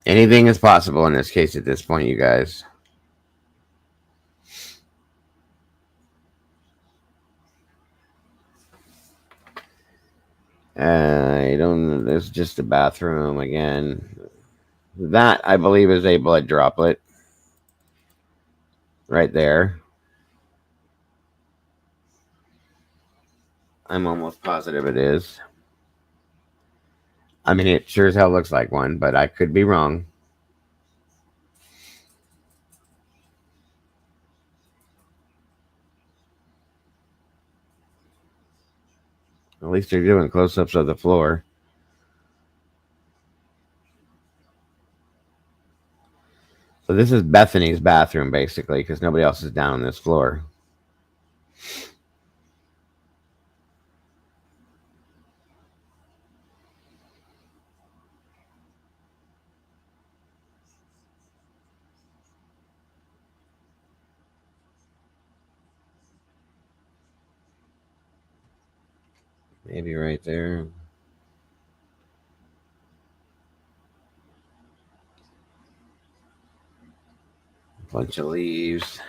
[SPEAKER 2] Anything is possible in this case at this point, you guys. I don't. There's just a bathroom again. That I believe is a blood droplet. Right there. I'm almost positive it is. I mean, it sure as hell looks like one, but I could be wrong. At least they're doing close-ups of the floor. So this is Bethany's bathroom, basically, because nobody else is down on this floor. Maybe right there. Bunch of leaves.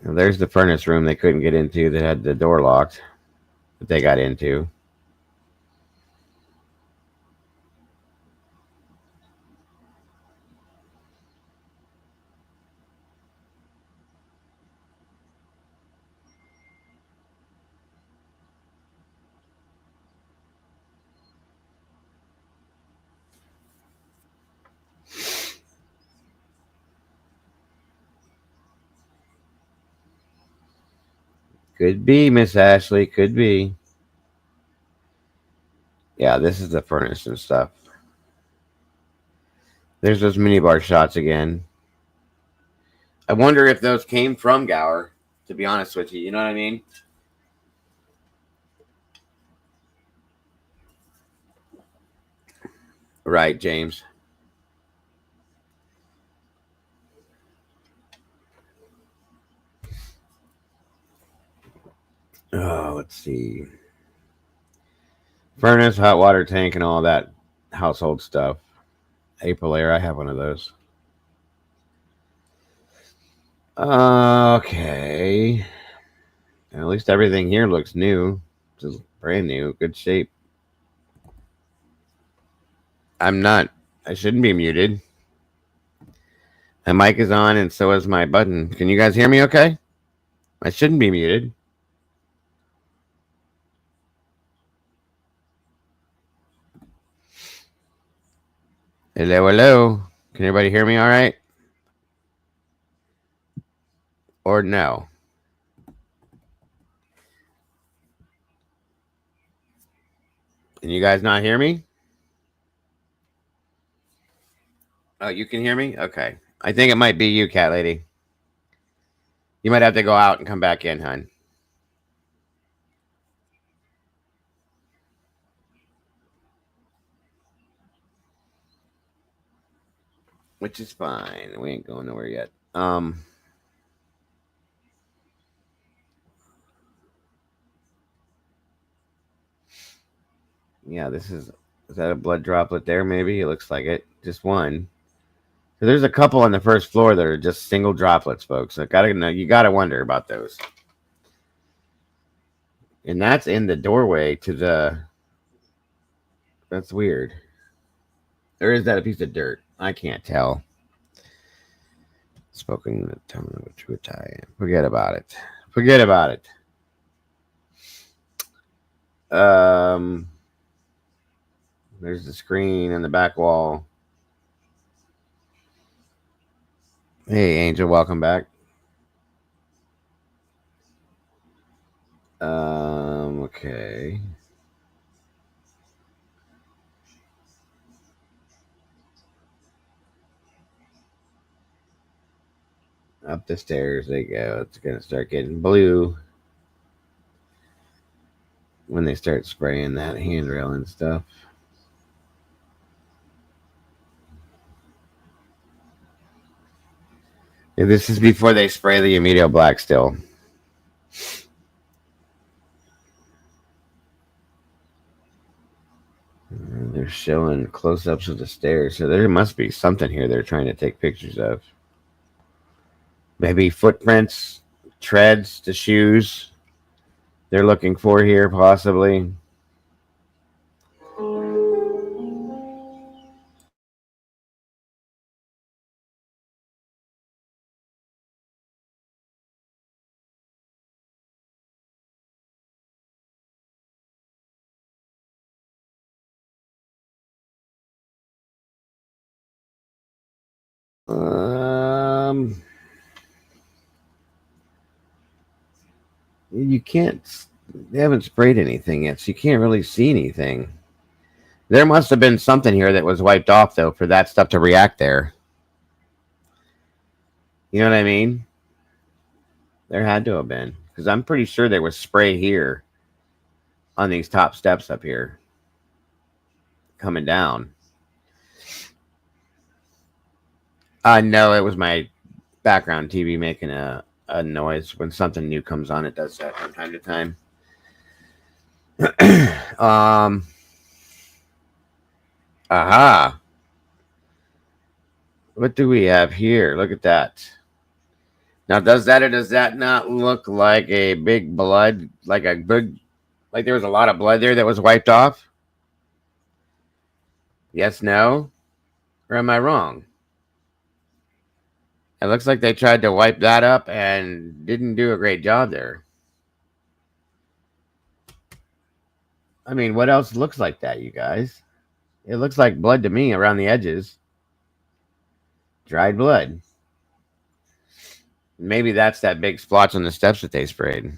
[SPEAKER 2] Now, there's the furnace room they couldn't get into that had the door locked that they got into. Could be, Miss Ashley. Could be. Yeah, this is the furnace and stuff. There's those minibar shots again. I wonder if those came from Gower, to be honest with you. You know what I mean? Right, James. Oh, let's see. Furnace, hot water tank, and all that household stuff. April Air, I have one of those. Okay. At least everything here looks new. Just brand new. Good shape. I'm not. I shouldn't be muted. My mic is on and so is my button. Can you guys hear me okay? I shouldn't be muted. Hello, hello. Can everybody hear me all right? Or no? Can you guys not hear me? Oh, you can hear me? Okay. I think it might be you, cat lady. You might have to go out and come back in, hon. Which is fine. We ain't going nowhere yet. Yeah, this is that a blood droplet there? Maybe it looks like it. Just one. So there's a couple on the first floor that are just single droplets, folks. So you gotta wonder about those. And that's in the doorway to the. That's weird. Or is that a piece of dirt? I can't tell. Spoken the tongue of a true Italian. Forget about it. Forget about it. There's the screen and the back wall. Hey, Angel, welcome back. Okay. Up the stairs they go. It's gonna start getting blue when they start spraying that handrail and stuff. Yeah, this is before they spray the Emilio Black still. They're showing close-ups of the stairs, so there must be something here they're trying to take pictures of. Maybe footprints, treads, the shoes they're looking for here, possibly. You can't. They haven't sprayed anything yet, so you can't really see anything. There must have been something here that was wiped off, though, for that stuff to react there. You know what I mean? There had to have been, because I'm pretty sure there was spray here on these top steps up here coming down. No, it was my background TV making a noise. When something new comes on, it does that from time to time. Aha. What do we have here? Look at that. Now, does that or does that not look like a big blood, like a big, like there was a lot of blood there that was wiped off? Yes, no? Or am I wrong? It looks like they tried to wipe that up and didn't do a great job there. I mean, what else looks like that, you guys? It looks like blood to me around the edges. Dried blood. Maybe that's that big splotch on the steps that they sprayed.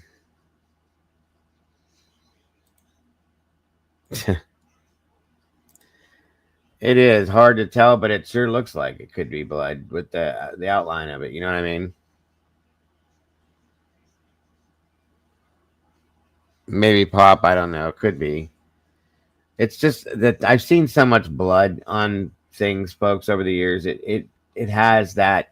[SPEAKER 2] It is hard to tell, but it sure looks like it could be blood with the outline of it. You know what I mean? Maybe pop. I don't know. It could be. It's just that I've seen so much blood on things, folks, over the years. It has that.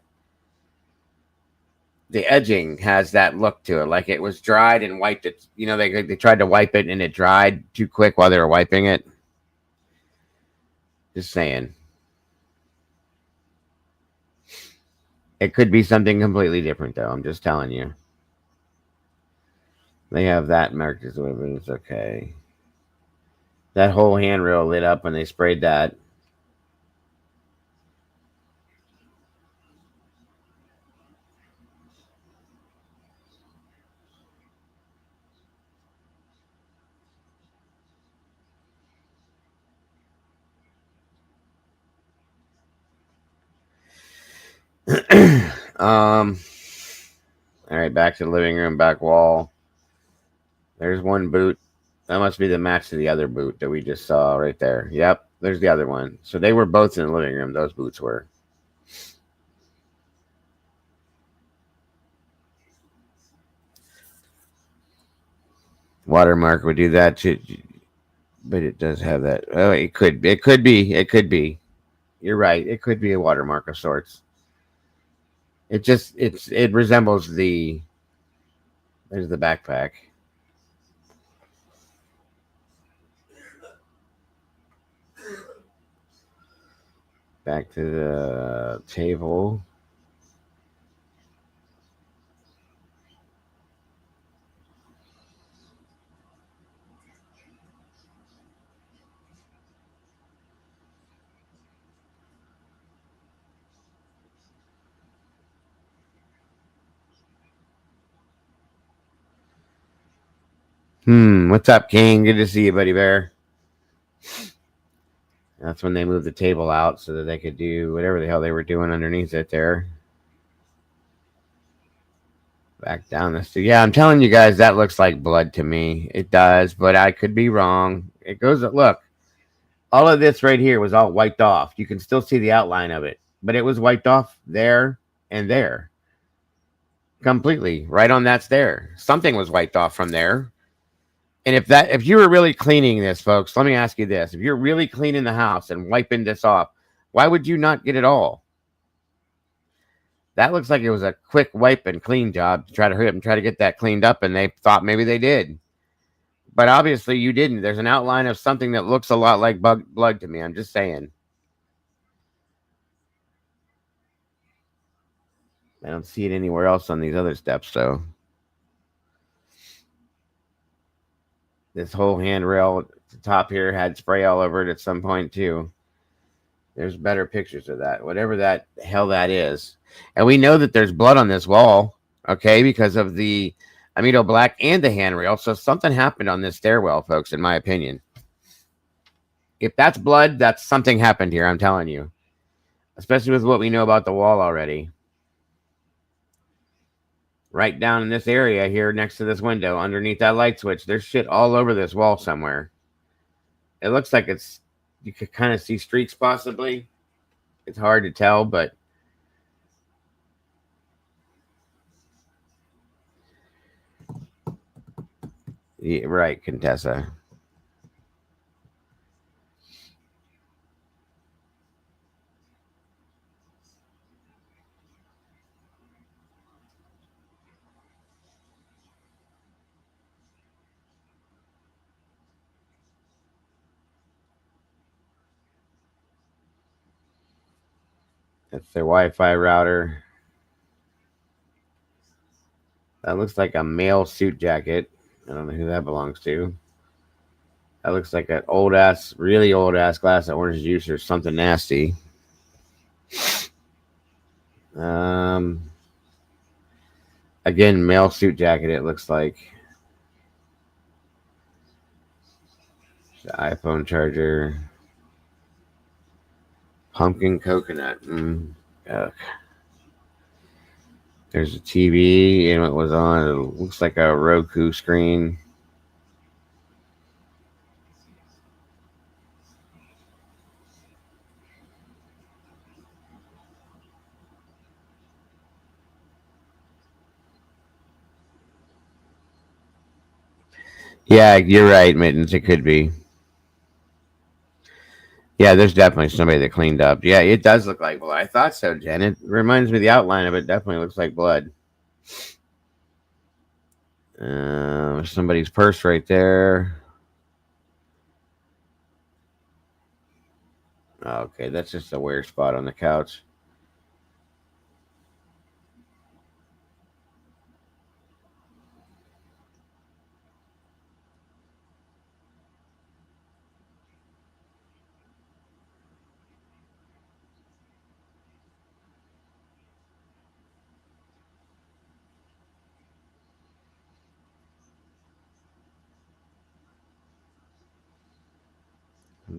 [SPEAKER 2] The edging has that look to it, like it was dried and wiped it. You know, they tried to wipe it and it dried too quick while they were wiping it. Just saying. It could be something completely different, though. I'm just telling you. They have that marked as well, but it's okay. That whole handrail lit up when they sprayed that. All right, back to the living room, back wall. There's one boot. That must be the match to the other boot that we just saw right there. Yep, there's the other one. So they were both in the living room. Those boots were. Watermark would do that too, but it does have that. Oh, it could. It could be. It could be. You're right. It could be a watermark of sorts. It resembles the. There's the backpack. Back to the table. What's up, King? Good to see you, buddy bear. That's when they moved the table out so that they could do whatever the hell they were doing underneath it there. Back down this. Yeah, I'm telling you guys, that looks like blood to me. It does, but I could be wrong. It goes, look, all of this right here was all wiped off. You can still see the outline of it, but it was wiped off there and there. Completely. Right on that's there. Something was wiped off from there. And if you were really cleaning this, folks, let me ask you this. If you're really cleaning the house and wiping this off, why would you not get it all? That looks like it was a quick wipe and clean job to try to hurry up and try to get that cleaned up, and they thought maybe they did. But obviously you didn't. There's an outline of something that looks a lot like blood to me. I'm just saying. I don't see it anywhere else on these other steps, so. This whole handrail at the top here had spray all over it at some point, too. There's better pictures of that, whatever that hell that is. And we know that there's blood on this wall, okay, because of the amido black and the handrail. So something happened on this stairwell, folks, in my opinion. If that's blood, that's something happened here, I'm telling you. Especially with what we know about the wall already. Right down in this area here next to this window, underneath that light switch, there's shit all over this wall somewhere. It looks like it's, you could kind of see streaks possibly. It's hard to tell, but yeah, right, Contessa. That's their Wi-Fi router. That looks like a male suit jacket. I don't know who that belongs to. That looks like an old ass, really old ass glass of orange juice or something nasty. Again, male suit jacket. It looks like the iPhone charger. Pumpkin coconut. Yuck. There's a TV and what was on. It looks like a Roku screen. Yeah, you're right, Mittens. It could be. Yeah, there's definitely somebody that cleaned up. Yeah, it does look like blood. I thought so, Jen. It reminds me of the outline of it. Definitely looks like blood. Somebody's purse right there. Okay, that's just a weird spot on the couch.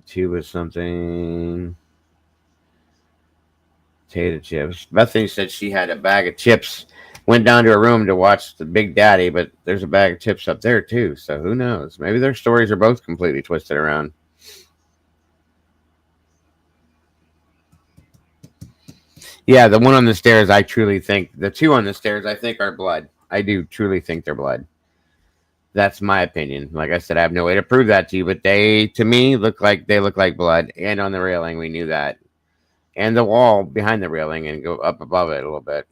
[SPEAKER 2] Tube of something. Potato chips. Bethany said she had a bag of chips. Went down to her room to watch the Big Daddy, but there's a bag of chips up there too. So who knows? Maybe their stories are both completely twisted around. Yeah, the one on the stairs, I truly think the two on the stairs, I think are blood. I do truly think they're blood. That's my opinion. Like I said, I have no way to prove that to you, but they, to me, look like blood. And on the railing, we knew that, and the wall behind the railing, and go up above it a little bit.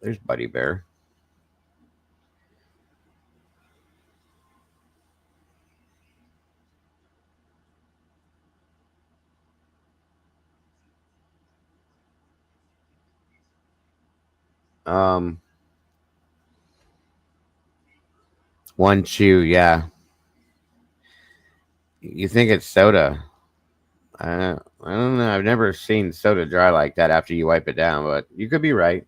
[SPEAKER 2] There's Buddy Bear. One chew, yeah. You think it's soda? I don't know. I've never seen soda dry like that after you wipe it down, but you could be right.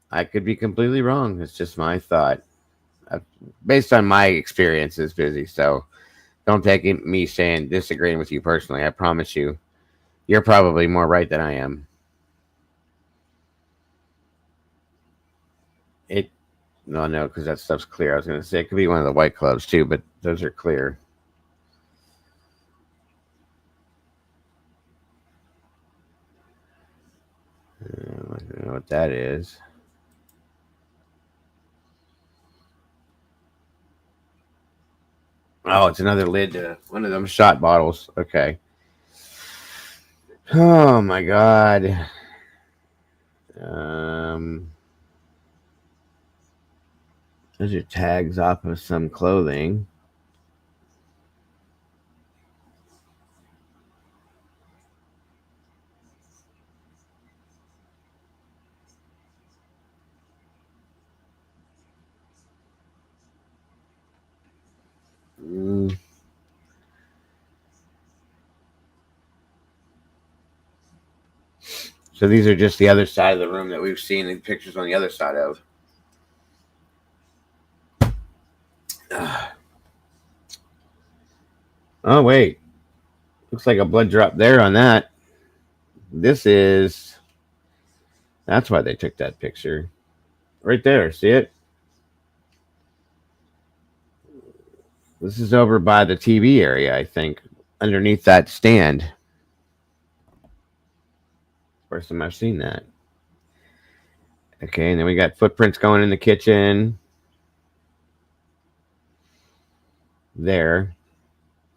[SPEAKER 2] I could be completely wrong. It's just my thought, based on my experiences, busy. So don't take me saying disagreeing with you personally. I promise you, you're probably more right than I am. No, because that stuff's clear. I was going to say it could be one of the white gloves too, but those are clear. I don't know what that is. Oh, it's another lid to one of them shot bottles. Okay. Oh my god. Those are tags off of some clothing. So these are just the other side of the room that we've seen in pictures on the other side of. Oh, wait. Looks like a blood drop there on that. That's why they took that picture. Right there. See it? This is over by the TV area, I think, underneath that stand. First time I've seen that. Okay, and then we got footprints going in the kitchen. There.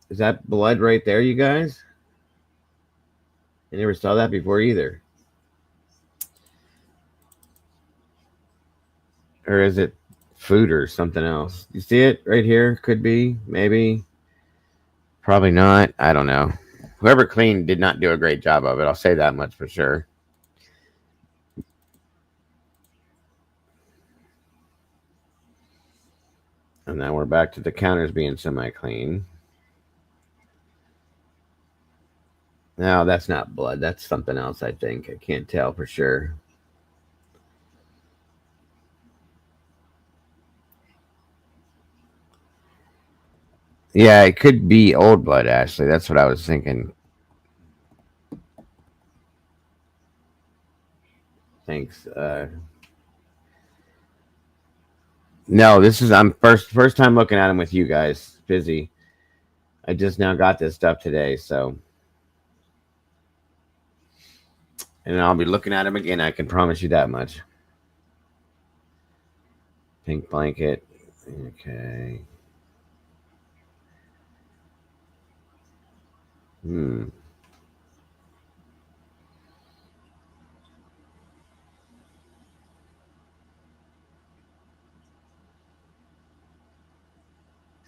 [SPEAKER 2] Is that blood right there, you guys? I never saw that before either. Or is it food or something else? You see it right here? Could be, maybe. Probably not. I don't know. Whoever cleaned did not do a great job of it. I'll say that much for sure. And now we're back to the counters being semi-clean. No, that's not blood. That's something else, I think. I can't tell for sure. Yeah, it could be old blood, Ashley. That's what I was thinking. Thanks. No, I'm first time looking at them with you guys. Busy. I just now got this stuff today, so. And I'll be looking at them again. I can promise you that much. Pink blanket. Okay.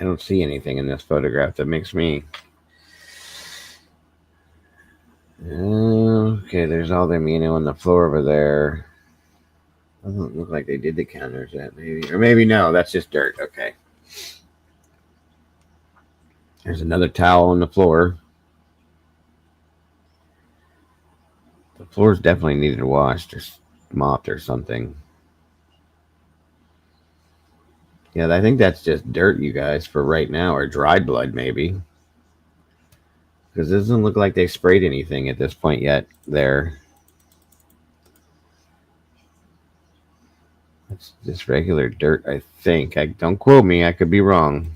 [SPEAKER 2] I don't see anything in this photograph that makes me. Okay, there's all the amino on the floor over there. Doesn't look like they did the counters yet, maybe. Or maybe no, that's just dirt. Okay. There's another towel on the floor. The floor's definitely needed washed or mopped or something. Yeah, I think that's just dirt, you guys, for right now, or dried blood, maybe. Because it doesn't look like they sprayed anything at this point yet there. It's just regular dirt, I think. Don't quote me, I could be wrong.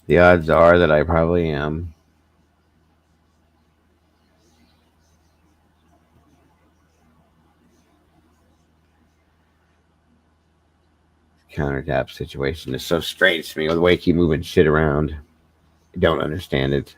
[SPEAKER 2] The odds are that I probably am. Countertop situation is so strange to me with the way you keep moving shit around. I don't understand it.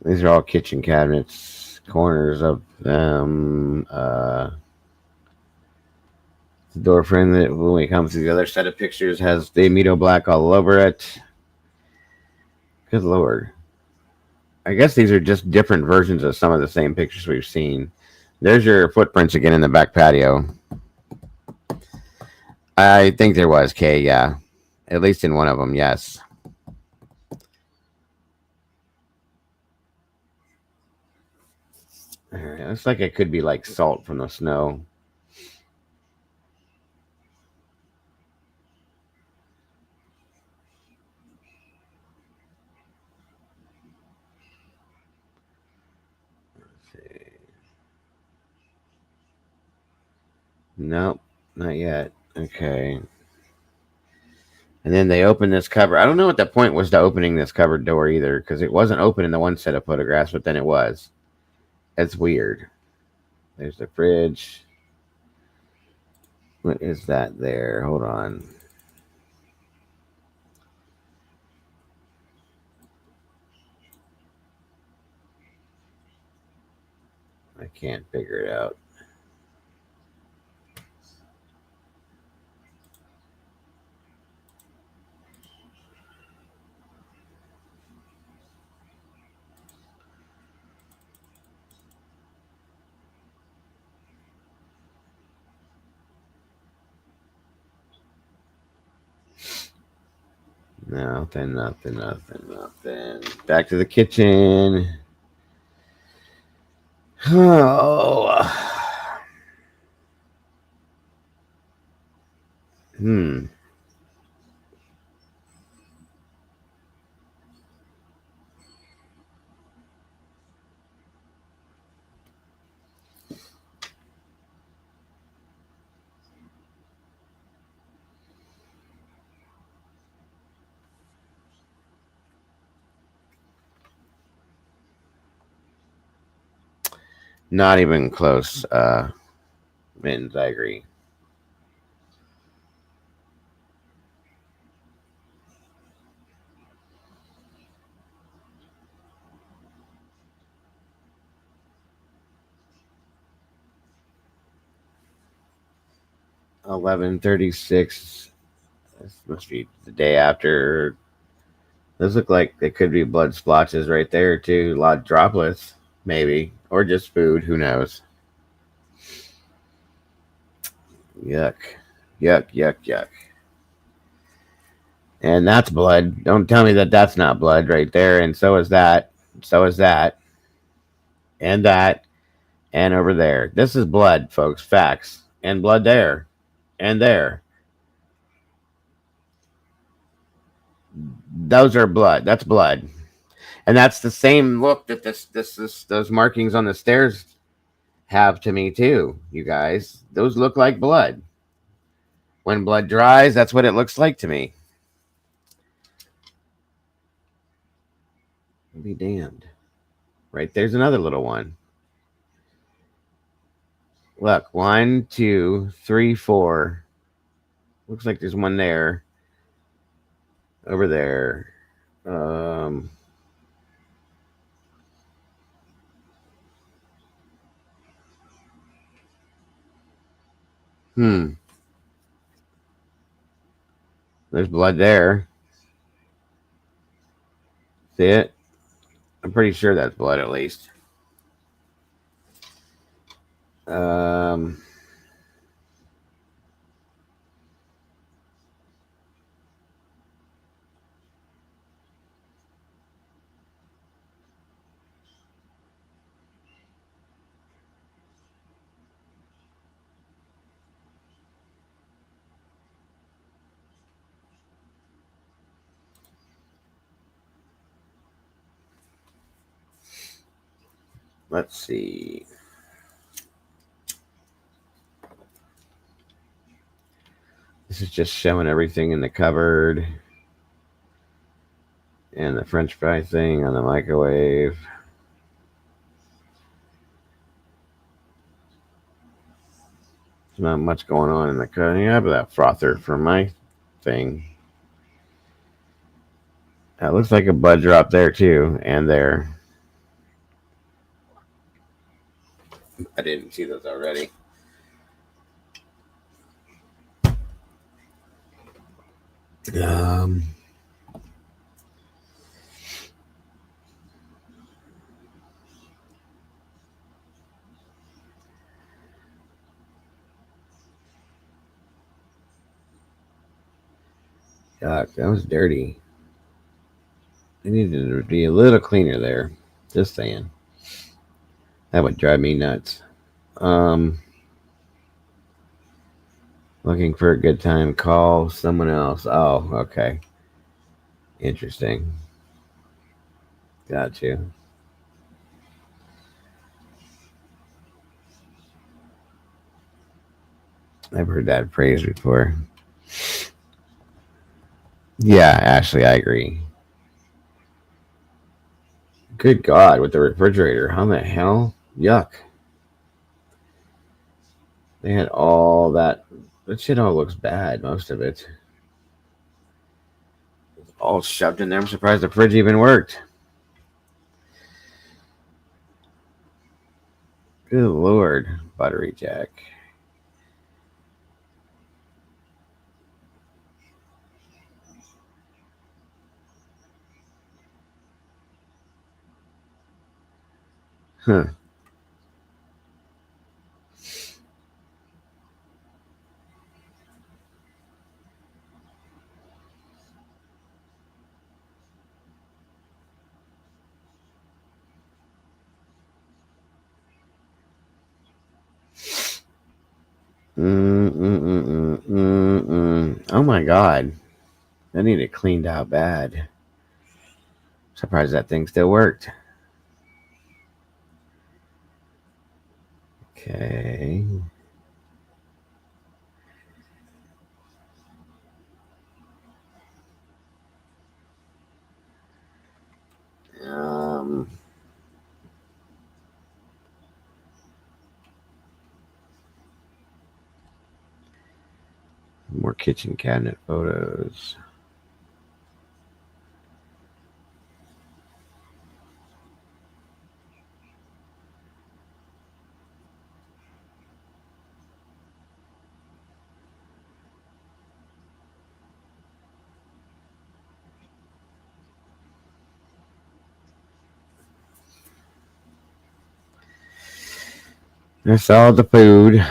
[SPEAKER 2] These are all kitchen cabinets, corners of them. The door frame that when we come to the other set of pictures has the Amito black all over it. Good lord. I guess these are just different versions of some of the same pictures we've seen. There's your footprints again in the back patio. I think there was, Kay, yeah. At least in one of them, yes. It looks like it could be like salt from the snow. Let's see. Nope, not yet. Okay. And then they open this cover. I don't know what the point was to opening this cupboard door either, because it wasn't open in the one set of photographs, but then it was. That's weird. There's the fridge. What is that there? Hold on. I can't figure it out. Nothing. Back to the kitchen. Oh. Not even close. Mittens, I agree. $11:36. This must be the day after. Those look like they could be blood splotches right there too. A lot of droplets, maybe, or just food. Who knows? Yuck, yuck, yuck, yuck. And that's blood. Don't tell me that that's not blood right there. And so is that. So is that. And that. And over there. This is blood, folks. Facts. And blood there. And there. Those are blood. That's blood. And that's the same look that those markings on the stairs have to me too, you guys. Those look like blood. When blood dries, that's what it looks like to me. I'll be damned. Right there's another little one. Look, 1, 2, 3, 4. Looks like there's one there. Over there. Um, hmm. There's blood there. See it? I'm pretty sure that's blood at least. Um, let's see. This is just showing everything in the cupboard and the French fry thing on the microwave. There's not much going on in the cupboard. Yeah, I have that frother for my thing. That looks like a blood drop there too, and there. I didn't see those already. Um, God, that was dirty. I needed to be a little cleaner there. Just saying. That would drive me nuts. Um, Looking for a good time. Call someone else. Oh, okay. Interesting. Got you. I've heard that phrase before. Yeah, Ashley, I agree. Good God, with the refrigerator. How the hell? Yuck. They had all that. That shit all looks bad, most of it. It's all shoved in there. I'm surprised the fridge even worked. Good Lord, Buttery Jack. Huh. Oh my God. I need it cleaned out bad. Surprised that thing still worked. Okay. Um, More kitchen cabinet photos. I saw the food.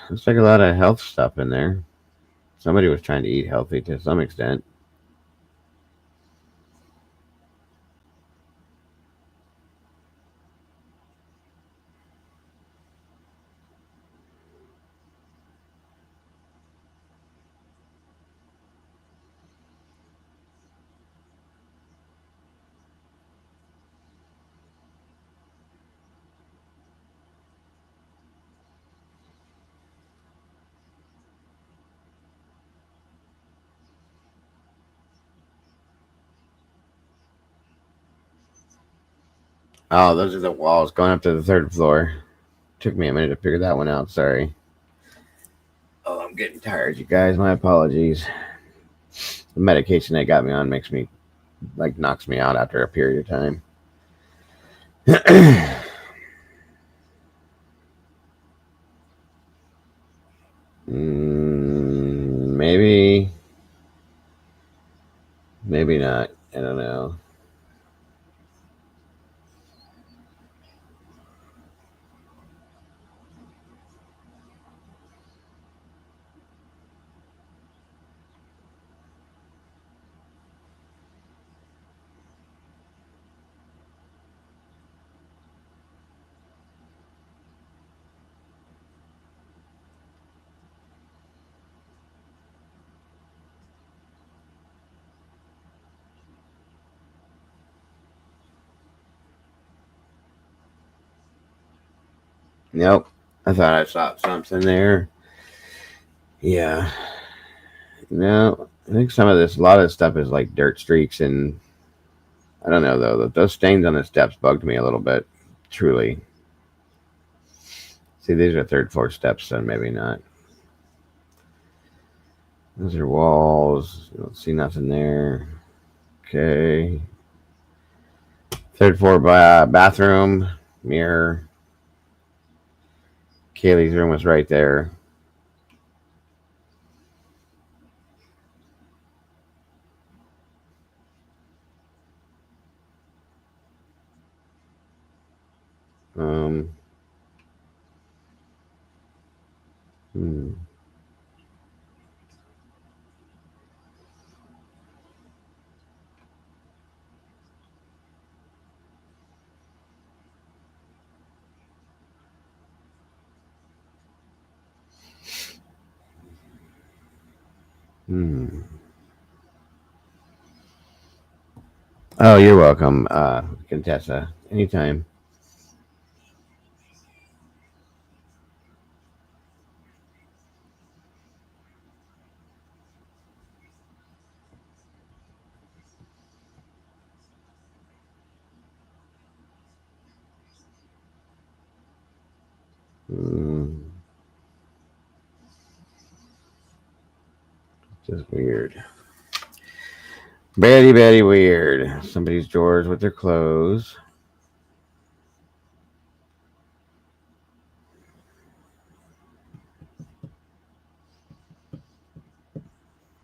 [SPEAKER 2] Looks like a lot of health stuff in there. Somebody was trying to eat healthy to some extent. Oh, those are the walls going up to the third floor. Took me a minute to figure that one out. Sorry. Oh, I'm getting tired, you guys. My apologies. The medication they got me on makes me, like, knocks me out after a period of time. Maybe. Maybe not. I don't know. Nope. I thought I saw something there. Yeah. No, I think some of this, a lot of this stuff is like dirt streaks, and I don't know though. Those stains on the steps bugged me a little bit. Truly. See, these are third floor steps, so maybe not. Those are walls. You don't see nothing there. Okay. Third floor bathroom, mirror. Kaylee's room was right there. Hmm. Oh, you're welcome, Contessa. Anytime. Just weird. Very, very weird. Somebody's drawers with their clothes.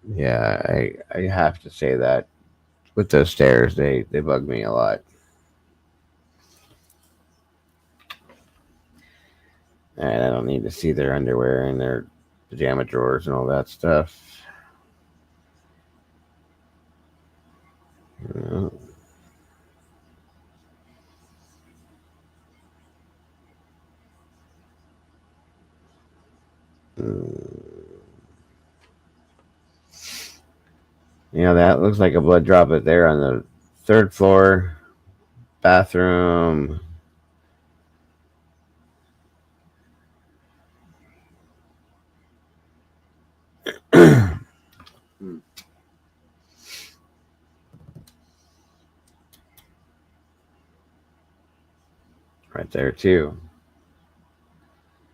[SPEAKER 2] Yeah, I have to say that with those stairs, they bug me a lot. And I don't need to see their underwear and their pajama drawers and all that stuff. Yeah, that looks like a blood droplet there on the third floor bathroom. Right there too.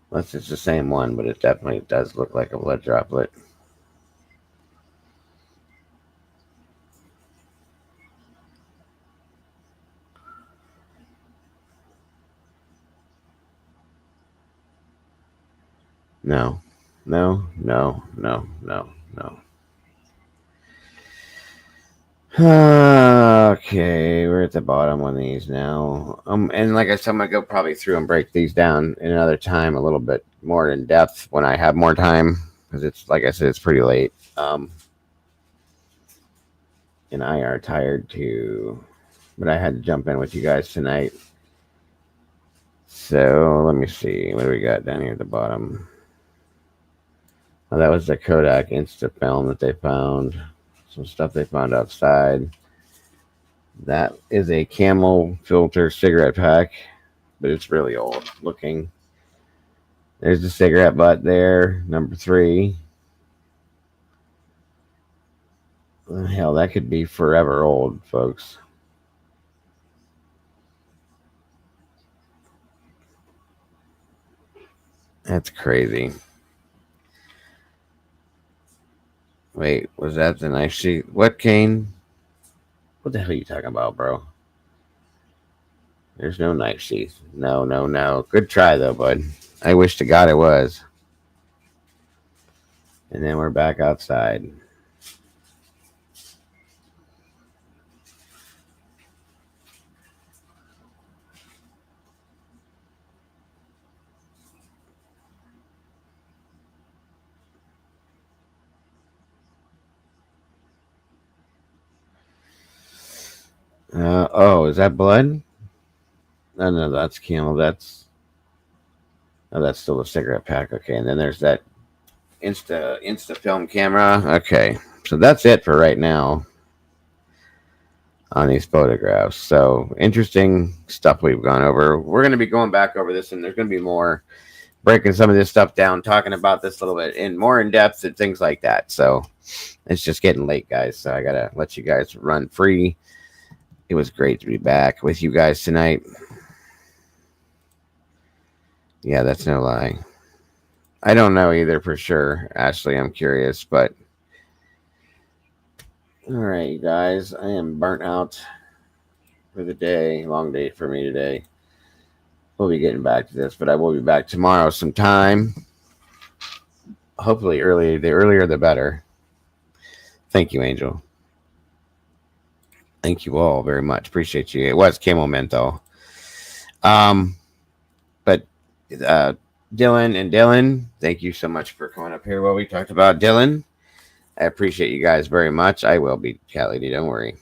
[SPEAKER 2] Unless it's the same one, but it definitely does look like a blood droplet. No, no, no, no, no, no. Okay, we're at the bottom on these now. And like I said, I'm gonna go probably through and break these down in another time, a little bit more in depth when I have more time, because it's like I said, it's pretty late. And I are tired too, but I had to jump in with you guys tonight. So let me see, what do we got down here at the bottom? Oh, that was the Kodak Insta film that they found. Some stuff they found outside. That is a camel filter cigarette pack, but it's really old looking. There's the cigarette butt there, number 3. Hell, that could be forever old, folks. That's crazy. Wait, was that the knife sheath? What, Kane? What the hell are you talking about, bro? There's no knife sheath. No, no, no. Good try, though, bud. I wish to God it was. And then we're back outside. Oh, is that blood? No, no, that's camel. That's still a cigarette pack. Okay, and then there's that Insta film camera. Okay, so that's it for right now on these photographs. So interesting stuff we've gone over. We're going to be going back over this, and there's going to be more breaking some of this stuff down, talking about this a little bit in more in depth and things like that. So it's just getting late, guys. So I gotta let you guys run free. It was great to be back with you guys tonight. Yeah, that's no lie. I don't know either for sure, Ashley. I'm curious, but all right, you guys. I am burnt out for the day. Long day for me today. We'll be getting back to this, but I will be back tomorrow sometime. Hopefully early. The earlier, the better. Thank you, Angel. Thank you all very much. Appreciate you. It was Camel Menthol. But Dylan, thank you so much for coming up here while we talked about Dylan. I appreciate you guys very much. I will be cat lady, don't worry.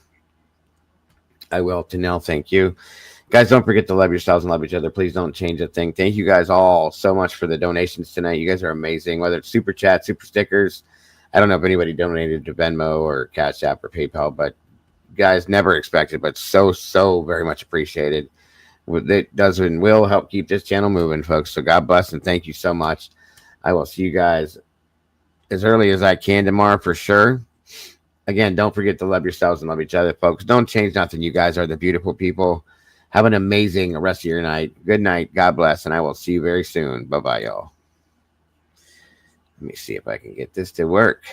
[SPEAKER 2] I will. Tanel, thank you. Guys, don't forget to love yourselves and love each other. Please don't change a thing. Thank you guys all so much for the donations tonight. You guys are amazing. Whether it's super chat, super stickers. I don't know if anybody donated to Venmo or Cash App or PayPal, but guys, never expected, but so very much appreciated. It does and will help keep this channel moving, folks. So God bless and thank you so much. I will see you guys as early as I can tomorrow for sure. Again, don't forget to love yourselves and love each other, folks. Don't change nothing. You guys are the beautiful people. Have an amazing rest of your night. Good night. God bless. And I will see you very soon. Bye-bye, y'all. Let me see if I can get this to work.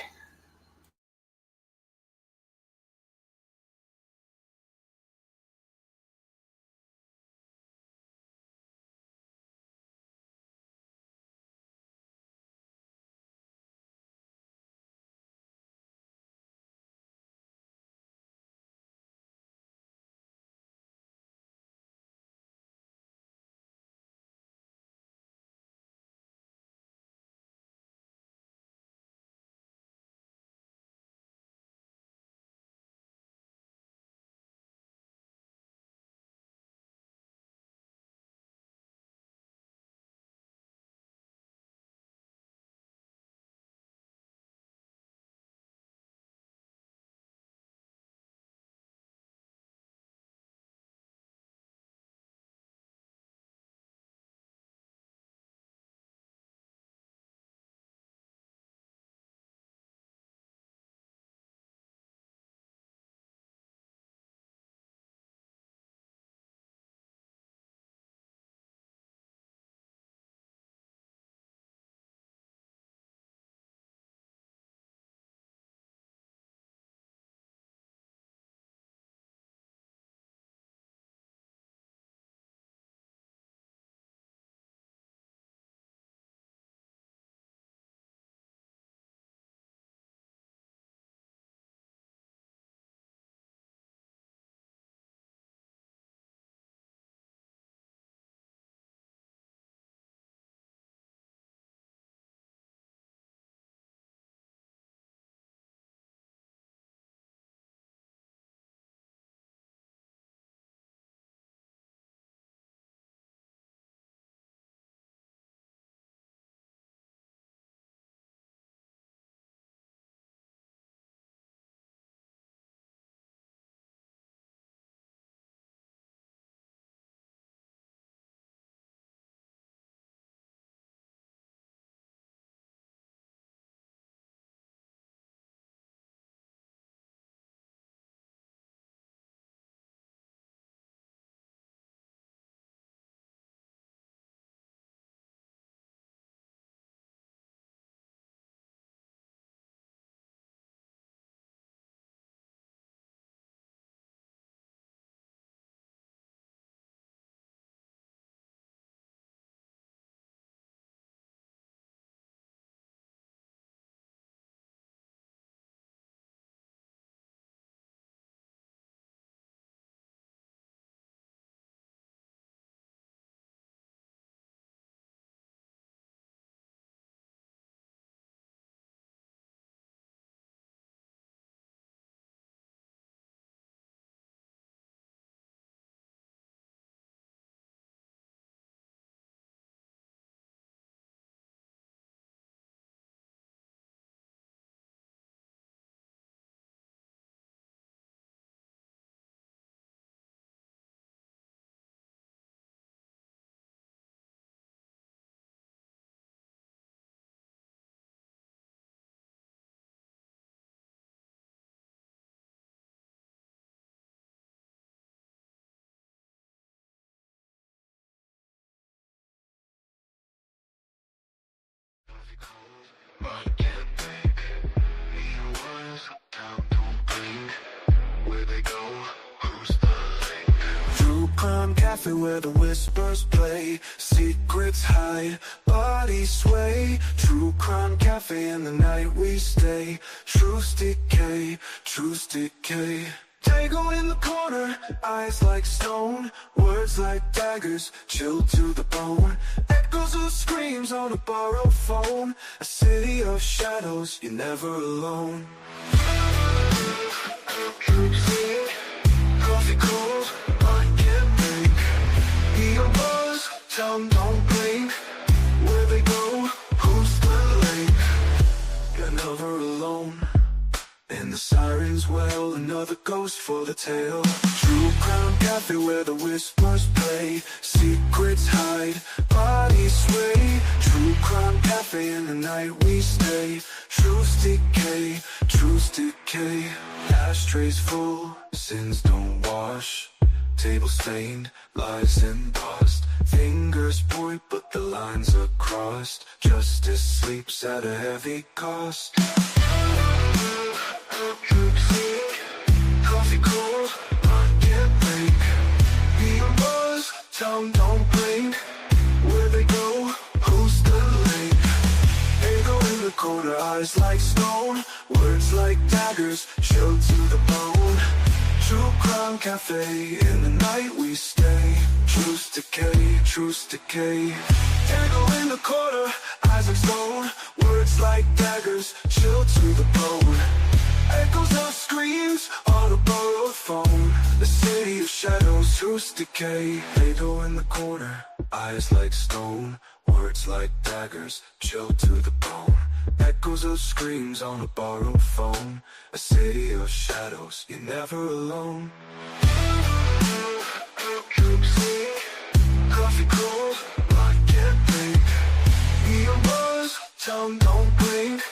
[SPEAKER 1] I can't think. Neon was down, don't blink. Where they go? Who's the link? True crime cafe where the whispers play. Secrets hide, bodies sway. True crime cafe in the night we stay. Truths decay, truths decay. Tango in the corner, eyes like stone. Words like daggers, chilled to the bone. Echoes of screams on a borrowed phone. A city of shadows, you're never alone. Coffee cold, I can't think. Neon buzz, tongue don't blink. Where they go, who's the link? You're never alone. And the sirens wail, another ghost for the tale. True crime cafe where the whispers play. Secrets hide, bodies sway. True crime cafe in the night we stay. Truths decay, truths decay. Ashtrays full, sins don't wash. Table stained, lies embossed. Fingers point but the lines are crossed. Justice sleeps at a heavy cost. Coffee cold, I can't think. Neon buzz, tongue don't blink. Where they go, who's the link? Echo in the corner, eyes like stone. Words like daggers, chilled to the bone. True crime cafe, in the night we stay. Truths decay, truths decay. Echo in the corner, eyes like stone. Words like daggers, chilled to the bone. Echoes of screams on a borrowed phone. The city of shadows, truths decay. Play-Doh in the corner, eyes like stone. Words like daggers, chilled to the bone. Echoes of screams on a borrowed phone. A city of shadows, you're never alone. Coffee cold, I can't think. Neon buzz, tongue don't blink.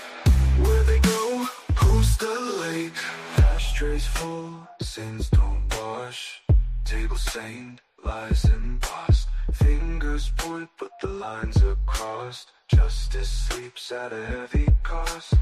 [SPEAKER 1] Where they go, who's the link? Ashtrays full, sins don't wash. Table stained, lies embossed. Fingers point but the lines are crossed. Justice sleeps at a heavy cost.